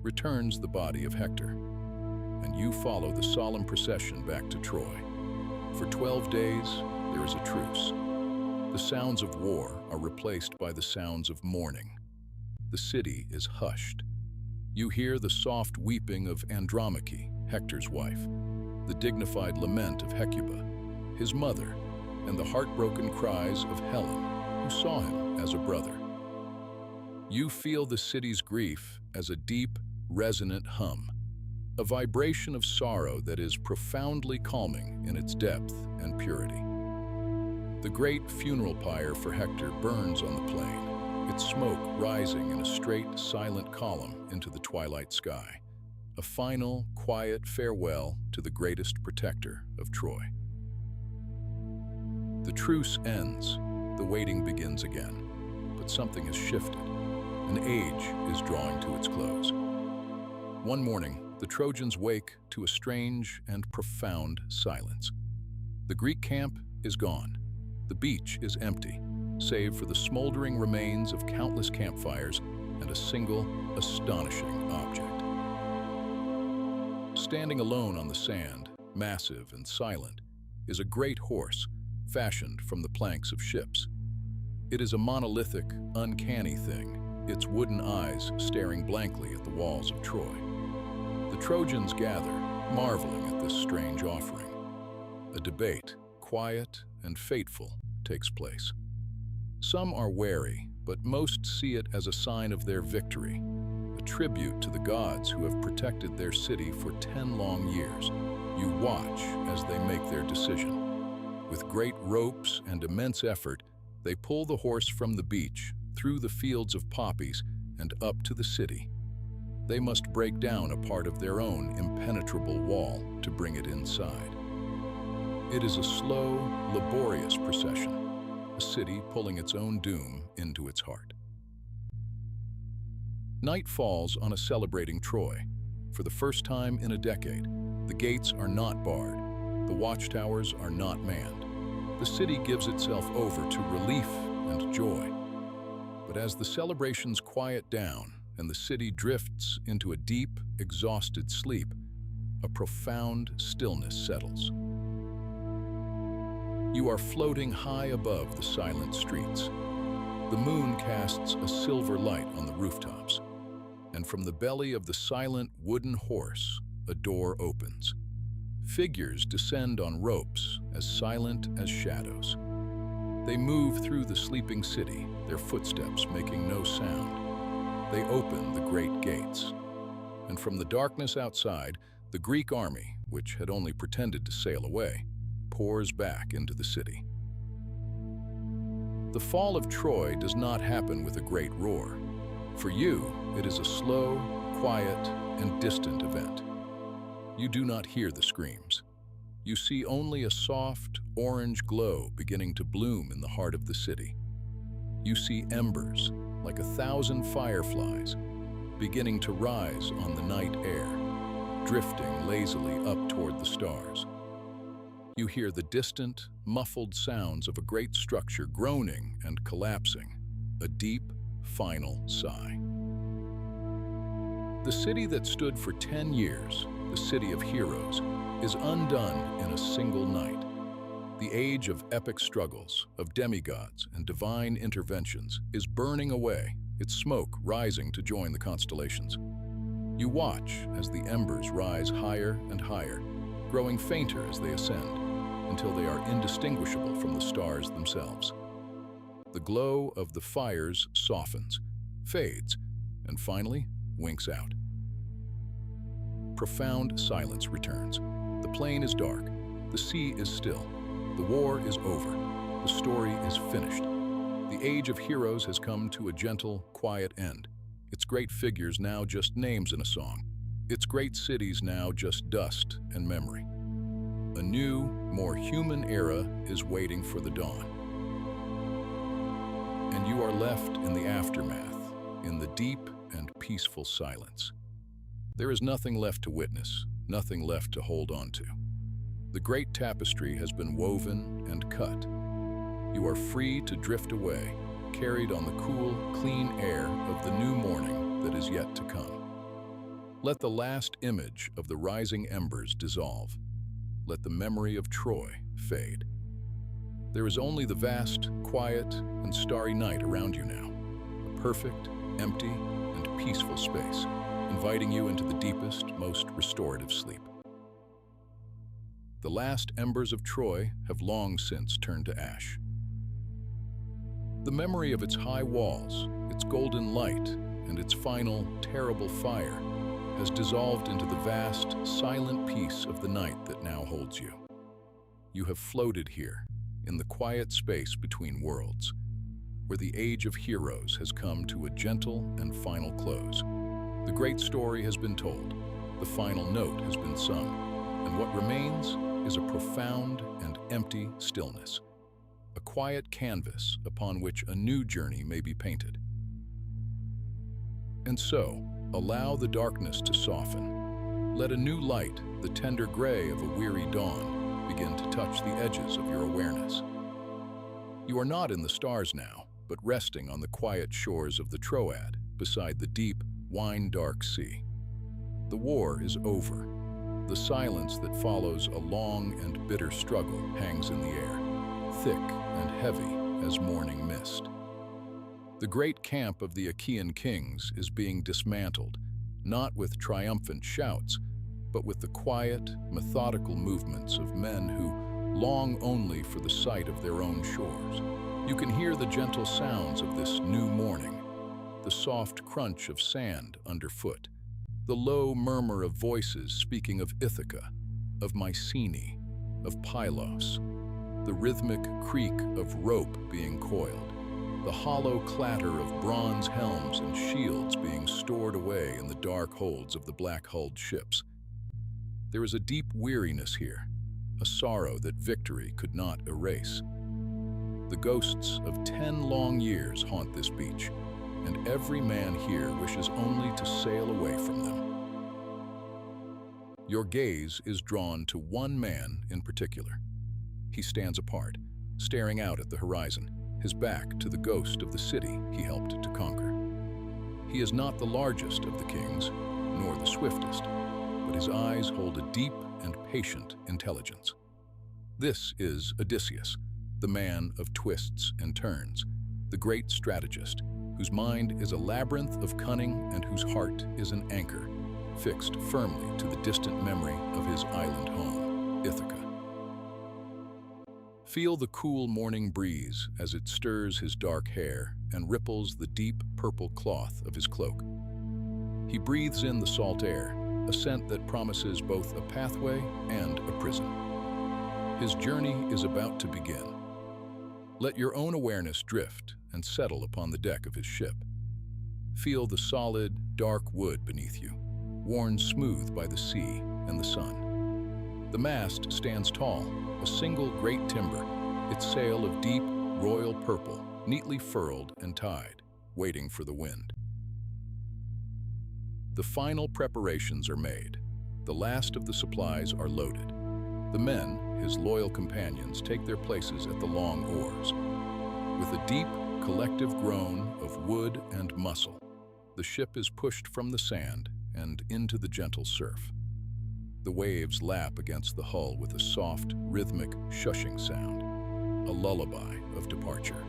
returns the body of Hector, and you follow the solemn procession back to Troy. For 12 days, there is a truce. The sounds of war are replaced by the sounds of mourning. The city is hushed. You hear the soft weeping of Andromache, Hector's wife, the dignified lament of Hecuba, his mother, and the heartbroken cries of Helen, who saw him as a brother. You feel the city's grief as a deep, resonant hum, a vibration of sorrow that is profoundly calming in its depth and purity. The great funeral pyre for Hector burns on the plain, its smoke rising in a straight, silent column into the twilight sky, a final, quiet farewell to the greatest protector of Troy. The truce ends, the waiting begins again, but something has shifted. An age is drawing to its close. One morning, the Trojans wake to a strange and profound silence. The Greek camp is gone. The beach is empty, save for the smoldering remains of countless campfires and a single, astonishing object. Standing alone on the sand, massive and silent, is a great horse, fashioned from the planks of ships. It is a monolithic, uncanny thing, its wooden eyes staring blankly at the walls of Troy. The Trojans gather, marveling at this strange offering. A debate, quiet and fateful, takes place. Some are wary, but most see it as a sign of their victory, a tribute to the gods who have protected their city for 10 long years. You watch as they make their decision. With great ropes and immense effort, They pull the horse from the beach, through the fields of poppies, and up to the city. They must break down a part of their own impenetrable wall to bring it inside. It is a slow, laborious procession, a city pulling its own doom into its heart. Night falls on a celebrating Troy. For the first time in a decade, the gates are not barred, the watchtowers are not manned. The city gives itself over to relief and joy. But as the celebrations quiet down and the city drifts into a deep, exhausted sleep, a profound stillness settles. You are floating high above the silent streets. The moon casts a silver light on the rooftops, and from the belly of the silent wooden horse, a door opens. Figures descend on ropes as silent as shadows. They move through the sleeping city, their footsteps making no sound. They open the great gates. And from the darkness outside, the Greek army, which had only pretended to sail away, pours back into the city. The fall of Troy does not happen with a great roar. For you, it is a slow, quiet, and distant event. You do not hear the screams. You see only a soft, orange glow beginning to bloom in the heart of the city. You see embers, like 1,000 fireflies, beginning to rise on the night air, drifting lazily up toward the stars. You hear the distant, muffled sounds of a great structure groaning and collapsing, a deep, final sigh. The city that stood for 10 years, the city of heroes, is undone in a single night. The age of epic struggles, of demigods and divine interventions, is burning away, its smoke rising to join the constellations. You watch as the embers rise higher and higher, growing fainter as they ascend, until they are indistinguishable from the stars themselves. The glow of the fires softens, fades, and finally winks out. Profound silence returns. The plain is dark, the sea is still, the war is over, the story is finished. The age of heroes has come to a gentle, quiet end. Its great figures now just names in a song. Its great cities now just dust and memory. A new, more human era is waiting for the dawn. And you are left in the aftermath, in the deep and peaceful silence. There is nothing left to witness, nothing left to hold on to. The great tapestry has been woven and cut. You are free to drift away, carried on the cool, clean air of the new morning that is yet to come. Let the last image of the rising embers dissolve. Let the memory of Troy fade. There is only the vast, quiet, and starry night around you now, a perfect, empty, and peaceful space, inviting you into the deepest, most restorative sleep. The last embers of Troy have long since turned to ash. The memory of its high walls, its golden light, and its final, terrible fire has dissolved into the vast, silent peace of the night that now holds you. You have floated here, in the quiet space between worlds, where the age of heroes has come to a gentle and final close. The great story has been told, the final note has been sung, and what remains is a profound and empty stillness, a quiet canvas upon which a new journey may be painted. And so, allow the darkness to soften. Let a new light, the tender gray of a weary dawn, begin to touch the edges of your awareness. You are not in the stars now, but resting on the quiet shores of the Troad, beside the deep, wine-dark sea. The war is over. The silence that follows a long and bitter struggle hangs in the air, thick and heavy as morning mist. The great camp of the Achaean kings is being dismantled, not with triumphant shouts, but with the quiet, methodical movements of men who long only for the sight of their own shores. You can hear the gentle sounds of this new morning, the soft crunch of sand underfoot, the low murmur of voices speaking of Ithaca, of Mycenae, of Pylos. the rhythmic creak of rope being coiled, the hollow clatter of bronze helms and shields being stored away in the dark holds of the black-hulled ships. There is a deep weariness here, a sorrow that victory could not erase. The ghosts of 10 long years haunt this beach, and every man here wishes only to sail away from them. Your gaze is drawn to one man in particular. He stands apart, staring out at the horizon, his back to the ghost of the city he helped to conquer. He is not the largest of the kings, nor the swiftest, but his eyes hold a deep and patient intelligence. This is Odysseus, the man of twists and turns, the great strategist, whose mind is a labyrinth of cunning and whose heart is an anchor, fixed firmly to the distant memory of his island home, Ithaca. Feel the cool morning breeze as it stirs his dark hair and ripples the deep purple cloth of his cloak. He breathes in the salt air, a scent that promises both a pathway and a prison. His journey is about to begin. Let your own awareness drift and settle upon the deck of his ship. Feel the solid, dark wood beneath you, worn smooth by the sea and the sun. The mast stands tall, a single great timber, its sail of deep, royal purple, neatly furled and tied, waiting for the wind. The final preparations are made. The last of the supplies are loaded. The men, his loyal companions, take their places at the long oars. With a deep, collective groan of wood and muscle, the ship is pushed from the sand and into the gentle surf. The waves lap against the hull with a soft, rhythmic, shushing sound, a lullaby of departure.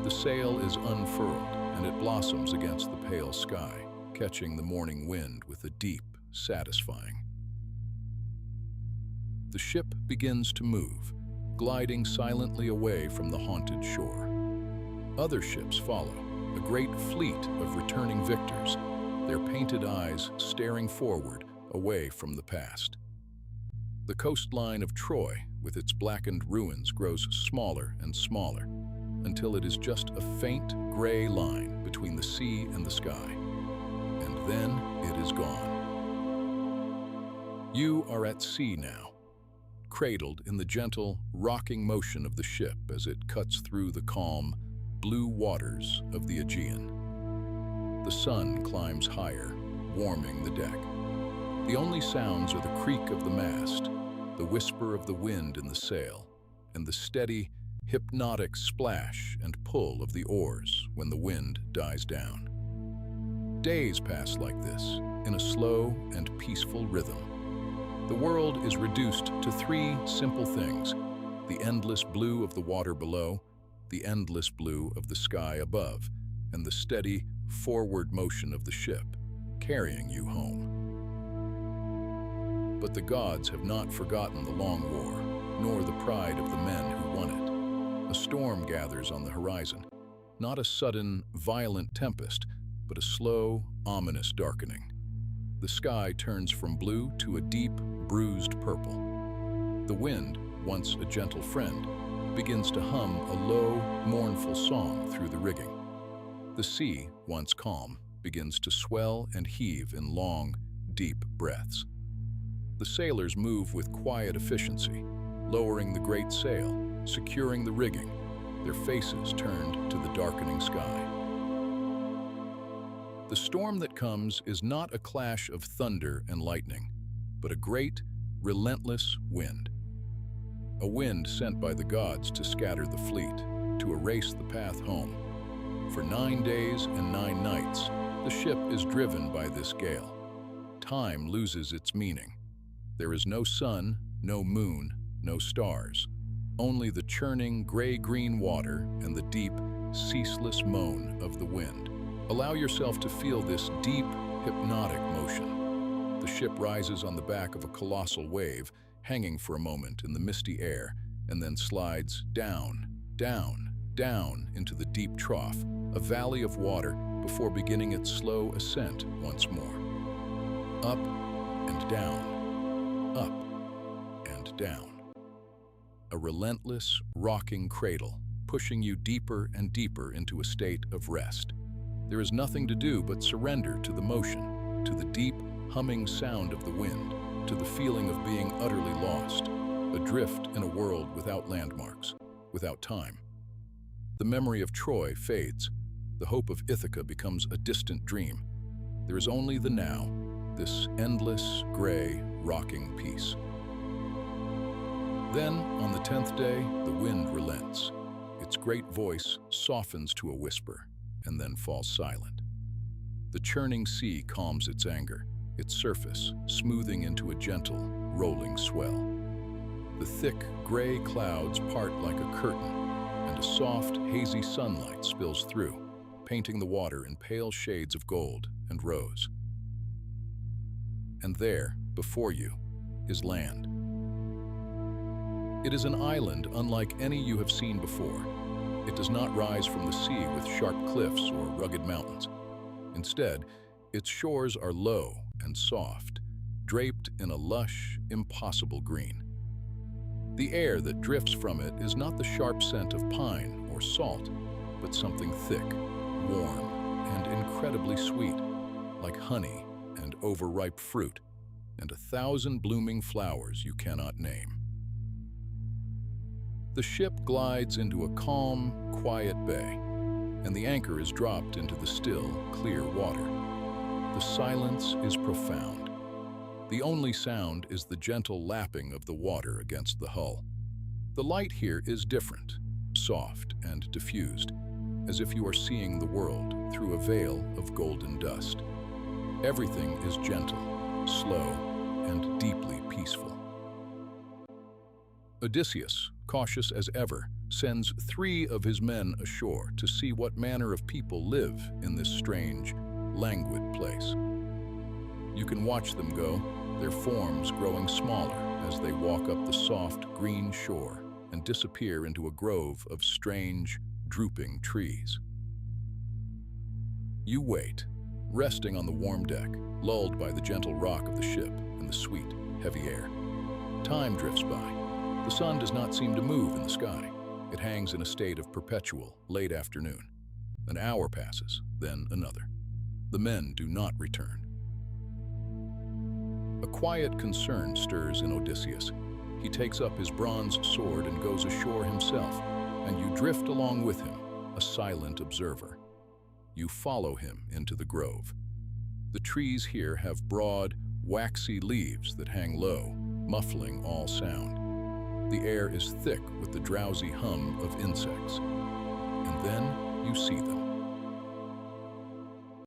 The sail is unfurled, and it blossoms against the pale sky, catching the morning wind with a deep, satisfying. The ship begins to move, gliding silently away from the haunted shore. Other ships follow, a great fleet of returning victors, their painted eyes staring forward, away from the past. The coastline of Troy, with its blackened ruins, grows smaller and smaller, until it is just a faint gray line between the sea and the sky. And then it is gone. You are at sea now, cradled in the gentle, rocking motion of the ship as it cuts through the calm, blue waters of the Aegean. The sun climbs higher, warming the deck. The only sounds are the creak of the mast, the whisper of the wind in the sail, and the steady, hypnotic splash and pull of the oars when the wind dies down. Days pass like this, in a slow and peaceful rhythm. The world is reduced to 3 simple things: the endless blue of the water below, the endless blue of the sky above, and the steady, forward motion of the ship, carrying you home. But the gods have not forgotten the long war, nor the pride of the men who won it. A storm gathers on the horizon, not a sudden, violent tempest, but a slow, ominous darkening. The sky turns from blue to a deep, bruised purple. The wind, once a gentle friend, begins to hum a low, mournful song through the rigging. The sea, once calm, begins to swell and heave in long, deep breaths. The sailors move with quiet efficiency, lowering the great sail, securing the rigging, their faces turned to the darkening sky. The storm that comes is not a clash of thunder and lightning, but a great, relentless wind. A wind sent by the gods to scatter the fleet, to erase the path home. For 9 days and 9 nights, the ship is driven by this gale. Time loses its meaning. There is no sun, no moon, no stars, only the churning gray-green water and the deep, ceaseless moan of the wind. Allow yourself to feel this deep, hypnotic motion. The ship rises on the back of a colossal wave, hanging for a moment in the misty air, and then slides down, down, down into the deep trough, a valley of water, before beginning its slow ascent once more. Up and down, up and down. a relentless, rocking cradle, pushing you deeper and deeper into a state of rest. There is nothing to do but surrender to the motion, to the deep, humming sound of the wind, to the feeling of being utterly lost, adrift in a world without landmarks, without time. The memory of Troy fades. The hope of Ithaca becomes a distant dream. There is only the now, this endless, gray, rocking peace. Then, on the 10th day, the wind relents. Its great voice softens to a whisper, and then falls silent. The churning sea calms its anger, its surface smoothing into a gentle, rolling swell. The thick, gray clouds part like a curtain, and a soft, hazy sunlight spills through, painting the water in pale shades of gold and rose. And there, before you, is land. It is an island unlike any you have seen before. It does not rise from the sea with sharp cliffs or rugged mountains. Instead, its shores are low and soft, draped in a lush, impossible green. The air that drifts from it is not the sharp scent of pine or salt, but something thick, warm, and incredibly sweet, like honey and overripe fruit, and 1,000 blooming flowers you cannot name. The ship glides into a calm, quiet bay, and the anchor is dropped into the still, clear water. The silence is profound. The only sound is the gentle lapping of the water against the hull. The light here is different, soft and diffused, as if you are seeing the world through a veil of golden dust. Everything is gentle, slow, and deeply peaceful. Odysseus, cautious as ever, sends 3 of his men ashore to see what manner of people live in this strange, languid place. You can watch them go, their forms growing smaller as they walk up the soft, green shore and disappear into a grove of strange, drooping trees. You wait, resting on the warm deck, lulled by the gentle rock of the ship and the sweet, heavy air. Time drifts by. The sun does not seem to move in the sky. It hangs in a state of perpetual, late afternoon. An hour passes, then another. The men do not return. A quiet concern stirs in Odysseus. He takes up his bronze sword and goes ashore himself, and you drift along with him, a silent observer. You follow him into the grove. The trees here have broad, waxy leaves that hang low, muffling all sound. The air is thick with the drowsy hum of insects. And then you see them.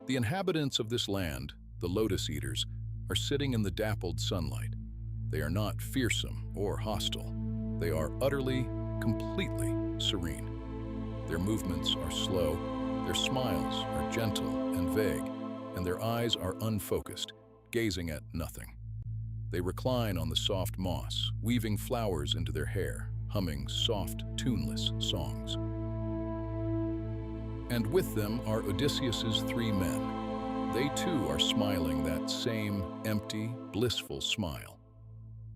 The inhabitants of this land, the lotus eaters, are sitting in the dappled sunlight. They are not fearsome or hostile. They are utterly, completely serene. Their movements are slow, their smiles are gentle and vague, and their eyes are unfocused, gazing at nothing. They recline on the soft moss, weaving flowers into their hair, humming soft, tuneless songs. And with them are Odysseus's 3 men. They too are smiling that same empty, blissful smile.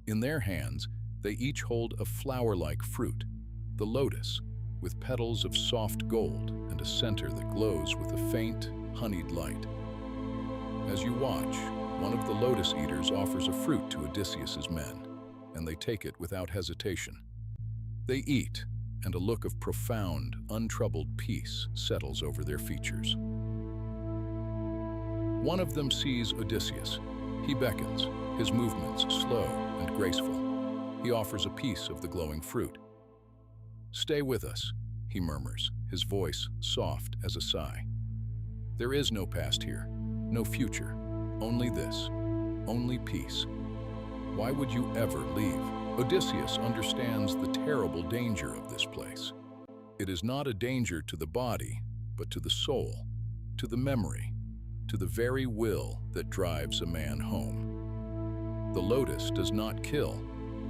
In their hands, they each hold a flower-like fruit, the lotus, with petals of soft gold and a center that glows with a faint, honeyed light. As you watch, one of the lotus eaters offers a fruit to Odysseus's men, and they take it without hesitation. They eat, and a look of profound, untroubled peace settles over their features. One of them sees Odysseus. He beckons, his movements slow and graceful. He offers a piece of the glowing fruit. "Stay with us," he murmurs, his voice soft as a sigh. "There is no past here, no future, only this, only peace. Why would you ever leave?" Odysseus understands the terrible danger of this place. It is not a danger to the body, but to the soul, to the memory, to the very will that drives a man home. The lotus does not kill.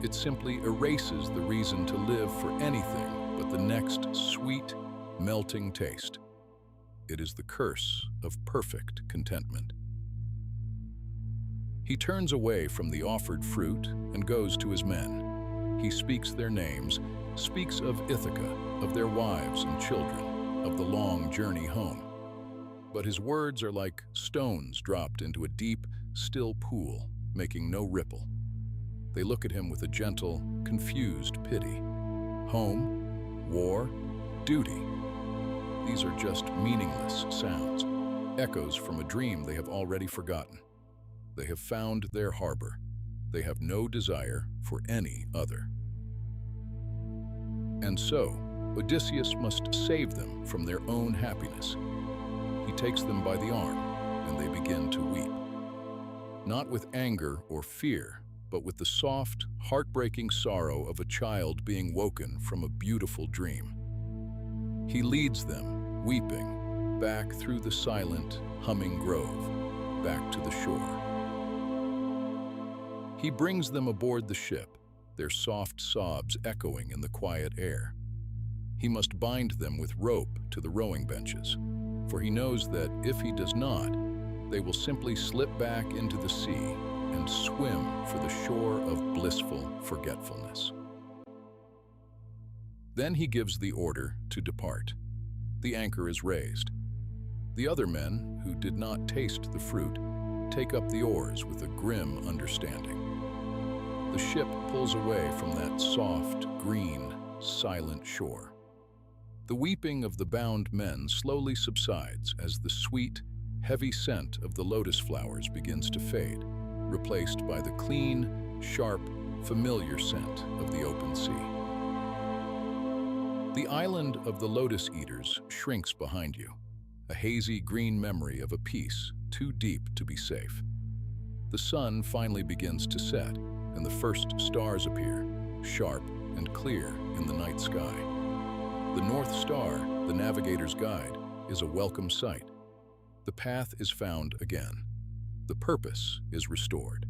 It simply erases the reason to live for anything but the next sweet, melting taste. It is the curse of perfect contentment. He turns away from the offered fruit and goes to his men. He speaks their names, speaks of Ithaca, of their wives and children, of the long journey home. But his words are like stones dropped into a deep, still pool, making no ripple. They look at him with a gentle, confused pity. Home, war, duty. These are just meaningless sounds, echoes from a dream they have already forgotten. They have found their harbor. They have no desire for any other. And so, Odysseus must save them from their own happiness. He takes them by the arm, and they begin to weep. Not with anger or fear, but with the soft, heartbreaking sorrow of a child being woken from a beautiful dream. He leads them, weeping, back through the silent, humming grove, back to the shore. He brings them aboard the ship, their soft sobs echoing in the quiet air. He must bind them with rope to the rowing benches, for he knows that if he does not, they will simply slip back into the sea and swim for the shore of blissful forgetfulness. Then he gives the order to depart. The anchor is raised. The other men, who did not taste the fruit, take up the oars with a grim understanding. The ship pulls away from that soft, green, silent shore. The weeping of the bound men slowly subsides as the sweet, heavy scent of the lotus flowers begins to fade, replaced by the clean, sharp, familiar scent of the open sea. The island of the lotus eaters shrinks behind you, a hazy green memory of a peace too deep to be safe. The sun finally begins to set, and the first stars appear, sharp and clear in the night sky. The North Star, the navigator's guide, is a welcome sight. The path is found again. The purpose is restored.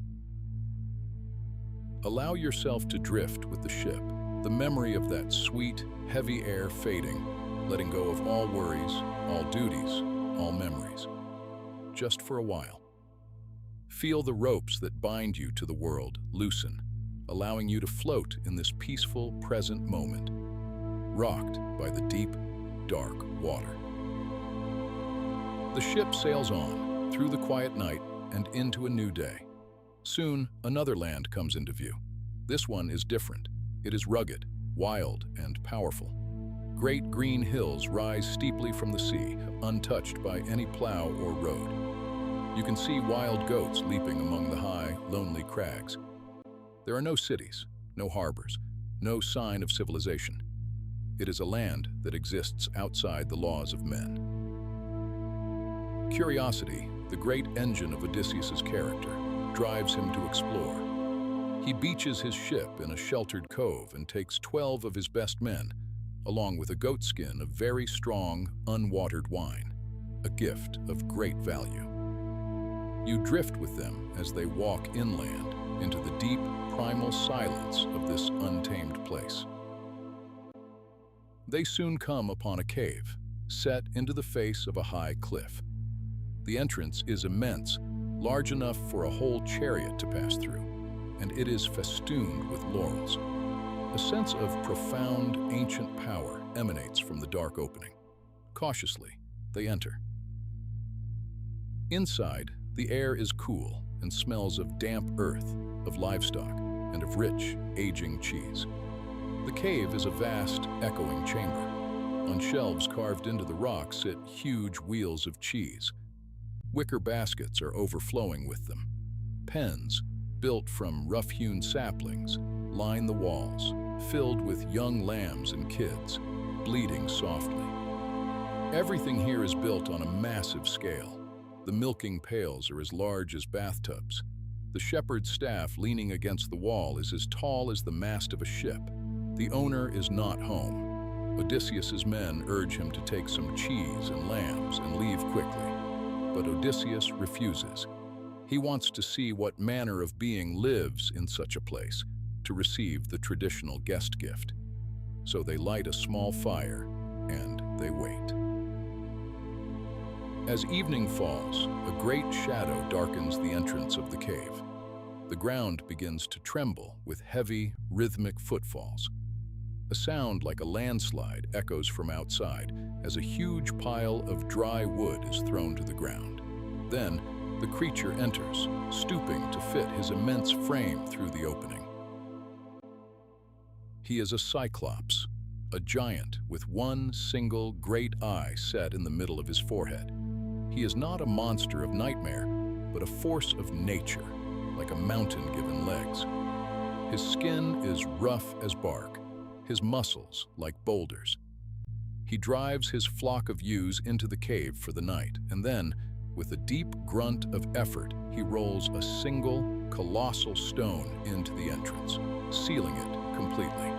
Allow yourself to drift with the ship, the memory of that sweet, heavy air fading, letting go of all worries, all duties, all memories. Just for a while. Feel the ropes that bind you to the world loosen, allowing you to float in this peaceful, present moment, rocked by the deep, dark water. The ship sails on, through the quiet night and into a new day. Soon, another land comes into view. This one is different. It is rugged, wild, and powerful. Great green hills rise steeply from the sea, untouched by any plow or road. You can see wild goats leaping among the high, lonely crags. There are no cities, no harbors, no sign of civilization. It is a land that exists outside the laws of men. Curiosity, the great engine of Odysseus's character, drives him to explore. He beaches his ship in a sheltered cove and takes 12 of his best men, along with a goatskin of very strong, unwatered wine, a gift of great value. You drift with them as they walk inland into the deep, primal silence of this untamed place. They soon come upon a cave, set into the face of a high cliff. The entrance is immense, large enough for a whole chariot to pass through, and it is festooned with laurels. A sense of profound, ancient power emanates from the dark opening. Cautiously, they enter. Inside, the air is cool and smells of damp earth, of livestock, and of rich, aging cheese. The cave is a vast, echoing chamber. On shelves carved into the rock sit huge wheels of cheese. Wicker baskets are overflowing with them. Pens, built from rough-hewn saplings, line the walls, filled with young lambs and kids, bleating softly. Everything here is built on a massive scale. The milking pails are as large as bathtubs. The shepherd's staff leaning against the wall is as tall as the mast of a ship. The owner is not home. Odysseus's men urge him to take some cheese and lambs and leave quickly. But Odysseus refuses. He wants to see what manner of being lives in such a place, to receive the traditional guest gift. So they light a small fire, and they wait. As evening falls, a great shadow darkens the entrance of the cave. The ground begins to tremble with heavy, rhythmic footfalls. A sound like a landslide echoes from outside as a huge pile of dry wood is thrown to the ground. Then, the creature enters, stooping to fit his immense frame through the opening. He is a cyclops, a giant with one single great eye set in the middle of his forehead. He is not a monster of nightmare, but a force of nature, like a mountain given legs. His skin is rough as bark, his muscles like boulders. He drives his flock of ewes into the cave for the night, and then, with a deep grunt of effort, he rolls a single, colossal stone into the entrance, sealing it completely.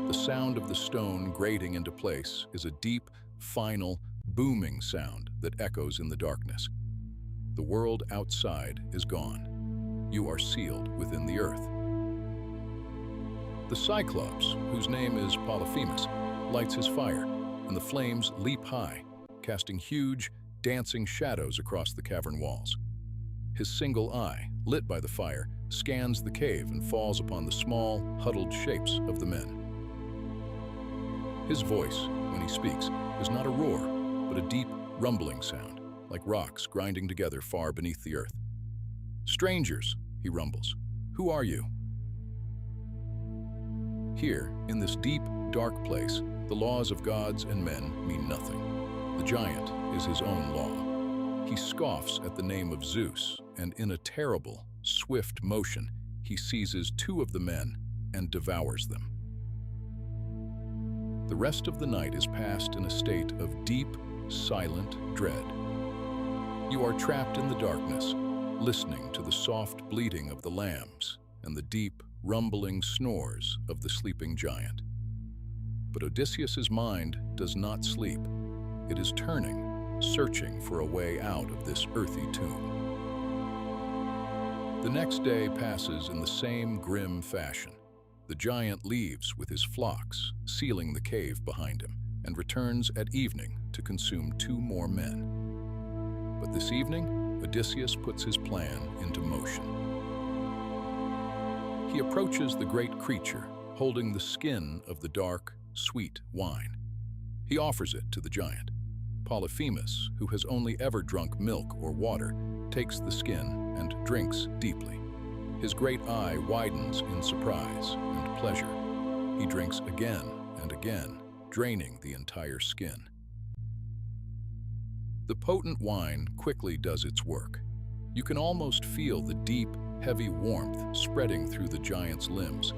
The sound of the stone grating into place is a deep, final, booming sound that echoes in the darkness. The world outside is gone. You are sealed within the earth. The Cyclops, whose name is Polyphemus, lights his fire, and the flames leap high, casting huge, dancing shadows across the cavern walls. His single eye, lit by the fire, scans the cave and falls upon the small, huddled shapes of the men. His voice, when he speaks, is not a roar, but a deep, rumbling sound, like rocks grinding together far beneath the earth. "Strangers," he rumbles, "who are you?" Here, in this deep, dark place, the laws of gods and men mean nothing. The giant is his own law. He scoffs at the name of Zeus, and in a terrible, swift motion, he seizes two of the men and devours them. The rest of the night is passed in a state of deep, silent dread. You are trapped in the darkness, listening to the soft bleating of the lambs and the deep, rumbling snores of the sleeping giant. But Odysseus's mind does not sleep. It is turning, searching for a way out of this earthy tomb. The next day passes in the same grim fashion. The giant leaves with his flocks, sealing the cave behind him, and returns at evening to consume two more men. But this evening, Odysseus puts his plan into motion. He approaches the great creature, holding the skin of the dark, sweet wine. He offers it to the giant. Polyphemus, who has only ever drunk milk or water, takes the skin and drinks deeply. His great eye widens in surprise and pleasure. He drinks again and again, draining the entire skin. The potent wine quickly does its work. You can almost feel the deep, heavy warmth spreading through the giant's limbs.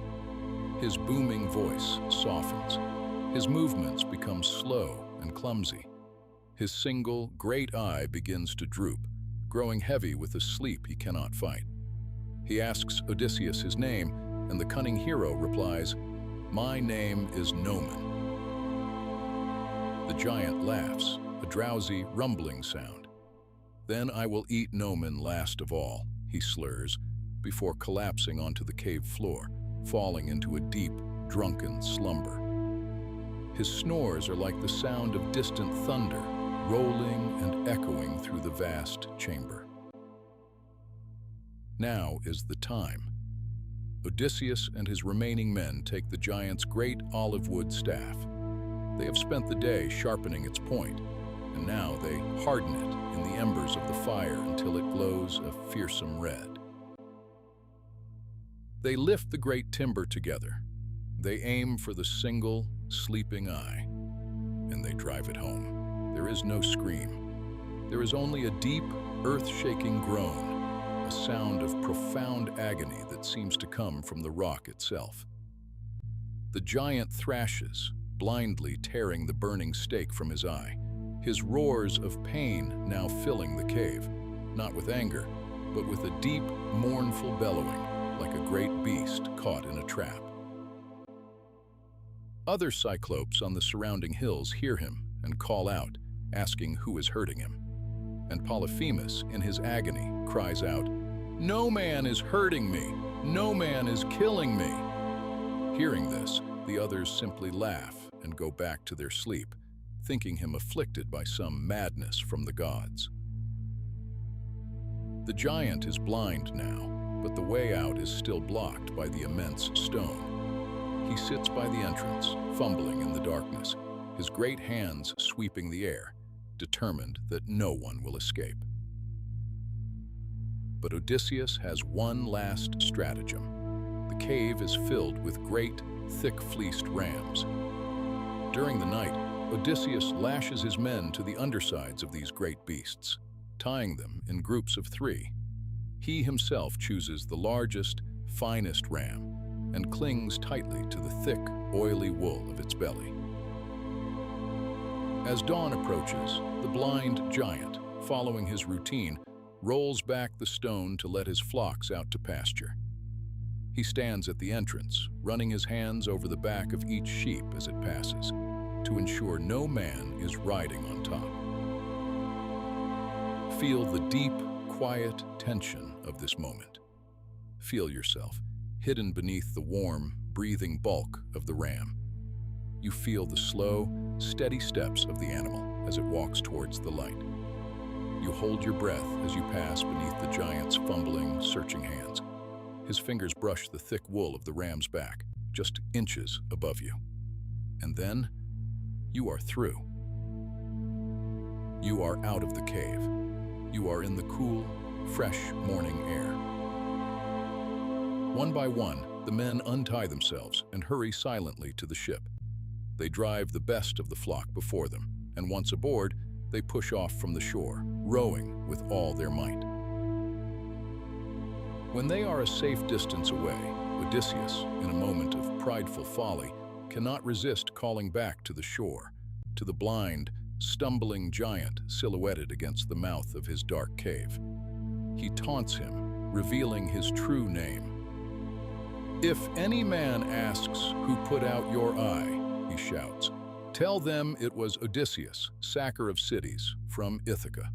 His booming voice softens. His movements become slow and clumsy. His single, great eye begins to droop, growing heavy with a sleep he cannot fight. He asks Odysseus his name, and the cunning hero replies, "My name is Nomen." The giant laughs, a drowsy, rumbling sound. "Then I will eat Nomen last of all," he slurs, before collapsing onto the cave floor, falling into a deep, drunken slumber. His snores are like the sound of distant thunder, rolling and echoing through the vast chamber. Now is the time. Odysseus and his remaining men take the giant's great olive wood staff. They have spent the day sharpening its point, and now they harden it in the embers of the fire until it glows a fearsome red. They lift the great timber together. They aim for the single, sleeping eye, and they drive it home. There is no scream. There is only a deep, earth-shaking groan, a sound of profound agony that seems to come from the rock itself. The giant thrashes, blindly tearing the burning stake from his eye, his roars of pain now filling the cave, not with anger, but with a deep, mournful bellowing, like a great beast caught in a trap. Other cyclopes on the surrounding hills hear him and call out, asking who is hurting him. And Polyphemus, in his agony, cries out, "No man is hurting me! No man is killing me!" Hearing this, the others simply laugh and go back to their sleep, thinking him afflicted by some madness from the gods. The giant is blind now, but the way out is still blocked by the immense stone. He sits by the entrance, fumbling in the darkness, his great hands sweeping the air, determined that no one will escape. But Odysseus has one last stratagem. The cave is filled with great, thick-fleeced rams. During the night, Odysseus lashes his men to the undersides of these great beasts, tying them in groups of 3. He himself chooses the largest, finest ram and clings tightly to the thick, oily wool of its belly. As dawn approaches, the blind giant, following his routine, rolls back the stone to let his flocks out to pasture. He stands at the entrance, running his hands over the back of each sheep as it passes, to ensure no man is riding on top. Feel the deep, quiet tension of this moment. Feel yourself hidden beneath the warm, breathing bulk of the ram. You feel the slow, steady steps of the animal as it walks towards the light. You hold your breath as you pass beneath the giant's fumbling, searching hands. His fingers brush the thick wool of the ram's back, just inches above you. And then, you are through. You are out of the cave. You are in the cool, fresh morning air. One by one, the men untie themselves and hurry silently to the ship. They drive the best of the flock before them, and once aboard, they push off from the shore, rowing with all their might. When they are a safe distance away, Odysseus, in a moment of prideful folly, cannot resist calling back to the shore, to the blind, stumbling giant silhouetted against the mouth of his dark cave. He taunts him, revealing his true name. "If any man asks who put out your eye," he shouts, "tell them it was Odysseus, sacker of cities, from Ithaca."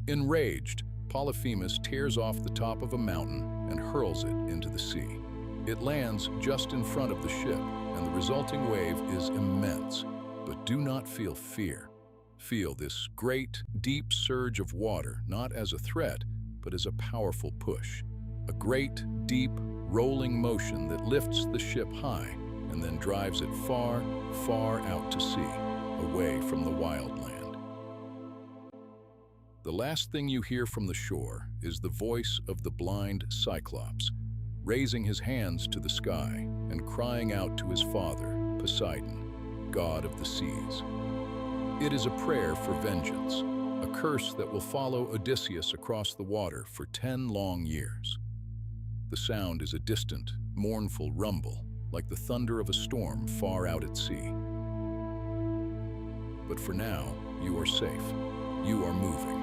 Enraged, Polyphemus tears off the top of a mountain and hurls it into the sea. It lands just in front of the ship, and the resulting wave is immense. But do not feel fear. Feel this great, deep surge of water, not as a threat, but as a powerful push. A great, deep, rolling motion that lifts the ship high and then drives it far, far out to sea, away from the wild land. The last thing you hear from the shore is the voice of the blind Cyclops, raising his hands to the sky and crying out to his father, Poseidon, god of the seas. It is a prayer for vengeance, a curse that will follow Odysseus across the water for 10 long years. The sound is a distant, mournful rumble, like the thunder of a storm far out at sea. But for now, you are safe. You are moving.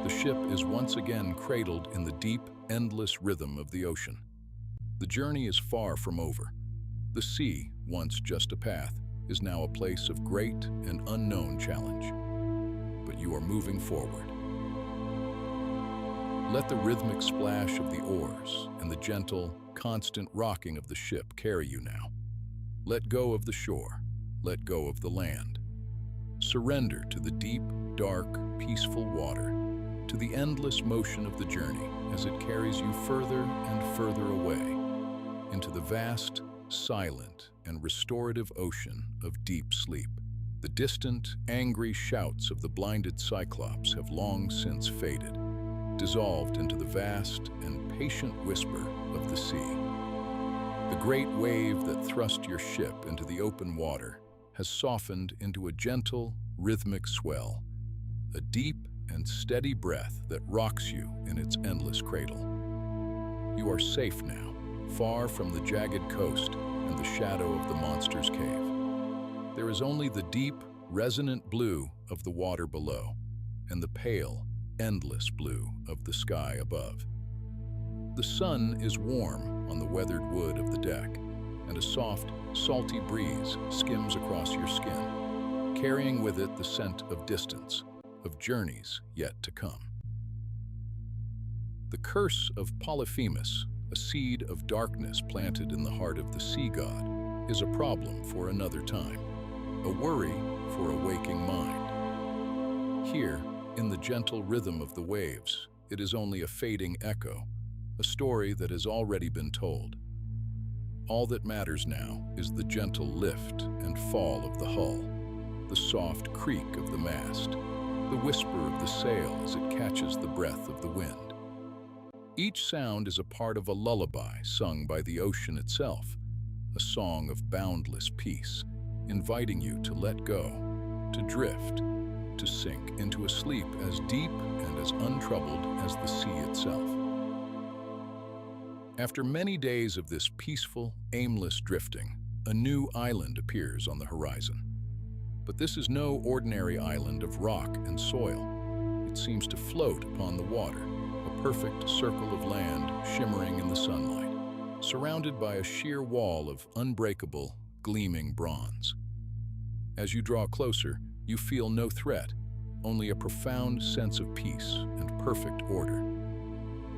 The ship is once again cradled in the deep, endless rhythm of the ocean. The journey is far from over. The sea, once just a path, is now a place of great and unknown challenge. But you are moving forward. Let the rhythmic splash of the oars and the gentle, constant rocking of the ship carry you now. Let go of the shore. Let go of the land. Surrender to the deep, dark, peaceful water, to the endless motion of the journey as it carries you further and further away into the vast, silent, and restorative ocean of deep sleep. The distant, angry shouts of the blinded Cyclops have long since faded, dissolved into the vast and patient whisper of the sea. The great wave that thrust your ship into the open water has softened into a gentle, rhythmic swell, a deep and steady breath that rocks you in its endless cradle. You are safe now, far from the jagged coast and the shadow of the monster's cave. There is only the deep, resonant blue of the water below and the pale, endless blue of the sky above. The sun is warm on the weathered wood of the deck, and a soft, salty breeze skims across your skin, carrying with it the scent of distance, of journeys yet to come. The curse of Polyphemus, a seed of darkness planted in the heart of the sea god, is a problem for another time, a worry for a waking mind. Here, in the gentle rhythm of the waves, It is only a fading echo, a story that has already been told. All that matters now is the gentle lift and fall of the hull, the soft creak of the mast, the whisper of the sail as it catches the breath of the wind. Each sound is a part of a lullaby sung by the ocean itself, a song of boundless peace, inviting you to let go, to drift, to sink into a sleep as deep and as untroubled as the sea itself. After many days of this peaceful, aimless drifting, a new island appears on the horizon. But this is no ordinary island of rock and soil. It seems to float upon the water, a perfect circle of land shimmering in the sunlight, surrounded by a sheer wall of unbreakable, gleaming bronze. As you draw closer, you feel no threat, only a profound sense of peace and perfect order.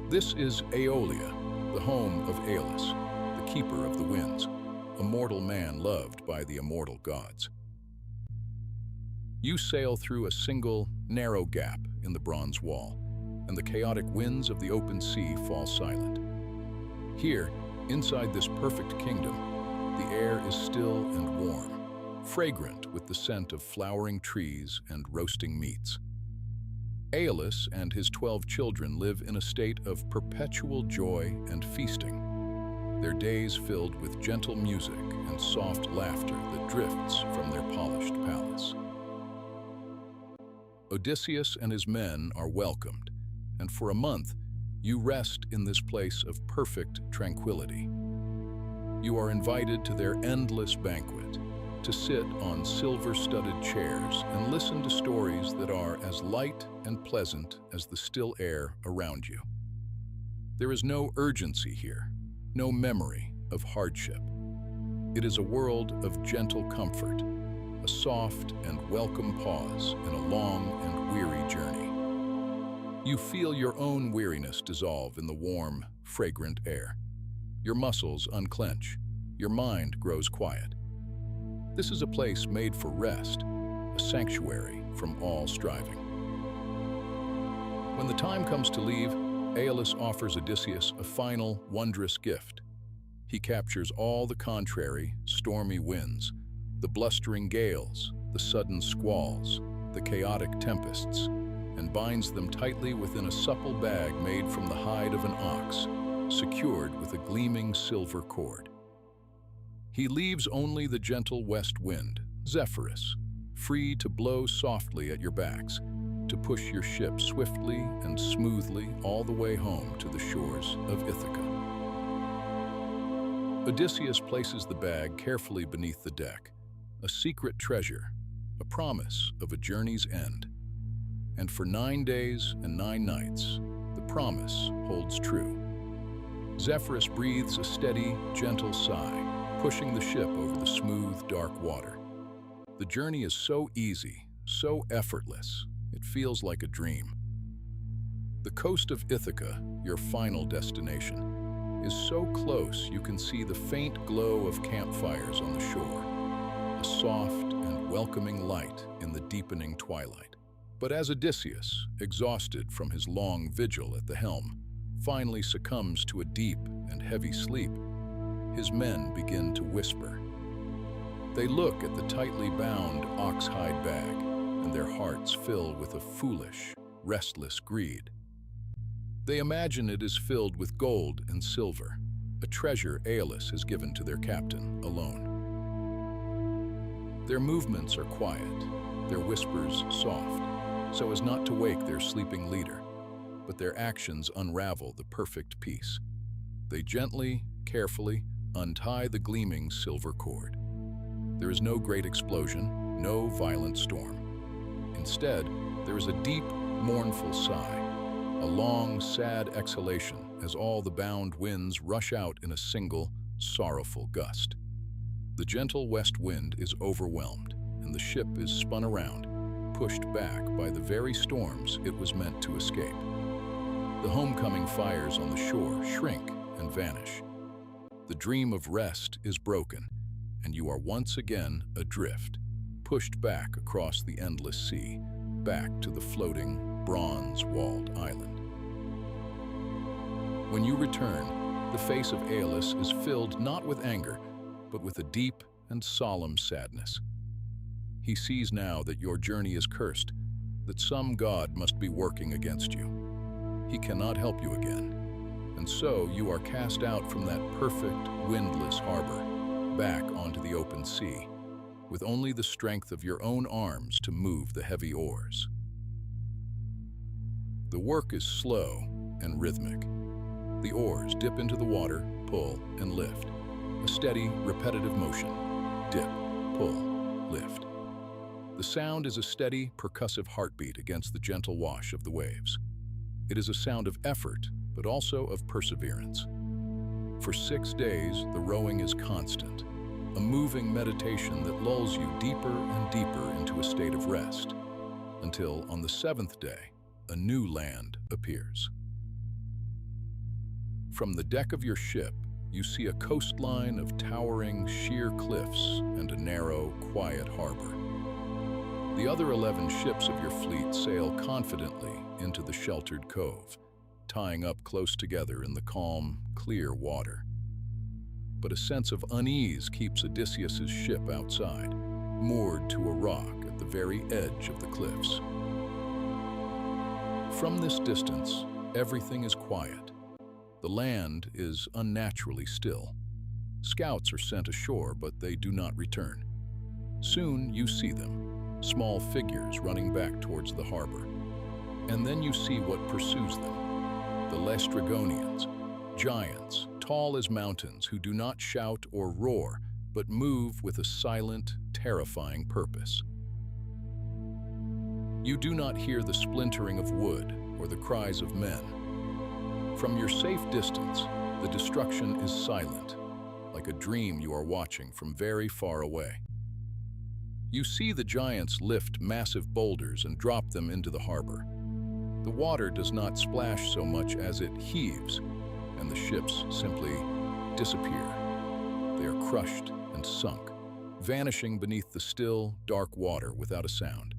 This is Aeolia, the home of Aeolus, the keeper of the winds, a mortal man loved by the immortal gods. You sail through a single, narrow gap in the bronze wall, and the chaotic winds of the open sea fall silent. Here, inside this perfect kingdom, the air is still and warm, fragrant with the scent of flowering trees and roasting meats. Aeolus and his 12 children live in a state of perpetual joy and feasting, their days filled with gentle music and soft laughter that drifts from their polished palace. Odysseus and his men are welcomed, and for a month, you rest in this place of perfect tranquility. You are invited to their endless banquet, to sit on silver-studded chairs and listen to stories that are as light and pleasant as the still air around you. There is no urgency here, no memory of hardship. It is a world of gentle comfort, a soft and welcome pause in a long and weary journey. You feel your own weariness dissolve in the warm, fragrant air. Your muscles unclench, your mind grows quiet. This is a place made for rest, a sanctuary from all striving. When the time comes to leave, Aeolus offers Odysseus a final, wondrous gift. He captures all the contrary, stormy winds, the blustering gales, the sudden squalls, the chaotic tempests, and binds them tightly within a supple bag made from the hide of an ox, secured with a gleaming silver cord. He leaves only the gentle west wind, Zephyrus, free to blow softly at your backs, to push your ship swiftly and smoothly all the way home to the shores of Ithaca. Odysseus places the bag carefully beneath the deck, a secret treasure, a promise of a journey's end. And for 9 days and 9 nights, the promise holds true. Zephyrus breathes a steady, gentle sigh, pushing the ship over the smooth, dark water. The journey is so easy, so effortless, it feels like a dream. The coast of Ithaca, your final destination, is so close you can see the faint glow of campfires on the shore, a soft and welcoming light in the deepening twilight. But as Odysseus, exhausted from his long vigil at the helm, finally succumbs to a deep and heavy sleep, his men begin to whisper. They look at the tightly bound ox-hide bag, and their hearts fill with a foolish, restless greed. They imagine it is filled with gold and silver, a treasure Aeolus has given to their captain alone. Their movements are quiet, their whispers soft, so as not to wake their sleeping leader, but their actions unravel the perfect peace. They gently, carefully untie the gleaming silver cord. There is no great explosion, no violent storm. Instead, there is a deep, mournful sigh, a long, sad exhalation as all the bound winds rush out in a single, sorrowful gust. The gentle west wind is overwhelmed, and the ship is spun around, pushed back by the very storms it was meant to escape. The homecoming fires on the shore shrink and vanish. The dream of rest is broken, and you are once again adrift, pushed back across the endless sea, back to the floating, bronze-walled island. When you return, the face of Aeolus is filled not with anger, but with a deep and solemn sadness. He sees now that your journey is cursed, that some god must be working against you. He cannot help you again, and so you are cast out from that perfect, windless harbor, back onto the open sea, with only the strength of your own arms to move the heavy oars. The work is slow and rhythmic. The oars dip into the water, pull, and lift. A steady, repetitive motion. Dip, pull, lift. The sound is a steady, percussive heartbeat against the gentle wash of the waves. It is a sound of effort, but also of perseverance. For 6 days, the rowing is constant, a moving meditation that lulls you deeper and deeper into a state of rest, until on the 7th day, a new land appears. From the deck of your ship, you see a coastline of towering, sheer cliffs and a narrow, quiet harbor. The other 11 ships of your fleet sail confidently into the sheltered cove, tying up close together in the calm, clear water. But a sense of unease keeps Odysseus's ship outside, moored to a rock at the very edge of the cliffs. From this distance, everything is quiet. The land is unnaturally still. Scouts are sent ashore, but they do not return. Soon you see them, small figures running back towards the harbor. And then you see what pursues them. The Laestrygonians, giants, tall as mountains, who do not shout or roar, but move with a silent, terrifying purpose. You do not hear the splintering of wood or the cries of men. From your safe distance, the destruction is silent, like a dream you are watching from very far away. You see the giants lift massive boulders and drop them into the harbor. The water does not splash so much as it heaves, and the ships simply disappear. They are crushed and sunk, vanishing beneath the still, dark water without a sound.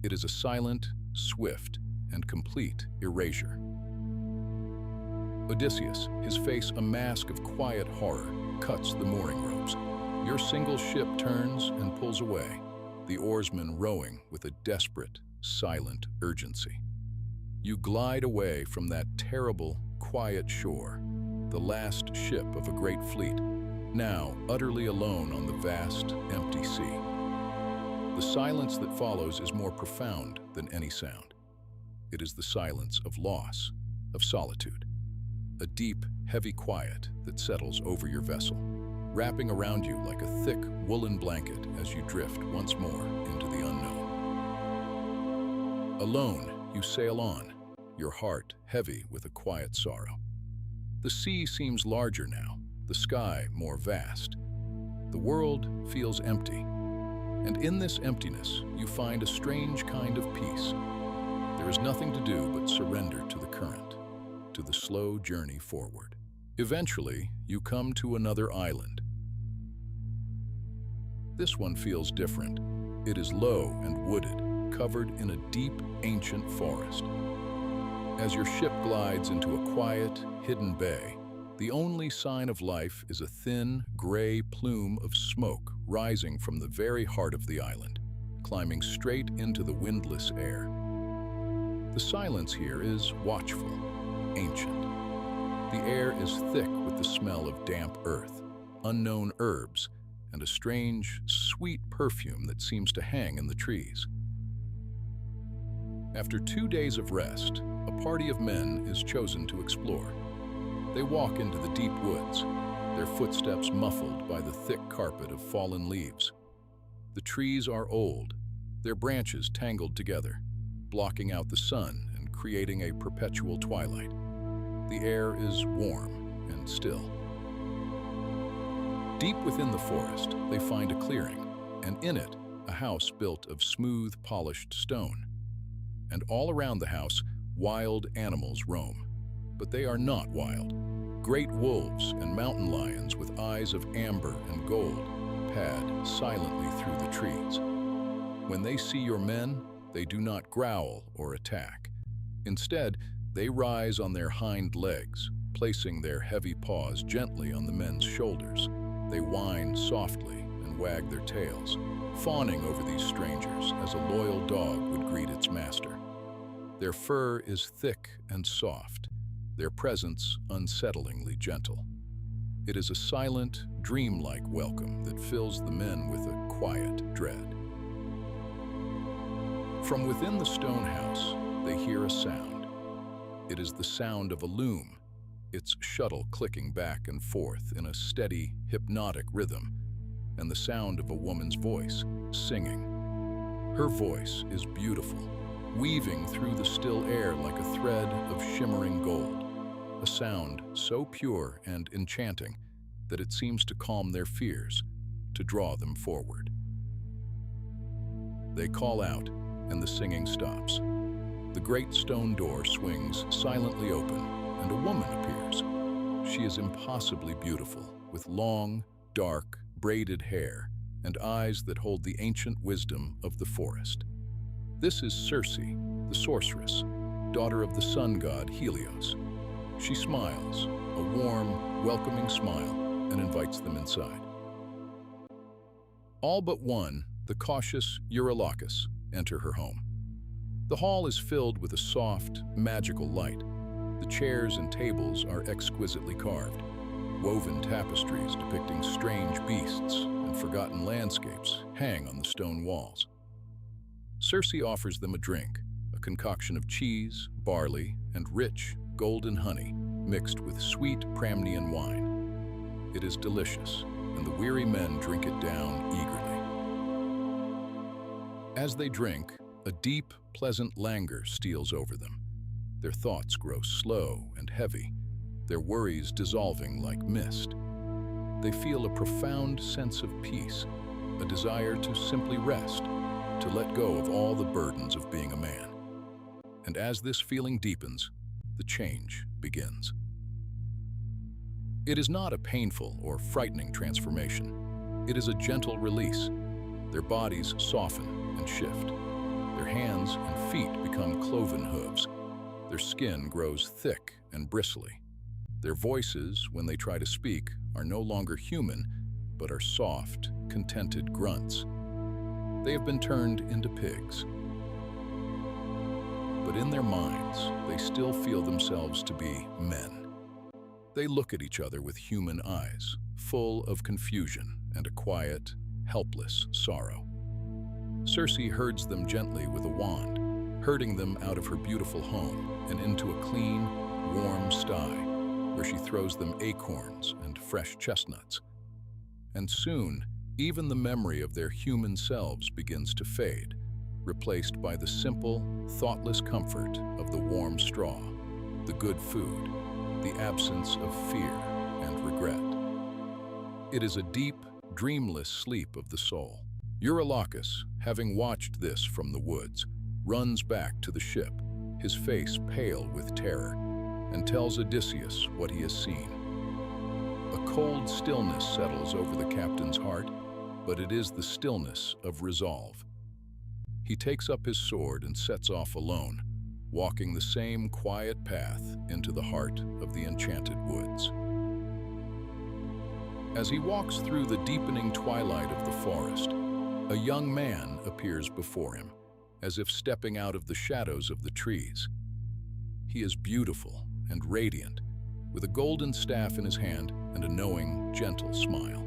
It is a silent, swift, and complete erasure. Odysseus, his face a mask of quiet horror, cuts the mooring ropes. Your single ship turns and pulls away, the oarsmen rowing with a desperate, silent urgency. You glide away from that terrible, quiet shore, the last ship of a great fleet, now utterly alone on the vast, empty sea. The silence that follows is more profound than any sound. It is the silence of loss, of solitude. A deep, heavy quiet that settles over your vessel, wrapping around you like a thick woolen blanket as you drift once more into the unknown. Alone, you sail on, your heart heavy with a quiet sorrow. The sea seems larger now, the sky more vast. The world feels empty, and in this emptiness, you find a strange kind of peace. There is nothing to do but surrender to the current, to the slow journey forward. Eventually, you come to another island. This one feels different. It is low and wooded, covered in a deep, ancient forest. As your ship glides into a quiet, hidden bay, the only sign of life is a thin, gray plume of smoke rising from the very heart of the island, climbing straight into the windless air. The silence here is watchful, ancient. The air is thick with the smell of damp earth, unknown herbs, and a strange, sweet perfume that seems to hang in the trees. After 2 days of rest, a party of men is chosen to explore. They walk into the deep woods, their footsteps muffled by the thick carpet of fallen leaves. The trees are old, their branches tangled together, blocking out the sun and creating a perpetual twilight. The air is warm and still. Deep within the forest, they find a clearing, and in it, a house built of smooth, polished stone. And all around the house, wild animals roam. But they are not wild. Great wolves and mountain lions with eyes of amber and gold pad silently through the trees. When they see your men, they do not growl or attack. Instead, they rise on their hind legs, placing their heavy paws gently on the men's shoulders. They whine softly and wag their tails, fawning over these strangers as a loyal dog would greet its master. Their fur is thick and soft, their presence unsettlingly gentle. It is a silent, dreamlike welcome that fills the men with a quiet dread. From within the stone house, they hear a sound. It is the sound of a loom, its shuttle clicking back and forth in a steady, hypnotic rhythm, and the sound of a woman's voice, singing. Her voice is beautiful, weaving through the still air like a thread of shimmering gold, a sound so pure and enchanting that it seems to calm their fears, to draw them forward. They call out, and the singing stops. The great stone door swings silently open, and a woman appears. She is impossibly beautiful, with long, dark, braided hair and eyes that hold the ancient wisdom of the forest. This is Circe, the sorceress, daughter of the sun god Helios. She smiles, a warm, welcoming smile, and invites them inside. All but one, the cautious Eurylochus, enter her home. The hall is filled with a soft, magical light. The chairs and tables are exquisitely carved. Woven tapestries depicting strange beasts and forgotten landscapes hang on the stone walls. Circe offers them a drink, a concoction of cheese, barley, and rich, golden honey mixed with sweet Pramnian wine. It is delicious, and the weary men drink it down eagerly. As they drink, a deep, pleasant languor steals over them. Their thoughts grow slow and heavy, their worries dissolving like mist. They feel a profound sense of peace, a desire to simply rest, to let go of all the burdens of being a man. And as this feeling deepens, the change begins. It is not a painful or frightening transformation. It is a gentle release. Their bodies soften and shift. Their hands and feet become cloven hooves. Their skin grows thick and bristly. Their voices, when they try to speak, are no longer human, but are soft, contented grunts. They have been turned into pigs. But in their minds, they still feel themselves to be men. They look at each other with human eyes, full of confusion and a quiet, helpless sorrow. Circe herds them gently with a wand, herding them out of her beautiful home and into a clean, warm sty, where she throws them acorns and fresh chestnuts. And soon, even the memory of their human selves begins to fade, replaced by the simple, thoughtless comfort of the warm straw, the good food, the absence of fear and regret. It is a deep, dreamless sleep of the soul. Eurylochus, having watched this from the woods, runs back to the ship, his face pale with terror, and tells Odysseus what he has seen. A cold stillness settles over the captain's heart, but it is the stillness of resolve. He takes up his sword and sets off alone, walking the same quiet path into the heart of the enchanted woods. As he walks through the deepening twilight of the forest, a young man appears before him, as if stepping out of the shadows of the trees. He is beautiful and radiant, with a golden staff in his hand and a knowing, gentle smile.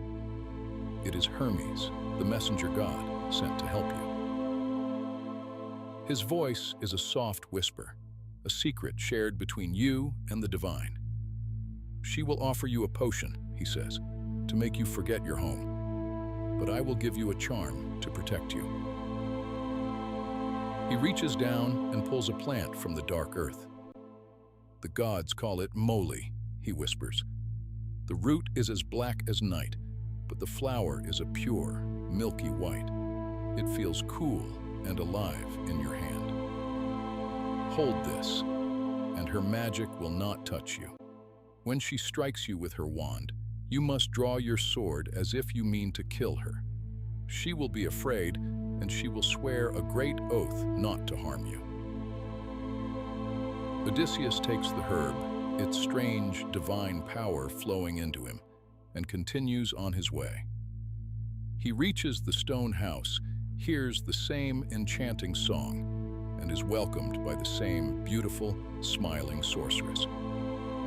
It is Hermes, the messenger god, sent to help you. His voice is a soft whisper, a secret shared between you and the divine. She will offer you a potion, he says, to make you forget your home. But I will give you a charm to protect you. He reaches down and pulls a plant from the dark earth. The gods call it moly, he whispers. The root is as black as night, but the flower is a pure, milky white. It feels cool and alive in your hand. Hold this, and her magic will not touch you. When she strikes you with her wand, you must draw your sword as if you mean to kill her. She will be afraid, and she will swear a great oath not to harm you. Odysseus takes the herb its strange, divine power flowing into him, and continues on his way. He reaches the stone house, hears the same enchanting song, and is welcomed by the same beautiful, smiling sorceress.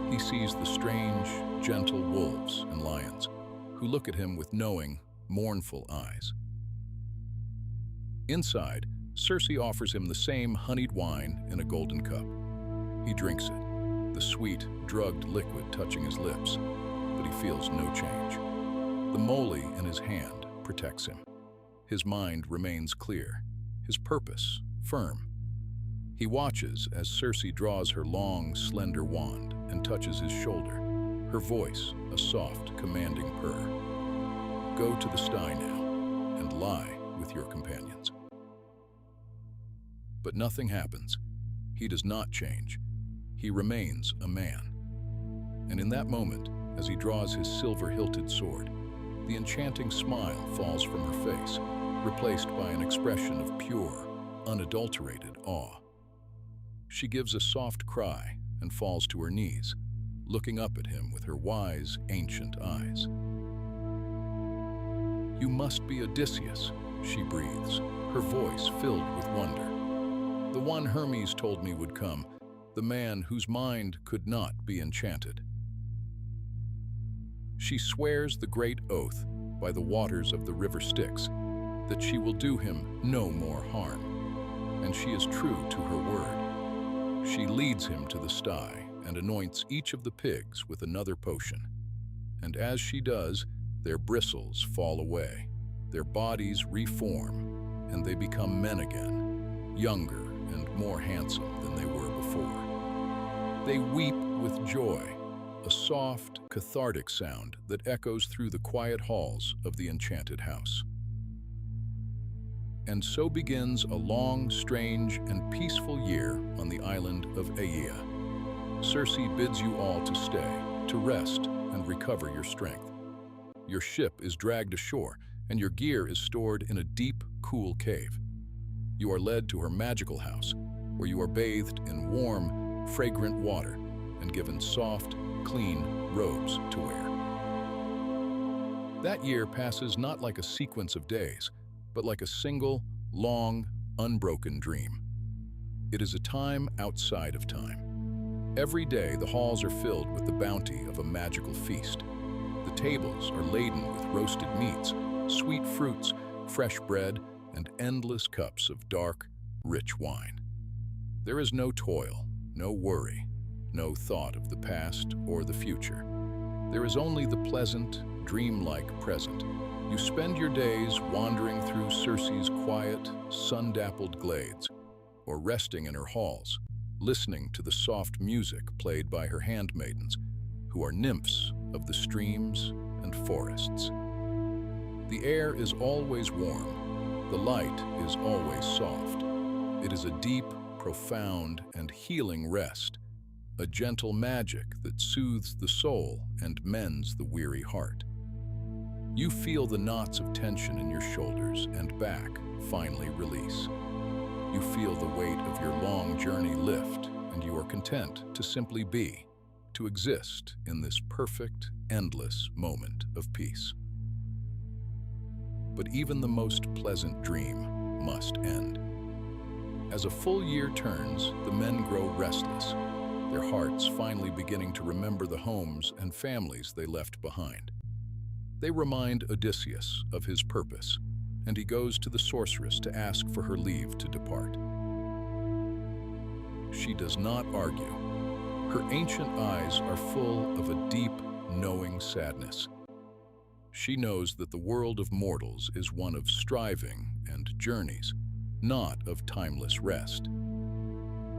He sees the strange, gentle wolves and lions, who look at him with knowing, mournful eyes. Inside, Circe offers him the same honeyed wine in a golden cup. He drinks it, the sweet, drugged liquid touching his lips, but he feels no change. The moly in his hand protects him. His mind remains clear, his purpose firm. He watches as Circe draws her long, slender wand and touches his shoulder, her voice a soft, commanding purr. Go to the sty now and lie with your companions. But nothing happens. He does not change. He remains a man. And in that moment, as he draws his silver-hilted sword, the enchanting smile falls from her face, replaced by an expression of pure, unadulterated awe. She gives a soft cry and falls to her knees, looking up at him with her wise, ancient eyes. "You must be Odysseus," she breathes, her voice filled with wonder. "The one Hermes told me would come, the man whose mind could not be enchanted." She swears the great oath by the waters of the river Styx that she will do him no more harm, and she is true to her word. She leads him to the sty and anoints each of the pigs with another potion. And as she does, their bristles fall away, their bodies reform, and they become men again, younger and more handsome than they were before. They weep with joy, a soft, cathartic sound that echoes through the quiet halls of the enchanted house. And so begins a long, strange, and peaceful year on the island of Aea. Circe bids you all to stay, to rest, and recover your strength. Your ship is dragged ashore, and your gear is stored in a deep, cool cave. You are led to her magical house, where you are bathed in warm, fragrant water and given soft, clean robes to wear. That year passes not like a sequence of days, but like a single, long, unbroken dream. It is a time outside of time. Every day, the halls are filled with the bounty of a magical feast. The tables are laden with roasted meats, sweet fruits, fresh bread, and endless cups of dark, rich wine. There is no toil, no worry, no thought of the past or the future. There is only the pleasant, dreamlike present. You spend your days wandering through Circe's quiet, sun-dappled glades, or resting in her halls, listening to the soft music played by her handmaidens, who are nymphs of the streams and forests. The air is always warm. The light is always soft. It is a deep, profound, and healing rest, a gentle magic that soothes the soul and mends the weary heart. You feel the knots of tension in your shoulders and back finally release. You feel the weight of your long journey lift, and you are content to simply be, to exist in this perfect, endless moment of peace. But even the most pleasant dream must end. As a full year turns, the men grow restless, their hearts finally beginning to remember the homes and families they left behind. They remind Odysseus of his purpose, and he goes to the sorceress to ask for her leave to depart. She does not argue. Her ancient eyes are full of a deep, knowing sadness. She knows that the world of mortals is one of striving and journeys, not of timeless rest.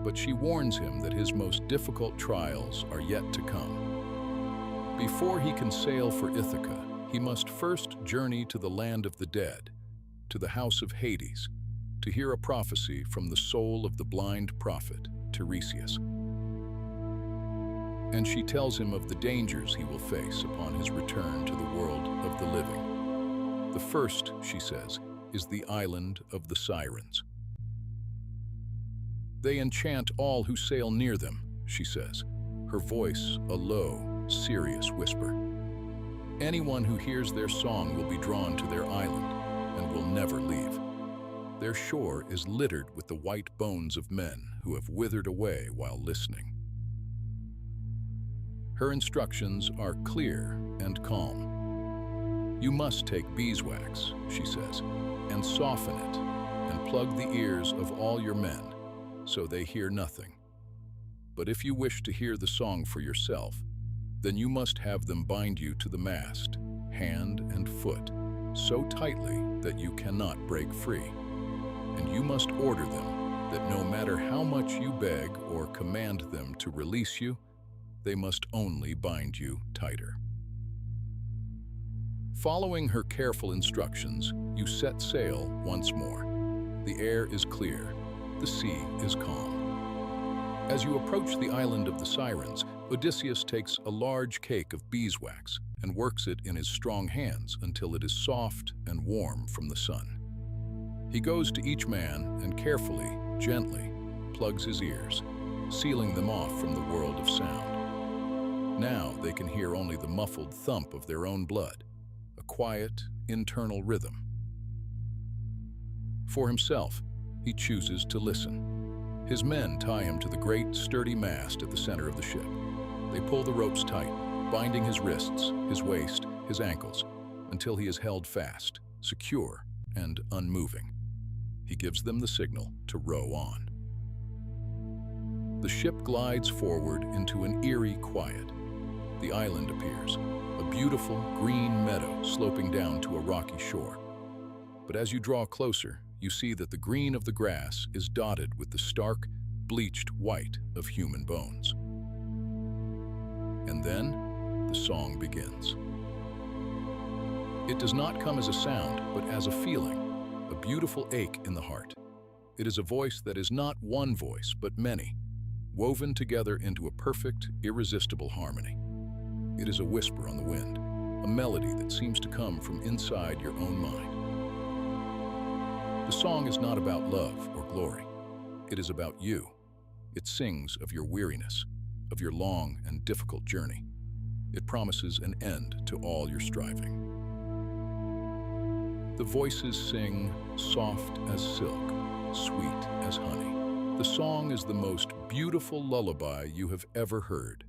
But she warns him that his most difficult trials are yet to come. Before he can sail for Ithaca, he must first journey to the land of the dead, to the house of Hades, to hear a prophecy from the soul of the blind prophet, Tiresias. And she tells him of the dangers he will face upon his return to the world of the living. The first, she says, is the island of the sirens. They enchant all who sail near them, she says, her voice a low, serious whisper. Anyone who hears their song will be drawn to their island and will never leave. Their shore is littered with the white bones of men who have withered away while listening. Her instructions are clear and calm. You must take beeswax, she says, and soften it, and plug the ears of all your men, so they hear nothing. But if you wish to hear the song for yourself, then you must have them bind you to the mast, hand and foot, so tightly that you cannot break free. And you must order them that no matter how much you beg or command them to release you, they must only bind you tighter. Following her careful instructions, you set sail once more. The air is clear, the sea is calm. As you approach the island of the Sirens, Odysseus takes a large cake of beeswax and works it in his strong hands until it is soft and warm from the sun. He goes to each man and carefully, gently, plugs his ears, sealing them off from the world of sound. Now they can hear only the muffled thump of their own blood, a quiet, internal rhythm. For himself, he chooses to listen. His men tie him to the great, sturdy mast at the center of the ship. They pull the ropes tight, binding his wrists, his waist, his ankles, until he is held fast, secure, and unmoving. He gives them the signal to row on. The ship glides forward into an eerie quiet. The island appears, a beautiful green meadow sloping down to a rocky shore. But as you draw closer, you see that the green of the grass is dotted with the stark, bleached white of human bones. And then, the song begins. It does not come as a sound, but as a feeling, a beautiful ache in the heart. It is a voice that is not one voice, but many, woven together into a perfect, irresistible harmony. It is a whisper on the wind, a melody that seems to come from inside your own mind. The song is not about love or glory. It is about you. It sings of your weariness, of your long and difficult journey. It promises an end to all your striving. The voices sing, soft as silk, sweet as honey. The song is the most beautiful lullaby you have ever heard.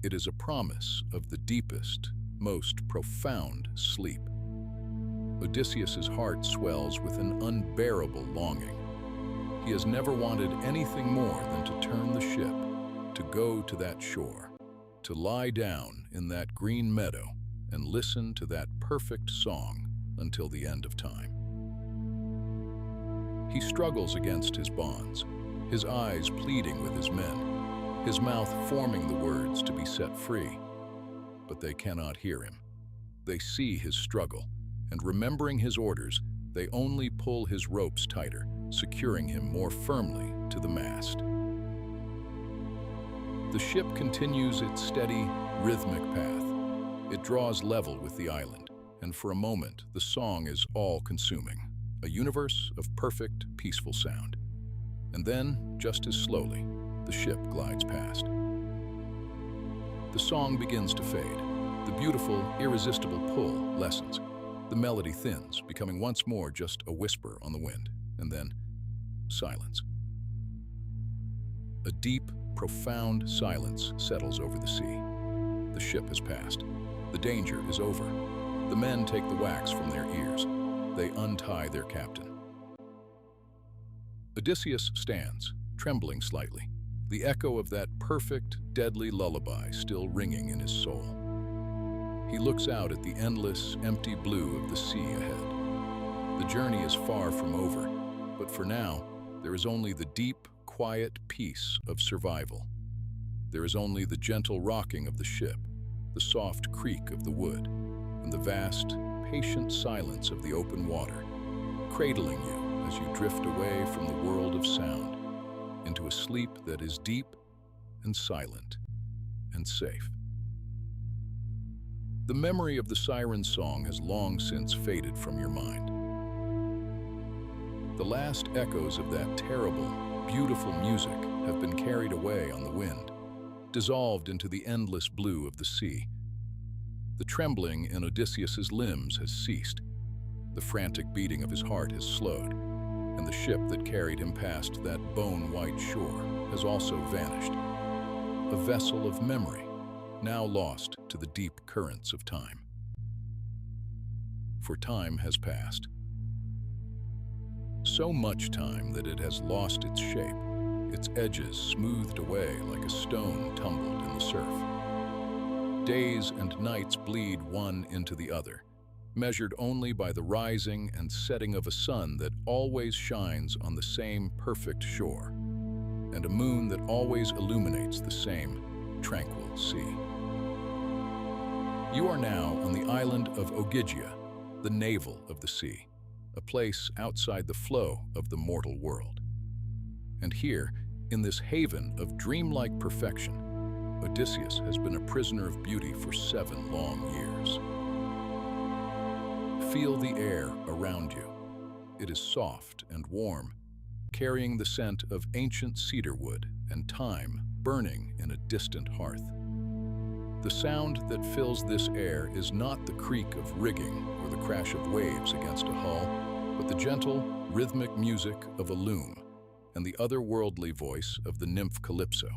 It is a promise of the deepest, most profound sleep. Odysseus's heart swells with an unbearable longing. He has never wanted anything more than to turn the ship, to go to that shore, to lie down in that green meadow and listen to that perfect song until the end of time. He struggles against his bonds, his eyes pleading with his men, his mouth forming the words to be set free. But they cannot hear him. They see his struggle, and remembering his orders, they only pull his ropes tighter, securing him more firmly to the mast. The ship continues its steady, rhythmic path. It draws level with the island, and for a moment, the song is all-consuming, a universe of perfect, peaceful sound. And then, just as slowly, the ship glides past. The song begins to fade. The beautiful, irresistible pull lessens. The melody thins, becoming once more just a whisper on the wind, and then silence. A deep, profound silence settles over the sea. The ship has passed. The danger is over. The men take the wax from their ears. They untie their captain. Odysseus stands, trembling slightly, the echo of that perfect, deadly lullaby still ringing in his soul. He looks out at the endless, empty blue of the sea ahead. The journey is far from over, but for now, there is only the deep, quiet peace of survival. There is only the gentle rocking of the ship, the soft creak of the wood, and the vast, patient silence of the open water, cradling you as you drift away from the world of sound into a sleep that is deep and silent and safe. The memory of the siren song has long since faded from your mind. The last echoes of that terrible, beautiful music have been carried away on the wind, dissolved into the endless blue of the sea. The trembling in Odysseus's limbs has ceased. The frantic beating of his heart has slowed, and the ship that carried him past that bone-white shore has also vanished. A vessel of memory, now lost to the deep currents of time. For time has passed. So much time that it has lost its shape, its edges smoothed away like a stone tumbled in the surf. Days and nights bleed one into the other, measured only by the rising and setting of a sun that always shines on the same perfect shore, and a moon that always illuminates the same tranquil sea. You are now on the island of Ogygia, the navel of the sea, a place outside the flow of the mortal world. And here, in this haven of dreamlike perfection, Odysseus has been a prisoner of beauty for 7 long years. Feel the air around you. It is soft and warm, carrying the scent of ancient cedar wood and time burning in a distant hearth. The sound that fills this air is not the creak of rigging or the crash of waves against a hull, but the gentle, rhythmic music of a loom and the otherworldly voice of the nymph Calypso,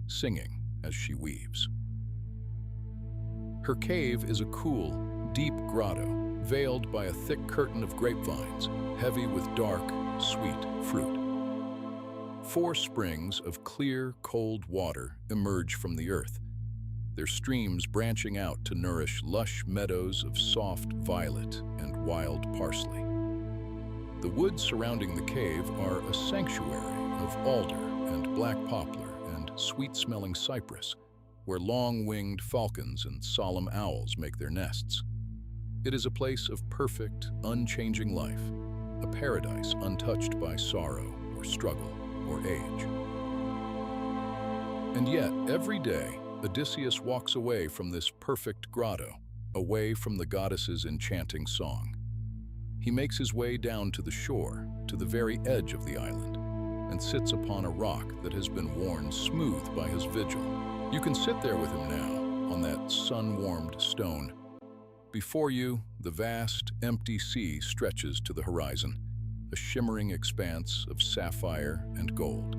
singing as she weaves. Her cave is a cool, deep grotto, veiled by a thick curtain of grapevines, heavy with dark, sweet fruit. 4 springs of clear, cold water emerge from the earth, their streams branching out to nourish lush meadows of soft violet and wild parsley. The woods surrounding the cave are a sanctuary of alder and black poplar and sweet-smelling cypress, where long-winged falcons and solemn owls make their nests. It is a place of perfect, unchanging life, a paradise untouched by sorrow or struggle or age. And yet, every day, Odysseus walks away from this perfect grotto, away from the goddess's enchanting song. He makes his way down to the shore, to the very edge of the island, and sits upon a rock that has been worn smooth by his vigil. You can sit there with him now, on that sun-warmed stone. Before you, the vast, empty sea stretches to the horizon, a shimmering expanse of sapphire and gold.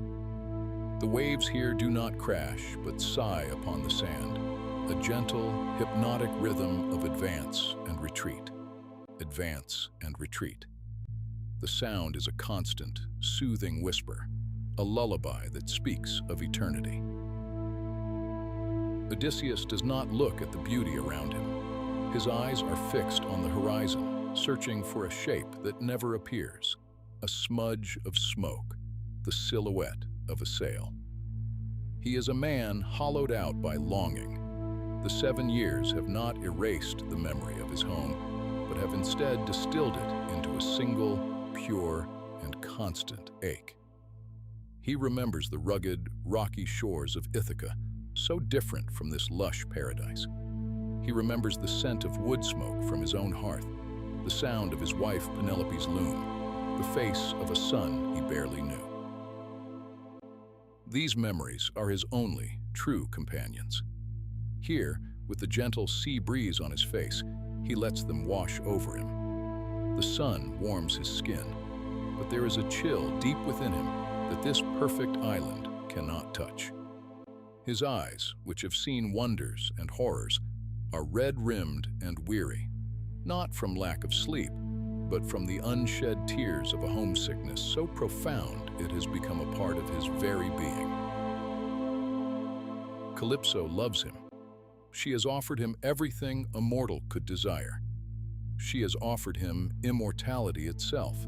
The waves here do not crash, but sigh upon the sand, a gentle, hypnotic rhythm of advance and retreat. Advance and retreat. The sound is a constant, soothing whisper, a lullaby that speaks of eternity. Odysseus does not look at the beauty around him. His eyes are fixed on the horizon, searching for a shape that never appears, a smudge of smoke, the silhouette of a sail. He is a man hollowed out by longing. The 7 years have not erased the memory of his home, but have instead distilled it into a single, pure, and constant ache. He remembers the rugged, rocky shores of Ithaca, so different from this lush paradise. He remembers the scent of wood smoke from his own hearth, the sound of his wife Penelope's loom, the face of a son he barely knew. These memories are his only true companions. Here, with the gentle sea breeze on his face, he lets them wash over him. The sun warms his skin, but there is a chill deep within him that this perfect island cannot touch. His eyes, which have seen wonders and horrors, are red-rimmed and weary, not from lack of sleep, but from the unshed tears of a homesickness so profound it has become a part of his very being. Calypso loves him. She has offered him everything a mortal could desire. She has offered him immortality itself,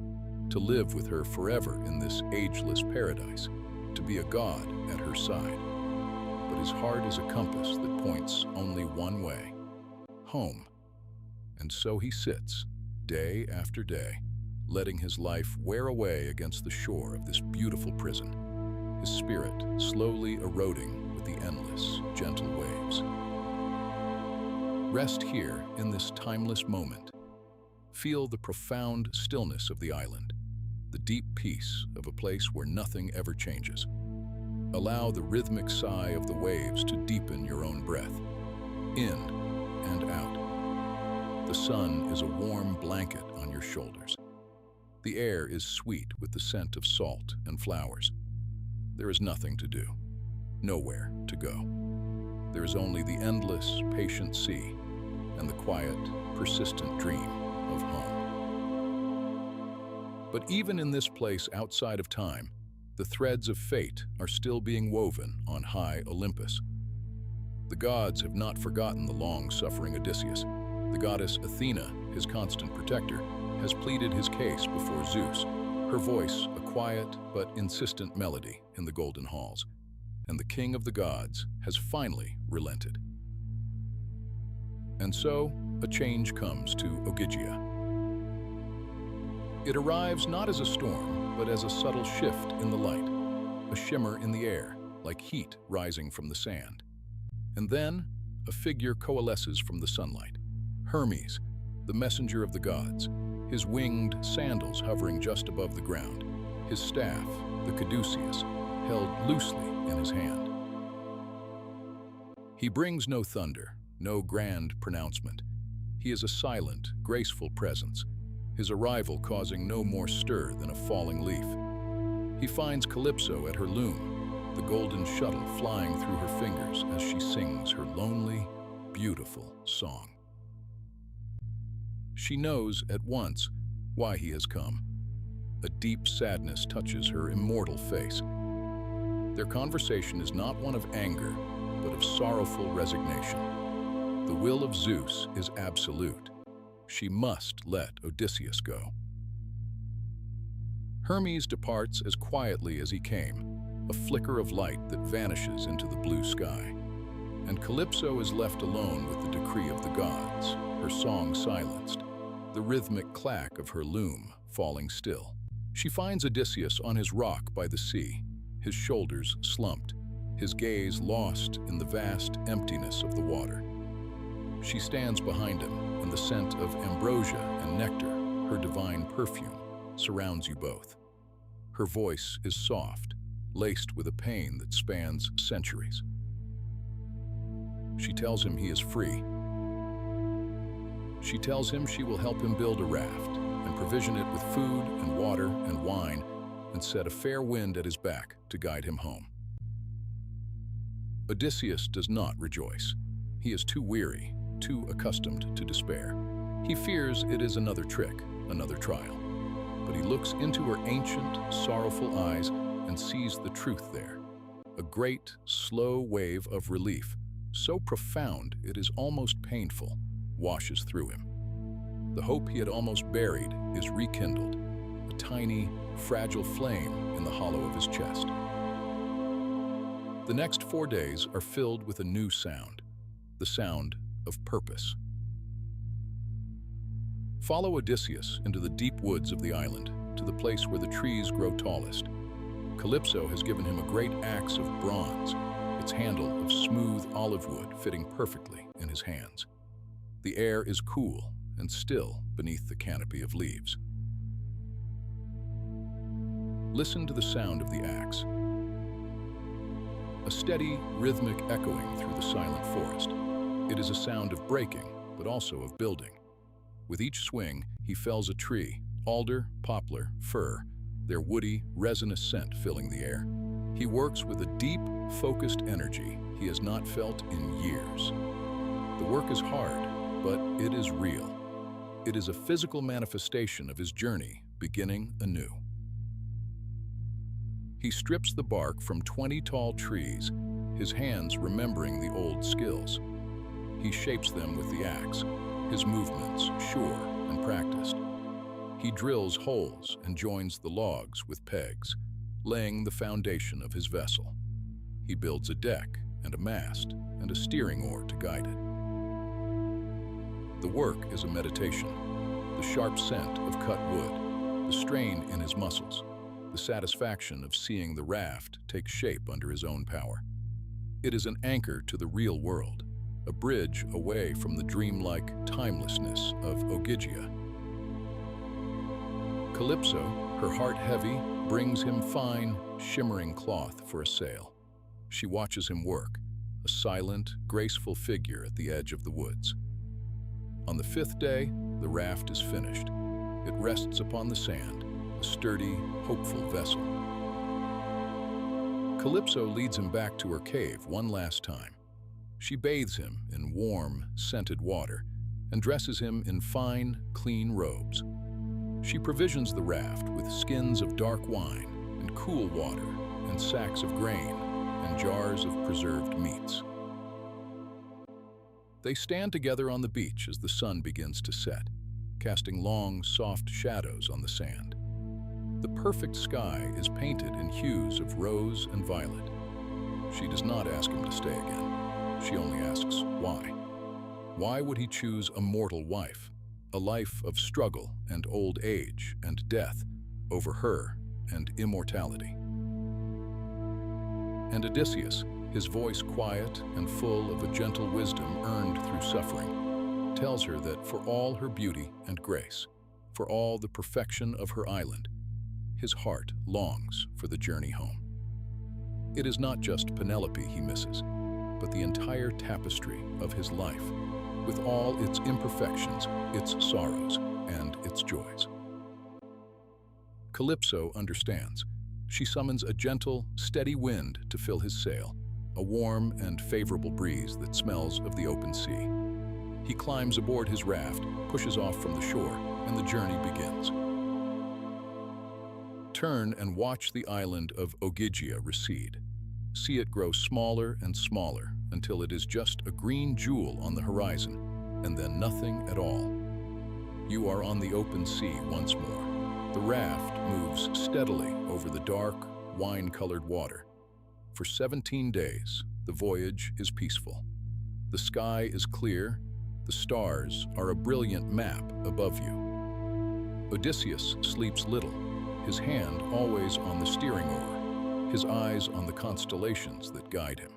to live with her forever in this ageless paradise, to be a god at her side. But his heart is a compass that points only one way, home. And so he sits, day after day, letting his life wear away against the shore of this beautiful prison, his spirit slowly eroding with the endless, gentle waves. Rest here in this timeless moment. Feel the profound stillness of the island, the deep peace of a place where nothing ever changes. Allow the rhythmic sigh of the waves to deepen your own breath, in and out. The sun is a warm blanket on your shoulders. The air is sweet with the scent of salt and flowers. There is nothing to do, nowhere to go. There is only the endless, patient sea and the quiet, persistent dream of home. But even in this place outside of time, the threads of fate are still being woven on high Olympus. The gods have not forgotten the long-suffering Odysseus. The goddess Athena, his constant protector, has pleaded his case before Zeus, her voice a quiet but insistent melody in the golden halls. And the king of the gods has finally relented. And so, a change comes to Ogygia. It arrives not as a storm, but as a subtle shift in the light, a shimmer in the air, like heat rising from the sand. And then, a figure coalesces from the sunlight. Hermes, the messenger of the gods, his winged sandals hovering just above the ground, his staff, the caduceus, held loosely in his hand. He brings no thunder, no grand pronouncement. He is a silent, graceful presence, his arrival causing no more stir than a falling leaf. He finds Calypso at her loom, the golden shuttle flying through her fingers as she sings her lonely, beautiful song. She knows at once why he has come. A deep sadness touches her immortal face. Their conversation is not one of anger, but of sorrowful resignation. The will of Zeus is absolute. She must let Odysseus go. Hermes departs as quietly as he came, a flicker of light that vanishes into the blue sky. And Calypso is left alone with the decree of the gods, her song silenced, the rhythmic clack of her loom falling still. She finds Odysseus on his rock by the sea, his shoulders slumped, his gaze lost in the vast emptiness of the water. She stands behind him, and the scent of ambrosia and nectar, her divine perfume, surrounds you both. Her voice is soft, laced with a pain that spans centuries. She tells him he is free. She tells him she will help him build a raft and provision it with food and water and wine and set a fair wind at his back to guide him home. Odysseus does not rejoice. He is too weary, too accustomed to despair. He fears it is another trick, another trial. But he looks into her ancient, sorrowful eyes and sees the truth there. A great, slow wave of relief, so profound it is almost painful, washes through him. The hope he had almost buried is rekindled, a tiny, fragile flame in the hollow of his chest. The next 4 days are filled with a new sound, the sound of purpose. Follow Odysseus into the deep woods of the island, to the place where the trees grow tallest. Calypso has given him a great axe of bronze, its handle of smooth olive wood fitting perfectly in his hands. The air is cool and still beneath the canopy of leaves. Listen to the sound of the axe. A steady, rhythmic echoing through the silent forest. It is a sound of breaking, but also of building. With each swing, he fells a tree, alder, poplar, fir, their woody, resinous scent filling the air. He works with a deep, focused energy he has not felt in years. The work is hard, but it is real. It is a physical manifestation of his journey, beginning anew. He strips the bark from 20 tall trees, his hands remembering the old skills. He shapes them with the axe, his movements sure and practiced. He drills holes and joins the logs with pegs, laying the foundation of his vessel. He builds a deck and a mast and a steering oar to guide it. The work is a meditation, the sharp scent of cut wood, the strain in his muscles, the satisfaction of seeing the raft take shape under his own power. It is an anchor to the real world, a bridge away from the dreamlike timelessness of Ogygia. Calypso, her heart heavy, brings him fine, shimmering cloth for a sail. She watches him work, a silent, graceful figure at the edge of the woods. On the 5th day, the raft is finished. It rests upon the sand, a sturdy, hopeful vessel. Calypso leads him back to her cave one last time. She bathes him in warm, scented water and dresses him in fine, clean robes. She provisions the raft with skins of dark wine and cool water and sacks of grain and jars of preserved meats. They stand together on the beach as the sun begins to set, casting long, soft shadows on the sand. The perfect sky is painted in hues of rose and violet. She does not ask him to stay again. She only asks why. Why would he choose a mortal wife, a life of struggle and old age and death, over her and immortality? And Odysseus, his voice quiet and full of a gentle wisdom earned through suffering, tells her that for all her beauty and grace, for all the perfection of her island, his heart longs for the journey home. It is not just Penelope he misses, but the entire tapestry of his life, with all its imperfections, its sorrows, and its joys. Calypso understands. She summons a gentle, steady wind to fill his sail, a warm and favorable breeze that smells of the open sea. He climbs aboard his raft, pushes off from the shore, and the journey begins. Turn and watch the island of Ogygia recede. See it grow smaller and smaller until it is just a green jewel on the horizon, and then nothing at all. You are on the open sea once more. The raft moves steadily over the dark, wine-colored water. For 17 days, the voyage is peaceful. The sky is clear. The stars are a brilliant map above you. Odysseus sleeps little, his hand always on the steering oar, his eyes on the constellations that guide him.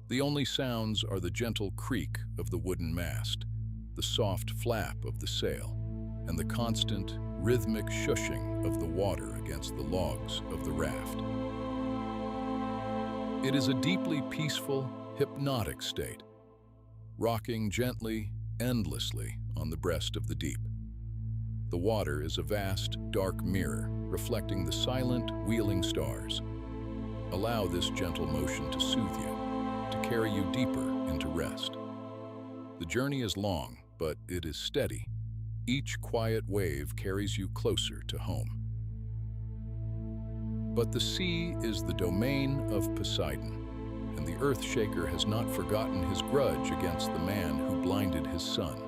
The only sounds are the gentle creak of the wooden mast, the soft flap of the sail, and the constant, rhythmic shushing of the water against the logs of the raft. It is a deeply peaceful, hypnotic state, rocking gently, endlessly on the breast of the deep. The water is a vast, dark mirror, reflecting the silent, wheeling stars. Allow this gentle motion to soothe you, to carry you deeper into rest. The journey is long, but it is steady. Each quiet wave carries you closer to home. But the sea is the domain of Poseidon, and the Earthshaker has not forgotten his grudge against the man who blinded his son.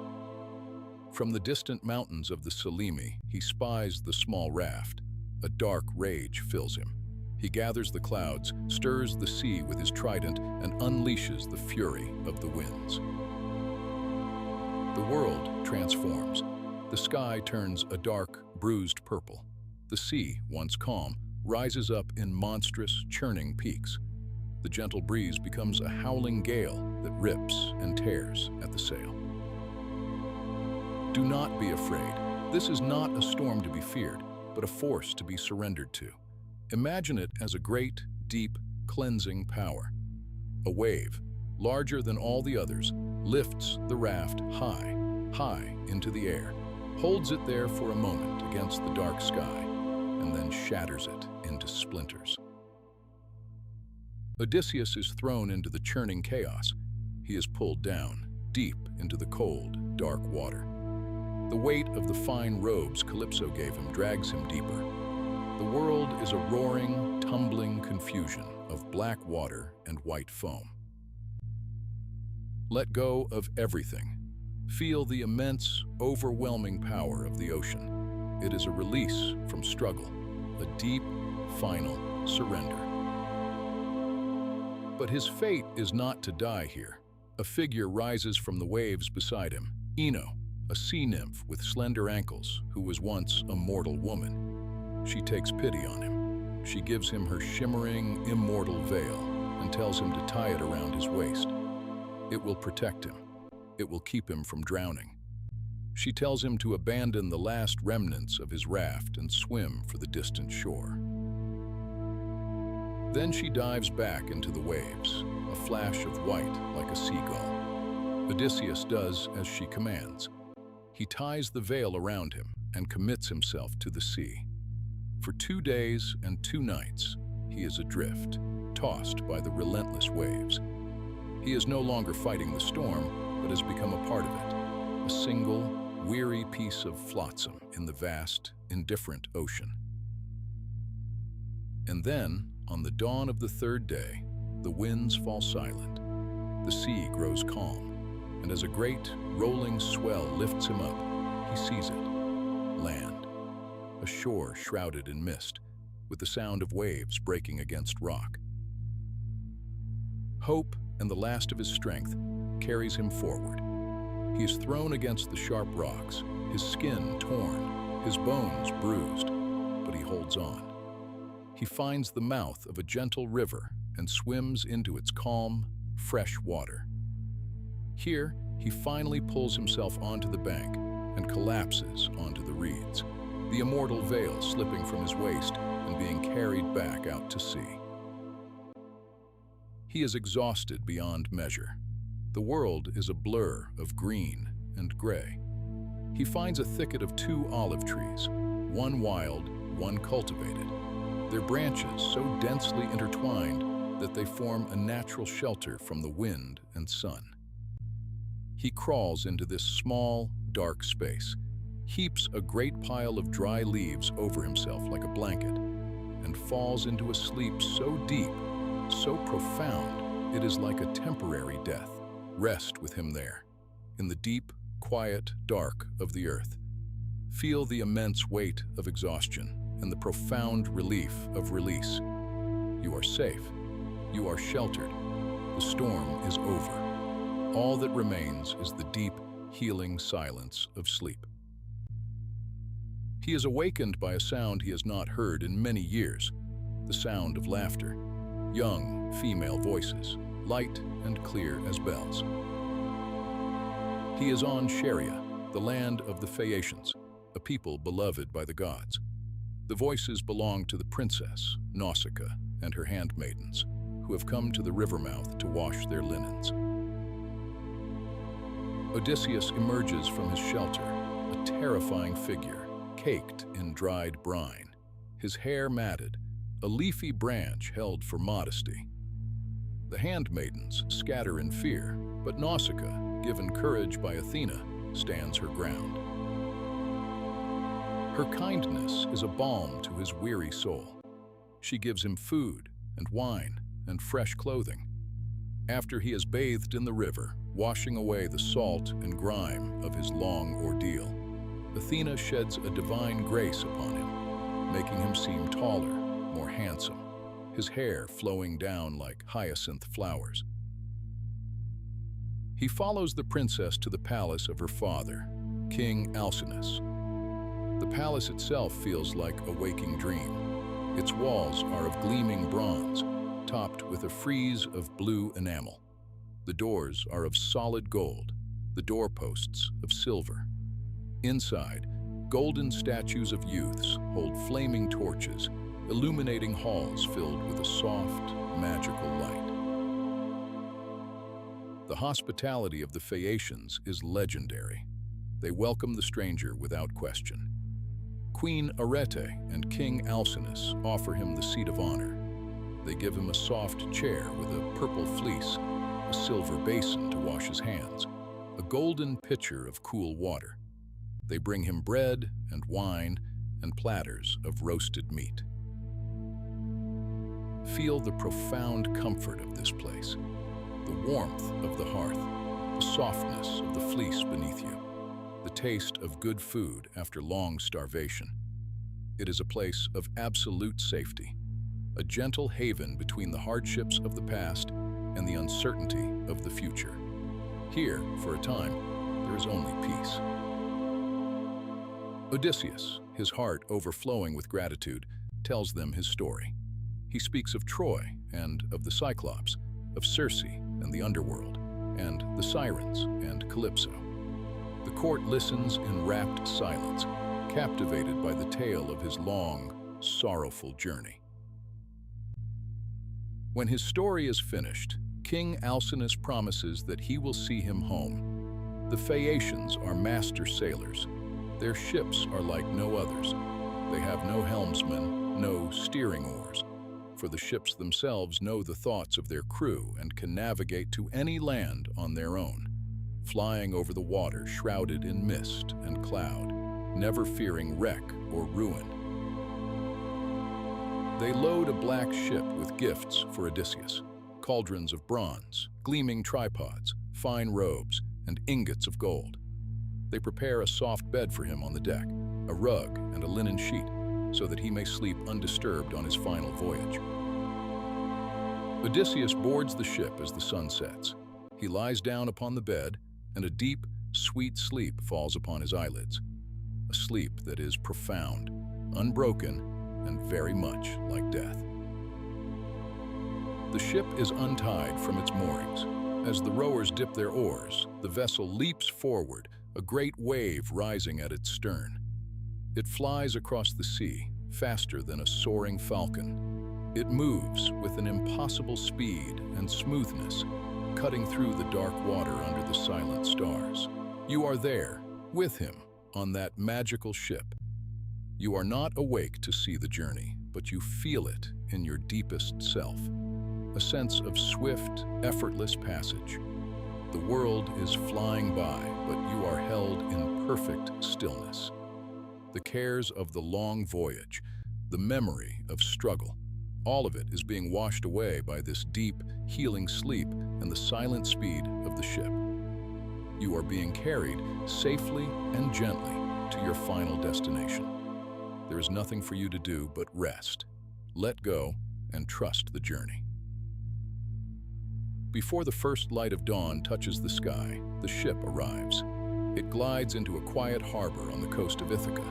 From the distant mountains of the Selimi, he spies the small raft. A dark rage fills him. He gathers the clouds, stirs the sea with his trident, and unleashes the fury of the winds. The world transforms. The sky turns a dark, bruised purple. The sea, once calm, rises up in monstrous, churning peaks. The gentle breeze becomes a howling gale that rips and tears at the sail. Do not be afraid. This is not a storm to be feared, but a force to be surrendered to. Imagine it as a great, deep, cleansing power. A wave, larger than all the others, lifts the raft high, high into the air, holds it there for a moment against the dark sky, and then shatters it into splinters. Odysseus is thrown into the churning chaos. He is pulled down, deep into the cold, dark water. The weight of the fine robes Calypso gave him drags him deeper. The world is a roaring, tumbling confusion of black water and white foam. Let go of everything. Feel the immense, overwhelming power of the ocean. It is a release from struggle, a deep, final surrender. But his fate is not to die here. A figure rises from the waves beside him, Ino, a sea nymph with slender ankles who was once a mortal woman. She takes pity on him. She gives him her shimmering, immortal veil and tells him to tie it around his waist. It will protect him. It will keep him from drowning. She tells him to abandon the last remnants of his raft and swim for the distant shore. Then she dives back into the waves, a flash of white like a seagull. Odysseus does as she commands. He ties the veil around him and commits himself to the sea. For 2 days and 2 nights, he is adrift, tossed by the relentless waves. He is no longer fighting the storm, but has become a part of it, a single, weary piece of flotsam in the vast, indifferent ocean. And then, on the dawn of the 3rd day, the winds fall silent. The sea grows calm, and as a great, rolling swell lifts him up, he sees it. Land. A shore shrouded in mist, with the sound of waves breaking against rock. Hope and the last of his strength carries him forward. He is thrown against the sharp rocks, his skin torn, his bones bruised, but he holds on. He finds the mouth of a gentle river and swims into its calm, fresh water. Here, he finally pulls himself onto the bank and collapses onto the reeds, the immortal veil slipping from his waist and being carried back out to sea. He is exhausted beyond measure. The world is a blur of green and gray. He finds a thicket of 2 olive trees, one wild, one cultivated. Their branches so densely intertwined that they form a natural shelter from the wind and sun. He crawls into this small, dark space, heaps a great pile of dry leaves over himself like a blanket, and falls into a sleep so deep, so profound, it is like a temporary death. Rest with him there, in the deep, quiet dark of the earth. Feel the immense weight of exhaustion and the profound relief of release. You are safe. You are sheltered. The storm is over. All that remains is the deep, healing silence of sleep. He is awakened by a sound he has not heard in many years, the sound of laughter. Young, female voices, light and clear as bells. He is on Sharia, the land of the Phaeacians, a people beloved by the gods. The voices belong to the princess, Nausicaa, and her handmaidens, who have come to the river mouth to wash their linens. Odysseus emerges from his shelter, a terrifying figure, caked in dried brine, his hair matted, a leafy branch held for modesty. The handmaidens scatter in fear, but Nausicaa, given courage by Athena, stands her ground. Her kindness is a balm to his weary soul. She gives him food and wine and fresh clothing. After he has bathed in the river, washing away the salt and grime of his long ordeal, Athena sheds a divine grace upon him, making him seem taller, more handsome, his hair flowing down like hyacinth flowers. He follows the princess to the palace of her father, King Alcinous. The palace itself feels like a waking dream. Its walls are of gleaming bronze, topped with a frieze of blue enamel. The doors are of solid gold, the doorposts of silver. Inside, golden statues of youths hold flaming torches, illuminating halls filled with a soft, magical light. The hospitality of the Phaeacians is legendary. They welcome the stranger without question. Queen Arete and King Alcinous offer him the seat of honor. They give him a soft chair with a purple fleece, a silver basin to wash his hands, a golden pitcher of cool water. They bring him bread and wine and platters of roasted meat. Feel the profound comfort of this place, the warmth of the hearth, the softness of the fleece beneath you, the taste of good food after long starvation. It is a place of absolute safety, a gentle haven between the hardships of the past and the uncertainty of the future. Here, for a time, there is only peace. Odysseus, his heart overflowing with gratitude, tells them his story. He speaks of Troy and of the Cyclops, of Circe and the underworld, and the Sirens and Calypso. The court listens in rapt silence, captivated by the tale of his long, sorrowful journey. When his story is finished, King Alcinous promises that he will see him home. The Phaeacians are master sailors. Their ships are like no others. They have no helmsmen, no steering oars, for the ships themselves know the thoughts of their crew and can navigate to any land on their own, flying over the water shrouded in mist and cloud, never fearing wreck or ruin. They load a black ship with gifts for Odysseus, cauldrons of bronze, gleaming tripods, fine robes, and ingots of gold. They prepare a soft bed for him on the deck, a rug and a linen sheet, so that he may sleep undisturbed on his final voyage. Odysseus boards the ship as the sun sets. He lies down upon the bed, and a deep, sweet sleep falls upon his eyelids. A sleep that is profound, unbroken, and very much like death. The ship is untied from its moorings. As the rowers dip their oars, the vessel leaps forward, a great wave rising at its stern. It flies across the sea, faster than a soaring falcon. It moves with an impossible speed and smoothness, cutting through the dark water under the silent stars. You are there, with him, on that magical ship. You are not awake to see the journey, but you feel it in your deepest self. A sense of swift, effortless passage. The world is flying by, but you are held in perfect stillness. The cares of the long voyage, the memory of struggle, all of it is being washed away by this deep, healing sleep and the silent speed of the ship. You are being carried safely and gently to your final destination. There is nothing for you to do but rest, let go, and trust the journey. Before the first light of dawn touches the sky, the ship arrives. It glides into a quiet harbor on the coast of Ithaca,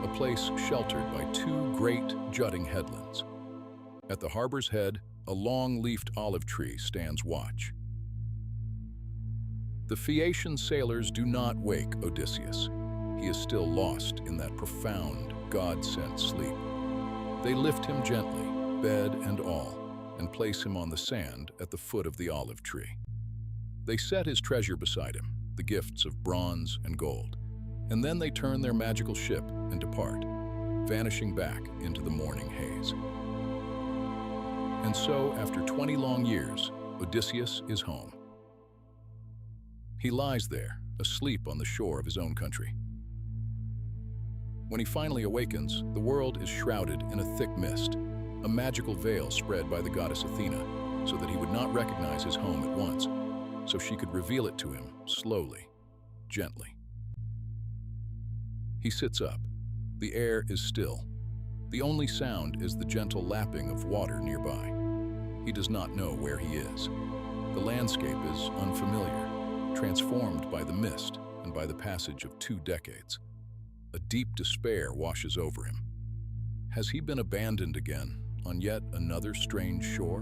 a place sheltered by two great jutting headlands. At the harbor's head, a long-leafed olive tree stands watch. The Phaeacian sailors do not wake Odysseus. He is still lost in that profound, God-sent sleep. They lift him gently, bed and all, and place him on the sand at the foot of the olive tree. They set his treasure beside him, the gifts of bronze and gold, and then they turn their magical ship and depart, vanishing back into the morning haze. And so, after 20 long years, Odysseus is home. He lies there, asleep on the shore of his own country. When he finally awakens, the world is shrouded in a thick mist, a magical veil spread by the goddess Athena, so that he would not recognize his home at once, so she could reveal it to him slowly, gently. He sits up. The air is still. The only sound is the gentle lapping of water nearby. He does not know where he is. The landscape is unfamiliar, transformed by the mist and by the passage of 2 decades. A deep despair washes over him. Has he been abandoned again on yet another strange shore?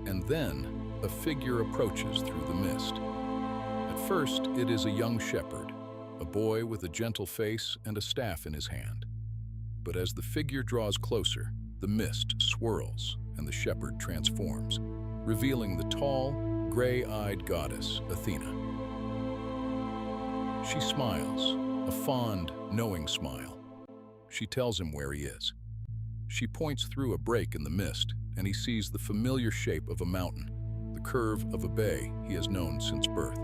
And then a figure approaches through the mist. At first, it is a young shepherd, a boy with a gentle face and a staff in his hand. But as the figure draws closer, the mist swirls and the shepherd transforms, revealing the tall, gray-eyed goddess Athena. She smiles, a fond, knowing smile. She tells him where he is. She points through a break in the mist, and he sees the familiar shape of a mountain, the curve of a bay he has known since birth.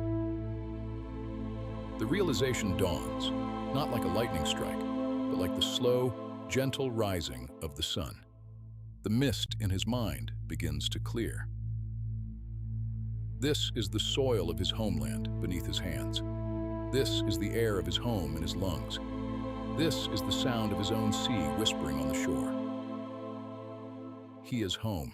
The realization dawns, not like a lightning strike, but like the slow, gentle rising of the sun. The mist in his mind begins to clear. This is the soil of his homeland beneath his hands. This is the air of his home in his lungs. This is the sound of his own sea whispering on the shore. He is home.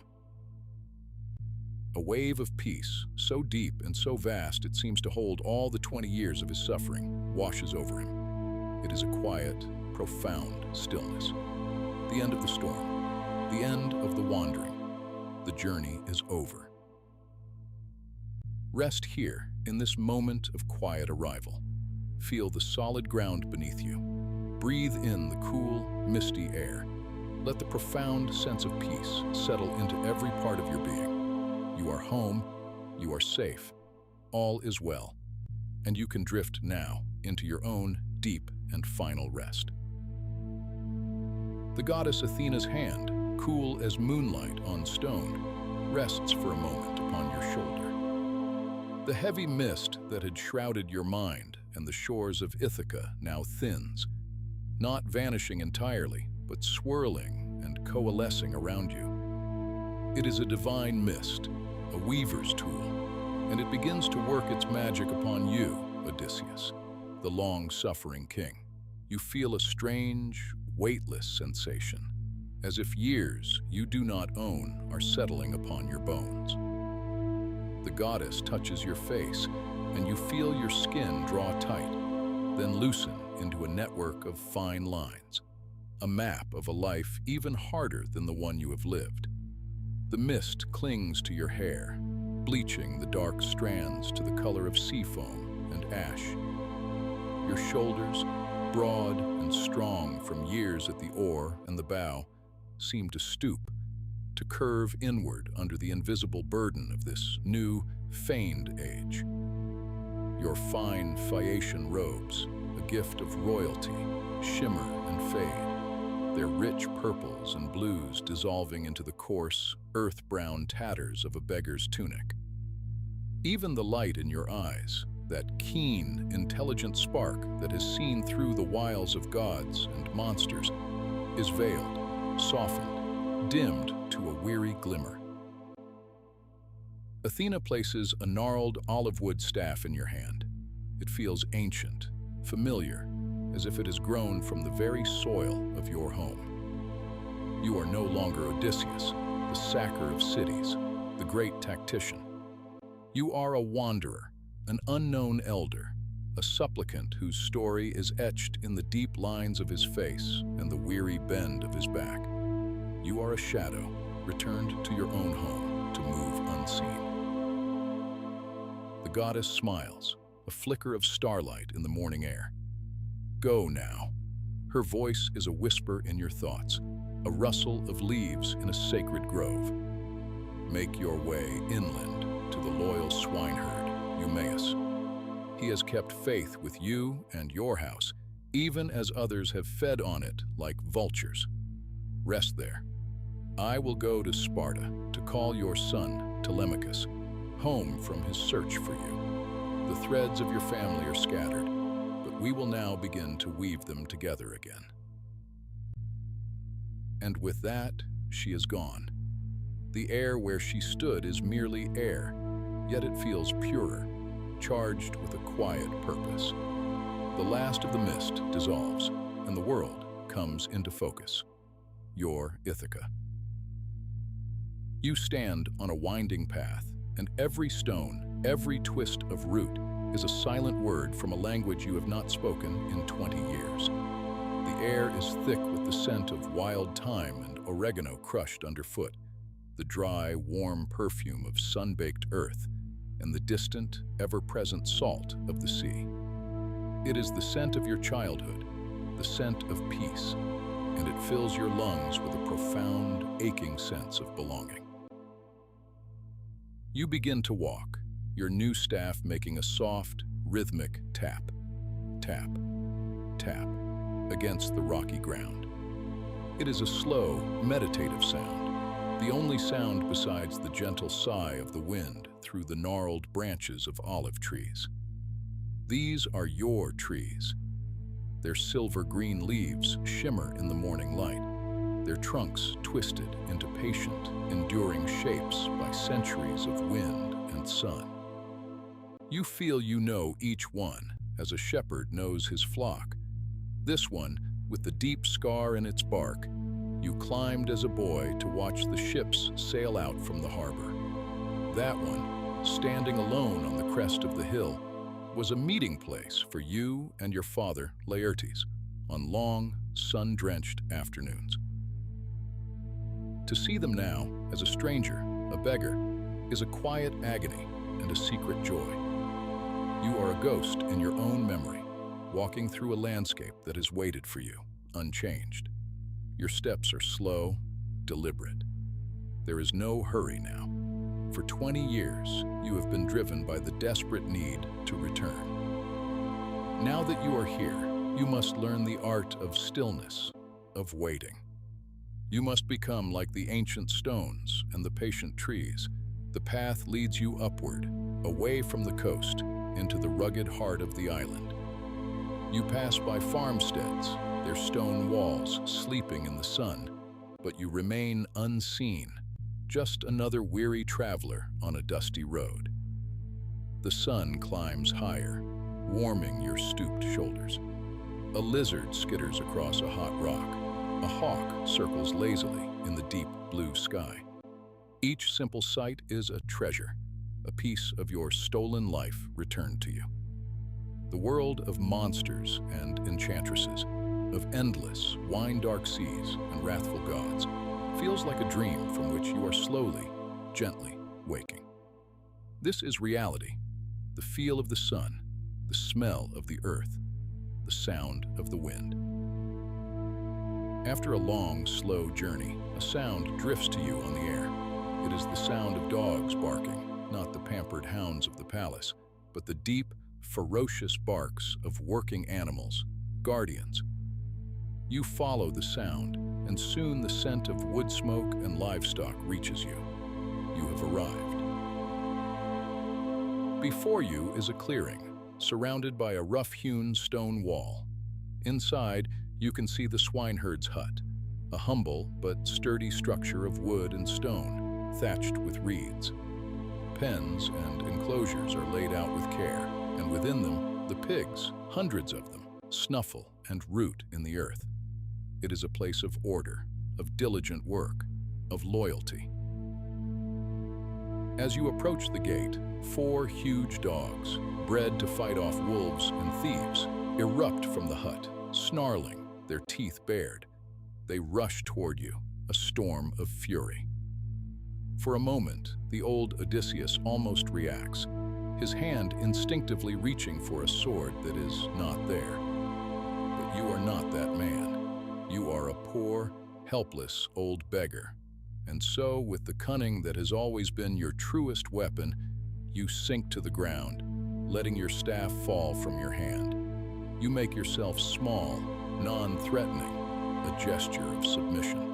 A wave of peace, so deep and so vast it seems to hold all the 20 years of his suffering, washes over him. It is a quiet, profound stillness. The end of the storm. The end of the wandering. The journey is over. Rest here, in this moment of quiet arrival. Feel the solid ground beneath you. Breathe in the cool, misty air. Let the profound sense of peace settle into every part of your being. You are home, you are safe, all is well, and you can drift now into your own deep and final rest. The goddess Athena's hand, cool as moonlight on stone, rests for a moment upon your shoulder. The heavy mist that had shrouded your mind and the shores of Ithaca now thins, not vanishing entirely, but swirling and coalescing around you. It is a divine mist, a weaver's tool, and it begins to work its magic upon you, Odysseus, the long-suffering king. You feel a strange, weightless sensation, as if years you do not own are settling upon your bones. The goddess touches your face, and you feel your skin draw tight, then loosen into a network of fine lines, a map of a life even harder than the one you have lived. The mist clings to your hair, bleaching the dark strands to the color of sea foam and ash. Your shoulders, broad and strong from years at the oar and the bow, seem to stoop, to curve inward under the invisible burden of this new, feigned age. Your fine Phaeacian robes, a gift of royalty, shimmer and fade, their rich purples and blues dissolving into the coarse, earth-brown tatters of a beggar's tunic. Even the light in your eyes, that keen, intelligent spark that has seen through the wiles of gods and monsters, is veiled, softened, dimmed to a weary glimmer. Athena places a gnarled olive wood staff in your hand. It feels ancient, familiar, as if it has grown from the very soil of your home. You are no longer Odysseus, the sacker of cities, the great tactician. You are a wanderer, an unknown elder, a supplicant whose story is etched in the deep lines of his face and the weary bend of his back. You are a shadow, returned to your own home to move unseen. The goddess smiles, a flicker of starlight in the morning air. Go now. Her voice is a whisper in your thoughts, a rustle of leaves in a sacred grove. Make your way inland to the loyal swineherd, Eumaeus. He has kept faith with you and your house, even as others have fed on it like vultures. Rest there. I will go to Sparta to call your son, Telemachus, home from his search for you. The threads of your family are scattered, but we will now begin to weave them together again. And with that, she is gone. The air where she stood is merely air, yet it feels purer, charged with a quiet purpose. The last of the mist dissolves, and the world comes into focus. Your Ithaca. You stand on a winding path, and every stone, every twist of root is a silent word from a language you have not spoken in 20 years. The air is thick with the scent of wild thyme and oregano crushed underfoot, the dry, warm perfume of sun-baked earth, and the distant, ever-present salt of the sea. It is the scent of your childhood, the scent of peace, and it fills your lungs with a profound, aching sense of belonging. You begin to walk, your new staff making a soft, rhythmic tap, tap, tap against the rocky ground. It is a slow, meditative sound, the only sound besides the gentle sigh of the wind through the gnarled branches of olive trees. These are your trees. Their silver-green leaves shimmer in the morning light, their trunks twisted into patient, enduring shapes by centuries of wind and sun. You feel you know each one, as a shepherd knows his flock. This one, with the deep scar in its bark, you climbed as a boy to watch the ships sail out from the harbor. That one, standing alone on the crest of the hill, was a meeting place for you and your father, Laertes, on long, sun-drenched afternoons. To see them now, as a stranger, a beggar, is a quiet agony and a secret joy. You are a ghost in your own memory, walking through a landscape that has waited for you, unchanged. Your steps are slow, deliberate. There is no hurry now. For 20 years, you have been driven by the desperate need to return. Now that you are here, you must learn the art of stillness, of waiting. You must become like the ancient stones and the patient trees. The path leads you upward, away from the coast, into the rugged heart of the island. You pass by farmsteads, their stone walls sleeping in the sun, but you remain unseen, just another weary traveler on a dusty road. The sun climbs higher, warming your stooped shoulders. A lizard skitters across a hot rock. A hawk circles lazily in the deep blue sky. Each simple sight is a treasure, a piece of your stolen life returned to you. The world of monsters and enchantresses, of endless, wine-dark seas and wrathful gods, feels like a dream from which you are slowly, gently waking. This is reality, the feel of the sun, the smell of the earth, the sound of the wind. After a long, slow journey, a sound drifts to you on the air. It is the sound of dogs barking, not the pampered hounds of the palace, but the deep, ferocious barks of working animals, guardians. You follow the sound, and soon the scent of wood smoke and livestock reaches you. You have arrived. Before you is a clearing, surrounded by a rough-hewn stone wall. Inside, you can see the swineherd's hut, a humble but sturdy structure of wood and stone, thatched with reeds. Pens and enclosures are laid out with care, and within them, the pigs, hundreds of them, snuffle and root in the earth. It is a place of order, of diligent work, of loyalty. As you approach the gate, 4 huge dogs, bred to fight off wolves and thieves, erupt from the hut, snarling, their teeth bared. They rush toward you, a storm of fury. For a moment, the old Odysseus almost reacts, his hand instinctively reaching for a sword that is not there. But you are not that man. You are a poor, helpless old beggar. And so, with the cunning that has always been your truest weapon, you sink to the ground, letting your staff fall from your hand. You make yourself small, non-threatening, a gesture of submission.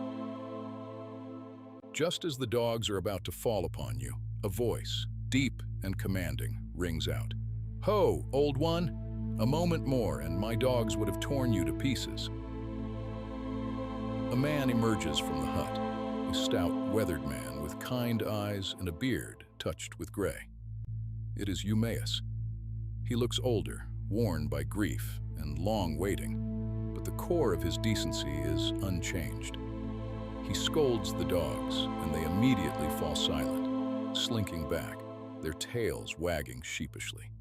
Just as the dogs are about to fall upon you, a voice, deep and commanding, rings out. "Ho, old one! A moment more and my dogs would have torn you to pieces." A man emerges from the hut, a stout, weathered man with kind eyes and a beard touched with gray. It is Eumaeus. He looks older, worn by grief and long waiting, but the core of his decency is unchanged. He scolds the dogs, and they immediately fall silent, slinking back, their tails wagging sheepishly.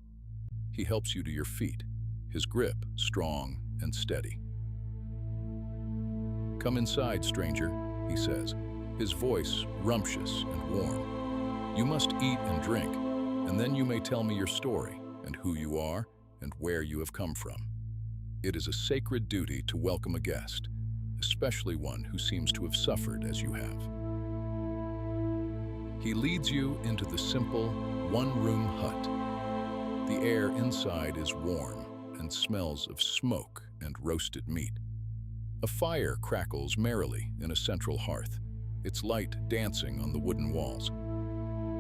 He helps you to your feet, his grip strong and steady. "Come inside, stranger," he says, his voice rumptious and warm. "You must eat and drink, and then you may tell me your story and who you are and where you have come from. It is a sacred duty to welcome a guest, especially one who seems to have suffered as you have." He leads you into the simple, one-room hut. The air inside is warm and smells of smoke and roasted meat. A fire crackles merrily in a central hearth, its light dancing on the wooden walls.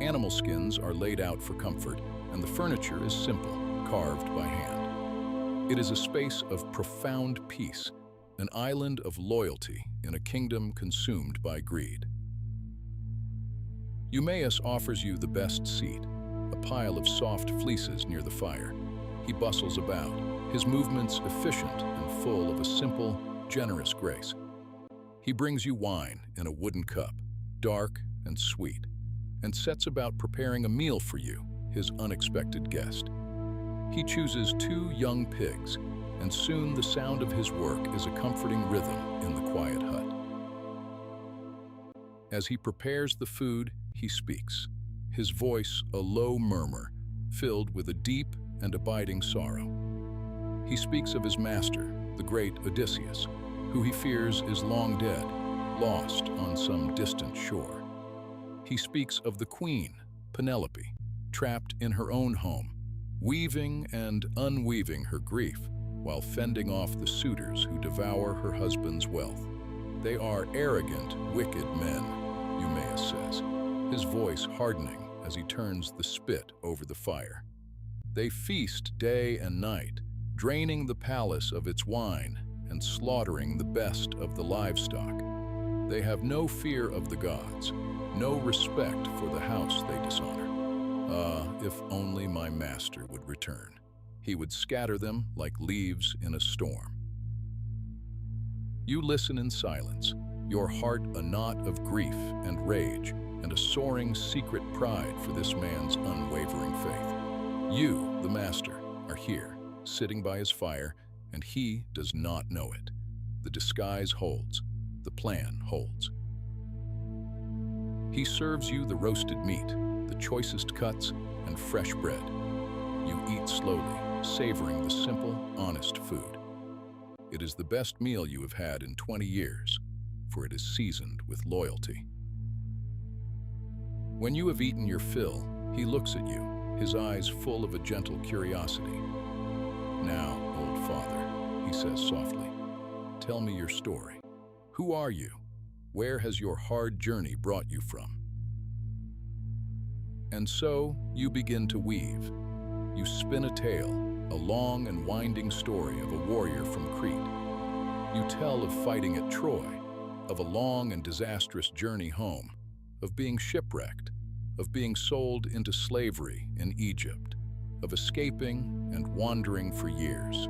Animal skins are laid out for comfort, and the furniture is simple, carved by hand. It is a space of profound peace, an island of loyalty in a kingdom consumed by greed. Eumaeus offers you the best seat, a pile of soft fleeces near the fire. He bustles about, his movements efficient and full of a simple, generous grace. He brings you wine in a wooden cup, dark and sweet, and sets about preparing a meal for you, his unexpected guest. He chooses 2 young pigs, and soon the sound of his work is a comforting rhythm in the quiet hut. As he prepares the food, he speaks, his voice a low murmur, filled with a deep and abiding sorrow. He speaks of his master, the great Odysseus, who he fears is long dead, lost on some distant shore. He speaks of the queen, Penelope, trapped in her own home, weaving and unweaving her grief while fending off the suitors who devour her husband's wealth. They are arrogant, wicked men, Eumaeus says, his voice hardening as he turns the spit over the fire. They feast day and night, draining the palace of its wine and slaughtering the best of the livestock. They have no fear of the gods, no respect for the house they dishonor. Ah, if only my master would return. He would scatter them like leaves in a storm. You listen in silence, your heart a knot of grief and rage, and a soaring secret pride for this man's unwavering faith. You, the master, are here, sitting by his fire, and he does not know it. The disguise holds, the plan holds. He serves you the roasted meat, the choicest cuts, and fresh bread. You eat slowly, savoring the simple, honest food. It is the best meal you have had in 20 years, for it is seasoned with loyalty. When you have eaten your fill, he looks at you, his eyes full of a gentle curiosity. Now, old father, he says softly, tell me your story. Who are you? Where has your hard journey brought you from? And so you begin to weave. You spin a tale, a long and winding story of a warrior from Crete. You tell of fighting at Troy, of a long and disastrous journey home, of being shipwrecked, of being sold into slavery in Egypt, of escaping and wandering for years.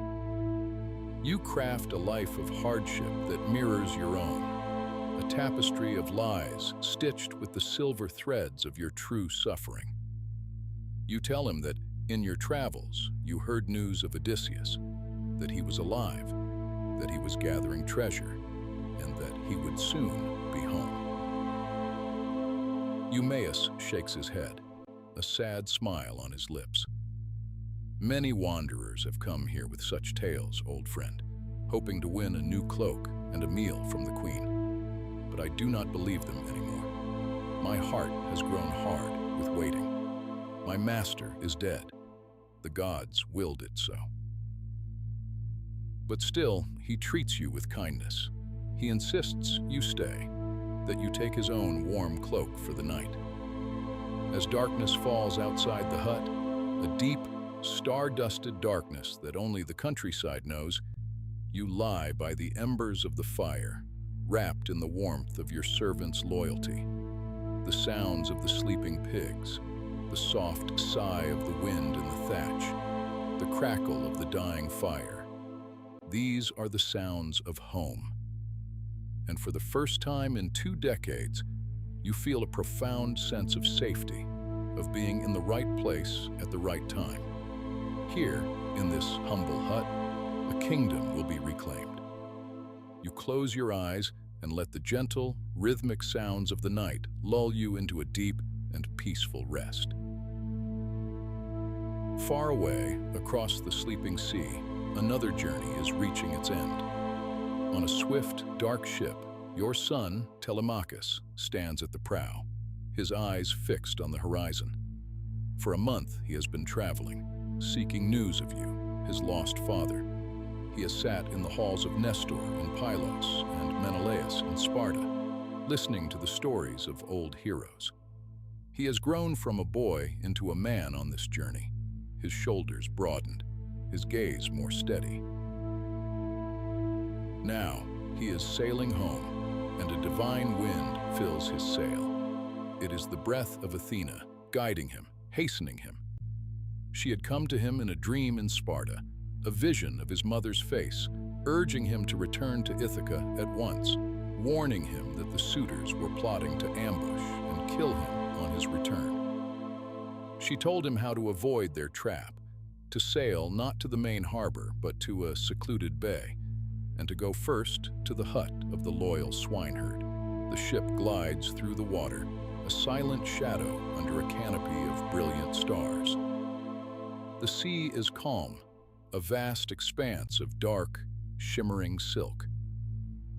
You craft a life of hardship that mirrors your own, a tapestry of lies stitched with the silver threads of your true suffering. You tell him that in your travels you heard news of Odysseus, that he was alive, that he was gathering treasure, and that he would soon be home. Eumaeus shakes his head, a sad smile on his lips. Many wanderers have come here with such tales, old friend, hoping to win a new cloak and a meal from the queen. But I do not believe them anymore. My heart has grown hard with waiting. My master is dead. The gods willed it so. But still, he treats you with kindness. He insists you stay, that you take his own warm cloak for the night. As darkness falls outside the hut, a deep, star-dusted darkness that only the countryside knows, you lie by the embers of the fire, wrapped in the warmth of your servant's loyalty. The sounds of the sleeping pigs, the soft sigh of the wind in the thatch, the crackle of the dying fire. These are the sounds of home. And for the first time in 2 decades, you feel a profound sense of safety, of being in the right place at the right time. Here, in this humble hut, a kingdom will be reclaimed. You close your eyes and let the gentle, rhythmic sounds of the night lull you into a deep and peaceful rest. Far away, across the sleeping sea, another journey is reaching its end. On a swift, dark ship, your son, Telemachus, stands at the prow, his eyes fixed on the horizon. For a month he has been traveling, seeking news of you, his lost father. He has sat in the halls of Nestor in Pylos and Menelaus in Sparta, listening to the stories of old heroes. He has grown from a boy into a man on this journey, his shoulders broadened, his gaze more steady. Now, he is sailing home, and a divine wind fills his sail. It is the breath of Athena, guiding him, hastening him. She had come to him in a dream in Sparta, a vision of his mother's face, urging him to return to Ithaca at once, warning him that the suitors were plotting to ambush and kill him on his return. She told him how to avoid their trap, to sail not to the main harbor but to a secluded bay, and to go first to the hut of the loyal swineherd. The ship glides through the water, a silent shadow under a canopy of brilliant stars. The sea is calm, a vast expanse of dark, shimmering silk.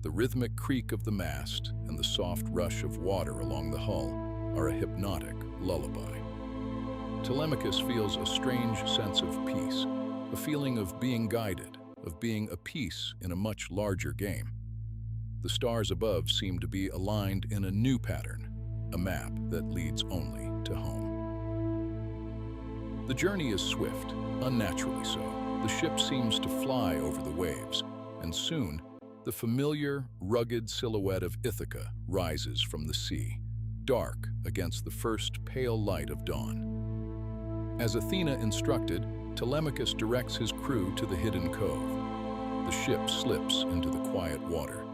The rhythmic creak of the mast and the soft rush of water along the hull are a hypnotic lullaby. Telemachus feels a strange sense of peace, a feeling of being guided, of being a piece in a much larger game. The stars above seem to be aligned in a new pattern, a map that leads only to home. The journey is swift, unnaturally so. The ship seems to fly over the waves, and soon, the familiar, rugged silhouette of Ithaca rises from the sea, dark against the first pale light of dawn. As Athena instructed, Telemachus directs his crew to the hidden cove. The ship slips into the quiet water,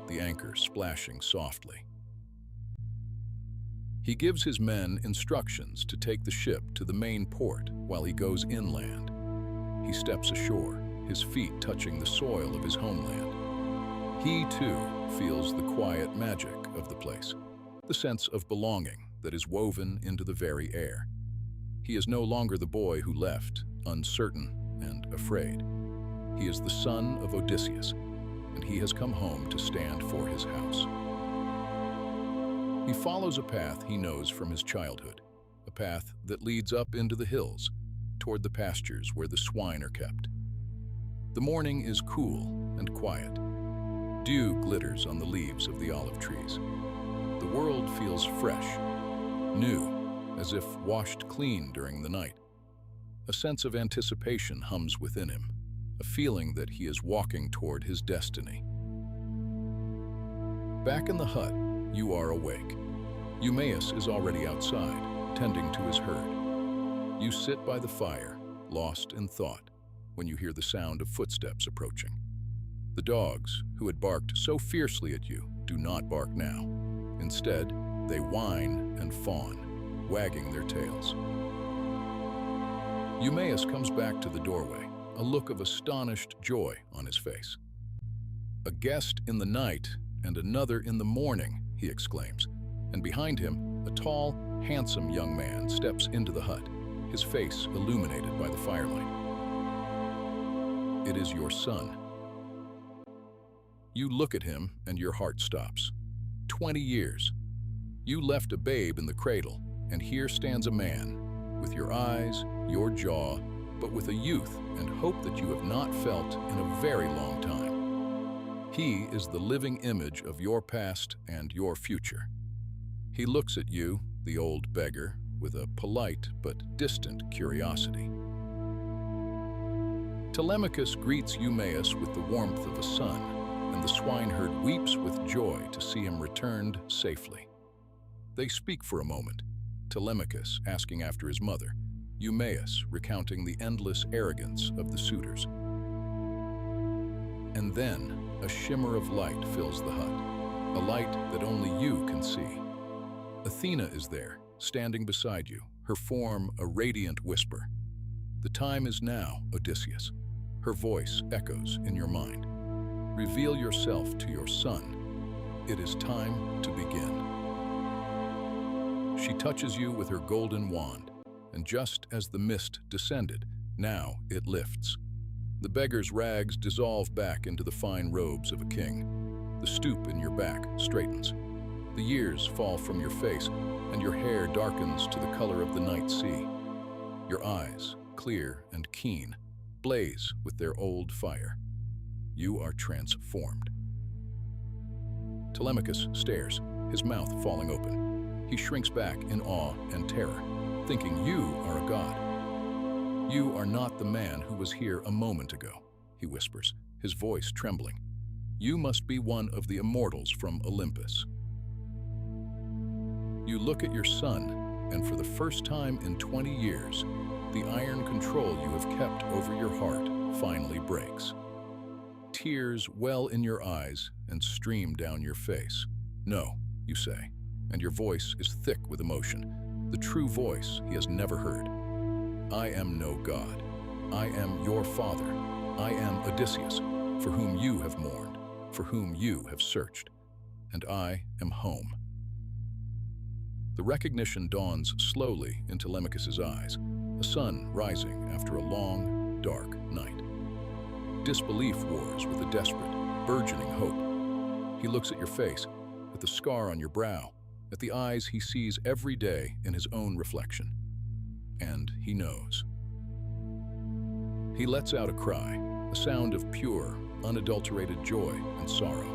the anchor splashing softly. He gives his men instructions to take the ship to the main port while he goes inland. He steps ashore, his feet touching the soil of his homeland. He, too, feels the quiet magic of the place, the sense of belonging that is woven into the very air. He is no longer the boy who left, uncertain and afraid. He is the son of Odysseus, and he has come home to stand for his house. He follows a path he knows from his childhood, a path that leads up into the hills, toward the pastures where the swine are kept. The morning is cool and quiet. Dew glitters on the leaves of the olive trees. The world feels fresh, new, as if washed clean during the night. A sense of anticipation hums within him, a feeling that he is walking toward his destiny. Back in the hut, you are awake. Eumaeus is already outside, tending to his herd. You sit by the fire, lost in thought, when you hear the sound of footsteps approaching. The dogs, who had barked so fiercely at you, do not bark now. Instead, they whine and fawn, wagging their tails. Eumaeus comes back to the doorway, a look of astonished joy on his face. "A guest in the night and another in the morning," he exclaims, and behind him, a tall, handsome young man steps into the hut, his face illuminated by the firelight. "It is your son." You look at him and your heart stops. 20 years. You left a babe in the cradle, and here stands a man, with your eyes, your jaw, but with a youth and hope that you have not felt in a very long time. He is the living image of your past and your future. He looks at you, the old beggar, with a polite but distant curiosity. Telemachus greets Eumaeus with the warmth of a son, and the swineherd weeps with joy to see him returned safely. They speak for a moment, Telemachus asking after his mother, Eumaeus recounting the endless arrogance of the suitors. And then a shimmer of light fills the hut, a light that only you can see. Athena is there, standing beside you, her form a radiant whisper. "The time is now, Odysseus." Her voice echoes in your mind. "Reveal yourself to your son. It is time to begin." She touches you with her golden wand, and just as the mist descended, now it lifts. The beggar's rags dissolve back into the fine robes of a king. The stoop in your back straightens. The years fall from your face, and your hair darkens to the color of the night sea. Your eyes, clear and keen, blaze with their old fire. You are transformed. Telemachus stares, his mouth falling open. He shrinks back in awe and terror, thinking you are a god. "You are not the man who was here a moment ago," he whispers, his voice trembling. "You must be one of the immortals from Olympus." You look at your son, and for the first time in 20 years, the iron control you have kept over your heart finally breaks. Tears well in your eyes and stream down your face. "No," you say, and your voice is thick with emotion, the true voice he has never heard. "I am no god. I am your father. I am Odysseus, for whom you have mourned, for whom you have searched, and I am home." The recognition dawns slowly in Telemachus's eyes, a sun rising after a long, dark night. Disbelief wars with a desperate, burgeoning hope. He looks at your face, at the scar on your brow, at the eyes he sees every day in his own reflection. And he knows. He lets out a cry, a sound of pure, unadulterated joy and sorrow,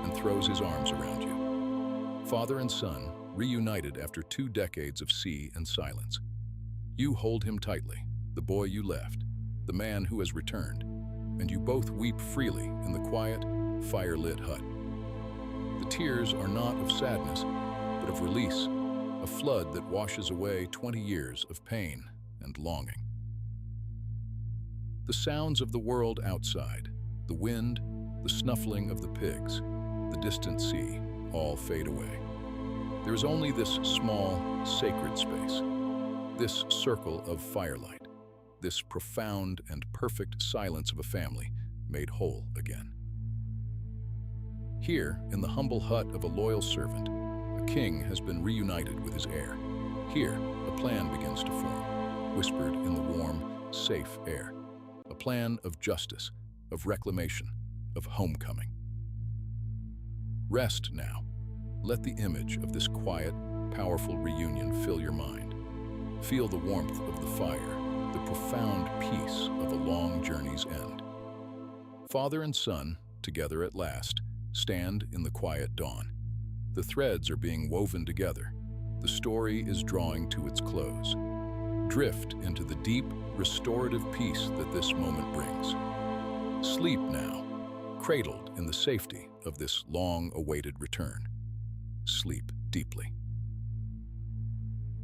and throws his arms around you. Father and son, reunited after 2 decades of sea and silence. You hold him tightly, the boy you left, the man who has returned, and you both weep freely in the quiet, fire-lit hut. The tears are not of sadness, but of release, a flood that washes away 20 years of pain and longing. The sounds of the world outside, the wind, the snuffling of the pigs, the distant sea, all fade away. There is only this small, sacred space, this circle of firelight, this profound and perfect silence of a family made whole again. Here, in the humble hut of a loyal servant, a king has been reunited with his heir. Here, a plan begins to form, whispered in the warm, safe air. A plan of justice, of reclamation, of homecoming. Rest now. Let the image of this quiet, powerful reunion fill your mind. Feel the warmth of the fire, the profound peace of a long journey's end. Father and son, together at last, stand in the quiet dawn. The threads are being woven together. The story is drawing to its close. Drift into the deep, restorative peace that this moment brings. Sleep now, cradled in the safety of this long-awaited return. Sleep deeply.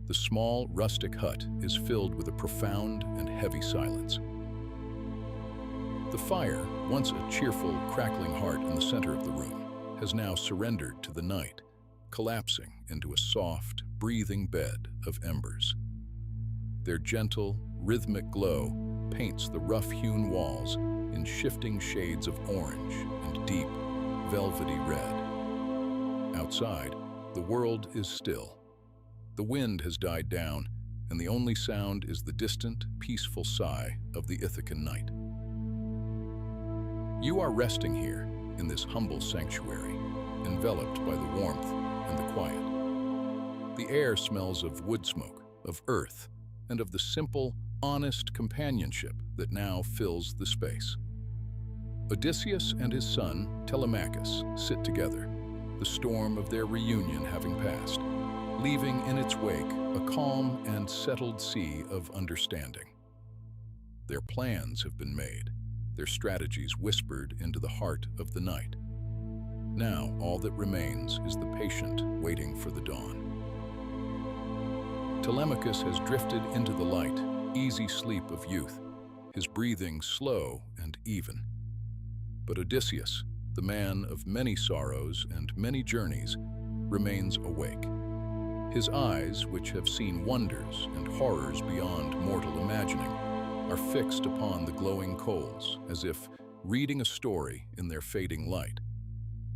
The small, rustic hut is filled with a profound and heavy silence. The fire, once a cheerful, crackling heart in the center of the room, has now surrendered to the night, collapsing into a soft, breathing bed of embers. Their gentle, rhythmic glow paints the rough-hewn walls in shifting shades of orange and deep, velvety red. Outside, the world is still. The wind has died down, and the only sound is the distant, peaceful sigh of the Ithacan night. You are resting here in this humble sanctuary, enveloped by the warmth and the quiet. The air smells of wood smoke, of earth, and of the simple, honest companionship that now fills the space. Odysseus and his son, Telemachus, sit together, the storm of their reunion having passed, leaving in its wake a calm and settled sea of understanding. Their plans have been made, their strategies whispered into the heart of the night. Now all that remains is the patient waiting for the dawn. Telemachus has drifted into the light, easy sleep of youth, his breathing slow and even. But Odysseus, the man of many sorrows and many journeys, remains awake. His eyes, which have seen wonders and horrors beyond mortal imagining, are fixed upon the glowing coals, as if reading a story in their fading light.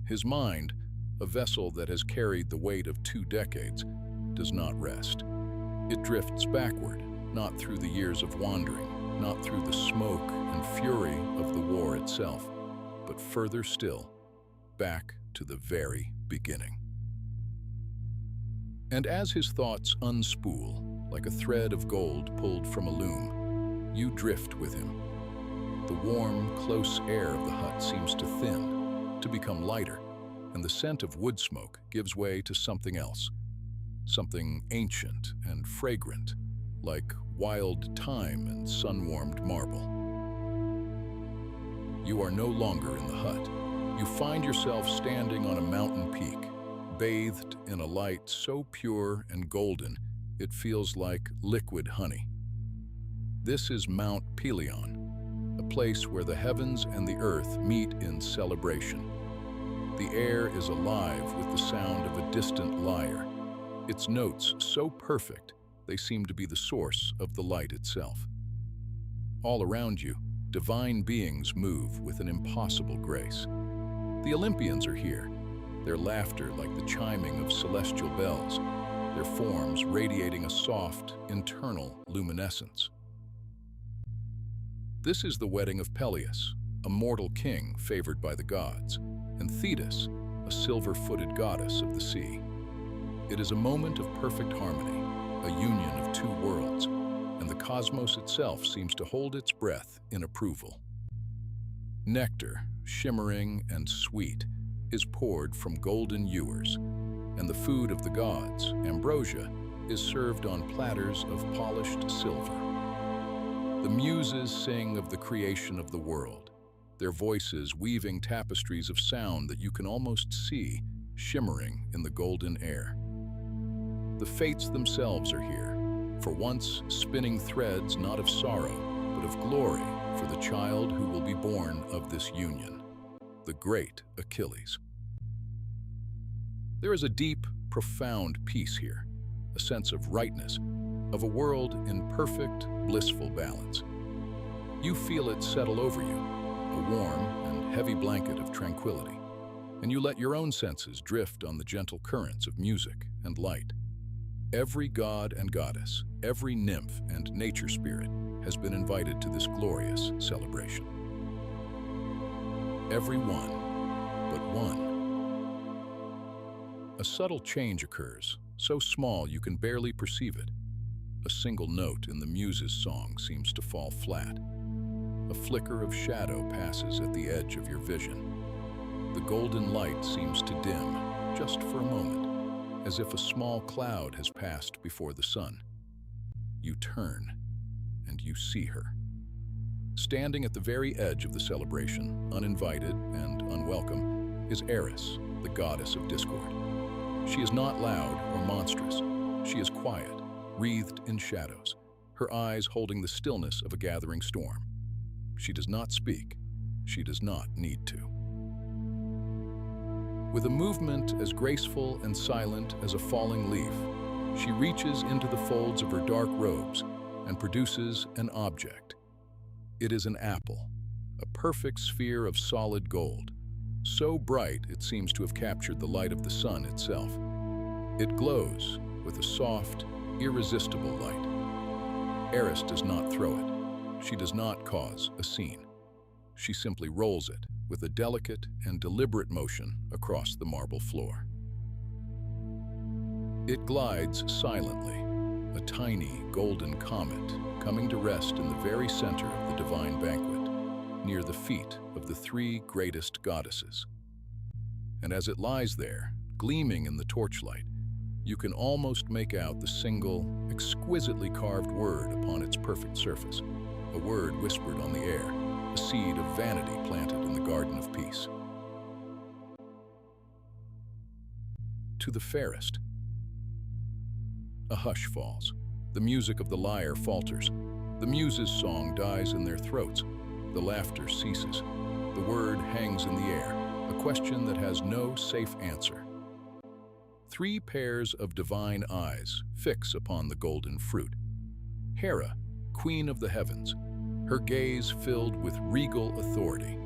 His mind, a vessel that has carried the weight of 2 decades, does not rest. It drifts backward, not through the years of wandering, not through the smoke and fury of the war itself, but further still, back to the very beginning. And as his thoughts unspool, like a thread of gold pulled from a loom, you drift with him. The warm, close air of the hut seems to thin, to become lighter, and the scent of wood smoke gives way to something else, something ancient and fragrant, like wild thyme and sun-warmed marble. You are no longer in the hut. You find yourself standing on a mountain peak, bathed in a light so pure and golden it feels like liquid honey. This is Mount Pelion, a place where the heavens and the earth meet in celebration. The air is alive with the sound of a distant lyre, its notes so perfect they seem to be the source of the light itself. All around you, divine beings move with an impossible grace. The Olympians are here, their laughter like the chiming of celestial bells, their forms radiating a soft, internal luminescence. This is the wedding of Peleus, a mortal king favored by the gods, and Thetis, a a silver-footed goddess of the sea. It is a moment of perfect harmony, a union of two worlds, and the cosmos itself seems to hold its breath in approval. Nectar, shimmering and sweet, is poured from golden ewers, and the food of the gods, ambrosia, is served on platters of polished silver. The muses sing of the creation of the world, their voices weaving tapestries of sound that you can almost see shimmering in the golden air. The fates themselves are here, for once spinning threads not of sorrow, but of glory for the child who will be born of this union, the great Achilles. There is a deep, profound peace here, a sense of rightness, of a world in perfect, blissful balance. You feel it settle over you, a warm and heavy blanket of tranquility, and you let your own senses drift on the gentle currents of music and light. Every god and goddess, every nymph and nature spirit has been invited to this glorious celebration. Every one but one. A subtle change occurs, so small you can barely perceive it. A single note in the muse's song seems to fall flat. A flicker of shadow passes at the edge of your vision. The golden light seems to dim, just for a moment, as if a small cloud has passed before the sun. You turn, and you see her. Standing at the very edge of the celebration, uninvited and unwelcome, is Eris, the goddess of discord. She is not loud or monstrous. She is quiet, wreathed in shadows, her eyes holding the stillness of a gathering storm. She does not speak. She does not need to. With a movement as graceful and silent as a falling leaf, she reaches into the folds of her dark robes and produces an object. It is an apple, a perfect sphere of solid gold, so bright it seems to have captured the light of the sun itself. It glows with a soft, irresistible light. Eris does not throw it. She does not cause a scene. She simply rolls it with a delicate and deliberate motion across the marble floor. It glides silently, a tiny golden comet coming to rest in the very center of the divine banquet, near the feet of the three greatest goddesses. And as it lies there, gleaming in the torchlight, you can almost make out the single, exquisitely carved word upon its perfect surface, a word whispered on the air, a seed of vanity planted in the garden of peace. To the fairest. A hush falls. The music of the lyre falters. The muses' song dies in their throats. The laughter ceases. The word hangs in the air, a question that has no safe answer. Three pairs of divine eyes fix upon the golden fruit. Hera, queen of the heavens, her gaze filled with regal authority.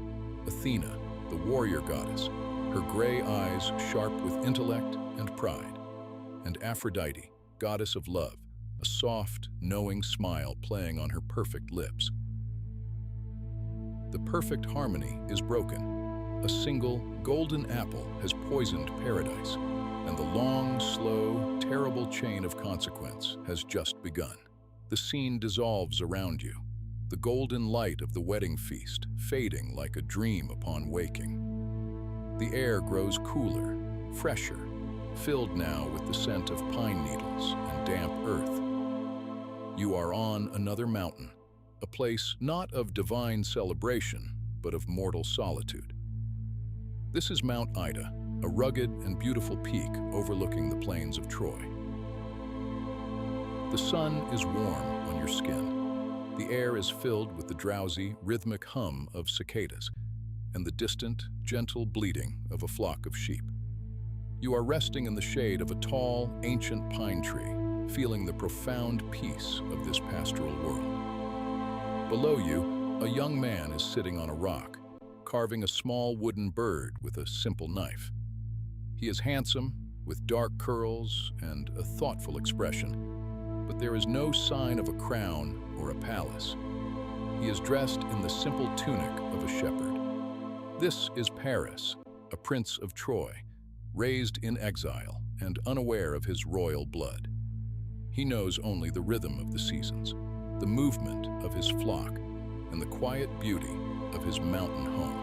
Athena, the warrior goddess, her gray eyes sharp with intellect and pride. And Aphrodite, goddess of love, a soft, knowing smile playing on her perfect lips. The perfect harmony is broken. A single golden apple has poisoned paradise, and the long, slow, terrible chain of consequence has just begun. The scene dissolves around you, the golden light of the wedding feast fading like a dream upon waking. The air grows cooler, fresher, filled now with the scent of pine needles and damp earth. You are on another mountain, a place not of divine celebration, but of mortal solitude. This is Mount Ida, a rugged and beautiful peak overlooking the plains of Troy. The sun is warm on your skin. The air is filled with the drowsy, rhythmic hum of cicadas and the distant, gentle bleating of a flock of sheep. You are resting in the shade of a tall, ancient pine tree, feeling the profound peace of this pastoral world. Below you, a young man is sitting on a rock, carving a small wooden bird with a simple knife. He is handsome, with dark curls and a thoughtful expression, but there is no sign of a crown or a palace. He is dressed in the simple tunic of a shepherd. This is Paris, a prince of Troy, raised in exile and unaware of his royal blood. He knows only the rhythm of the seasons, the movement of his flock, and the quiet beauty of his mountain home.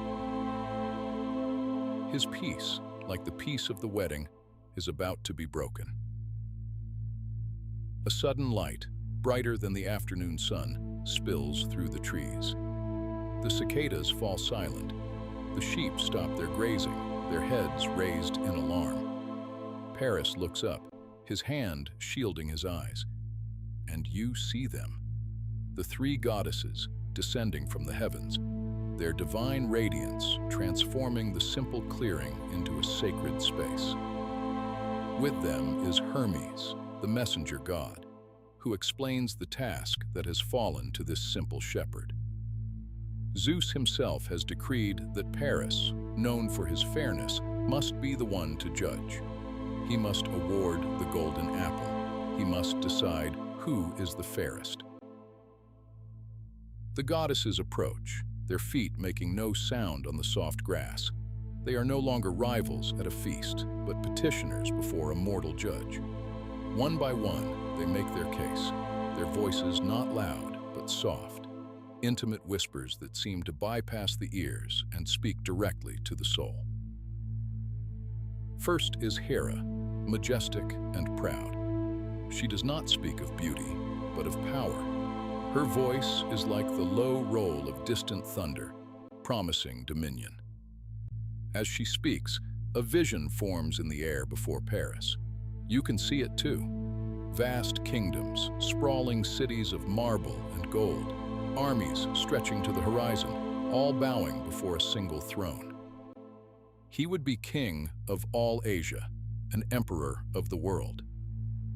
His peace, like the peace of the wedding, is about to be broken. A sudden light, brighter than the afternoon sun, spills through the trees. The cicadas fall silent. The sheep stop their grazing, their heads raised in alarm. Paris looks up, his hand shielding his eyes. And you see them. The three goddesses descending from the heavens, their divine radiance transforming the simple clearing into a sacred space. With them is Hermes, the messenger god, who explains the task that has fallen to this simple shepherd. Zeus himself has decreed that Paris, known for his fairness, must be the one to judge. He must award the golden apple. He must decide who is the fairest. The goddesses approach, their feet making no sound on the soft grass. They are no longer rivals at a feast, but petitioners before a mortal judge. One by one, they make their case, their voices not loud, but soft, intimate whispers that seem to bypass the ears and speak directly to the soul. First is Hera, majestic and proud. She does not speak of beauty, but of power. Her voice is like the low roll of distant thunder, promising dominion. As she speaks, a vision forms in the air before Paris. You can see it too. Vast kingdoms, sprawling cities of marble and gold, armies stretching to the horizon, all bowing before a single throne. He would be king of all Asia, an emperor of the world.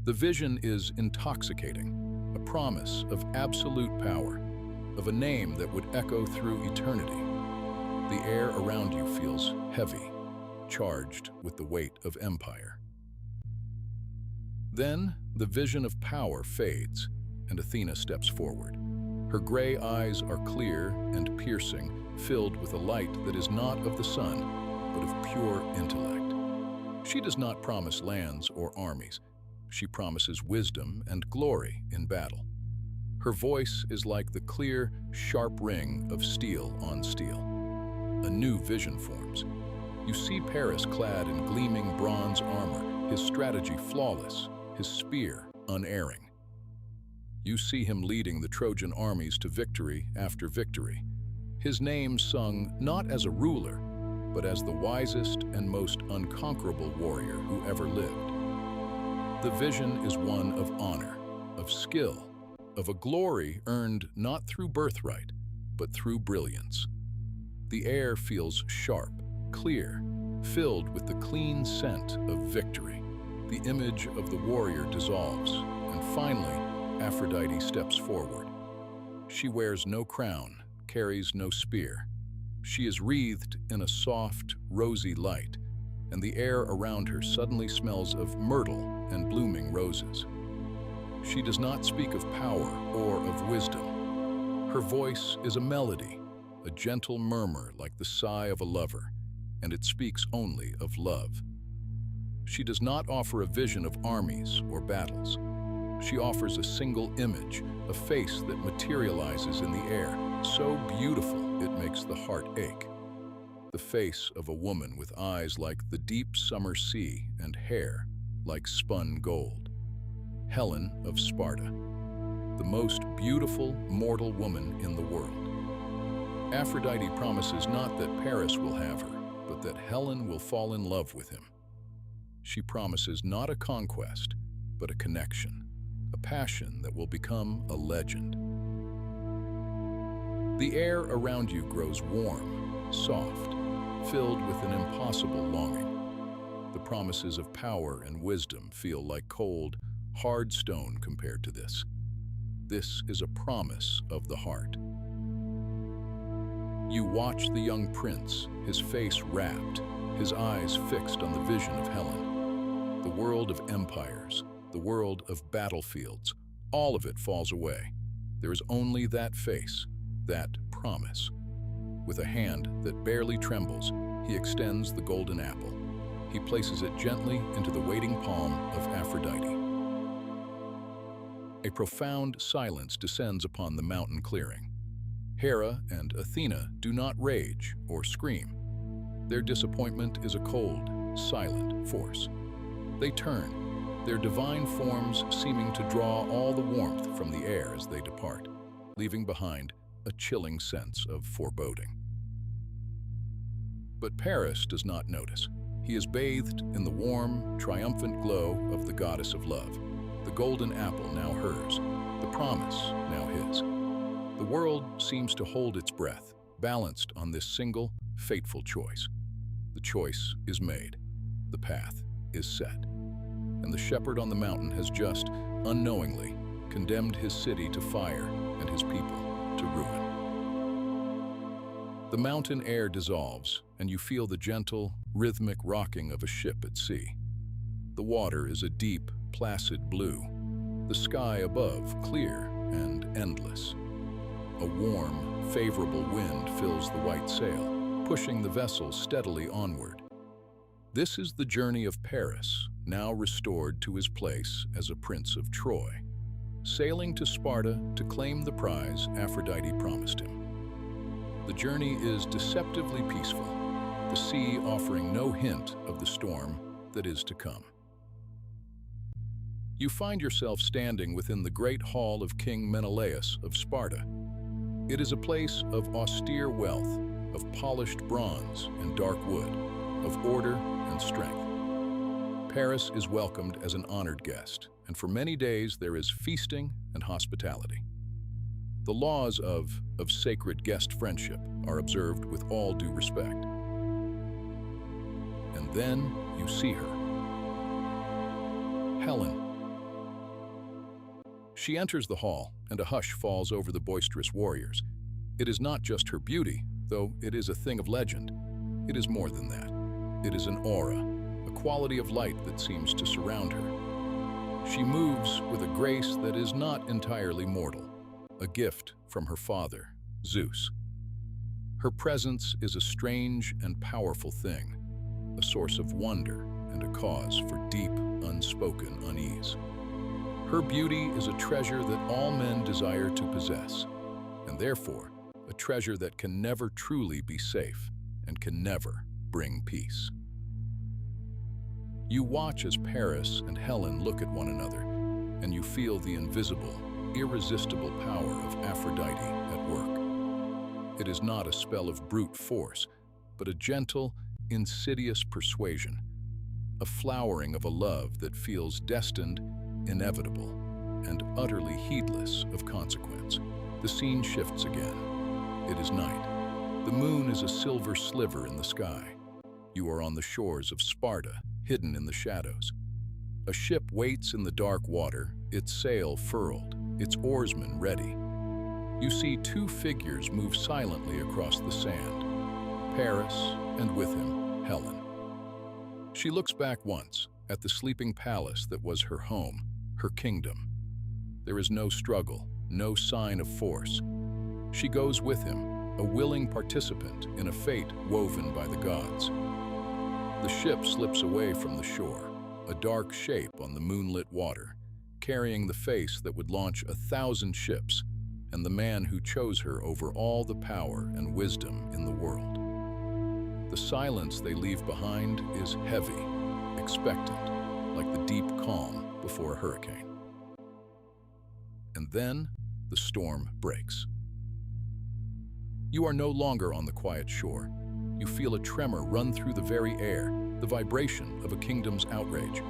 The vision is intoxicating, a promise of absolute power, of a name that would echo through eternity. The air around you feels heavy, charged with the weight of empire. Then, the vision of power fades, and Athena steps forward. Her gray eyes are clear and piercing, filled with a light that is not of the sun, but of pure intellect. She does not promise lands or armies. She promises wisdom and glory in battle. Her voice is like the clear, sharp ring of steel on steel. A new vision forms. You see Paris clad in gleaming bronze armor, his strategy flawless, his spear unerring. You see him leading the Trojan armies to victory after victory, his name sung not as a ruler, but as the wisest and most unconquerable warrior who ever lived. The vision is one of honor, of skill, of a glory earned not through birthright, but through brilliance. The air feels sharp, clear, filled with the clean scent of victory. The image of the warrior dissolves, and finally, Aphrodite steps forward. She wears no crown, carries no spear. She is wreathed in a soft, rosy light, and the air around her suddenly smells of myrtle and blooming roses. She does not speak of power or of wisdom. Her voice is a melody, a gentle murmur like the sigh of a lover, and it speaks only of love. She does not offer a vision of armies or battles. She offers a single image, a face that materializes in the air, so beautiful it makes the heart ache. The face of a woman with eyes like the deep summer sea and hair like spun gold. Helen of Sparta, the most beautiful mortal woman in the world. Aphrodite promises not that Paris will have her, but that Helen will fall in love with him. She promises not a conquest, but a connection, a passion that will become a legend. The air around you grows warm, soft, filled with an impossible longing. The promises of power and wisdom feel like cold, hard stone compared to this. This is a promise of the heart. You watch the young prince, his face rapt, his eyes fixed on the vision of Helen. The world of empires, the world of battlefields, all of it falls away. There is only that face, that promise. With a hand that barely trembles, he extends the golden apple. he places it gently into the waiting palm of Aphrodite. A profound silence descends upon the mountain clearing. Hera and Athena do not rage or scream. Their disappointment is a cold, silent force. They turn, their divine forms seeming to draw all the warmth from the air as they depart, leaving behind a chilling sense of foreboding. But Paris does not notice. He is bathed in the warm, triumphant glow of the goddess of love. The golden apple now hers, the promise now his. The world seems to hold its breath, balanced on this single, fateful choice. The choice is made, the path is set, and the shepherd on the mountain has just, unknowingly, condemned his city to fire and his people to ruin. The mountain air dissolves, and you feel the gentle, rhythmic rocking of a ship at sea. The water is a deep, placid blue, the sky above clear and endless. A warm, favorable wind fills the white sail, pushing the vessel steadily onward. This is the journey of Paris, now restored to his place as a prince of Troy, sailing to Sparta to claim the prize Aphrodite promised him. The journey is deceptively peaceful, the sea offering no hint of the storm that is to come. You find yourself standing within the great hall of King Menelaus of Sparta. It is a place of austere wealth, of polished bronze and dark wood, of order and strength. Paris is welcomed as an honored guest, and for many days there is feasting and hospitality. The laws of sacred guest friendship are observed with all due respect. And then you see her. Helen. She enters the hall, and a hush falls over the boisterous warriors. It is not just her beauty, though it is a thing of legend. It is more than that. It is an aura, a quality of light that seems to surround her. She moves with a grace that is not entirely mortal, a gift from her father, Zeus. Her presence is a strange and powerful thing, a source of wonder and a cause for deep, unspoken unease. Her beauty is a treasure that all men desire to possess, and therefore a treasure that can never truly be safe and can never bring peace. You watch as Paris and Helen look at one another, and you feel the invisible, irresistible power of Aphrodite at work. It is not a spell of brute force, but a gentle, insidious persuasion, a flowering of a love that feels destined, inevitable, and utterly heedless of consequence. The scene shifts again. It is night. The moon is a silver sliver in the sky. You are on the shores of Sparta, hidden in the shadows. A ship waits in the dark water, its sail furled, its oarsmen ready. You see two figures move silently across the sand, Paris, and with him, Helen. She looks back once at the sleeping palace that was her home, her kingdom. There is no struggle, no sign of force. She goes with him, a willing participant in a fate woven by the gods. The ship slips away from the shore, a dark shape on the moonlit water, carrying the face that would launch 1,000 ships, and the man who chose her over all the power and wisdom in the world. The silence they leave behind is heavy, expectant, like the deep calm before a hurricane. And then the storm breaks. You are no longer on the quiet shore. You feel a tremor run through the very air, the vibration of a kingdom's outrage.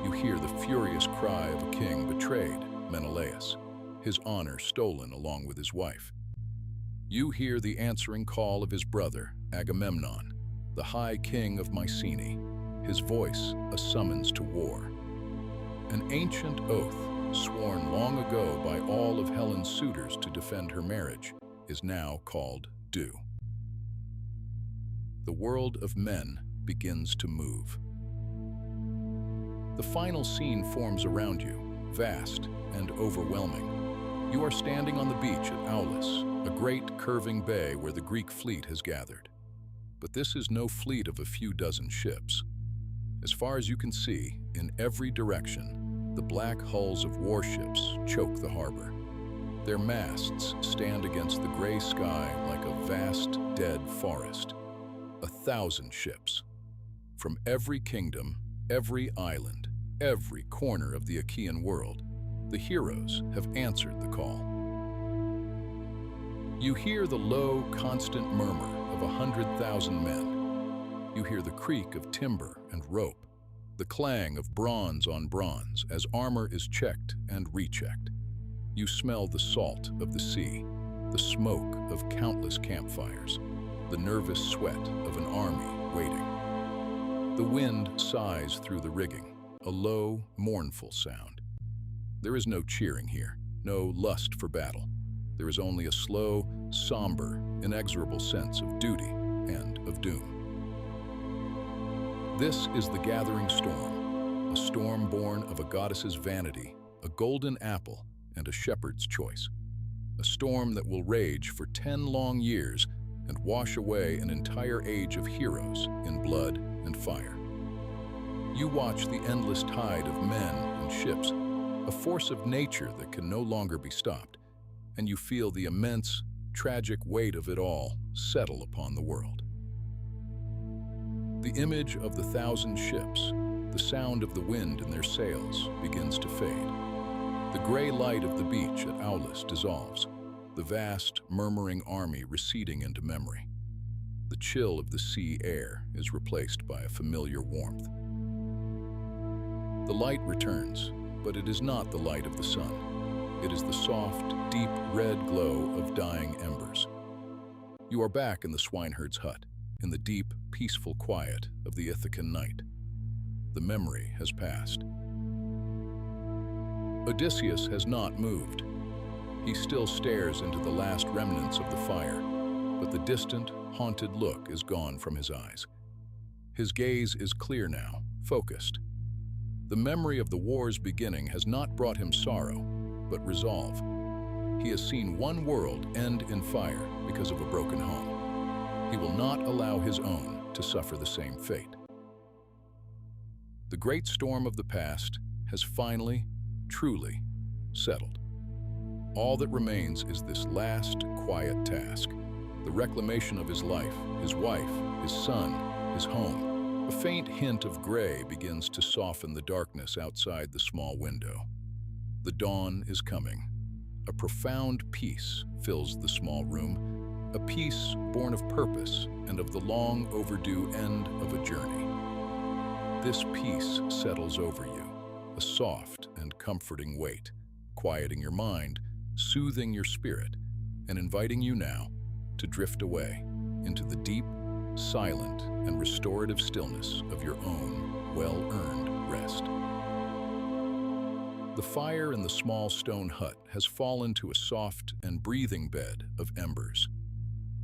You hear the furious cry of a king betrayed, Menelaus, his honor stolen along with his wife. You hear the answering call of his brother, Agamemnon, the high king of Mycenae, his voice a summons to war. An ancient oath, sworn long ago by all of Helen's suitors to defend her marriage, is now called due. The world of men begins to move. The final scene forms around you, vast and overwhelming. You are standing on the beach at Aulis, a great curving bay where the Greek fleet has gathered. But this is no fleet of a few dozen ships. As far as you can see, in every direction, the black hulls of warships choke the harbor. Their masts stand against the gray sky like a vast, dead forest. 1,000 ships. From every kingdom, every island, every corner of the Achaean world, the heroes have answered the call. You hear the low, constant murmur of 100,000 men. You hear the creak of timber and rope, the clang of bronze on bronze as armor is checked and rechecked. You smell the salt of the sea, the smoke of countless campfires, the nervous sweat of an army waiting. The wind sighs through the rigging, a low, mournful sound. There is no cheering here, no lust for battle. There is only a slow, somber, inexorable sense of duty and of doom. This is the gathering storm, a storm born of a goddess's vanity, a golden apple, and a shepherd's choice. A storm that will rage for 10 long years and wash away an entire age of heroes in blood and fire. You watch the endless tide of men and ships, a force of nature that can no longer be stopped, and you feel the immense, tragic weight of it all settle upon the world. The image of the 1,000 ships, the sound of the wind in their sails, begins to fade. The gray light of the beach at Aulis dissolves, the vast, murmuring army receding into memory. The chill of the sea air is replaced by a familiar warmth. The light returns, but it is not the light of the sun. It is the soft, deep red glow of dying embers. You are back in the swineherd's hut, in the deep, peaceful quiet of the Ithacan night. The memory has passed. Odysseus has not moved. He still stares into the last remnants of the fire, but the distant, haunted look is gone from his eyes. His gaze is clear now, focused. The memory of the war's beginning has not brought him sorrow, but resolve. He has seen one world end in fire because of a broken home. He will not allow his own to suffer the same fate. The great storm of the past has finally, truly settled. All that remains is this last, quiet task, the reclamation of his life, his wife, his son, his home. A faint hint of gray begins to soften the darkness outside the small window. The dawn is coming. A profound peace fills the small room, a peace born of purpose and of the long overdue end of a journey. This peace settles over you, a soft and comforting weight, quieting your mind, soothing your spirit, and inviting you now to drift away into the deep, silent, and restorative stillness of your own well-earned rest. The fire in the small stone hut has fallen to a soft and breathing bed of embers.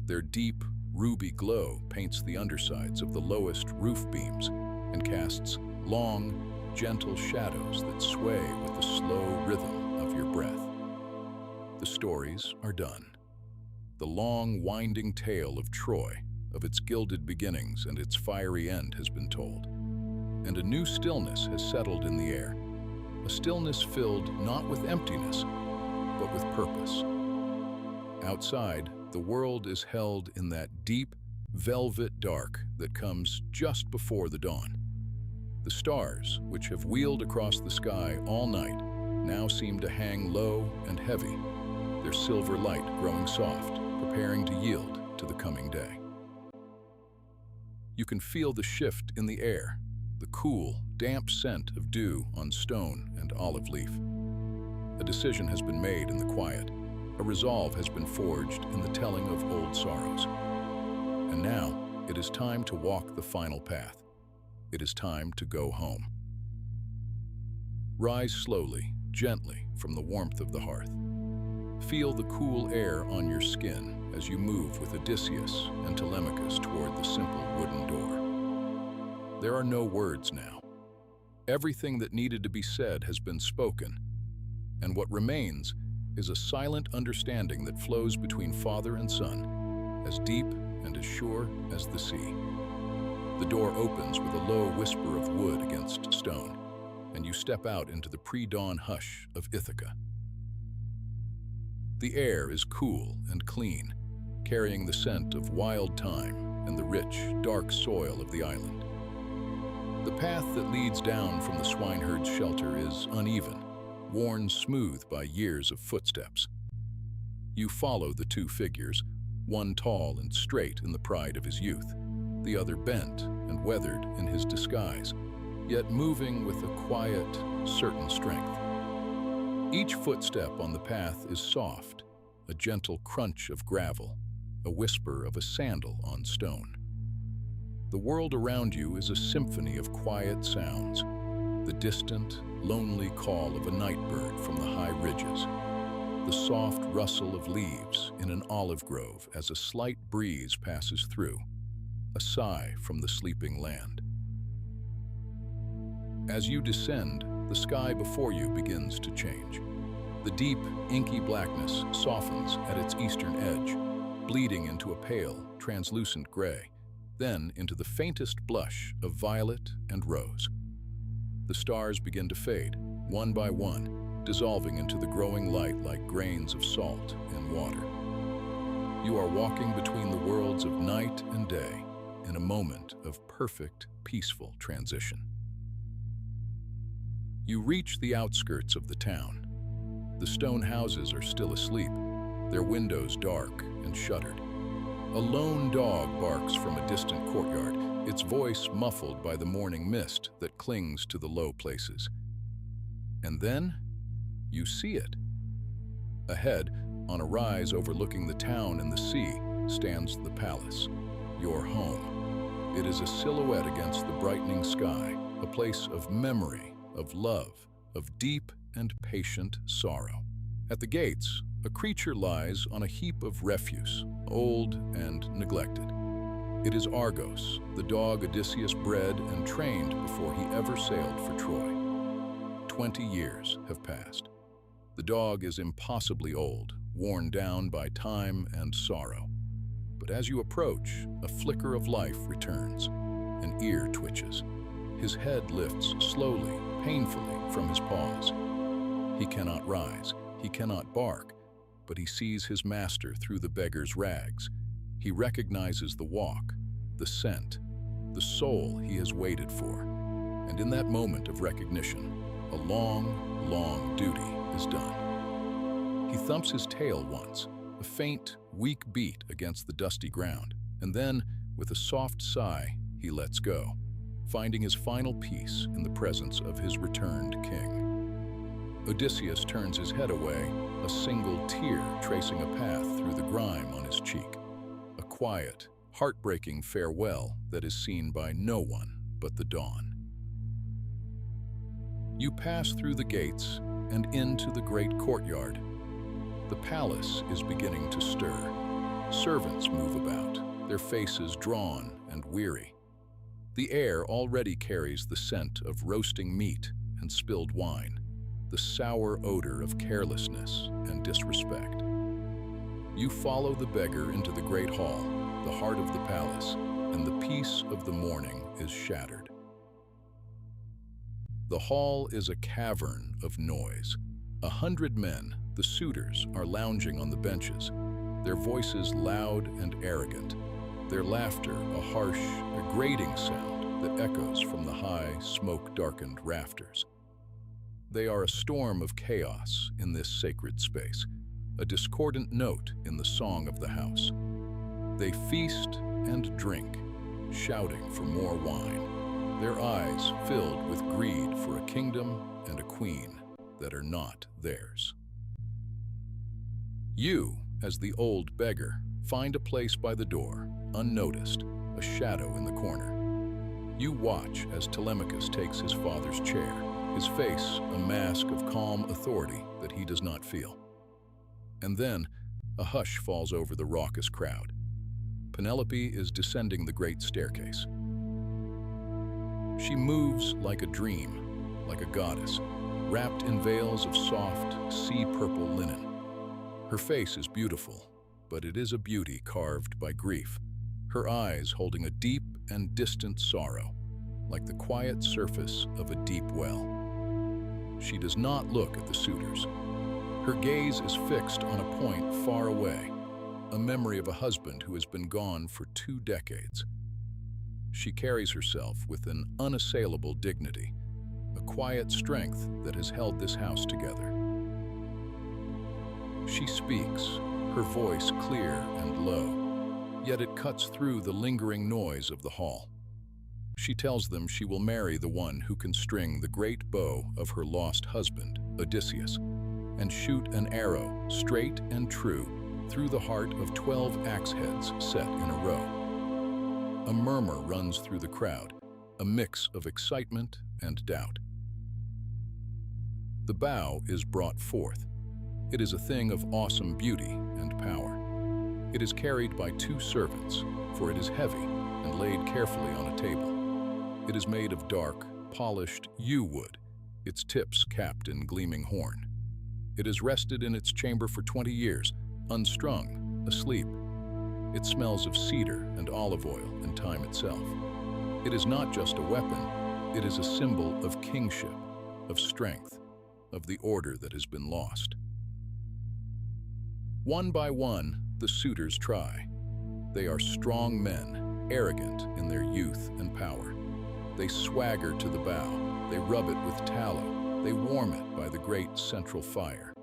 Their deep, ruby glow paints the undersides of the lowest roof beams and casts long, gentle shadows that sway with the slow rhythm of your breath. The stories are done. The long, winding tale of Troy, of its gilded beginnings and its fiery end has been told. And a new stillness has settled in the air, a stillness filled not with emptiness, but with purpose. Outside, the world is held in that deep, velvet dark that comes just before the dawn. The stars, which have wheeled across the sky all night, now seem to hang low and heavy, their silver light growing soft, preparing to yield to the coming day. You can feel the shift in the air, the cool, damp scent of dew on stone and olive leaf. A decision has been made in the quiet. A resolve has been forged in the telling of old sorrows. And now, it is time to walk the final path. It is time to go home. Rise slowly, gently from the warmth of the hearth. Feel the cool air on your skin as you move with Odysseus and Telemachus toward the simple wooden door. There are no words now. Everything that needed to be said has been spoken, and what remains is a silent understanding that flows between father and son, as deep and as sure as the sea. The door opens with a low whisper of wood against stone, and you step out into the pre-dawn hush of Ithaca. The air is cool and clean, carrying the scent of wild thyme and the rich, dark soil of the island. The path that leads down from the swineherd's shelter is uneven, worn smooth by years of footsteps. You follow the two figures, one tall and straight in the pride of his youth, the other bent and weathered in his disguise, yet moving with a quiet, certain strength. Each footstep on the path is soft, a gentle crunch of gravel, a whisper of a sandal on stone. The world around you is a symphony of quiet sounds, the distant, lonely call of a night bird from the high ridges, the soft rustle of leaves in an olive grove as a slight breeze passes through, a sigh from the sleeping land. As you descend, the sky before you begins to change. The deep, inky blackness softens at its eastern edge, bleeding into a pale, translucent gray, then into the faintest blush of violet and rose. The stars begin to fade, one by one, dissolving into the growing light like grains of salt in water. You are walking between the worlds of night and day in a moment of perfect, peaceful transition. You reach the outskirts of the town. The stone houses are still asleep, their windows dark and shuttered. A lone dog barks from a distant courtyard, its voice muffled by the morning mist that clings to the low places. And then, you see it. Ahead, on a rise overlooking the town and the sea, stands the palace, your home. It is a silhouette against the brightening sky, a place of memory, of love, of deep and patient sorrow. At the gates, a creature lies on a heap of refuse, old and neglected. It is Argos, the dog Odysseus bred and trained before he ever sailed for Troy. 20 years have passed. The dog is impossibly old, worn down by time and sorrow. But as you approach, a flicker of life returns. An ear twitches. His head lifts slowly, painfully from his paws. He cannot rise, he cannot bark, but he sees his master through the beggar's rags. He recognizes the walk, the scent, the soul he has waited for. And in that moment of recognition, a long, long duty is done. He thumps his tail once, a faint, weak beat against the dusty ground, and then, with a soft sigh, he lets go, finding his final peace in the presence of his returned king. Odysseus turns his head away, a single tear tracing a path through the grime on his cheek. A quiet, heartbreaking farewell that is seen by no one but the dawn. You pass through the gates and into the great courtyard. The palace is beginning to stir. Servants move about, their faces drawn and weary. The air already carries the scent of roasting meat and spilled wine, the sour odor of carelessness and disrespect. You follow the beggar into the great hall, the heart of the palace, and the peace of the morning is shattered. The hall is a cavern of noise. 100 men, the suitors, are lounging on the benches, their voices loud and arrogant, their laughter a harsh, a grating sound that echoes from the high, smoke-darkened rafters. They are a storm of chaos in this sacred space, a discordant note in the song of the house. They feast and drink, shouting for more wine, their eyes filled with greed for a kingdom and a queen that are not theirs. You, as the old beggar, find a place by the door, unnoticed, a shadow in the corner. You watch as Telemachus takes his father's chair, his face a mask of calm authority that he does not feel. And then, a hush falls over the raucous crowd. Penelope is descending the great staircase. She moves like a dream, like a goddess, wrapped in veils of soft, sea-purple linen. Her face is beautiful, but it is a beauty carved by grief, her eyes holding a deep and distant sorrow, like the quiet surface of a deep well. She does not look at the suitors. Her gaze is fixed on a point far away, a memory of a husband who has been gone for 2 decades. She carries herself with an unassailable dignity, a quiet strength that has held this house together. She speaks, her voice clear and low, yet it cuts through the lingering noise of the hall. She tells them she will marry the one who can string the great bow of her lost husband, Odysseus, and shoot an arrow straight and true through the heart of 12 axe heads set in a row. A murmur runs through the crowd, a mix of excitement and doubt. The bow is brought forth. It is a thing of awesome beauty and power. It is carried by 2 servants, for it is heavy and laid carefully on a table. It is made of dark, polished yew wood, its tips capped in gleaming horn. It has rested in its chamber for 20 years, unstrung, asleep. It smells of cedar and olive oil and time itself. It is not just a weapon, it is a symbol of kingship, of strength, of the order that has been lost. One by one, the suitors try. They are strong men, arrogant in their youth and power. They swagger to the bow, they rub it with tallow, they warm it by the great central fire.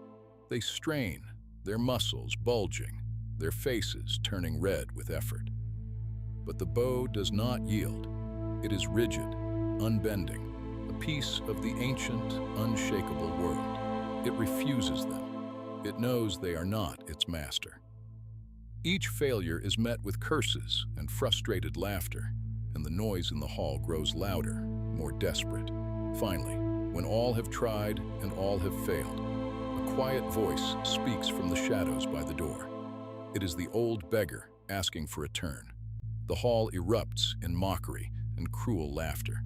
They strain, their muscles bulging, their faces turning red with effort. But the bow does not yield. It is rigid, unbending, a piece of the ancient, unshakable world. It refuses them. It knows they are not its master. Each failure is met with curses and frustrated laughter, and the noise in the hall grows louder, more desperate. Finally, when all have tried and all have failed, a quiet voice speaks from the shadows by the door. It is the old beggar asking for a turn. The hall erupts in mockery and cruel laughter.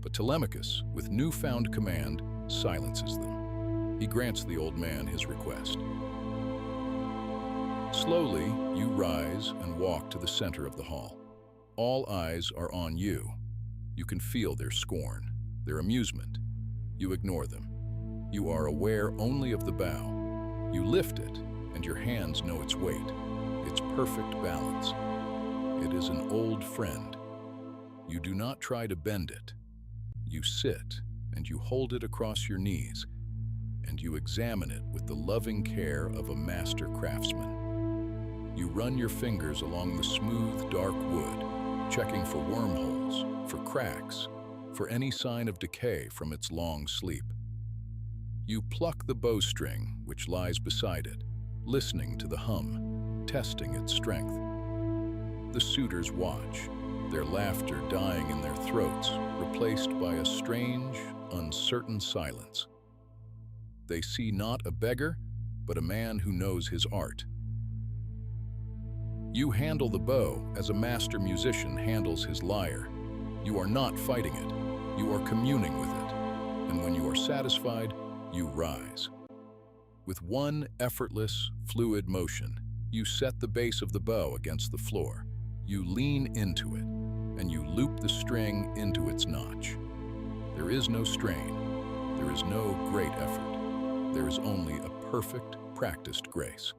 But Telemachus, with newfound command, silences them. He grants the old man his request. Slowly, you rise and walk to the center of the hall. All eyes are on you. You can feel their scorn, their amusement. You ignore them. You are aware only of the bow. You lift it, and your hands know its weight, its perfect balance. It is an old friend. You do not try to bend it. You sit, and you hold it across your knees, and you examine it with the loving care of a master craftsman. You run your fingers along the smooth, dark wood, checking for wormholes, for cracks, for any sign of decay from its long sleep. You pluck the bowstring which lies beside it, listening to the hum, testing its strength. The suitors watch, their laughter dying in their throats, replaced by a strange, uncertain silence. They see not a beggar, but a man who knows his art. You handle the bow as a master musician handles his lyre. You are not fighting it, you are communing with it. And when you are satisfied, you rise. With one effortless, fluid motion, you set the base of the bow against the floor. You lean into it, and you loop the string into its notch. There is no strain. There is no great effort. There is only a perfect, practiced grace.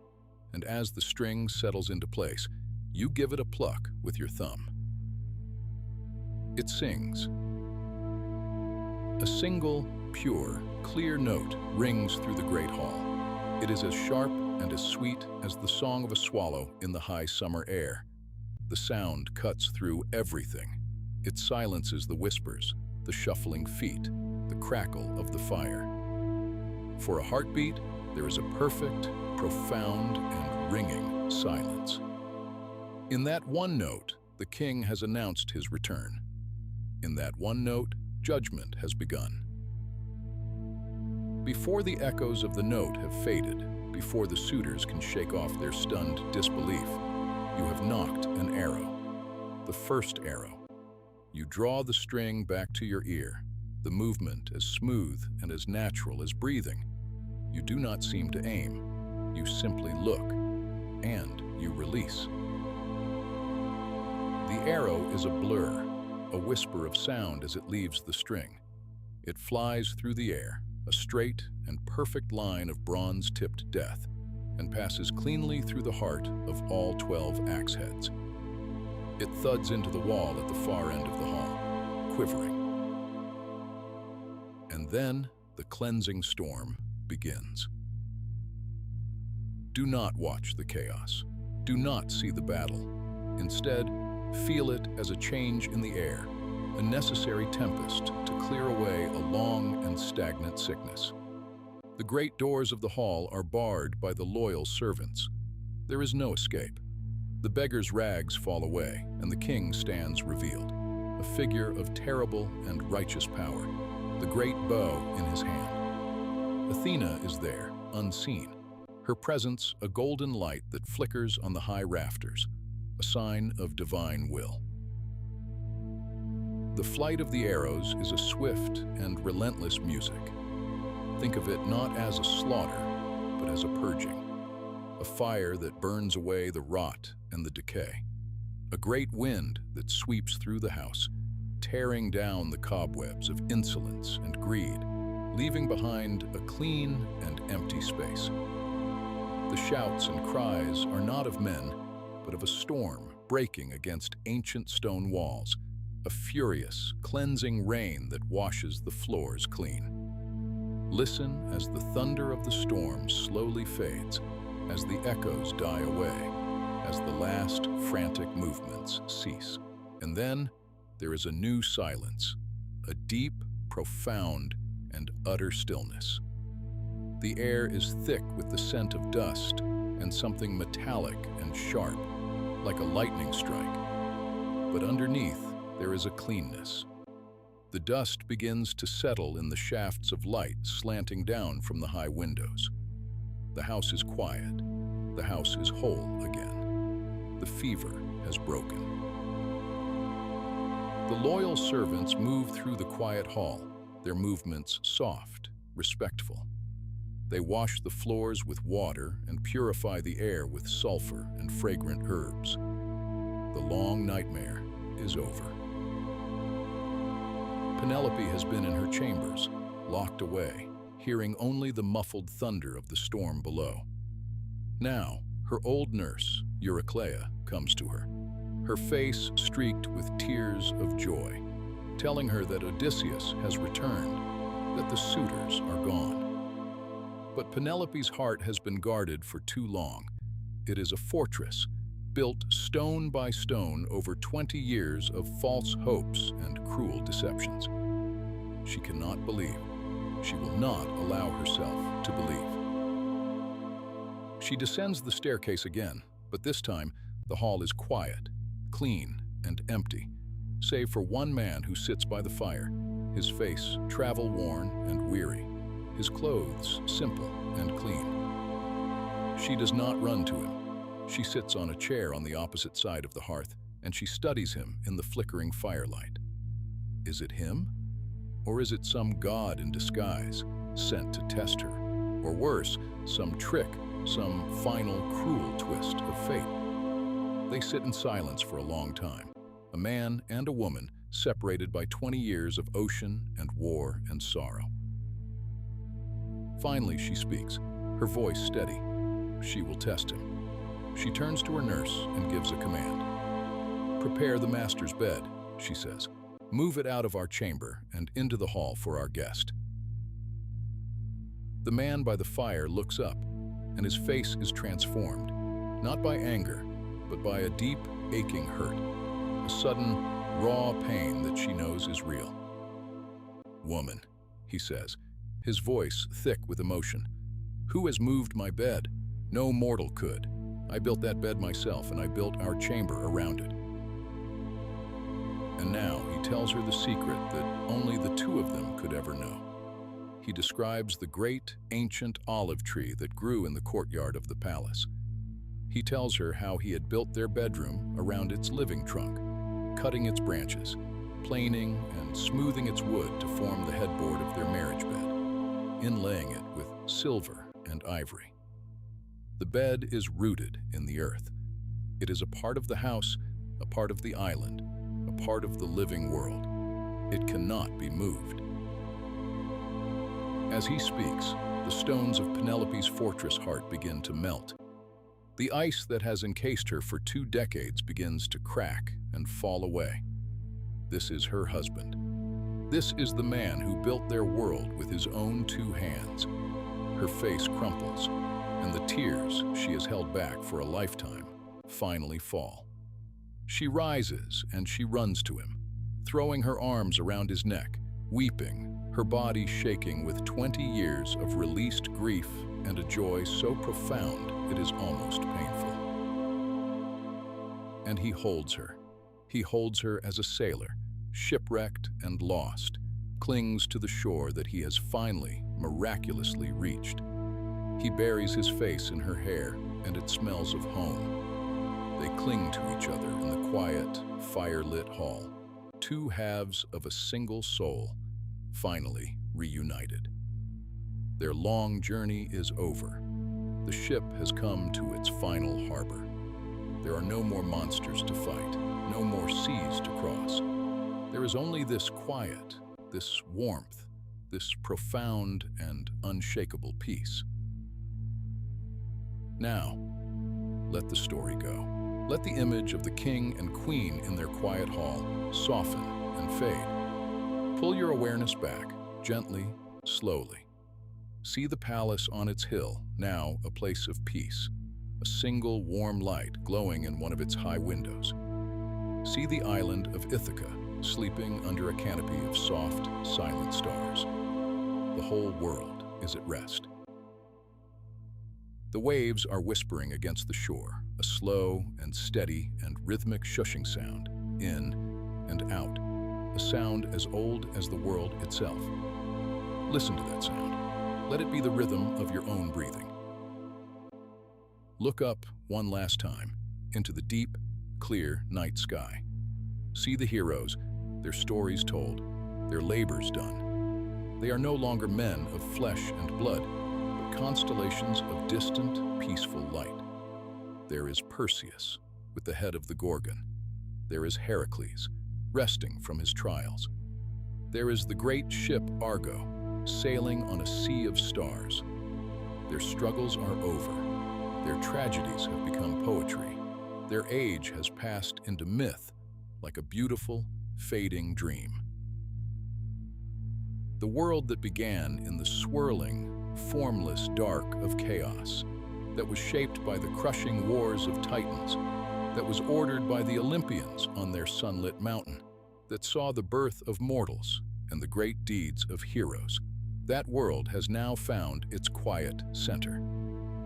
And as the string settles into place, you give it a pluck with your thumb. It sings. A single, pure, clear note rings through the great hall. It is as sharp and as sweet as the song of a swallow in the high summer air. The sound cuts through everything. It silences the whispers, the shuffling feet, the crackle of the fire. For a heartbeat, there is a perfect, profound, and ringing silence. In that one note, the king has announced his return. In that one note, judgment has begun. Before the echoes of the note have faded, before the suitors can shake off their stunned disbelief, you have knocked an arrow, the first arrow. You draw the string back to your ear, the movement as smooth and as natural as breathing. You do not seem to aim, you simply look, and you release. The arrow is a blur, a whisper of sound as it leaves the string. It flies through the air, a straight and perfect line of bronze-tipped death, and passes cleanly through the heart of all 12 axe heads. It thuds into the wall at the far end of the hall, quivering. And then the cleansing storm begins. Do not watch the chaos. Do not see the battle. Instead, feel it as a change in the air, a necessary tempest to clear away a long and stagnant sickness. The great doors of the hall are barred by the loyal servants. There is no escape. The beggar's rags fall away, and the king stands revealed, a figure of terrible and righteous power, the great bow in his hand. Athena is there, unseen, her presence a golden light that flickers on the high rafters, a sign of divine will. The flight of the arrows is a swift and relentless music. Think of it not as a slaughter, but as a purging, a fire that burns away the rot and the decay, a great wind that sweeps through the house, tearing down the cobwebs of insolence and greed, leaving behind a clean and empty space. The shouts and cries are not of men, but of a storm breaking against ancient stone walls, a furious, cleansing rain that washes the floors clean. Listen as the thunder of the storm slowly fades, as the echoes die away, as the last frantic movements cease. And then there is a new silence, a deep, profound, and utter stillness. The air is thick with the scent of dust and something metallic and sharp, like a lightning strike. But underneath, there is a cleanness. The dust begins to settle in the shafts of light slanting down from the high windows. The house is quiet. The house is whole again. The fever has broken. The loyal servants move through the quiet hall, their movements soft, respectful. They wash the floors with water and purify the air with sulfur and fragrant herbs. The long nightmare is over. Penelope has been in her chambers, locked away, hearing only the muffled thunder of the storm below. Now, her old nurse, Eurycleia, comes to her, her face streaked with tears of joy, telling her that Odysseus has returned, that the suitors are gone. But Penelope's heart has been guarded for too long. It is a fortress, built stone by stone over 20 years of false hopes and cruel deceptions. She cannot believe. She will not allow herself to believe. She descends the staircase again, but this time the hall is quiet, clean, and empty, save for one man who sits by the fire, his face travel-worn and weary, his clothes simple and clean. She does not run to him. She sits on a chair on the opposite side of the hearth, and she studies him in the flickering firelight. Is it him? Or is it some god in disguise, sent to test her? Or worse, some trick, some final cruel twist of fate? They sit in silence for a long time, a man and a woman separated by 20 years of ocean and war and sorrow. Finally, she speaks, her voice steady. She will test him. She turns to her nurse and gives a command. "Prepare the master's bed," she says. "Move it out of our chamber and into the hall for our guest." The man by the fire looks up, and his face is transformed, not by anger, but by a deep, aching hurt, a sudden, raw pain that she knows is real. "Woman," he says, his voice thick with emotion, "who has moved my bed? No mortal could. I built that bed myself, and I built our chamber around it." And now he tells her the secret that only the two of them could ever know. He describes the great, ancient olive tree that grew in the courtyard of the palace. He tells her how he had built their bedroom around its living trunk, cutting its branches, planing and smoothing its wood to form the headboard of their marriage bed, inlaying it with silver and ivory. The bed is rooted in the earth. It is a part of the house a part of the island, a part of the living world. It cannot be moved. As he speaks, the stones of Penelope's fortress heart begin to melt. The ice that has encased her for 2 decades begins to crack and fall away. This is her husband. This is the man who built their world with his own 2 hands. Her face crumples, and the tears she has held back for a lifetime finally fall. She rises and she runs to him, throwing her arms around his neck, weeping, her body shaking with 20 years of released grief and a joy so profound it is almost painful. And he holds her. He holds her as a sailor, shipwrecked and lost, clings to the shore that he has finally, miraculously reached. He buries his face in her hair, and it smells of home. They cling to each other in the quiet, fire-lit hall, 2 halves of a single soul, finally reunited. Their long journey is over. The ship has come to its final harbor. There are no more monsters to fight, no more seas to cross. There is only this quiet, this warmth, this profound and unshakable peace. Now, let the story go. Let the image of the king and queen in their quiet hall soften and fade. Pull your awareness back, gently, slowly. See the palace on its hill, now a place of peace, a single warm light glowing in one of its high windows. See the island of Ithaca, sleeping under a canopy of soft, silent stars. The whole world is at rest. The waves are whispering against the shore, a slow and steady and rhythmic shushing sound, in and out, a sound as old as the world itself. Listen to that sound. Let it be the rhythm of your own breathing. Look up one last time into the deep, clear night sky. See the heroes, their stories told, their labors done. They are no longer men of flesh and blood, but constellations of distant, peaceful light. There is Perseus, with the head of the Gorgon. There is Heracles, resting from his trials. There is the great ship Argo, sailing on a sea of stars. Their struggles are over. Their tragedies have become poetry. Their age has passed into myth, like a beautiful, fading dream. The world that began in the swirling, formless dark of chaos, that was shaped by the crushing wars of titans, that was ordered by the Olympians on their sunlit mountain, that saw the birth of mortals and the great deeds of heroes. That world has now found its quiet center.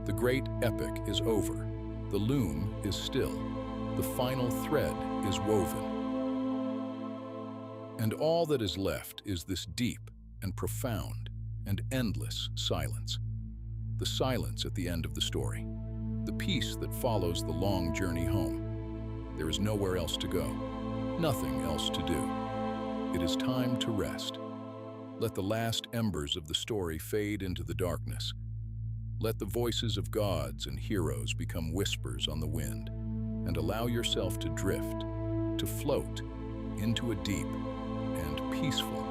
The great epic is over. The loom is still. The final thread is woven. And all that is left is this deep and profound and endless silence. The silence at the end of the story. The peace that follows the long journey home. There is nowhere else to go. Nothing else to do. It is time to rest. Let the last embers of the story fade into the darkness. Let the voices of gods and heroes become whispers on the wind, and allow yourself to drift, to float into a deep and peaceful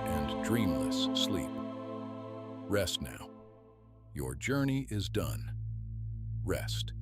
and dreamless sleep. Rest now. Your journey is done. Rest.